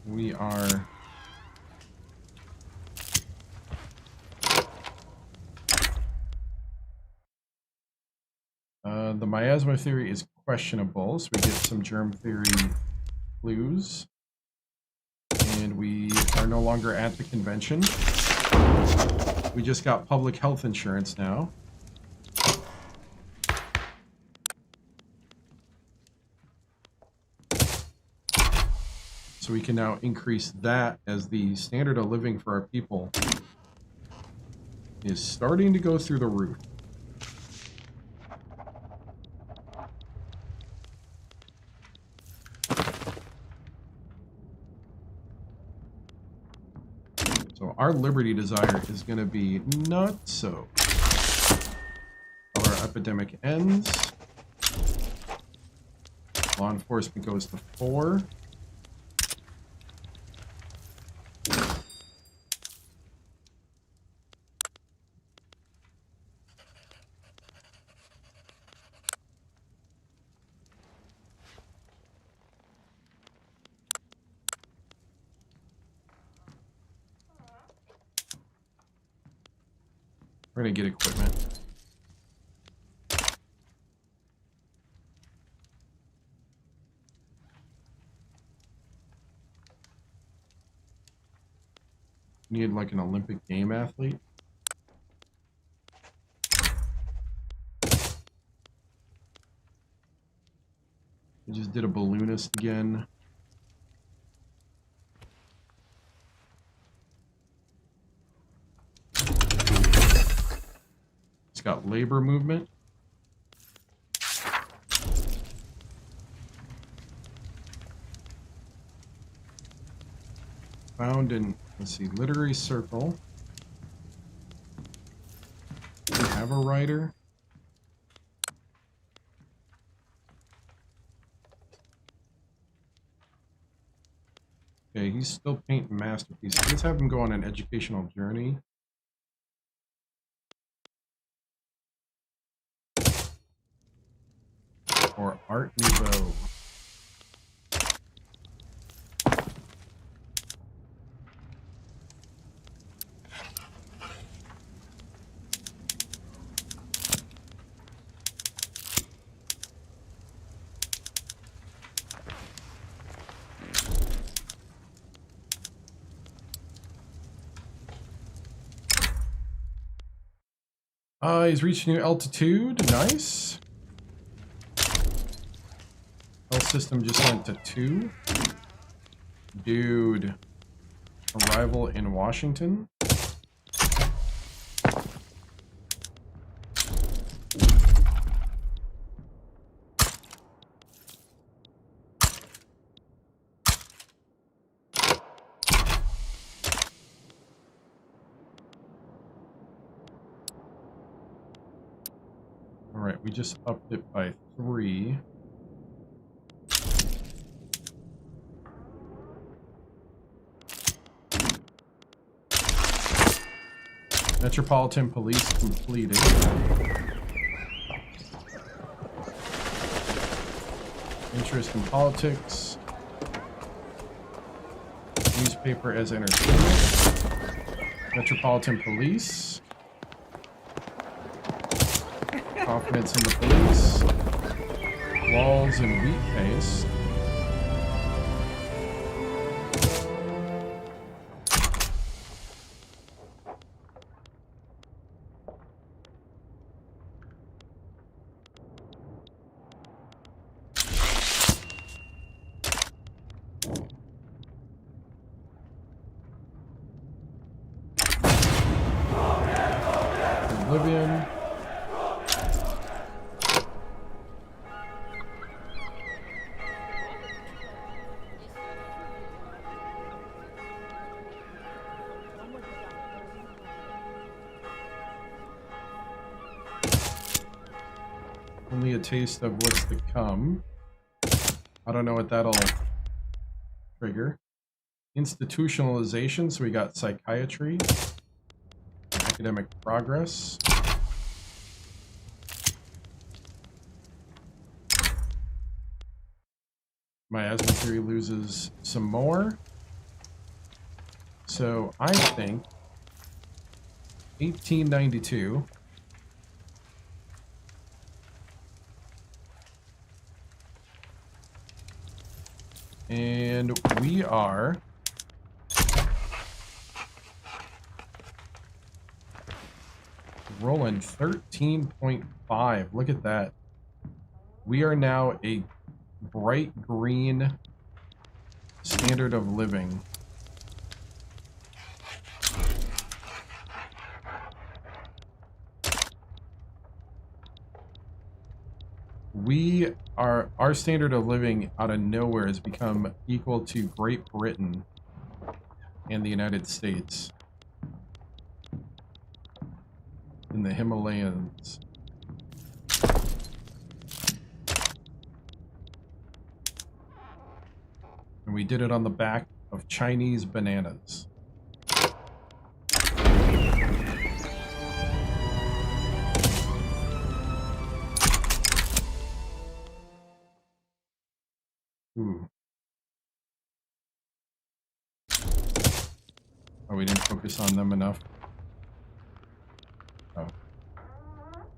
Speaker 1: We are the miasma theory is questionable, so we get some germ theory clues. And we are no longer at the convention. We just got public health insurance now. So we can now increase that as the standard of living for our people is starting to go through the roof. So our liberty desire is going to be not so. Our epidemic ends. Law enforcement goes to 4. We're going to get equipment. Need like an Olympic game athlete. We just did a balloonist again. It's got labor movement. Found in, let's see, literary circle. We have a writer. Okay, he's still painting masterpieces. Let's have him go on an educational journey. Or Art Nouveau. He's reached new altitude. Nice. Health system just went to 2. Dude. Arrival in Washington. Alright, we just upped it by 3. Metropolitan Police completed. Interest in politics. Newspaper as entertainment. Metropolitan Police. Confidence in the police. Walls and wheat paste. Oblivion. Only a taste of what's to come. I don't know what that'll trigger. Institutionalization, so we got psychiatry. Academic progress. Miasma theory loses some more. So I think 1892. And we are rolling 13.5. Look at that. We are now a bright green standard of living. Our standard of living out of nowhere has become equal to Great Britain and the United States in the Himalayas. And we did it on the back of Chinese bananas. Ooh. Oh, we didn't focus on them enough. Oh.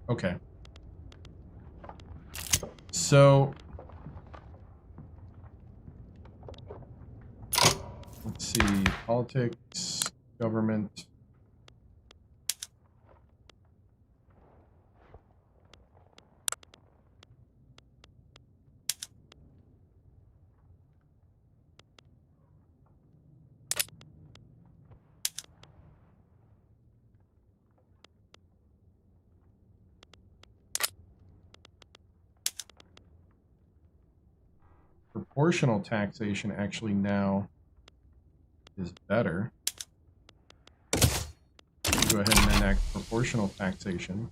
Speaker 1: Okay. So let's see. Politics, government. Proportional taxation actually now is better. Go ahead and enact proportional taxation.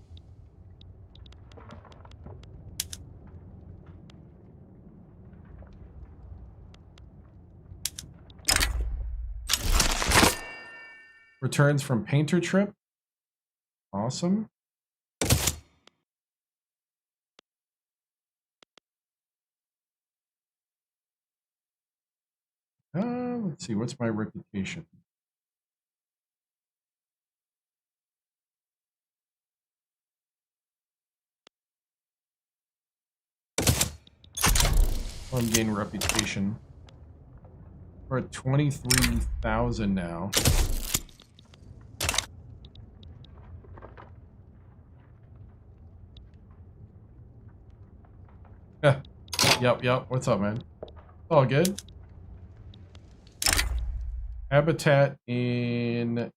Speaker 1: Returns from painter trip. Awesome. Let's see, what's my reputation? I'm gaining reputation. We're at 23,000 now. Yep. What's up, man? All good. Habitat in...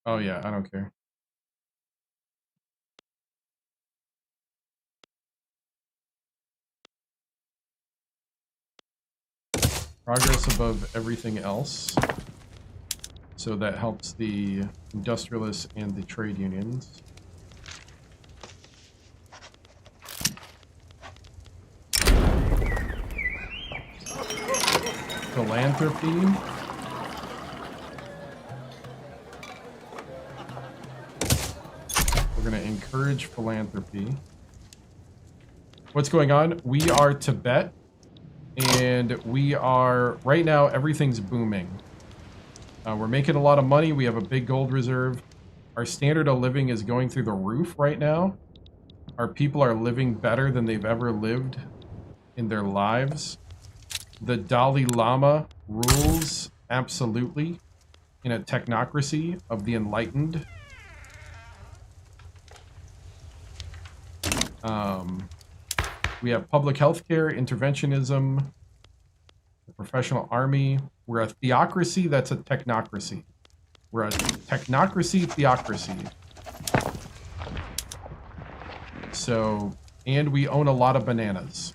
Speaker 1: Oh, yeah, I don't care. Progress above everything else. So that helps the industrialists and the trade unions. Philanthropy. We're going to encourage philanthropy. What's going on? We are Tibet, and we are, right now, everything's booming. We're making a lot of money. We have a big gold reserve. Our standard of living is going through the roof right now. Our people are living better than they've ever lived in their lives. The Dalai Lama rules absolutely in a technocracy of the enlightened. We have public health care, interventionism, the professional army. We're a theocracy that's a technocracy. We're a technocracy theocracy. So, and we own a lot of bananas.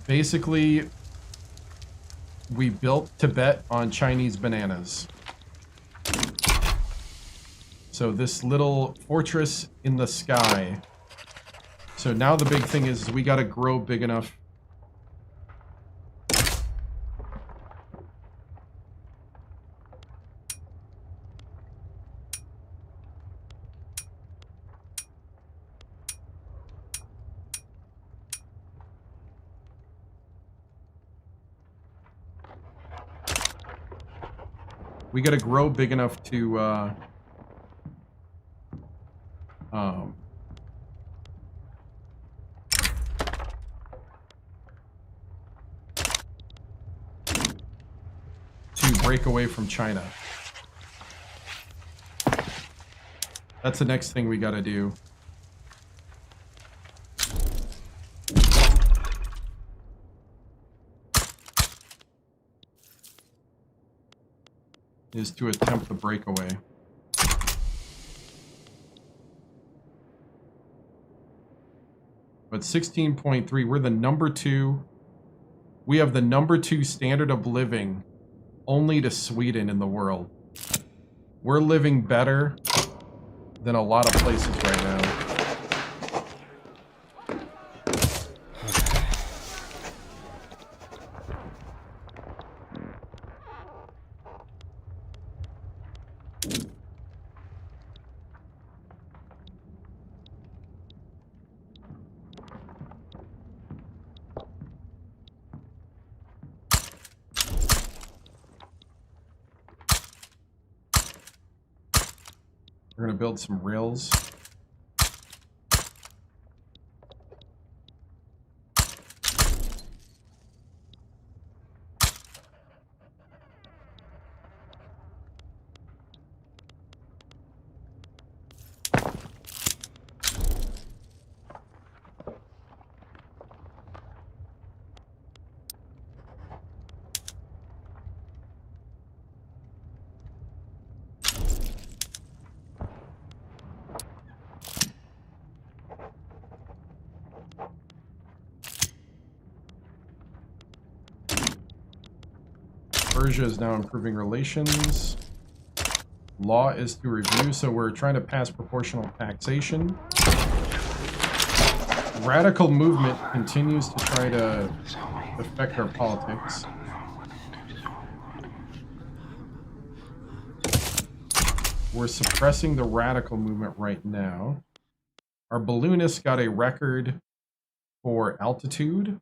Speaker 1: Basically, we built Tibet on Chinese bananas. So this little fortress in the sky. So now the big thing is we gotta grow big enough. We gotta grow big enough to break away from China. That's the next thing we gotta do. Is to attempt the breakaway. But 16.3, we're the number 2. We have the number 2 standard of living only to Sweden in the world. We're living better than a lot of places right now. We're going to build some rails. Persia is now improving relations. Law is to review, so we're trying to pass proportional taxation. Radical movement continues to try to affect our politics. We're suppressing the radical movement right now. Our balloonist got a record for altitude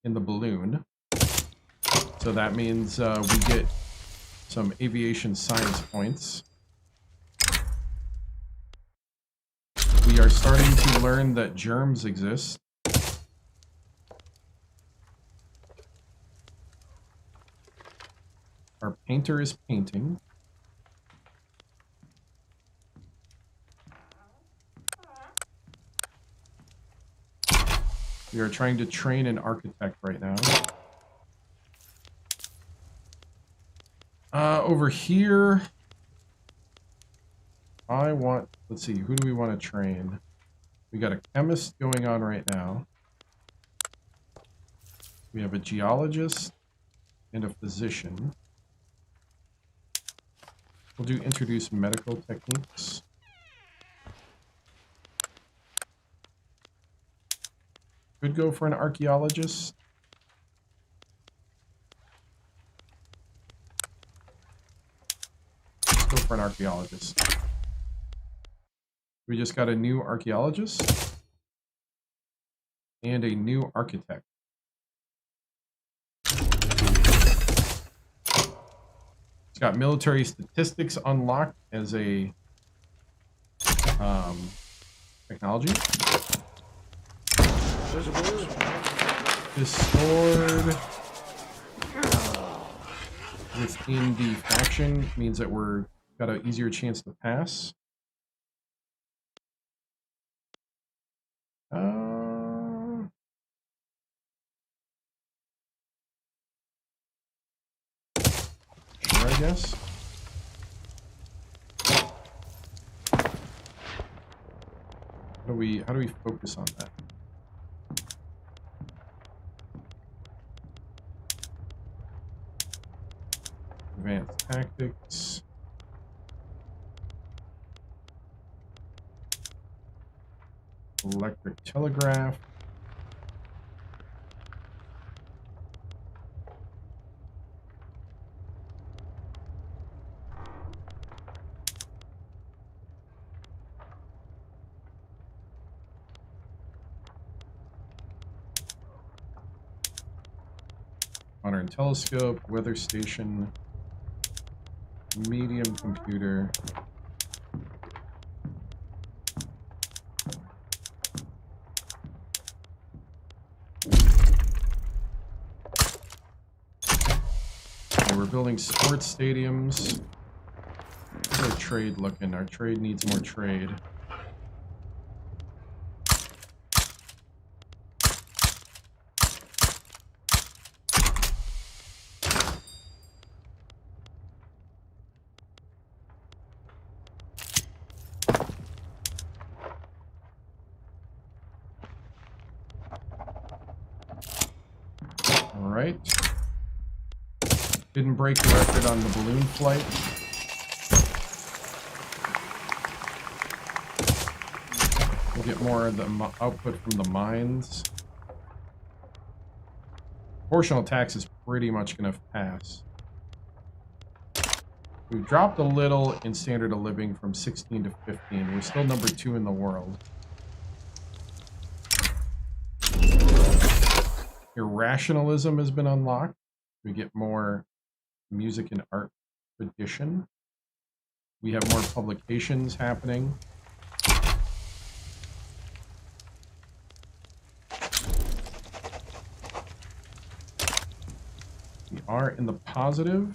Speaker 1: in the balloon. So that means we get some aviation science points. We are starting to learn that germs exist. Our painter is painting. We are trying to train an architect right now. Over here, let's see, who do we want to train? We got a chemist going on right now. We have a geologist and a physician. We'll do introduce medical techniques. Could go for an archaeologist. Go for an archaeologist. We just got a new archaeologist and a new architect. It's got military statistics unlocked as a technology. Is stored within the faction, means that we're got an easier chance to pass. Sure, I guess. How do we focus on that? Advanced tactics. Electric telegraph. Modern telescope, weather station, medium computer. Okay, we're building sports stadiums. How's our trade looking? Our trade needs more trade. Alright. Didn't break the record on the balloon flight. We'll get more of the output from the mines. Proportional tax is pretty much going to pass. We've dropped a little in standard of living from 16 to 15. We're still number 2 in the world. Irrationalism has been unlocked. We get more music and art tradition. We have more publications happening. We are in the positive.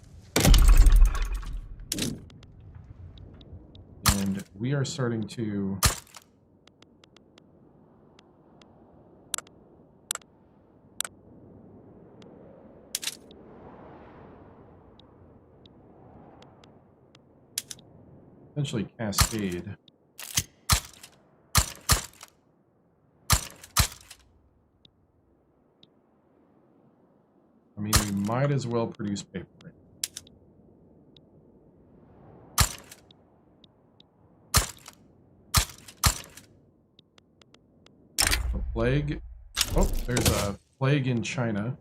Speaker 1: And we are starting to essentially cascade. I mean, we might as well produce paper. The plague. Oh, there's a plague in China.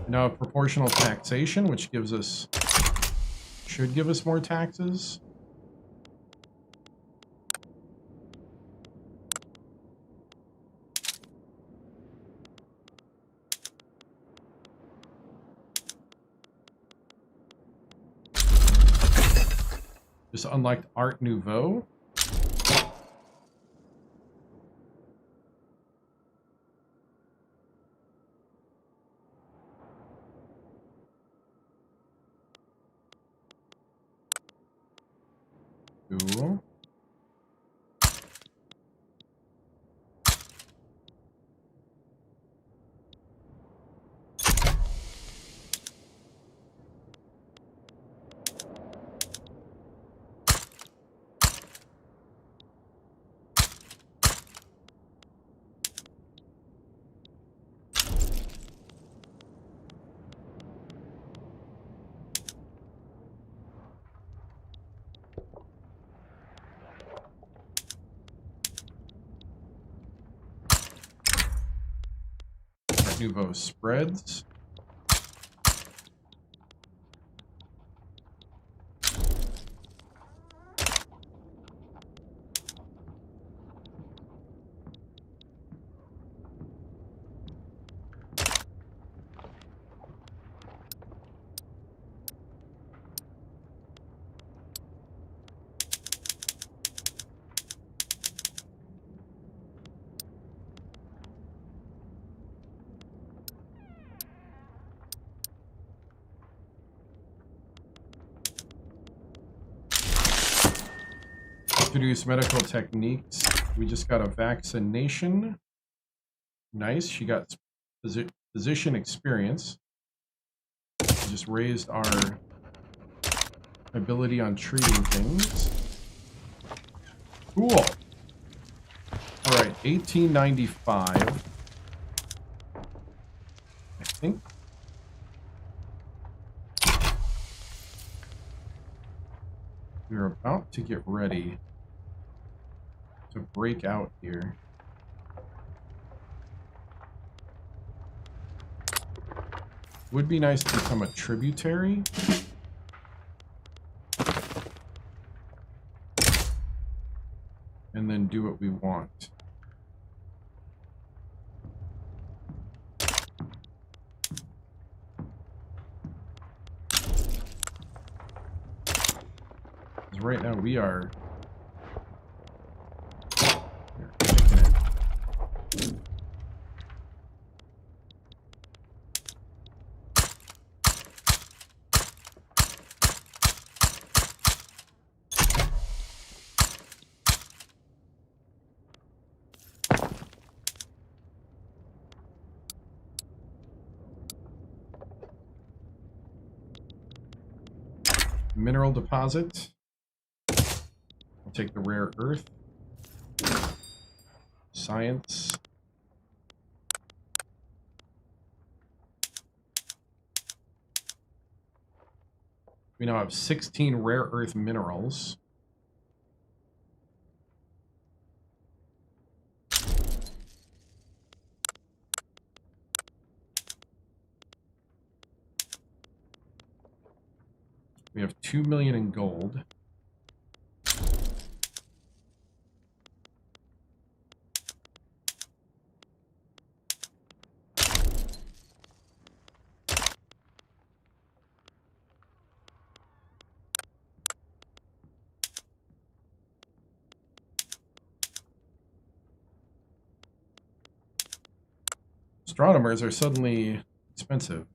Speaker 1: Now proportional taxation, which gives us, should give us more taxes. Just unlocked Art Nouveau. Cool. Art Nouveau spreads. Introduce medical techniques. We just got a vaccination. Nice. She got physician experience. We just raised our ability on treating things. Cool. All right, 1895. I think. We're about to get ready to break out here. Would be nice to become a tributary. And then do what we want. Because right now we are kicking it. Mineral deposit. I'll take the rare earth. Science. We now have 16 rare earth minerals. We have 2 million in gold. Astronomers are suddenly expensive.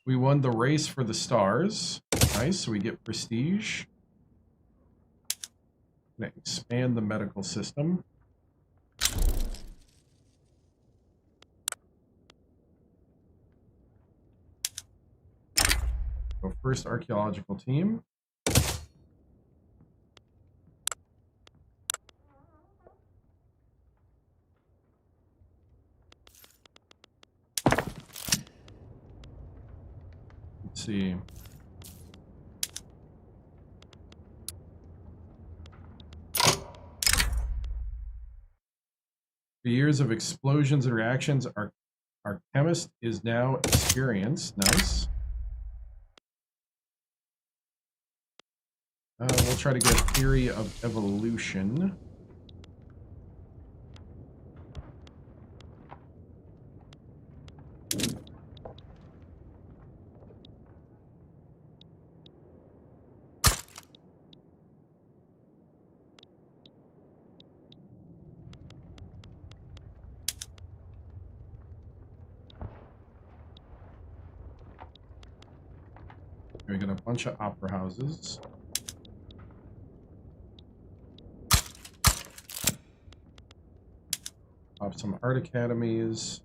Speaker 1: We won the race for the stars. Nice, so we get prestige. I'm gonna expand the medical system. Go first archaeological team. Let's see. The years of explosions and reactions, our chemist is now experienced. Nice. We'll try to get a theory of evolution. We got a bunch of opera houses. Pop some art academies.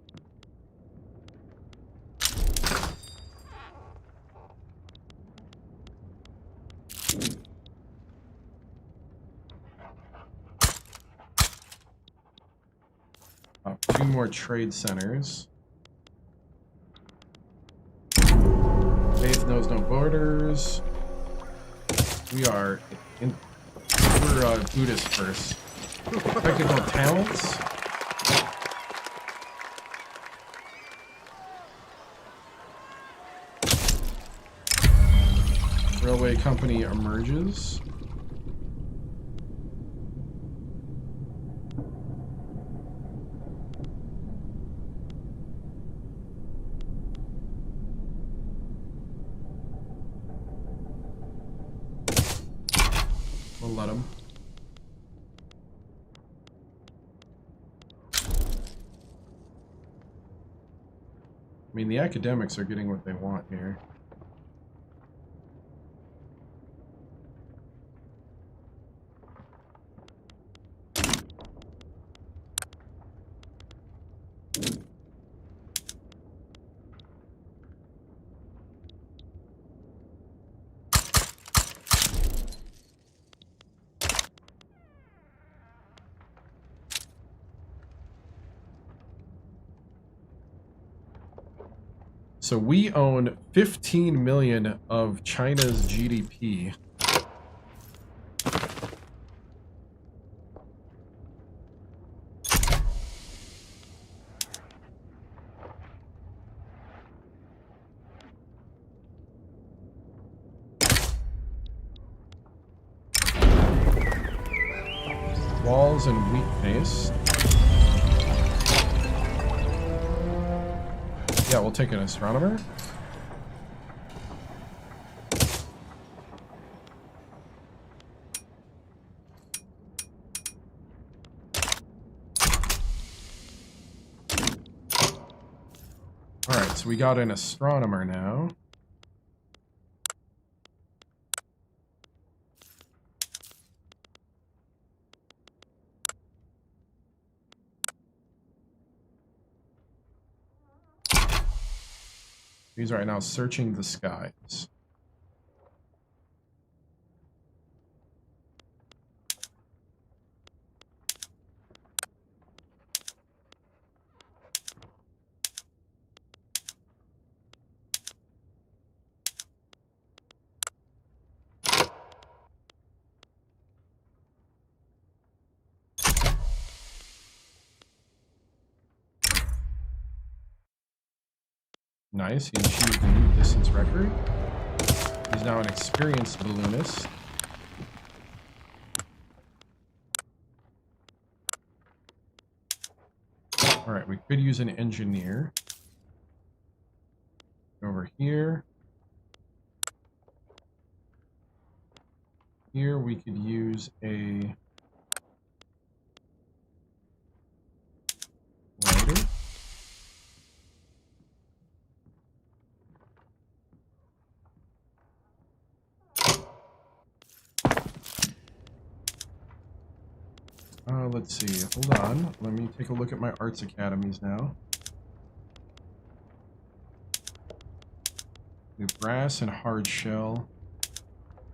Speaker 1: Pop 2 more trade centers. Faith knows no borders. We're Buddhist first. Technical talents. Railway company emerges. We'll let him. I mean, the academics are getting what they want here. So we own 15 million of China's GDP. Walls and weak base. Yeah, we'll take an astronomer. Alright, so we got an astronomer now. He's right now searching the skies. Nice, he achieved a new distance record. He's now an experienced balloonist. Alright, we could use an engineer. Over here. Here we could use a writer. Let's see. Hold on. Let me take a look at my arts academies now. We have brass and hard shell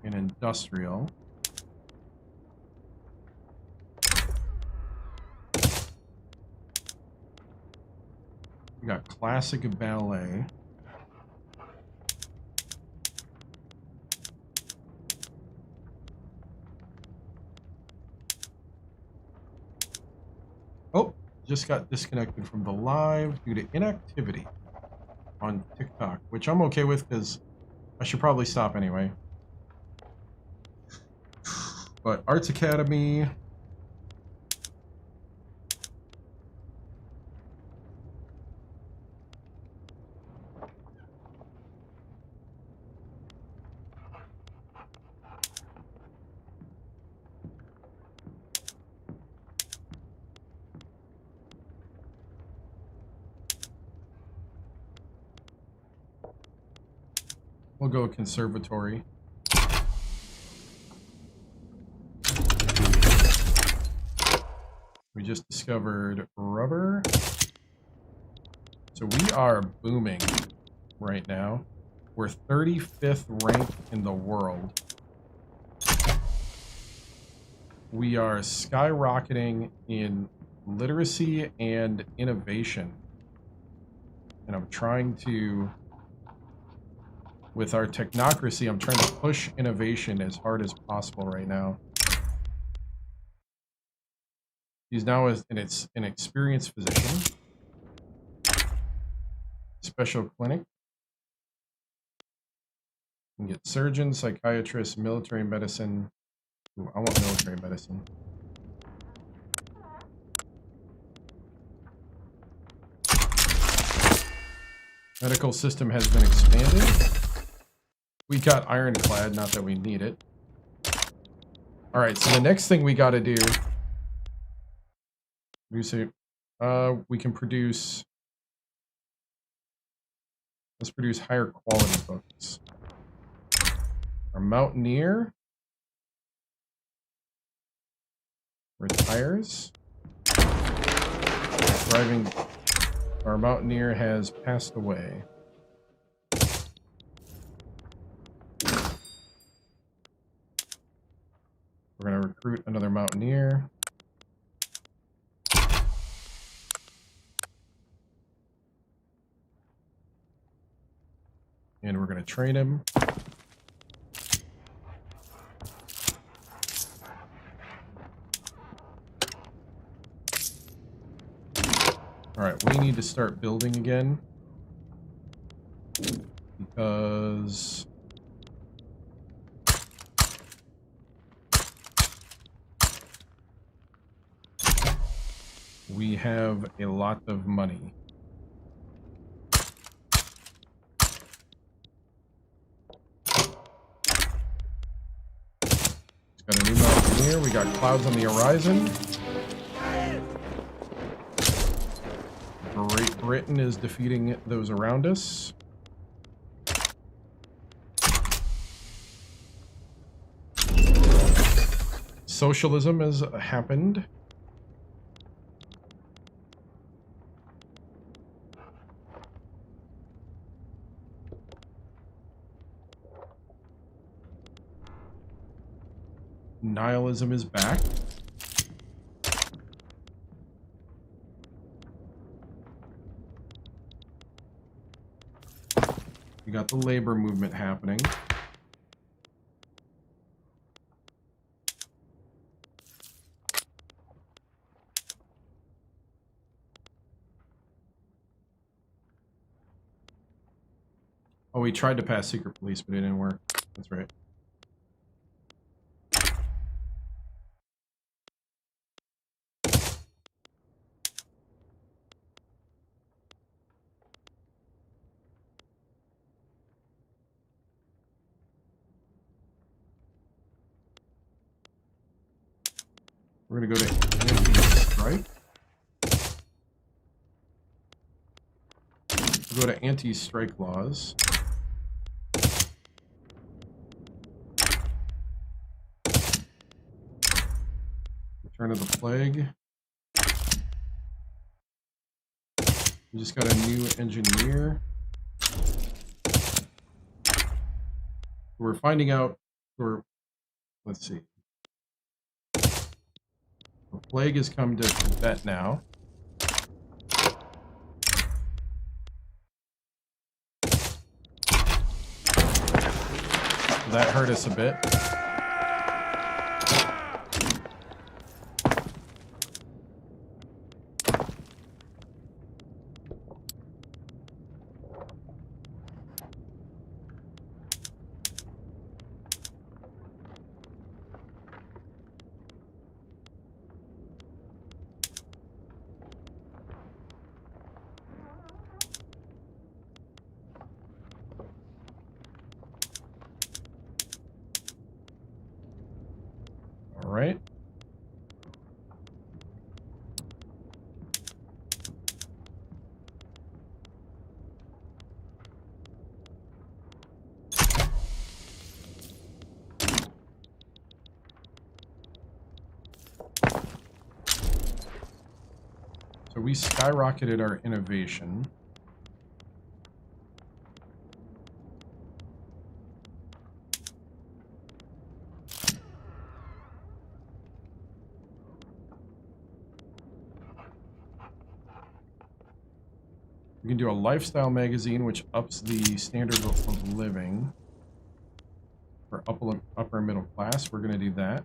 Speaker 1: and industrial. We got classic ballet. Oh, just got disconnected from the live due to inactivity on TikTok, which I'm okay with because I should probably stop anyway. But Arts Academy. We'll go conservatory. We just discovered rubber. So we are booming right now. We're 35th ranked in the world. We are skyrocketing in literacy and innovation. And I'm trying to, with our technocracy, I'm trying to push innovation as hard as possible right now. He's now an experienced physician. Special clinic. You can get surgeon, psychiatrist, military medicine. Ooh, I want military medicine. Medical system has been expanded. We got ironclad, not that we need it. Alright, so the next thing we gotta do... we can produce... Let's produce higher quality books. Our mountaineer retires. Driving. Our mountaineer has passed away. We're going to recruit another mountaineer. And we're going to train him. Alright, we need to start building again. Because we have a lot of money. Got a new mountaineer. We got clouds on the horizon. Great Britain is defeating those around us. Socialism has happened. Nihilism is back. We got the labor movement happening. Oh, we tried to pass secret police, but it didn't work. That's right. We're going to go to anti-strike. Go to anti-strike laws. Return of the plague. We just got a new engineer. We're finding out, let's see. The plague has come to Tibet now. That hurt us a bit. All right. So we skyrocketed our innovation. We can do a lifestyle magazine, which ups the standard of living for upper middle class. We're going to do that.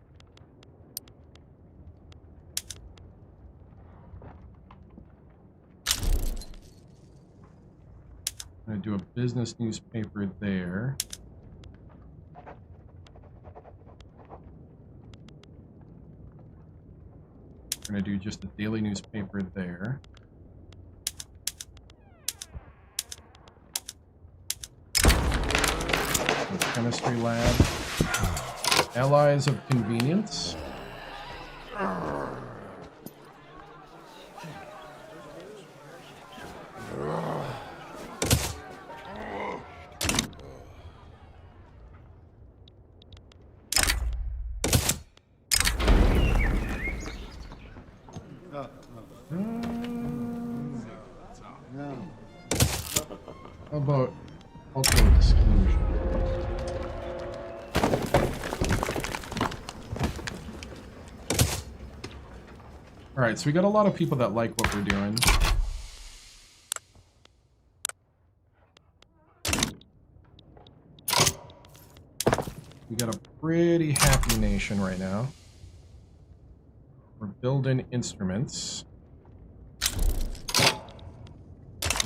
Speaker 1: I'm going to do a business newspaper there. We're going to do just a daily newspaper there. Chemistry lab. Allies of convenience. How about cultural exclusion? Alright, so we got a lot of people that like what we're doing. We got a pretty happy nation right now. We're building instruments.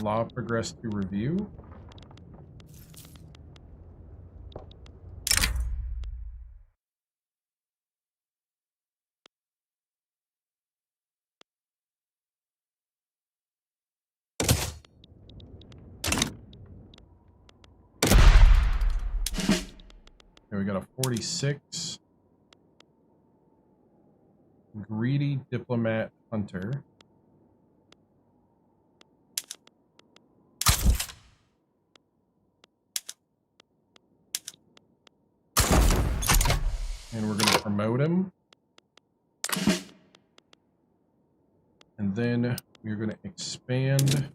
Speaker 1: Law progressed to review. Okay, we got a 46. Greedy diplomat hunter. And we're going to promote him. And then we're going to expand.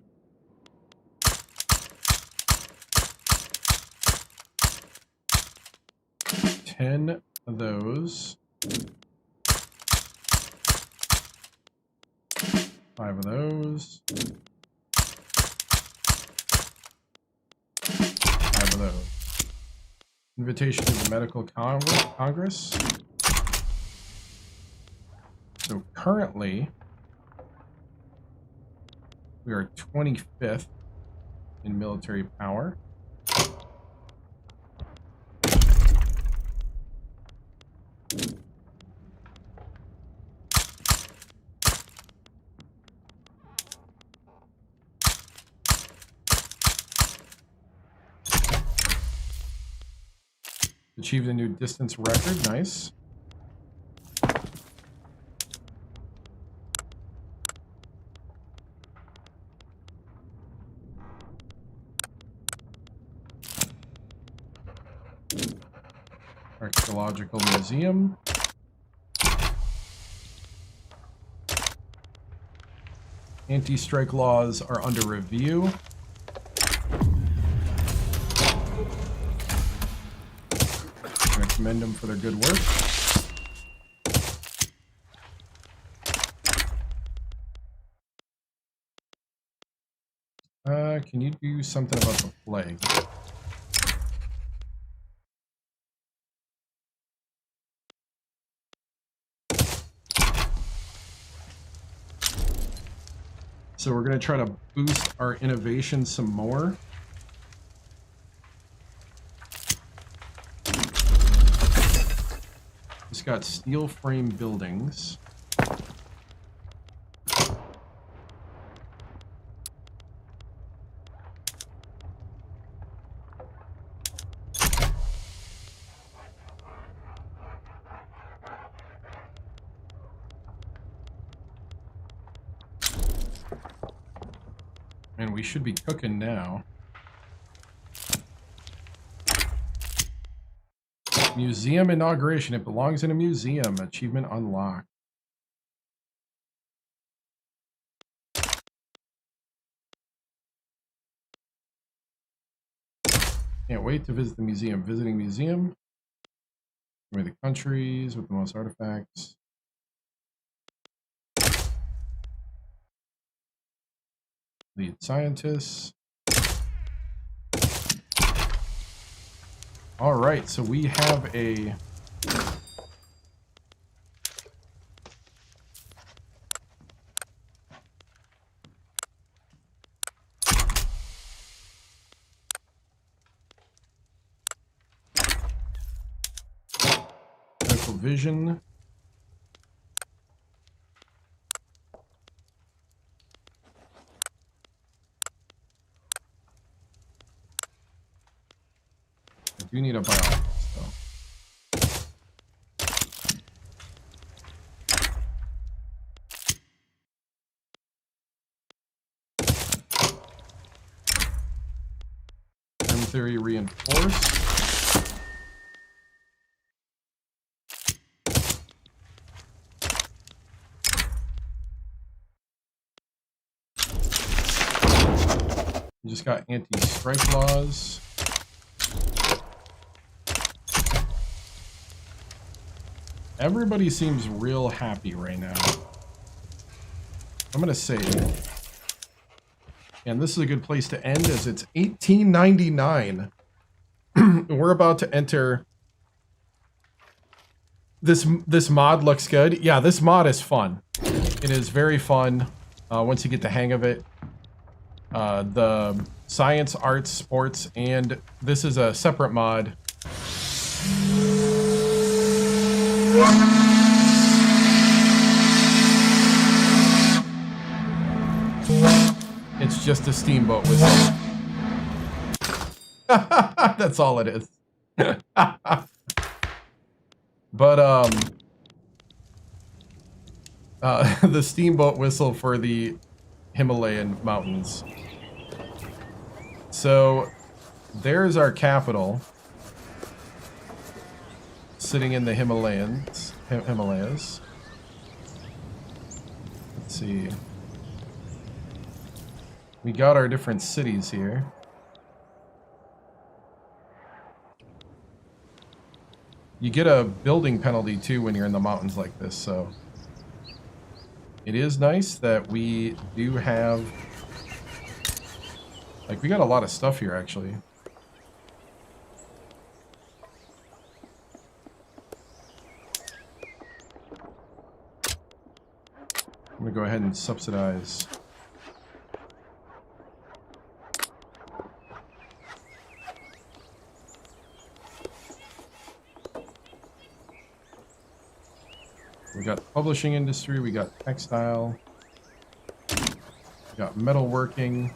Speaker 1: Ten of those. 5 of those. 5 of those. Invitation to the Medical Congress. So currently, we are 25th in military power. Achieved a new distance record, nice. Archaeological Museum. Anti-strike laws are under review. Commend them for their good work. Can you do something about the plague? So we're going to try to boost our innovation some more. It's got steel frame buildings. And we should be cooking now. Museum inauguration. It belongs in a museum. Achievement unlocked. Can't wait to visit the museum. Visiting museum. Give me the countries with the most artifacts. Lead scientists. All right, so we have a medical vision. I do need a biologist, though. Germ theory reinforced. We just got anti-strike laws. Everybody seems real happy right now. I'm gonna say, and this is a good place to end as it's 1899. We're about to enter This mod looks good. Yeah, this mod is fun. It is very fun once you get the hang of it. The science, arts, sports, and this is a separate mod. It's just a steamboat whistle. That's all it is. But the steamboat whistle for the Himalayan mountains. So there's our capital, sitting in the Himalayas. Let's see. We got our different cities here. You get a building penalty too when you're in the mountains like this, so it is nice that we do have, like, we got a lot of stuff here actually. I'm gonna go ahead and subsidize. We got publishing industry, we got textile, we got metalworking.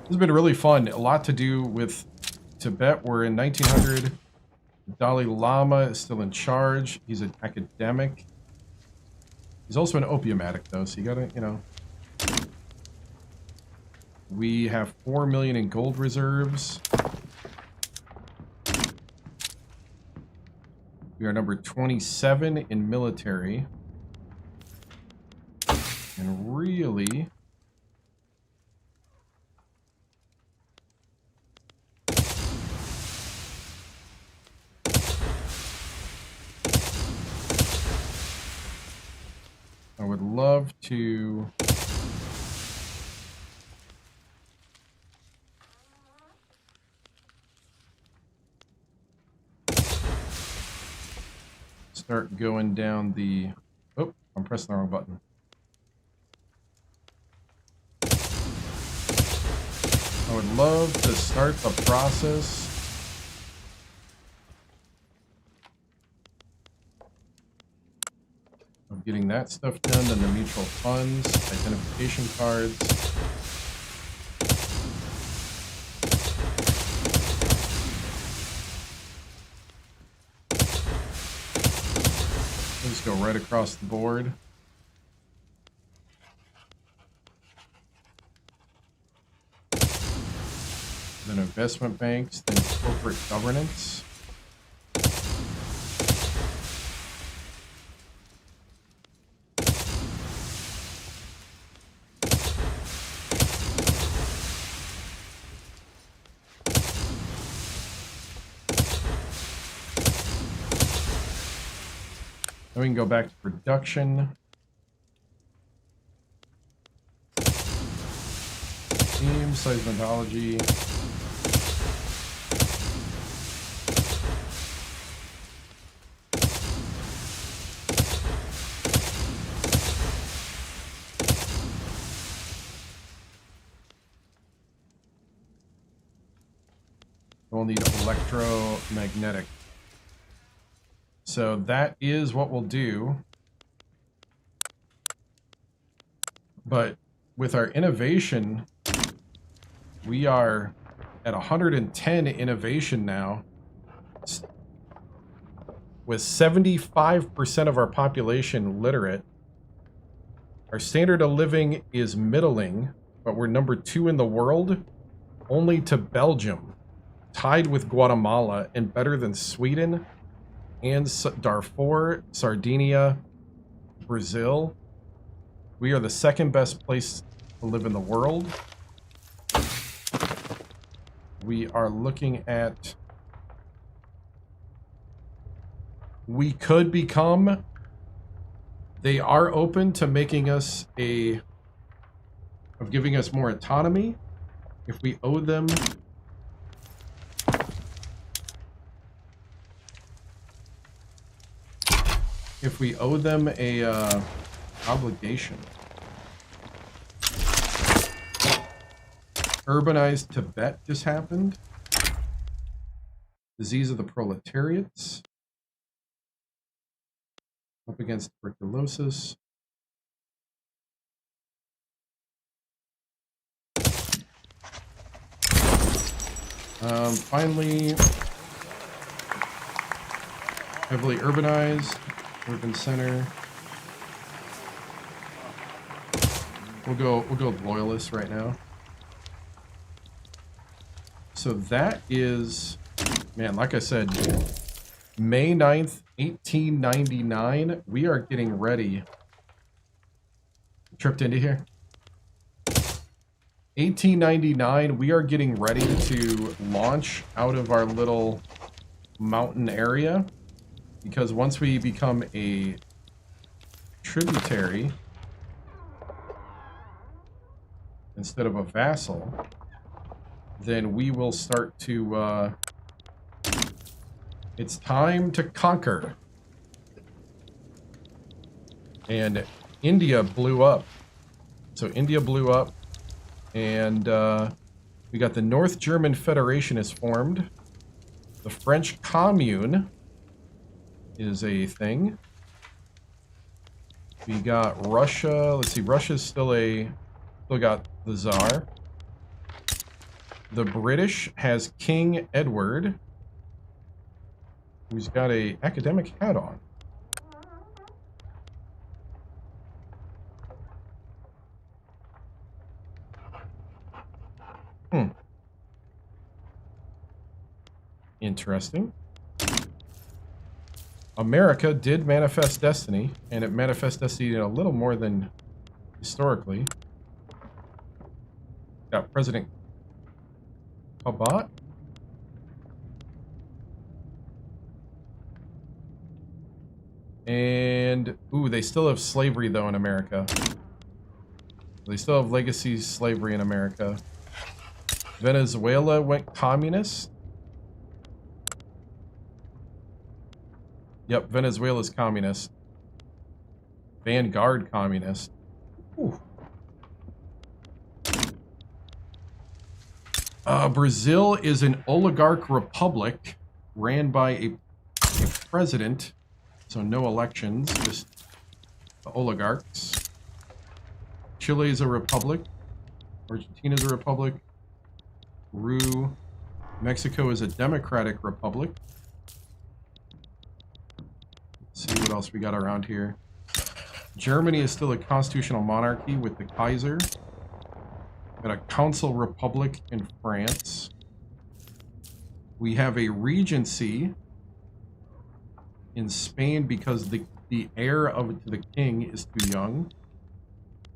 Speaker 1: This has been really fun. A lot to do with Tibet. We're in 1900. Dalai Lama is still in charge. He's an academic. He's also an opium addict, though, so you gotta, you know. We have 4 million in gold reserves. We are number 27 in military. And really, I would love to start going down the... Oh, I'm pressing the wrong button. I would love to start the process of getting that stuff done, then the mutual funds, identification cards. Let's go right across the board. Then investment banks, then corporate governance. Then we can go back to production. Theme, seismology. We'll need electromagnetic. So that is what we'll do. But with our innovation, we are at 110 innovation now, with 75% of our population literate. Our standard of living is middling, but we're number 2 in the world, only to Belgium, tied with Guatemala, and better than Sweden and Darfur, Sardinia, Brazil. We are the second best place to live in the world. We are looking at... We could become... They are open to making us a... of giving us more autonomy if we owe them if we owe them a obligation. Urbanized Tibet just happened. Disease of the proletariats. Up against tuberculosis. Finally, heavily urbanized, urban center. We'll go with loyalists right now. So that is, man, like I said, May 9th, 1899. We are getting ready. Tripped into here. 1899, we are getting ready to launch out of our little mountain area, because once we become a tributary instead of a vassal, then we will start to, it's time to conquer. And India blew up. So India blew up. And we got the North German Federation is formed. The French Commune is a thing. We got Russia. Let's see, Russia's still got the Tsar. The British has King Edward, who's got a academic hat on. Interesting. America did manifest destiny, and it manifests destiny a little more than historically. Got President Kabat. And, ooh, they still have slavery, though, in America. They still have legacy slavery in America. Venezuela went communist. Yep, Venezuela's communist. Vanguard communist. Ooh. Brazil is an oligarch republic ran by a president, so no elections, just the oligarchs. Chile is a republic. Argentina is a republic. Peru. Mexico is a democratic republic. Let's see what else we got around here. Germany is still a constitutional monarchy with the Kaiser. Got a council republic in France. We have a regency in Spain because the heir to the king is too young.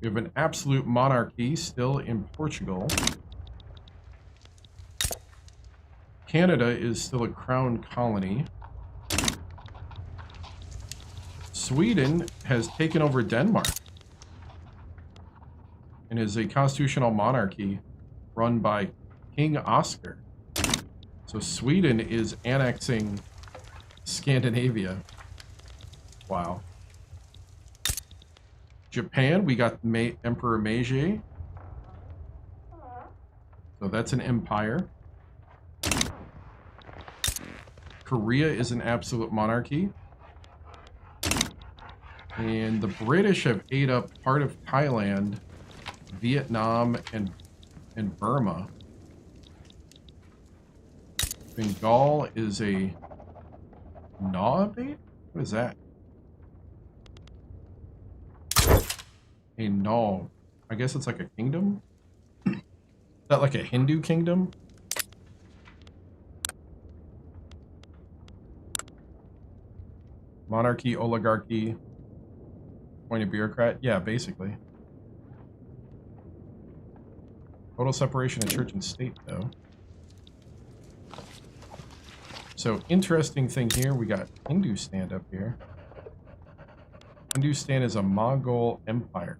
Speaker 1: We have an absolute monarchy still in Portugal. Canada is still a crown colony. Sweden has taken over Denmark and is a constitutional monarchy run by King Oscar. So Sweden is annexing Scandinavia. Wow. Japan, we got Emperor Meiji. So that's an empire. Korea is an absolute monarchy. And the British have ate up part of Thailand, Vietnam, and Burma. Bengal is a Nawabate? What is that? A Naw. I guess it's like a kingdom? Is that like a Hindu kingdom? Monarchy, oligarchy, appointed bureaucrat? Yeah, basically. Total separation of church and state, though. So, interesting thing here, we got Hindustan up here. Hindustan is a Mongol empire.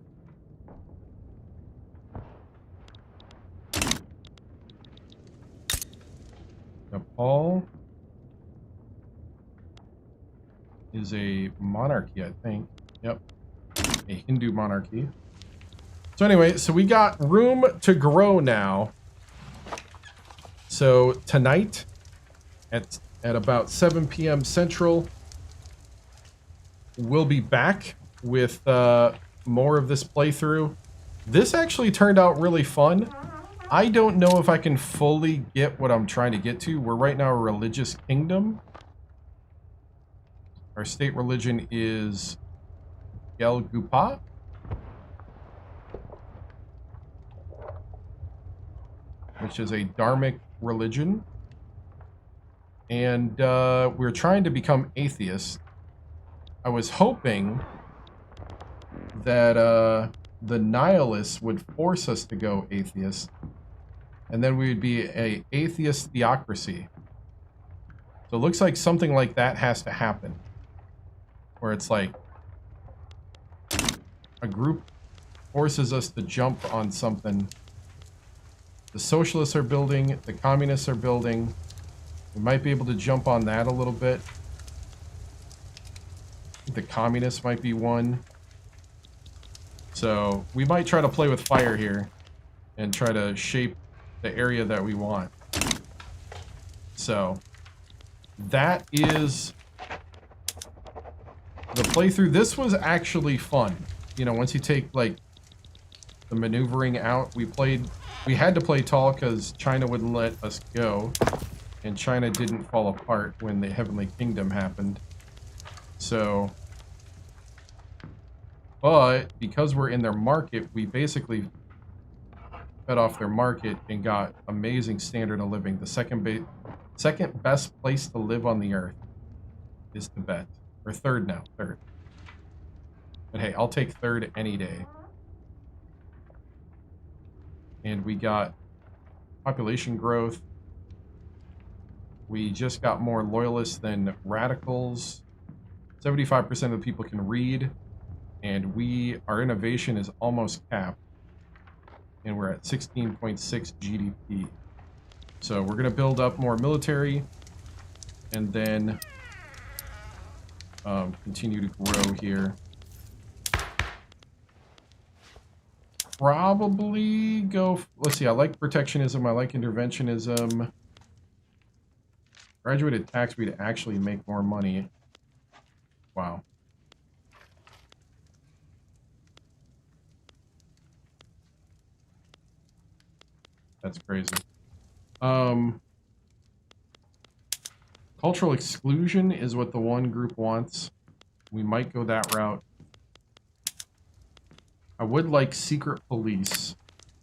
Speaker 1: Nepal. is a monarchy, I think. Yep. A Hindu monarchy. So anyway, so we got room to grow now. So tonight at about 7 p.m. Central, we'll be back with more of this playthrough. This actually turned out really fun. I don't know if I can fully get what I'm trying to get to. We're right now a religious kingdom. Our state religion is Gelgupa. Which is a dharmic religion. And we're trying to become atheists. I was hoping that the nihilists would force us to go atheist. And then we would be a atheist theocracy. So it looks like something like that has to happen. Where it's like a group forces us to jump on something. The socialists are building, the communists are building. We might be able to jump on that a little bit. The communists might be one. So we might try to play with fire here and try to shape the area that we want. So that is the playthrough. This was actually fun. You know, once you take like the maneuvering out, we had to play tall because China wouldn't let us go. And China didn't fall apart when the Heavenly Kingdom happened. So, but because we're in their market, we basically fed off their market and got amazing standard of living. The second best place to live on the earth is Tibet. Or third now, third. But hey, I'll take third any day. And we got population growth. We just got more loyalists than radicals. 75% of the people can read. And our innovation is almost capped. And we're at 16.6 GDP. So we're going to build up more military. And then continue to grow here. Probably go, let's see, I like protectionism, I like interventionism. Graduated tax, we'd actually make more money. Wow. That's crazy. Cultural exclusion is what the one group wants. We might go that route. I would like secret police,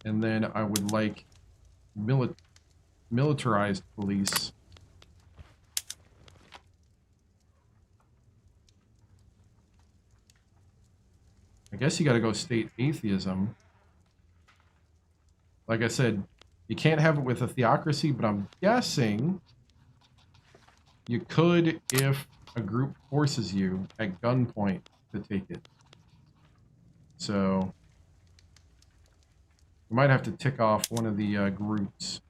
Speaker 1: and then I would like militarized police. I guess you gotta go state atheism. Like I said, you can't have it with a theocracy, but I'm guessing you could if a group forces you at gunpoint to take it. So we might have to tick off one of the groups.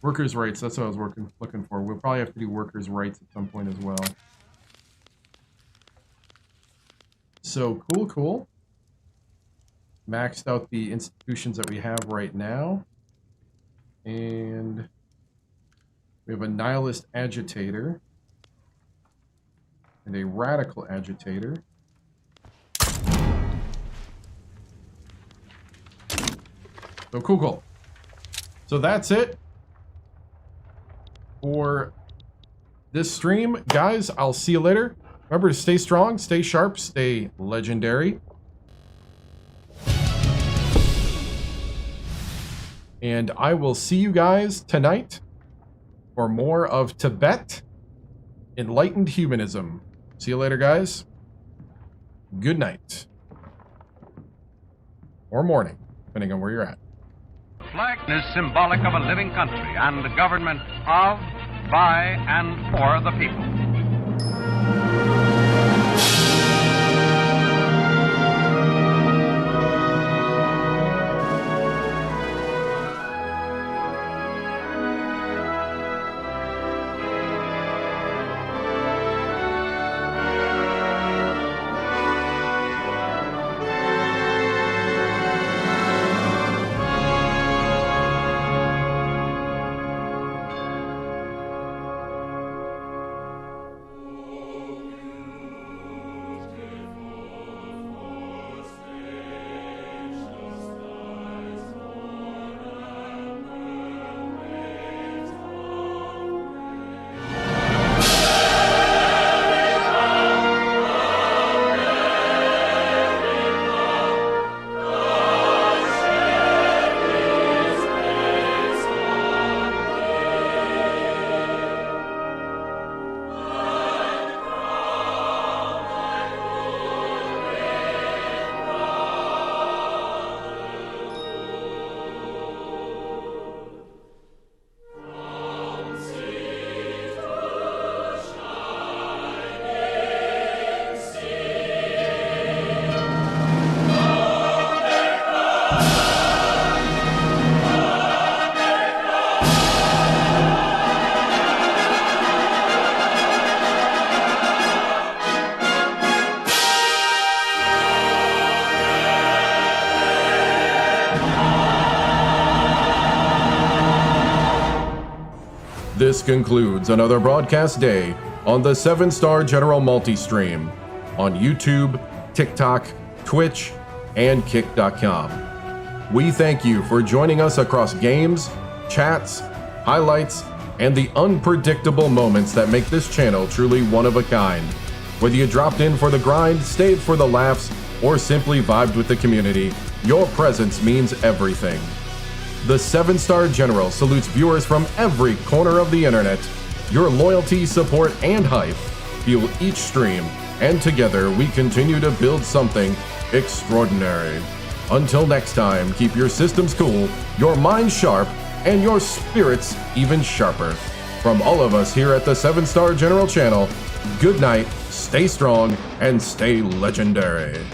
Speaker 1: Workers' rights, that's what I was looking for. We'll probably have to do workers' rights at some point as well. So cool. Maxed out the institutions that we have right now. And we have a nihilist agitator. And a radical agitator. So cool. So that's it for this stream. Guys, I'll see you later. Remember to stay strong, stay sharp, stay legendary. And I will see you guys tonight for more of Tibet, Enlightened Humanism. See you later, guys. Good night. Or morning, depending on where you're at.
Speaker 4: The flag is symbolic of a living country and the government of, by, and for the people.
Speaker 1: This concludes another broadcast day on the 7-Star General Multi-Stream on YouTube, TikTok, Twitch, and Kick.com. We thank you for joining us across games, chats, highlights, and the unpredictable moments that make this channel truly one of a kind. Whether you dropped in for the grind, stayed for the laughs, or simply vibed with the community, your presence means everything. The 7-Star General salutes viewers from every corner of the internet. Your loyalty, support, and hype fuel each stream, and together we continue to build something extraordinary. Until next time, keep your systems cool, your minds sharp, and your spirits even sharper. From all of us here at the 7-Star General channel, good night, stay strong, and stay legendary.